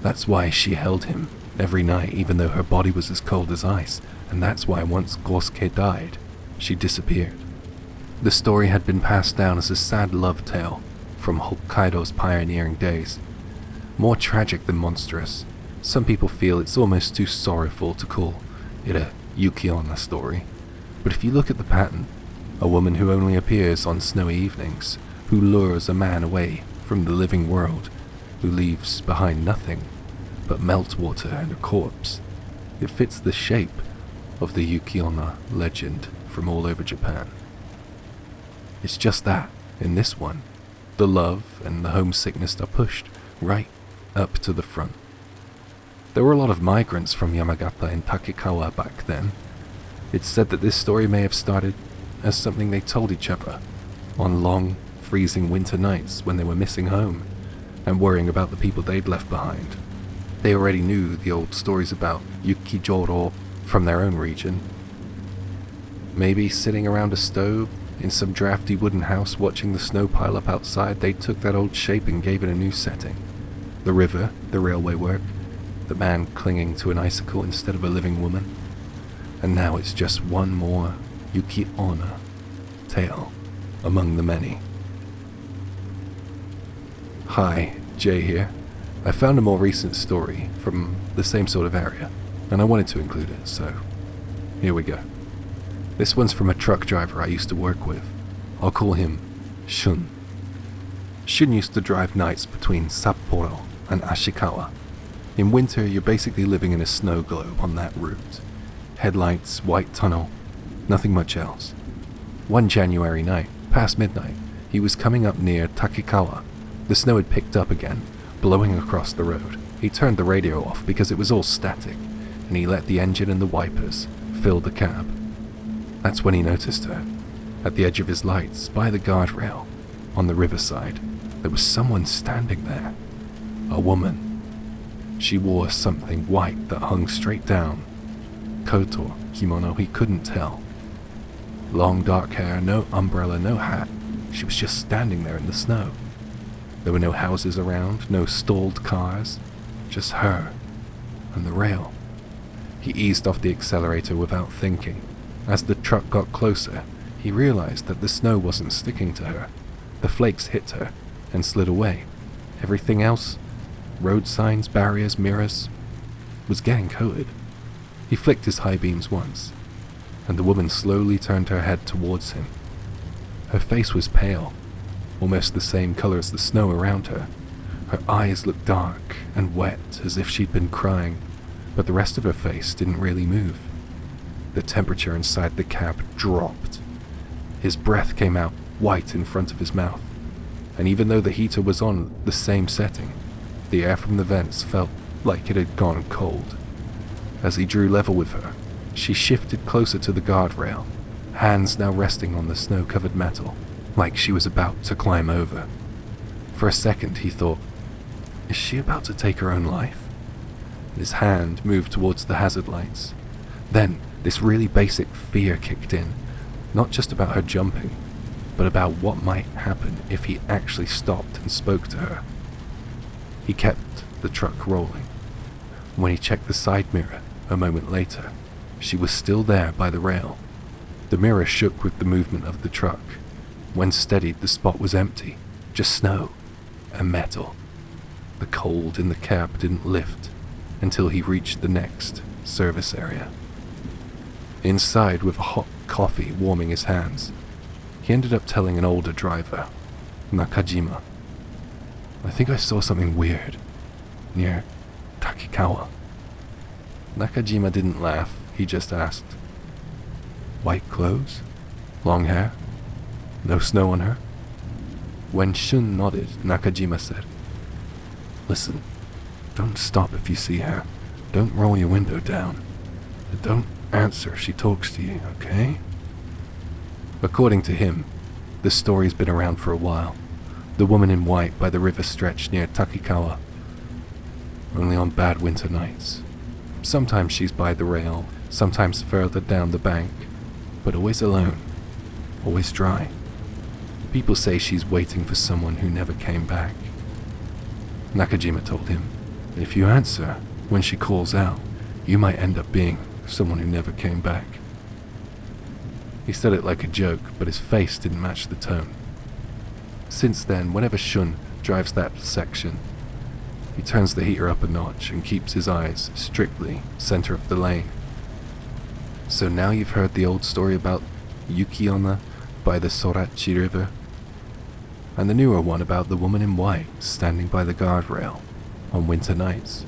B: That's why she held him every night, even though her body was as cold as ice, and that's why once Gosuke died, she disappeared. The story had been passed down as a sad love tale from Hokkaido's pioneering days. More tragic than monstrous. Some people feel it's almost too sorrowful to call it a Yuki Onna story. But if you look at the pattern, a woman who only appears on snowy evenings, who lures a man away from the living world, who leaves behind nothing but meltwater and a corpse. It fits the shape of the Yuki Onna legend from all over Japan. It's just that, in this one, the love and the homesickness are pushed right up to the front. There were a lot of migrants from Yamagata and Takekawa back then. It's said that this story may have started as something they told each other on long, freezing winter nights when they were missing home and worrying about the people they'd left behind. They already knew the old stories about Yukijoro from their own region. Maybe sitting around a stove in some drafty wooden house watching the snow pile up outside, they took that old shape and gave it a new setting. The river, the railway work, the man clinging to an icicle instead of a living woman. And now it's just one more Yuki Onna tale among the many. Hi, Jay here. I found a more recent story from the same sort of area, and I wanted to include it, so here we go. This one's from a truck driver I used to work with. I'll call him Shun. Shun used to drive nights between Sapporo and Ashikawa. In winter, you're basically living in a snow globe on that route. Headlights, white tunnel, nothing much else. One January night, past midnight, he was coming up near Takekawa. The snow had picked up again, blowing across the road. He turned the radio off because it was all static, and he let the engine and the wipers fill the cab. That's when he noticed her. At the edge of his lights, by the guardrail, on the riverside, there was someone standing there. A woman. She wore something white that hung straight down. Koto, kimono, he couldn't tell. Long dark hair, no umbrella, no hat. She was just standing there in the snow. There were no houses around, no stalled cars, just her and the rail. He eased off the accelerator without thinking. As the truck got closer, he realized that the snow wasn't sticking to her. The flakes hit her and slid away. Everything else, road signs, barriers, mirrors, was getting coated. He flicked his high beams once, and the woman slowly turned her head towards him. Her face was pale, almost the same color as the snow around her. Her eyes looked dark and wet, as if she'd been crying, but the rest of her face didn't really move. The temperature inside the cab dropped. His breath came out white in front of his mouth, and even though the heater was on the same setting, the air from the vents felt like it had gone cold. As he drew level with her, she shifted closer to the guardrail, hands now resting on the snow-covered metal, like she was about to climb over. For a second he thought, is she about to take her own life? His hand moved towards the hazard lights. Then this really basic fear kicked in, not just about her jumping, but about what might happen if he actually stopped and spoke to her. He kept the truck rolling. When he checked the side mirror a moment later, she was still there by the rail. The mirror shook with the movement of the truck. When steadied, the spot was empty, just snow and metal. The cold in the cab didn't lift until he reached the next service area. Inside, with a hot coffee warming his hands, he ended up telling an older driver, Nakajima, I think I saw something weird near Takekawa. Nakajima didn't laugh, he just asked, white clothes? Long hair? No snow on her? When Shun nodded, Nakajima said, listen, don't stop if you see her. Don't roll your window down. And don't answer if she talks to you, okay? According to him, the story's been around for a while. The woman in white by the river stretch near Takekawa. Only on bad winter nights. Sometimes she's by the rail, sometimes further down the bank, but always alone, always dry. People say she's waiting for someone who never came back. Nakajima told him, if you answer when she calls out, you might end up being someone who never came back. He said it like a joke, but his face didn't match the tone. Since then, whenever Shun drives that section, he turns the heater up a notch and keeps his eyes strictly center of the lane. So now you've heard the old story about Yuki Onna by the Sorachi River.
A: and the newer one about the woman in white standing by the guardrail on winter nights.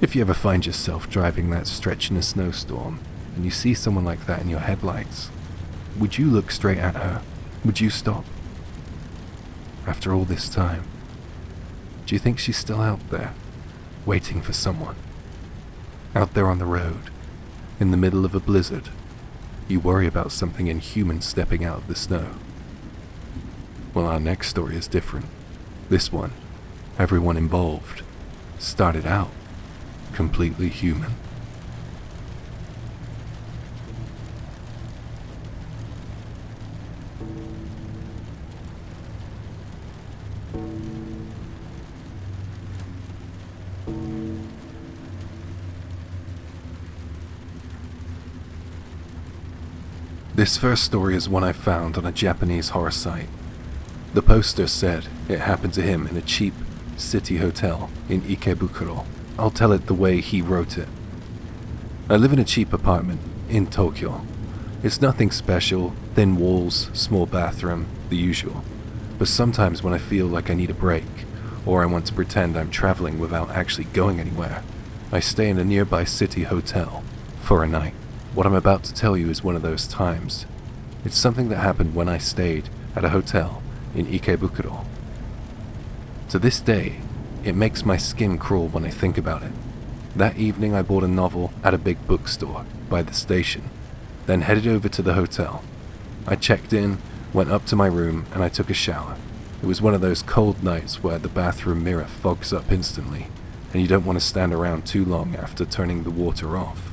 A: If you ever find yourself driving that stretch in a snowstorm and you see someone like that in your headlights, would you look straight at her? Would you stop? After all this time, do you think she's still out there, waiting for someone? Out there on the road, in the middle of a blizzard, you worry about something inhuman stepping out of the snow. Well, our next story is different. This one, everyone involved, started out completely human. This first story is one I found on a Japanese horror site. The poster said it happened to him in a cheap city hotel in Ikebukuro. I'll tell it the way he wrote it. I live in a cheap apartment in Tokyo. It's nothing special, thin walls, small bathroom, the usual. But sometimes when I feel like I need a break, or I want to pretend I'm traveling without actually going anywhere, I stay in a nearby city hotel for a night. What I'm about to tell you is one of those times. It's something that happened when I stayed at a hotel in Ikebukuro. To this day, it makes my skin crawl when I think about it. That evening I bought a novel at a big bookstore by the station, then headed over to the hotel. I checked in, went up to my room, and I took a shower. It was one of those cold nights where the bathroom mirror fogs up instantly, and you don't want to stand around too long after turning the water off.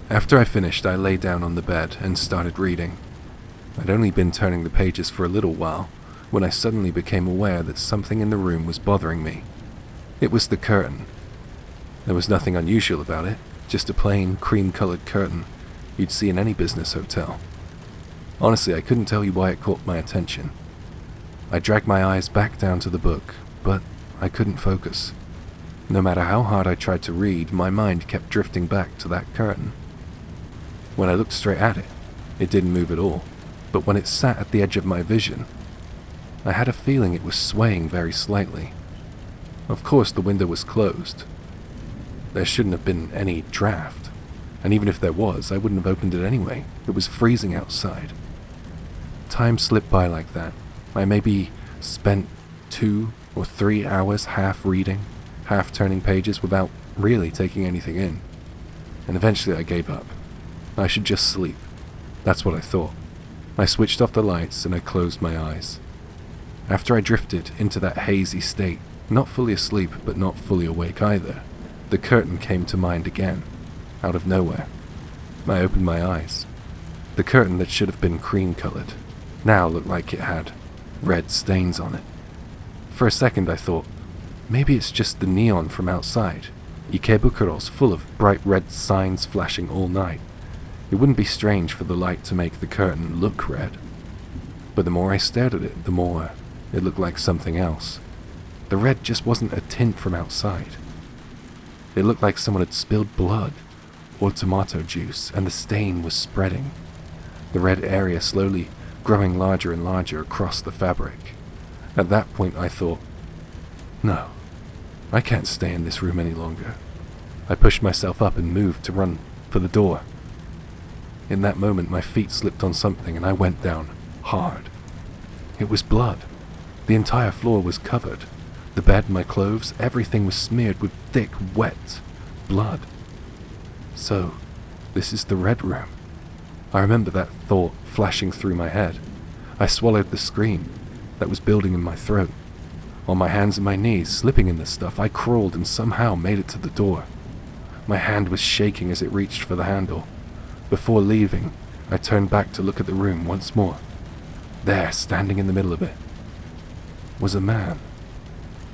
A: After I finished, I lay down on the bed and started reading. I'd only been turning the pages for a little while when I suddenly became aware that something in the room was bothering me. It was the curtain. There was nothing unusual about it, just a plain cream-colored curtain you'd see in any business hotel. Honestly, I couldn't tell you why it caught my attention. I dragged my eyes back down to the book, but I couldn't focus. No matter how hard I tried to read, my mind kept drifting back to that curtain. When I looked straight at it, it didn't move at all, but when it sat at the edge of my vision, I had a feeling it was swaying very slightly. Of course, the window was closed. There shouldn't have been any draft, and even if there was, I wouldn't have opened it anyway. It was freezing outside. Time slipped by like that. I maybe spent 2 or 3 hours half reading, half turning pages without really taking anything in. And eventually I gave up. I should just sleep. That's what I thought. I switched off the lights and I closed my eyes. After I drifted into that hazy state, not fully asleep but not fully awake either, the curtain came to mind again, out of nowhere. I opened my eyes. The curtain that should have been cream-colored now looked like it had red stains on it. For a second I thought, maybe it's just the neon from outside. Ikebukuro's full of bright red signs flashing all night. It wouldn't be strange for the light to make the curtain look red. But the more I stared at it, the more it looked like something else. The red just wasn't a tint from outside. It looked like someone had spilled blood or tomato juice, and the stain was spreading. The red area slowly growing larger and larger across the fabric. At that point I thought, no, I can't stay in this room any longer. I pushed myself up and moved to run for the door. In that moment my feet slipped on something and I went down hard. It was blood. The entire floor was covered. The bed, my clothes, everything was smeared with thick, wet blood. So, this is the Red Room. I remember that thought flashing through my head. I swallowed the scream that was building in my throat. On my hands and my knees, slipping in the stuff, I crawled and somehow made it to the door. My hand was shaking as it reached for the handle. Before leaving, I turned back to look at the room once more. There, standing in the middle of it, was a man.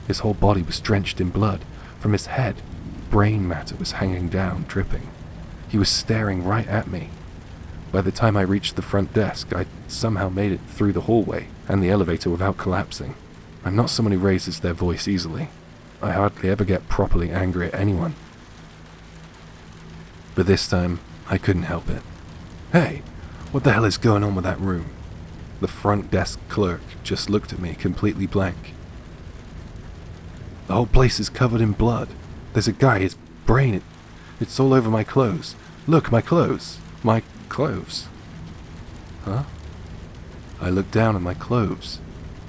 A: His whole body was drenched in blood. From his head, brain matter was hanging down, dripping. He was staring right at me. By the time I reached the front desk, I somehow made it through the hallway and the elevator without collapsing. I'm not someone who raises their voice easily. I hardly ever get properly angry at anyone. But this time, I couldn't help it. Hey, what the hell is going on with that room? The front desk clerk just looked at me completely blank. The whole place is covered in blood. There's a guy, his brain, it's all over my clothes. Look, my clothes. My clothes. Huh? I looked down at my clothes.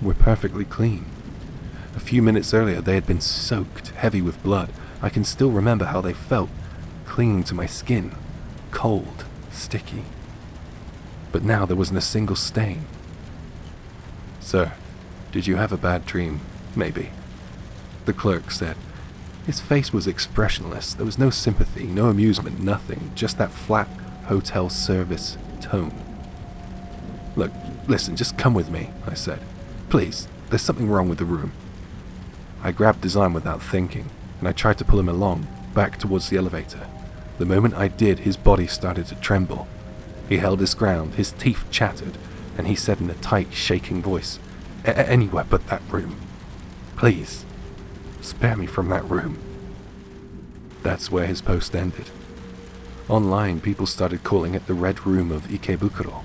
A: Were perfectly clean. A few minutes earlier they had been soaked, heavy with blood. I can still remember how they felt, clinging to my skin, cold, sticky. But now there wasn't a single stain. Sir, did you have a bad dream? Maybe. The clerk said. His face was expressionless. There was no sympathy, no amusement, nothing. Just that flat hotel service tone. Look, listen, just come with me, I said. Please, there's something wrong with the room. I grabbed his arm without thinking, and I tried to pull him along, back towards the elevator. The moment I did, his body started to tremble. He held his ground, his teeth chattered, and he said in a tight, shaking voice, Anywhere but that room. Please, spare me from that room. That's where his post ended. Online, people started calling it the Red Room of Ikebukuro.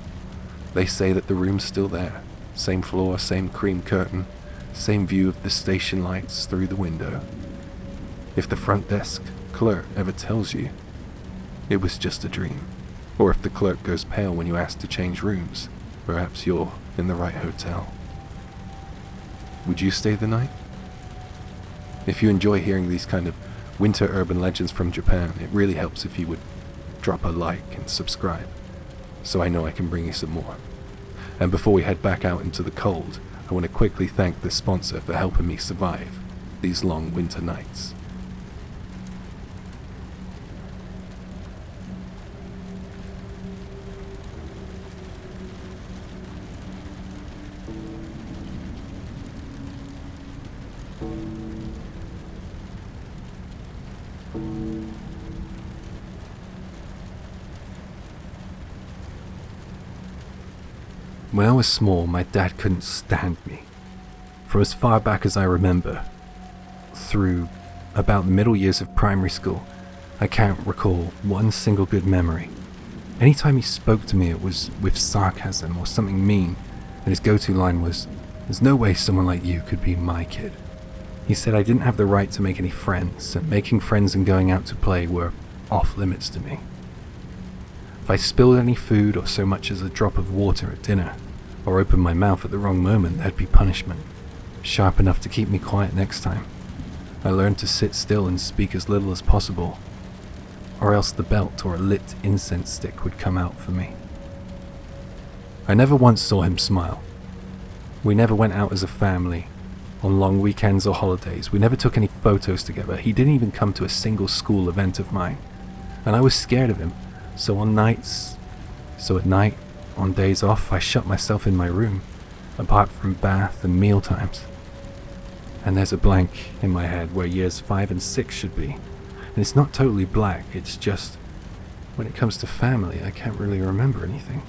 A: They say that the room's still there. Same floor, same cream curtain, same view of the station lights through the window. If the front desk clerk ever tells you, it was just a dream. Or if the clerk goes pale when you ask to change rooms, perhaps you're in the right hotel. Would you stay the night? If you enjoy hearing these kind of winter urban legends from Japan, it really helps if you would drop a like and subscribe, so I know I can bring you some more. And before we head back out into the cold, I want to quickly thank the sponsor for helping me survive these long winter nights. When I was small, my dad couldn't stand me. From as far back as I remember, through about the middle years of primary school, I can't recall one single good memory. Anytime he spoke to me, it was with sarcasm or something mean, and his go-to line was, "There's no way someone like you could be my kid." He said I didn't have the right to make any friends, and making friends and going out to play were off limits to me. If I spilled any food or so much as a drop of water at dinner, or opened my mouth at the wrong moment, there'd be punishment, sharp enough to keep me quiet next time. I learned to sit still and speak as little as possible, or else the belt or a lit incense stick would come out for me. I never once saw him smile. We never went out as a family, on long weekends or holidays. We never took any photos together. He didn't even come to a single school event of mine, and I was scared of him. So at night, on days off, I shut myself in my room, apart from bath and meal times. And there's a blank in my head where years 5 and 6 should be. And it's not totally black, it's just, when it comes to family, I can't really remember anything.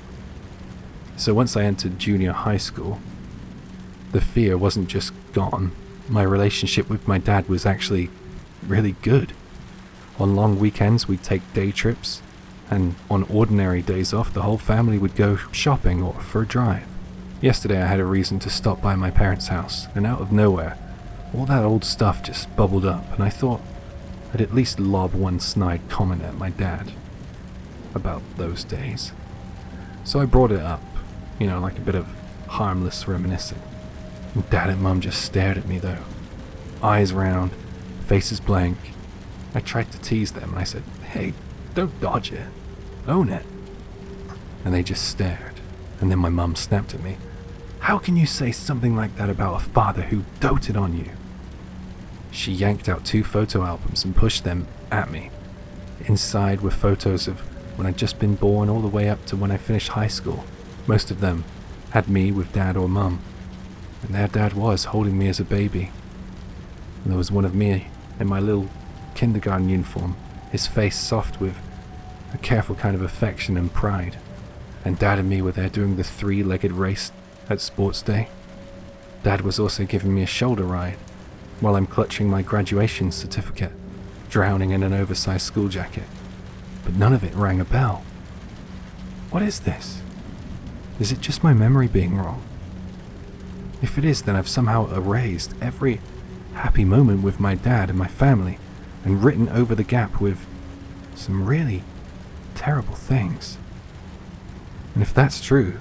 A: So once I entered junior high school, the fear wasn't just gone. My relationship with my dad was actually really good. On long weekends, we'd take day trips, and on ordinary days off, the whole family would go shopping or for a drive. Yesterday I had a reason to stop by my parents' house, and out of nowhere, all that old stuff just bubbled up, and I thought I'd at least lob one snide comment at my dad about those days. So I brought it up, like a bit of harmless reminiscing. And Dad and Mum just stared at me though, eyes round, faces blank. I tried to tease them, and I said, "Hey, don't dodge it. Own it." And they just stared. And then my mum snapped at me. "How can you say something like that about a father who doted on you?" She yanked out 2 photo albums and pushed them at me. Inside were photos of when I'd just been born all the way up to when I finished high school. Most of them had me with Dad or Mum. And their dad was holding me as a baby. And there was one of me in my little kindergarten uniform, his face soft with a careful kind of affection and pride. And Dad and me were there doing the 3-legged race at sports day. Dad was also giving me a shoulder ride, while I'm clutching my graduation certificate, drowning in an oversized school jacket. But none of it rang a bell. What is this?
B: Is it just my memory being wrong? If it is, then I've somehow erased every happy moment with my dad and my family and written over the gap with some really terrible things. And if that's true,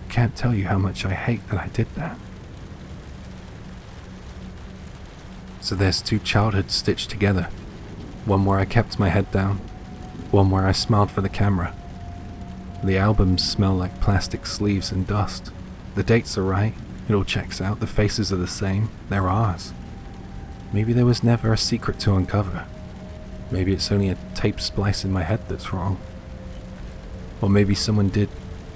B: I can't tell you how much I hate that I did that. So there's 2 childhoods stitched together. One where I kept my head down, one where I smiled for the camera. The albums smell like plastic sleeves and dust. The dates are right, it all checks out, the faces are the same, they're ours. Maybe there was never a secret to uncover. Maybe it's only a tape splice in my head that's wrong. Or maybe someone did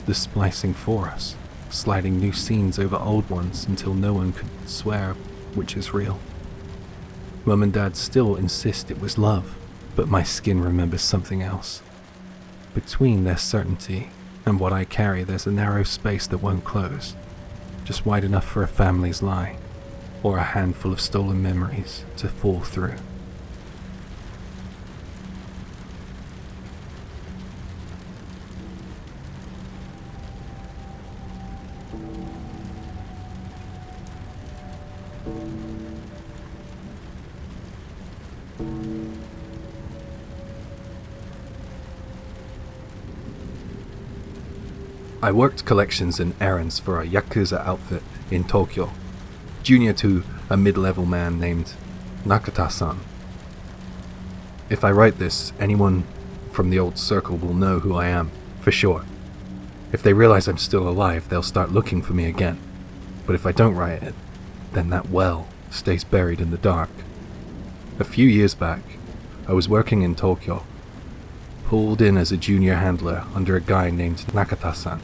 B: the splicing for us, sliding new scenes over old ones until no one could swear which is real. Mum and Dad still insist it was love, but my skin remembers something else. Between their certainty and what I carry, there's a narrow space that won't close, just wide enough for a family's lie, or a handful of stolen memories to fall through.
A: I worked collections and errands for a Yakuza outfit in Tokyo, junior to a mid-level man named Nakata-san. If I write this, anyone from the old circle will know who I am, for sure. If they realize I'm still alive, they'll start looking for me again. But if I don't write it, then that well stays buried in the dark. A few years back, I was working in Tokyo, pulled in as a junior handler under a guy named Nakata-san.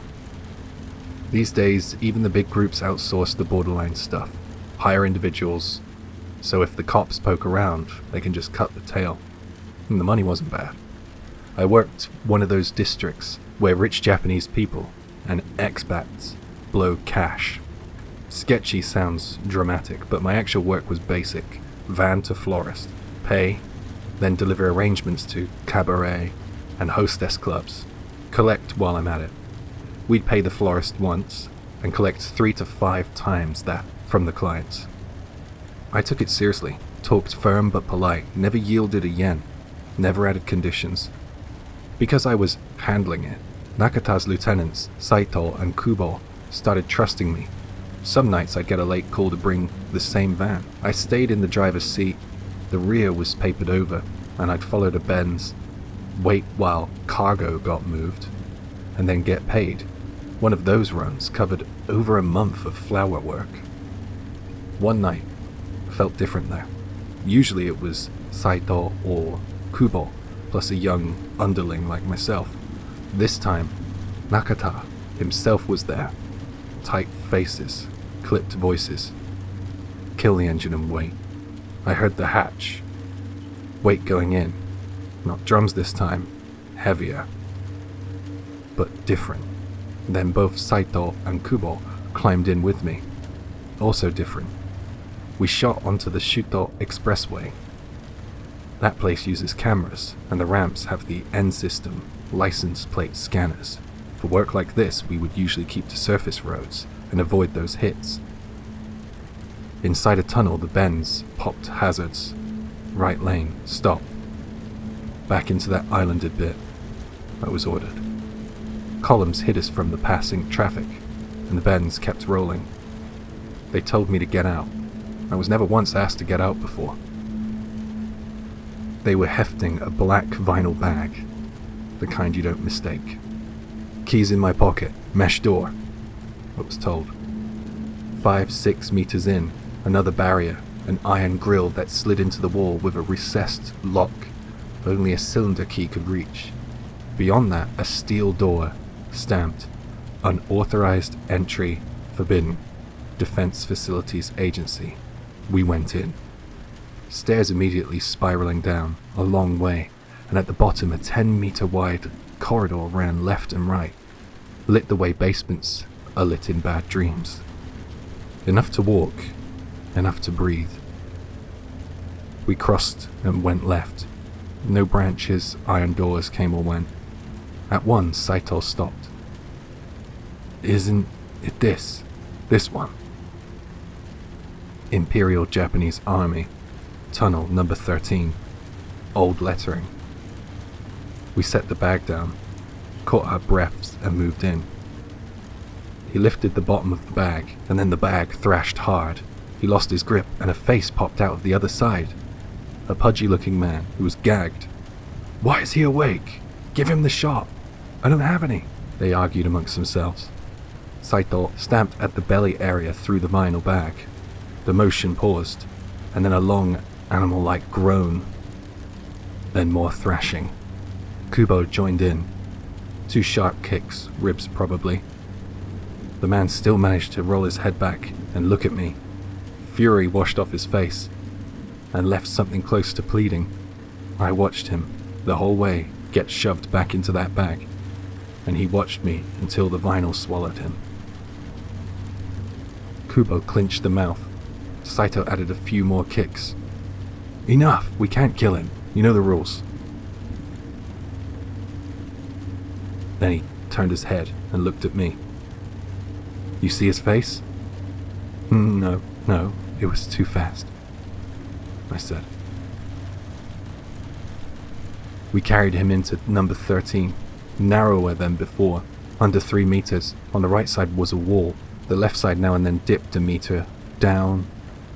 A: These days, even the big groups outsource the borderline stuff, hire individuals, so if the cops poke around, they can just cut the tail. And the money wasn't bad. I worked one of those districts where rich Japanese people and expats blow cash. Sketchy sounds dramatic, but my actual work was basic. Van to florist, pay, then deliver arrangements to cabaret and hostess clubs. Collect while I'm at it. We'd pay the florist once and collect 3 to 5 times that from the clients. I took it seriously, talked firm but polite, never yielded a yen, never added conditions. Because I was handling it, Nakata's lieutenants, Saito and Kubo, started trusting me. Some nights I'd get a late call to bring the same van. I stayed in the driver's seat, the rear was papered over, and I'd follow the Benz, wait while cargo got moved, and then get paid. One of those runs covered over a month of flower work. One night felt different there. Usually it was Saito or Kubo, plus a young underling like myself. This time, Nakata himself was there. Tight faces, clipped voices. Kill the engine and wait. I heard the hatch. Weight going in. Not drums this time, heavier. But different. Then both Saito and Kubo climbed in with me. Also different. We shot onto the Shuto Expressway. That place uses cameras, and the ramps have the N system, license plate scanners. For work like this, we would usually keep to surface roads and avoid those hits. Inside a tunnel, the Benz popped hazards. Right lane, stop. Back into that islanded bit. I was ordered. Columns hid us from the passing traffic, and the Benz kept rolling. They told me to get out. I was never once asked to get out before. They were hefting a black vinyl bag, the kind you don't mistake. Keys in my pocket, mesh door, I was told. 5-6 meters in, another barrier, an iron grill that slid into the wall with a recessed lock only a cylinder key could reach. Beyond that, a steel door, stamped, unauthorized entry forbidden, Defense Facilities Agency. We went in. Stairs immediately spiraling down, a long way, and at the bottom a 10-meter wide corridor ran left and right, lit the way basements are lit in bad dreams. Enough to walk, enough to breathe. We crossed and went left. No branches, iron doors came or went. At one, Saito stopped. Isn't it this? This one? Imperial Japanese Army, Tunnel number 13. Old lettering. We set the bag down, caught our breaths, and moved in. He lifted the bottom of the bag, and then the bag thrashed hard. He lost his grip, and a face popped out of the other side. A pudgy-looking man who was gagged. "Why is he awake? Give him the shot." "I don't have any," they argued amongst themselves. Saito stamped at the belly area through the vinyl bag. The motion paused, and then a long, animal-like groan. Then more thrashing. Kubo joined in. 2 sharp kicks, ribs probably. The man still managed to roll his head back and look at me. Fury washed off his face, and left something close to pleading. I watched him, the whole way, get shoved back into that bag, and he watched me until the vinyl swallowed him. Kubo clenched the mouth. Saito added a few more kicks. "Enough! We can't kill him. You know the rules." Then he turned his head and looked at me. "You see his face?" No, it was too fast," I said. We carried him into number 13, narrower than before, under 3 meters. On the right side was a wall. The left side now and then dipped a meter down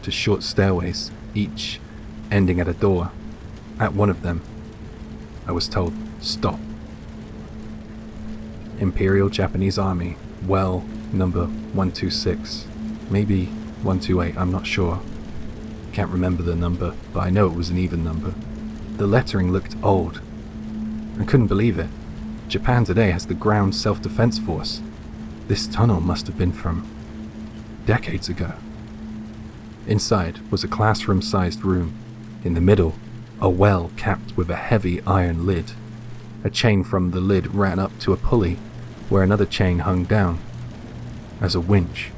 A: to short stairways, each ending at a door. At one of them, I was told, "Stop." Imperial Japanese Army, well, number 126, maybe 128, I'm not sure. Can't remember the number, but I know it was an even number. The lettering looked old. I couldn't believe it. Japan today has the ground self-defense force. This tunnel must have been from decades ago. Inside was a classroom-sized room. In the middle, a well capped with a heavy iron lid. A chain from the lid ran up to a pulley, where another chain hung down, as a winch.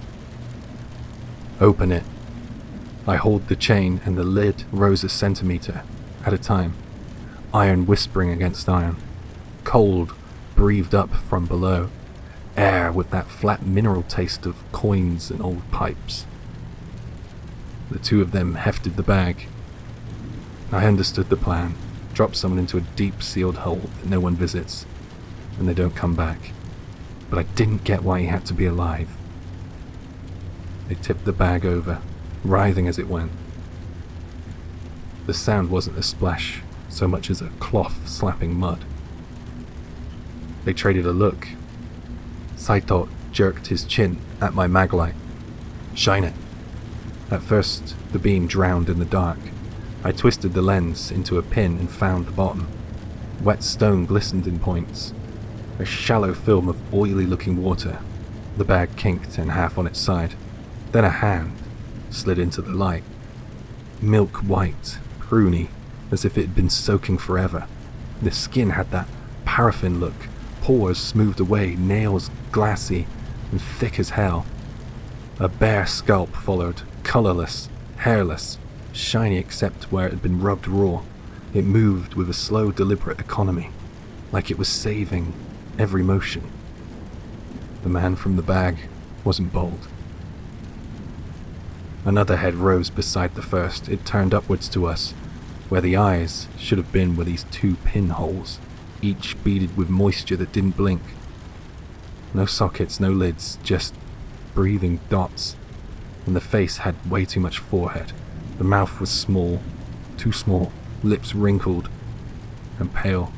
A: "Open it." I hauled the chain, and the lid rose a centimeter at a time, iron whispering against iron. Cold breathed up from below, air with that flat mineral taste of coins and old pipes. The 2 of them hefted the bag. I understood the plan. Drop someone into a deep sealed hole that no one visits, and they don't come back. But I didn't get why he had to be alive. They tipped the bag over, writhing as it went. The sound wasn't a splash so much as a cloth slapping mud. They traded a look. Saito jerked his chin at my maglite. "Shine it." At first, the beam drowned in the dark. I twisted the lens into a pin and found the bottom. Wet stone glistened in points. A shallow film of oily-looking water. The bag kinked in half on its side. Then a hand slid into the light. Milk white, pruny, as if it had been soaking forever. The skin had that paraffin look, pores smoothed away, nails glassy and thick as hell. A bare scalp followed, colorless, hairless, shiny except where it had been rubbed raw. It moved with a slow, deliberate economy, like it was saving every motion. The man from the bag wasn't bold. Another head rose beside the first. It turned upwards to us. Where the eyes should have been were these 2 pinholes, each beaded with moisture that didn't blink. No sockets, no lids, just breathing dots. And the face had way too much forehead. The mouth was small, too small, lips wrinkled and pale.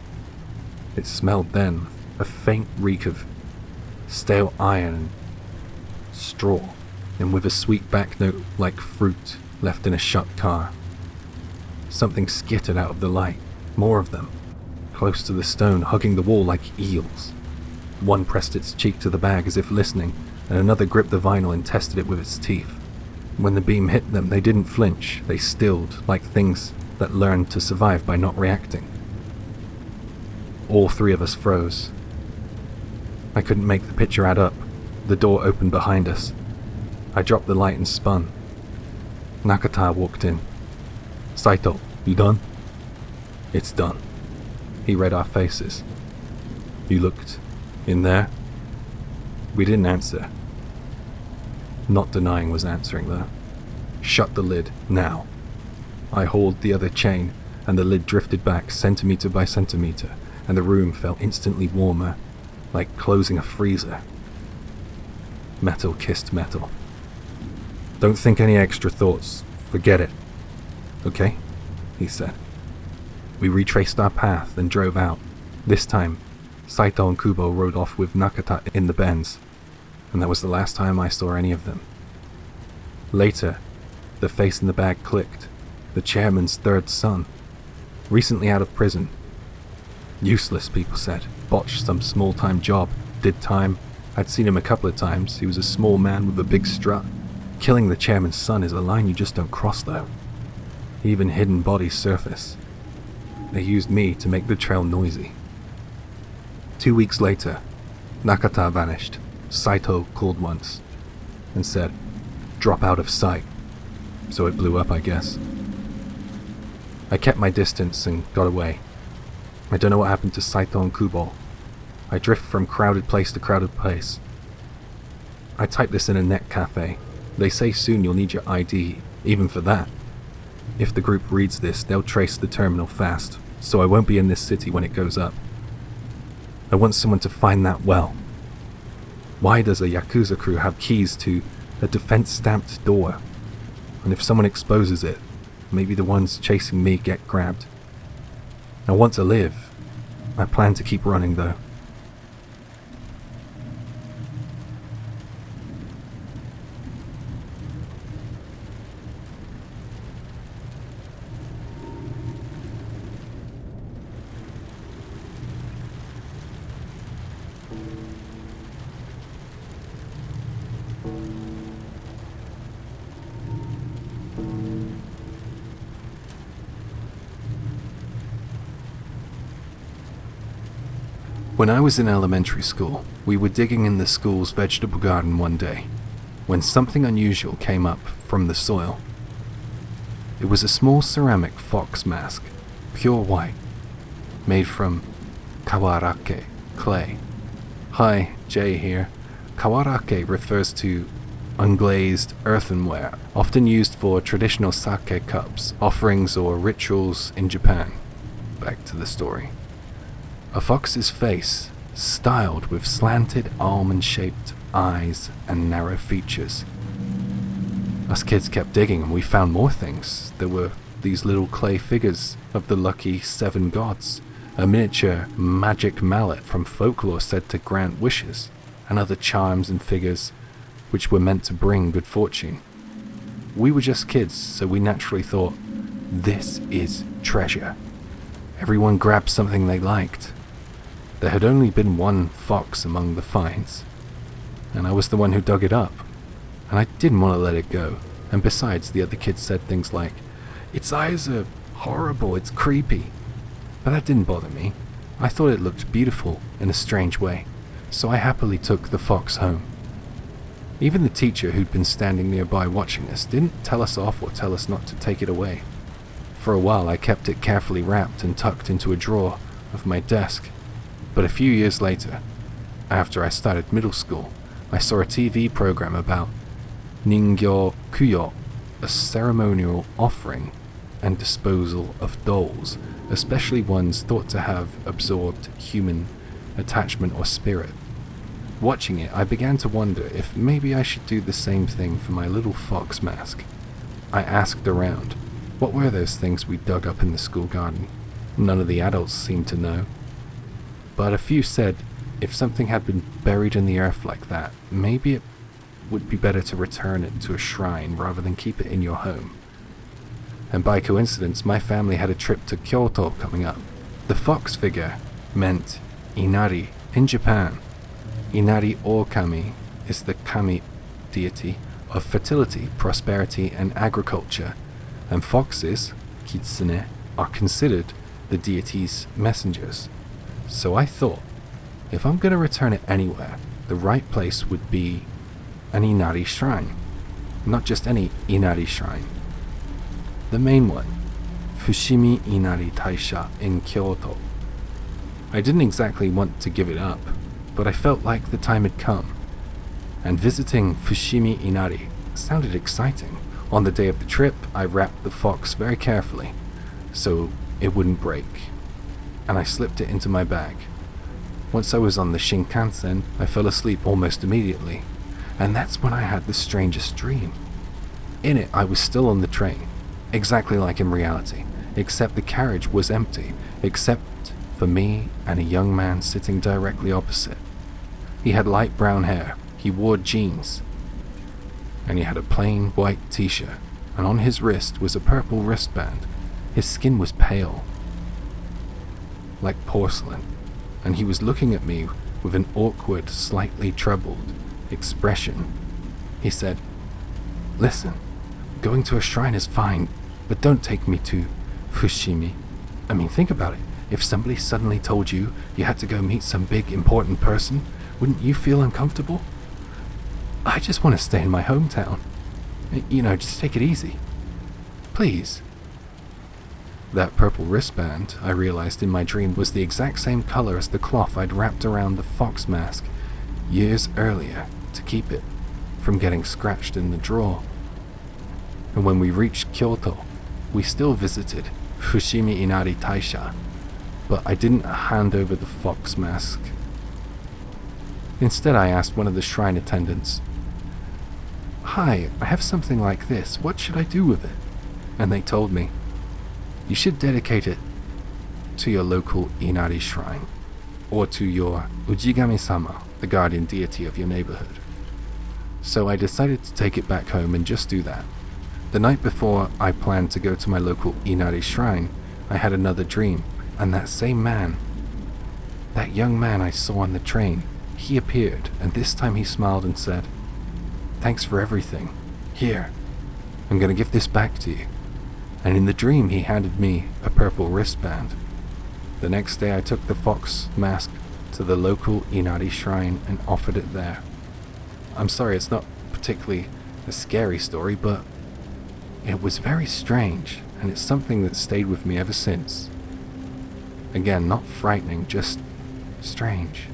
A: It smelled then, a faint reek of stale iron and straw, and with a sweet back note like fruit left in a shut car. Something skittered out of the light, more of them, close to the stone, hugging the wall like eels. One pressed its cheek to the bag as if listening, and another gripped the vinyl and tested it with its teeth. When the beam hit them, they didn't flinch. They stilled, like things that learned to survive by not reacting. All 3 of us froze. I couldn't make the picture add up. The door opened behind us. I dropped the light and spun. Nakata walked in. "Saito, you done?" "It's done." He read our faces. "You looked in there?"
B: We didn't answer. Not denying was answering, though. Shut the lid, now. I hauled the other chain, and the lid drifted back centimeter by centimeter, and the room felt instantly warmer, like closing a freezer. Metal kissed metal. Don't think any extra thoughts. Forget it. Okay? He said. We retraced our path and drove out. This time, Saito and Kubo rode off with Nakata in the Benz, and that was the last time I saw any of them. Later, the face in the bag clicked. The chairman's third son. Recently out of prison. Useless, people said. Botched some small-time job. Did time. I'd seen him a couple of times. He was a small man with a big strut. Killing the chairman's son is a line you just don't cross, though. Even hidden bodies surface. They used me to make the trail noisy. 2 weeks later, Nakata vanished. Saito called once and said, "Drop out of sight." So it blew up, I guess. I kept my distance and got away. I don't know what happened to Saito and Kubo. I drift from crowded place to crowded place. I typed this in a net cafe. They say soon you'll need your ID, even for that. If the group reads this, they'll trace the terminal fast, so I won't be in this city when it goes up. I want someone to find that well. Why does a Yakuza crew have keys to a defense-stamped door? And if someone exposes it, maybe the ones chasing me get grabbed. I want to live. I plan to keep running, though. When I was in elementary school, we were digging in the school's vegetable garden one day, when something unusual came up from the soil. It was a small ceramic fox mask, pure white, made from kawarake, clay. Hi, Jay here. Kawarake refers to unglazed earthenware, often used for traditional sake cups, offerings, or rituals in Japan. Back to the story. A fox's face, styled with slanted almond-shaped eyes and narrow features. Us kids kept digging and we found more things. There were these little clay figures of the lucky 7 gods, a miniature magic mallet from folklore said to grant wishes, and other charms and figures which were meant to bring good fortune. We were just kids, so we naturally thought, this is treasure. Everyone grabbed something they liked. There had only been one fox among the finds, and I was the one who dug it up, and I didn't want to let it go. And besides, the other kids said things like, its eyes are horrible, it's creepy. But that didn't bother me. I thought it looked beautiful in a strange way, so I happily took the fox home. Even the teacher who'd been standing nearby watching us didn't tell us off or tell us not to take it away. For a while I kept it carefully wrapped and tucked into a drawer of my desk. But a few years later, after I started middle school, I saw a TV program about Ningyo Kuyo, a ceremonial offering and disposal of dolls, especially ones thought to have absorbed human attachment or spirit. Watching it, I began to wonder if maybe I should do the same thing for my little fox mask. I asked around, what were those things we dug up in the school garden? None of the adults seemed to know. But a few said, if something had been buried in the earth like that, maybe it would be better to return it to a shrine rather than keep it in your home. And by coincidence, my family had a trip to Kyoto coming up. The fox figure meant Inari in Japan. Inari or Kami is the kami deity of fertility, prosperity, and agriculture, and foxes, kitsune, are considered the deity's messengers. So I thought, if I'm going to return it anywhere, the right place would be an Inari shrine. Not just any Inari shrine. The main one, Fushimi Inari Taisha in Kyoto. I didn't exactly want to give it up, but I felt like the time had come. and visiting Fushimi Inari sounded exciting. On the day of the trip, I wrapped the fox very carefully so it wouldn't break, and I slipped it into my bag. Once I was on the Shinkansen, I fell asleep almost immediately, and that's when I had the strangest dream. In it, I was still on the train, exactly like in reality, except the carriage was empty, except for me and a young man sitting directly opposite. He had light brown hair, he wore jeans, and he had a plain white t-shirt, and on his wrist was a purple wristband. His skin was pale, like porcelain, and he was looking at me with an awkward, slightly troubled expression. He said, "Listen, going to a shrine is fine, but don't take me to Fushimi. I mean, think about it. If somebody suddenly told you you had to go meet some big, important person, wouldn't you feel uncomfortable? I just want to stay in my hometown. Just take it easy. Please." That purple wristband, I realized in my dream, was the exact same color as the cloth I'd wrapped around the fox mask years earlier to keep it from getting scratched in the drawer. And when we reached Kyoto, we still visited Fushimi Inari Taisha, but I didn't hand over the fox mask. Instead, I asked one of the shrine attendants, "Hi, I have something like this. What should I do with it?" And they told me, "You should dedicate it to your local Inari shrine, or to your Ujigami-sama, the guardian deity of your neighborhood." So I decided to take it back home and just do that. The night before I planned to go to my local Inari shrine, I had another dream, and that same man, that young man I saw on the train, he appeared, and this time he smiled and said, "Thanks for everything. Here, I'm gonna give this back to you." And in the dream, he handed me a purple wristband. The next day, I took the fox mask to the local Inari shrine and offered it there. I'm sorry, it's not particularly a scary story, but it was very strange, and it's something that stayed with me ever since. Again, not frightening, just strange.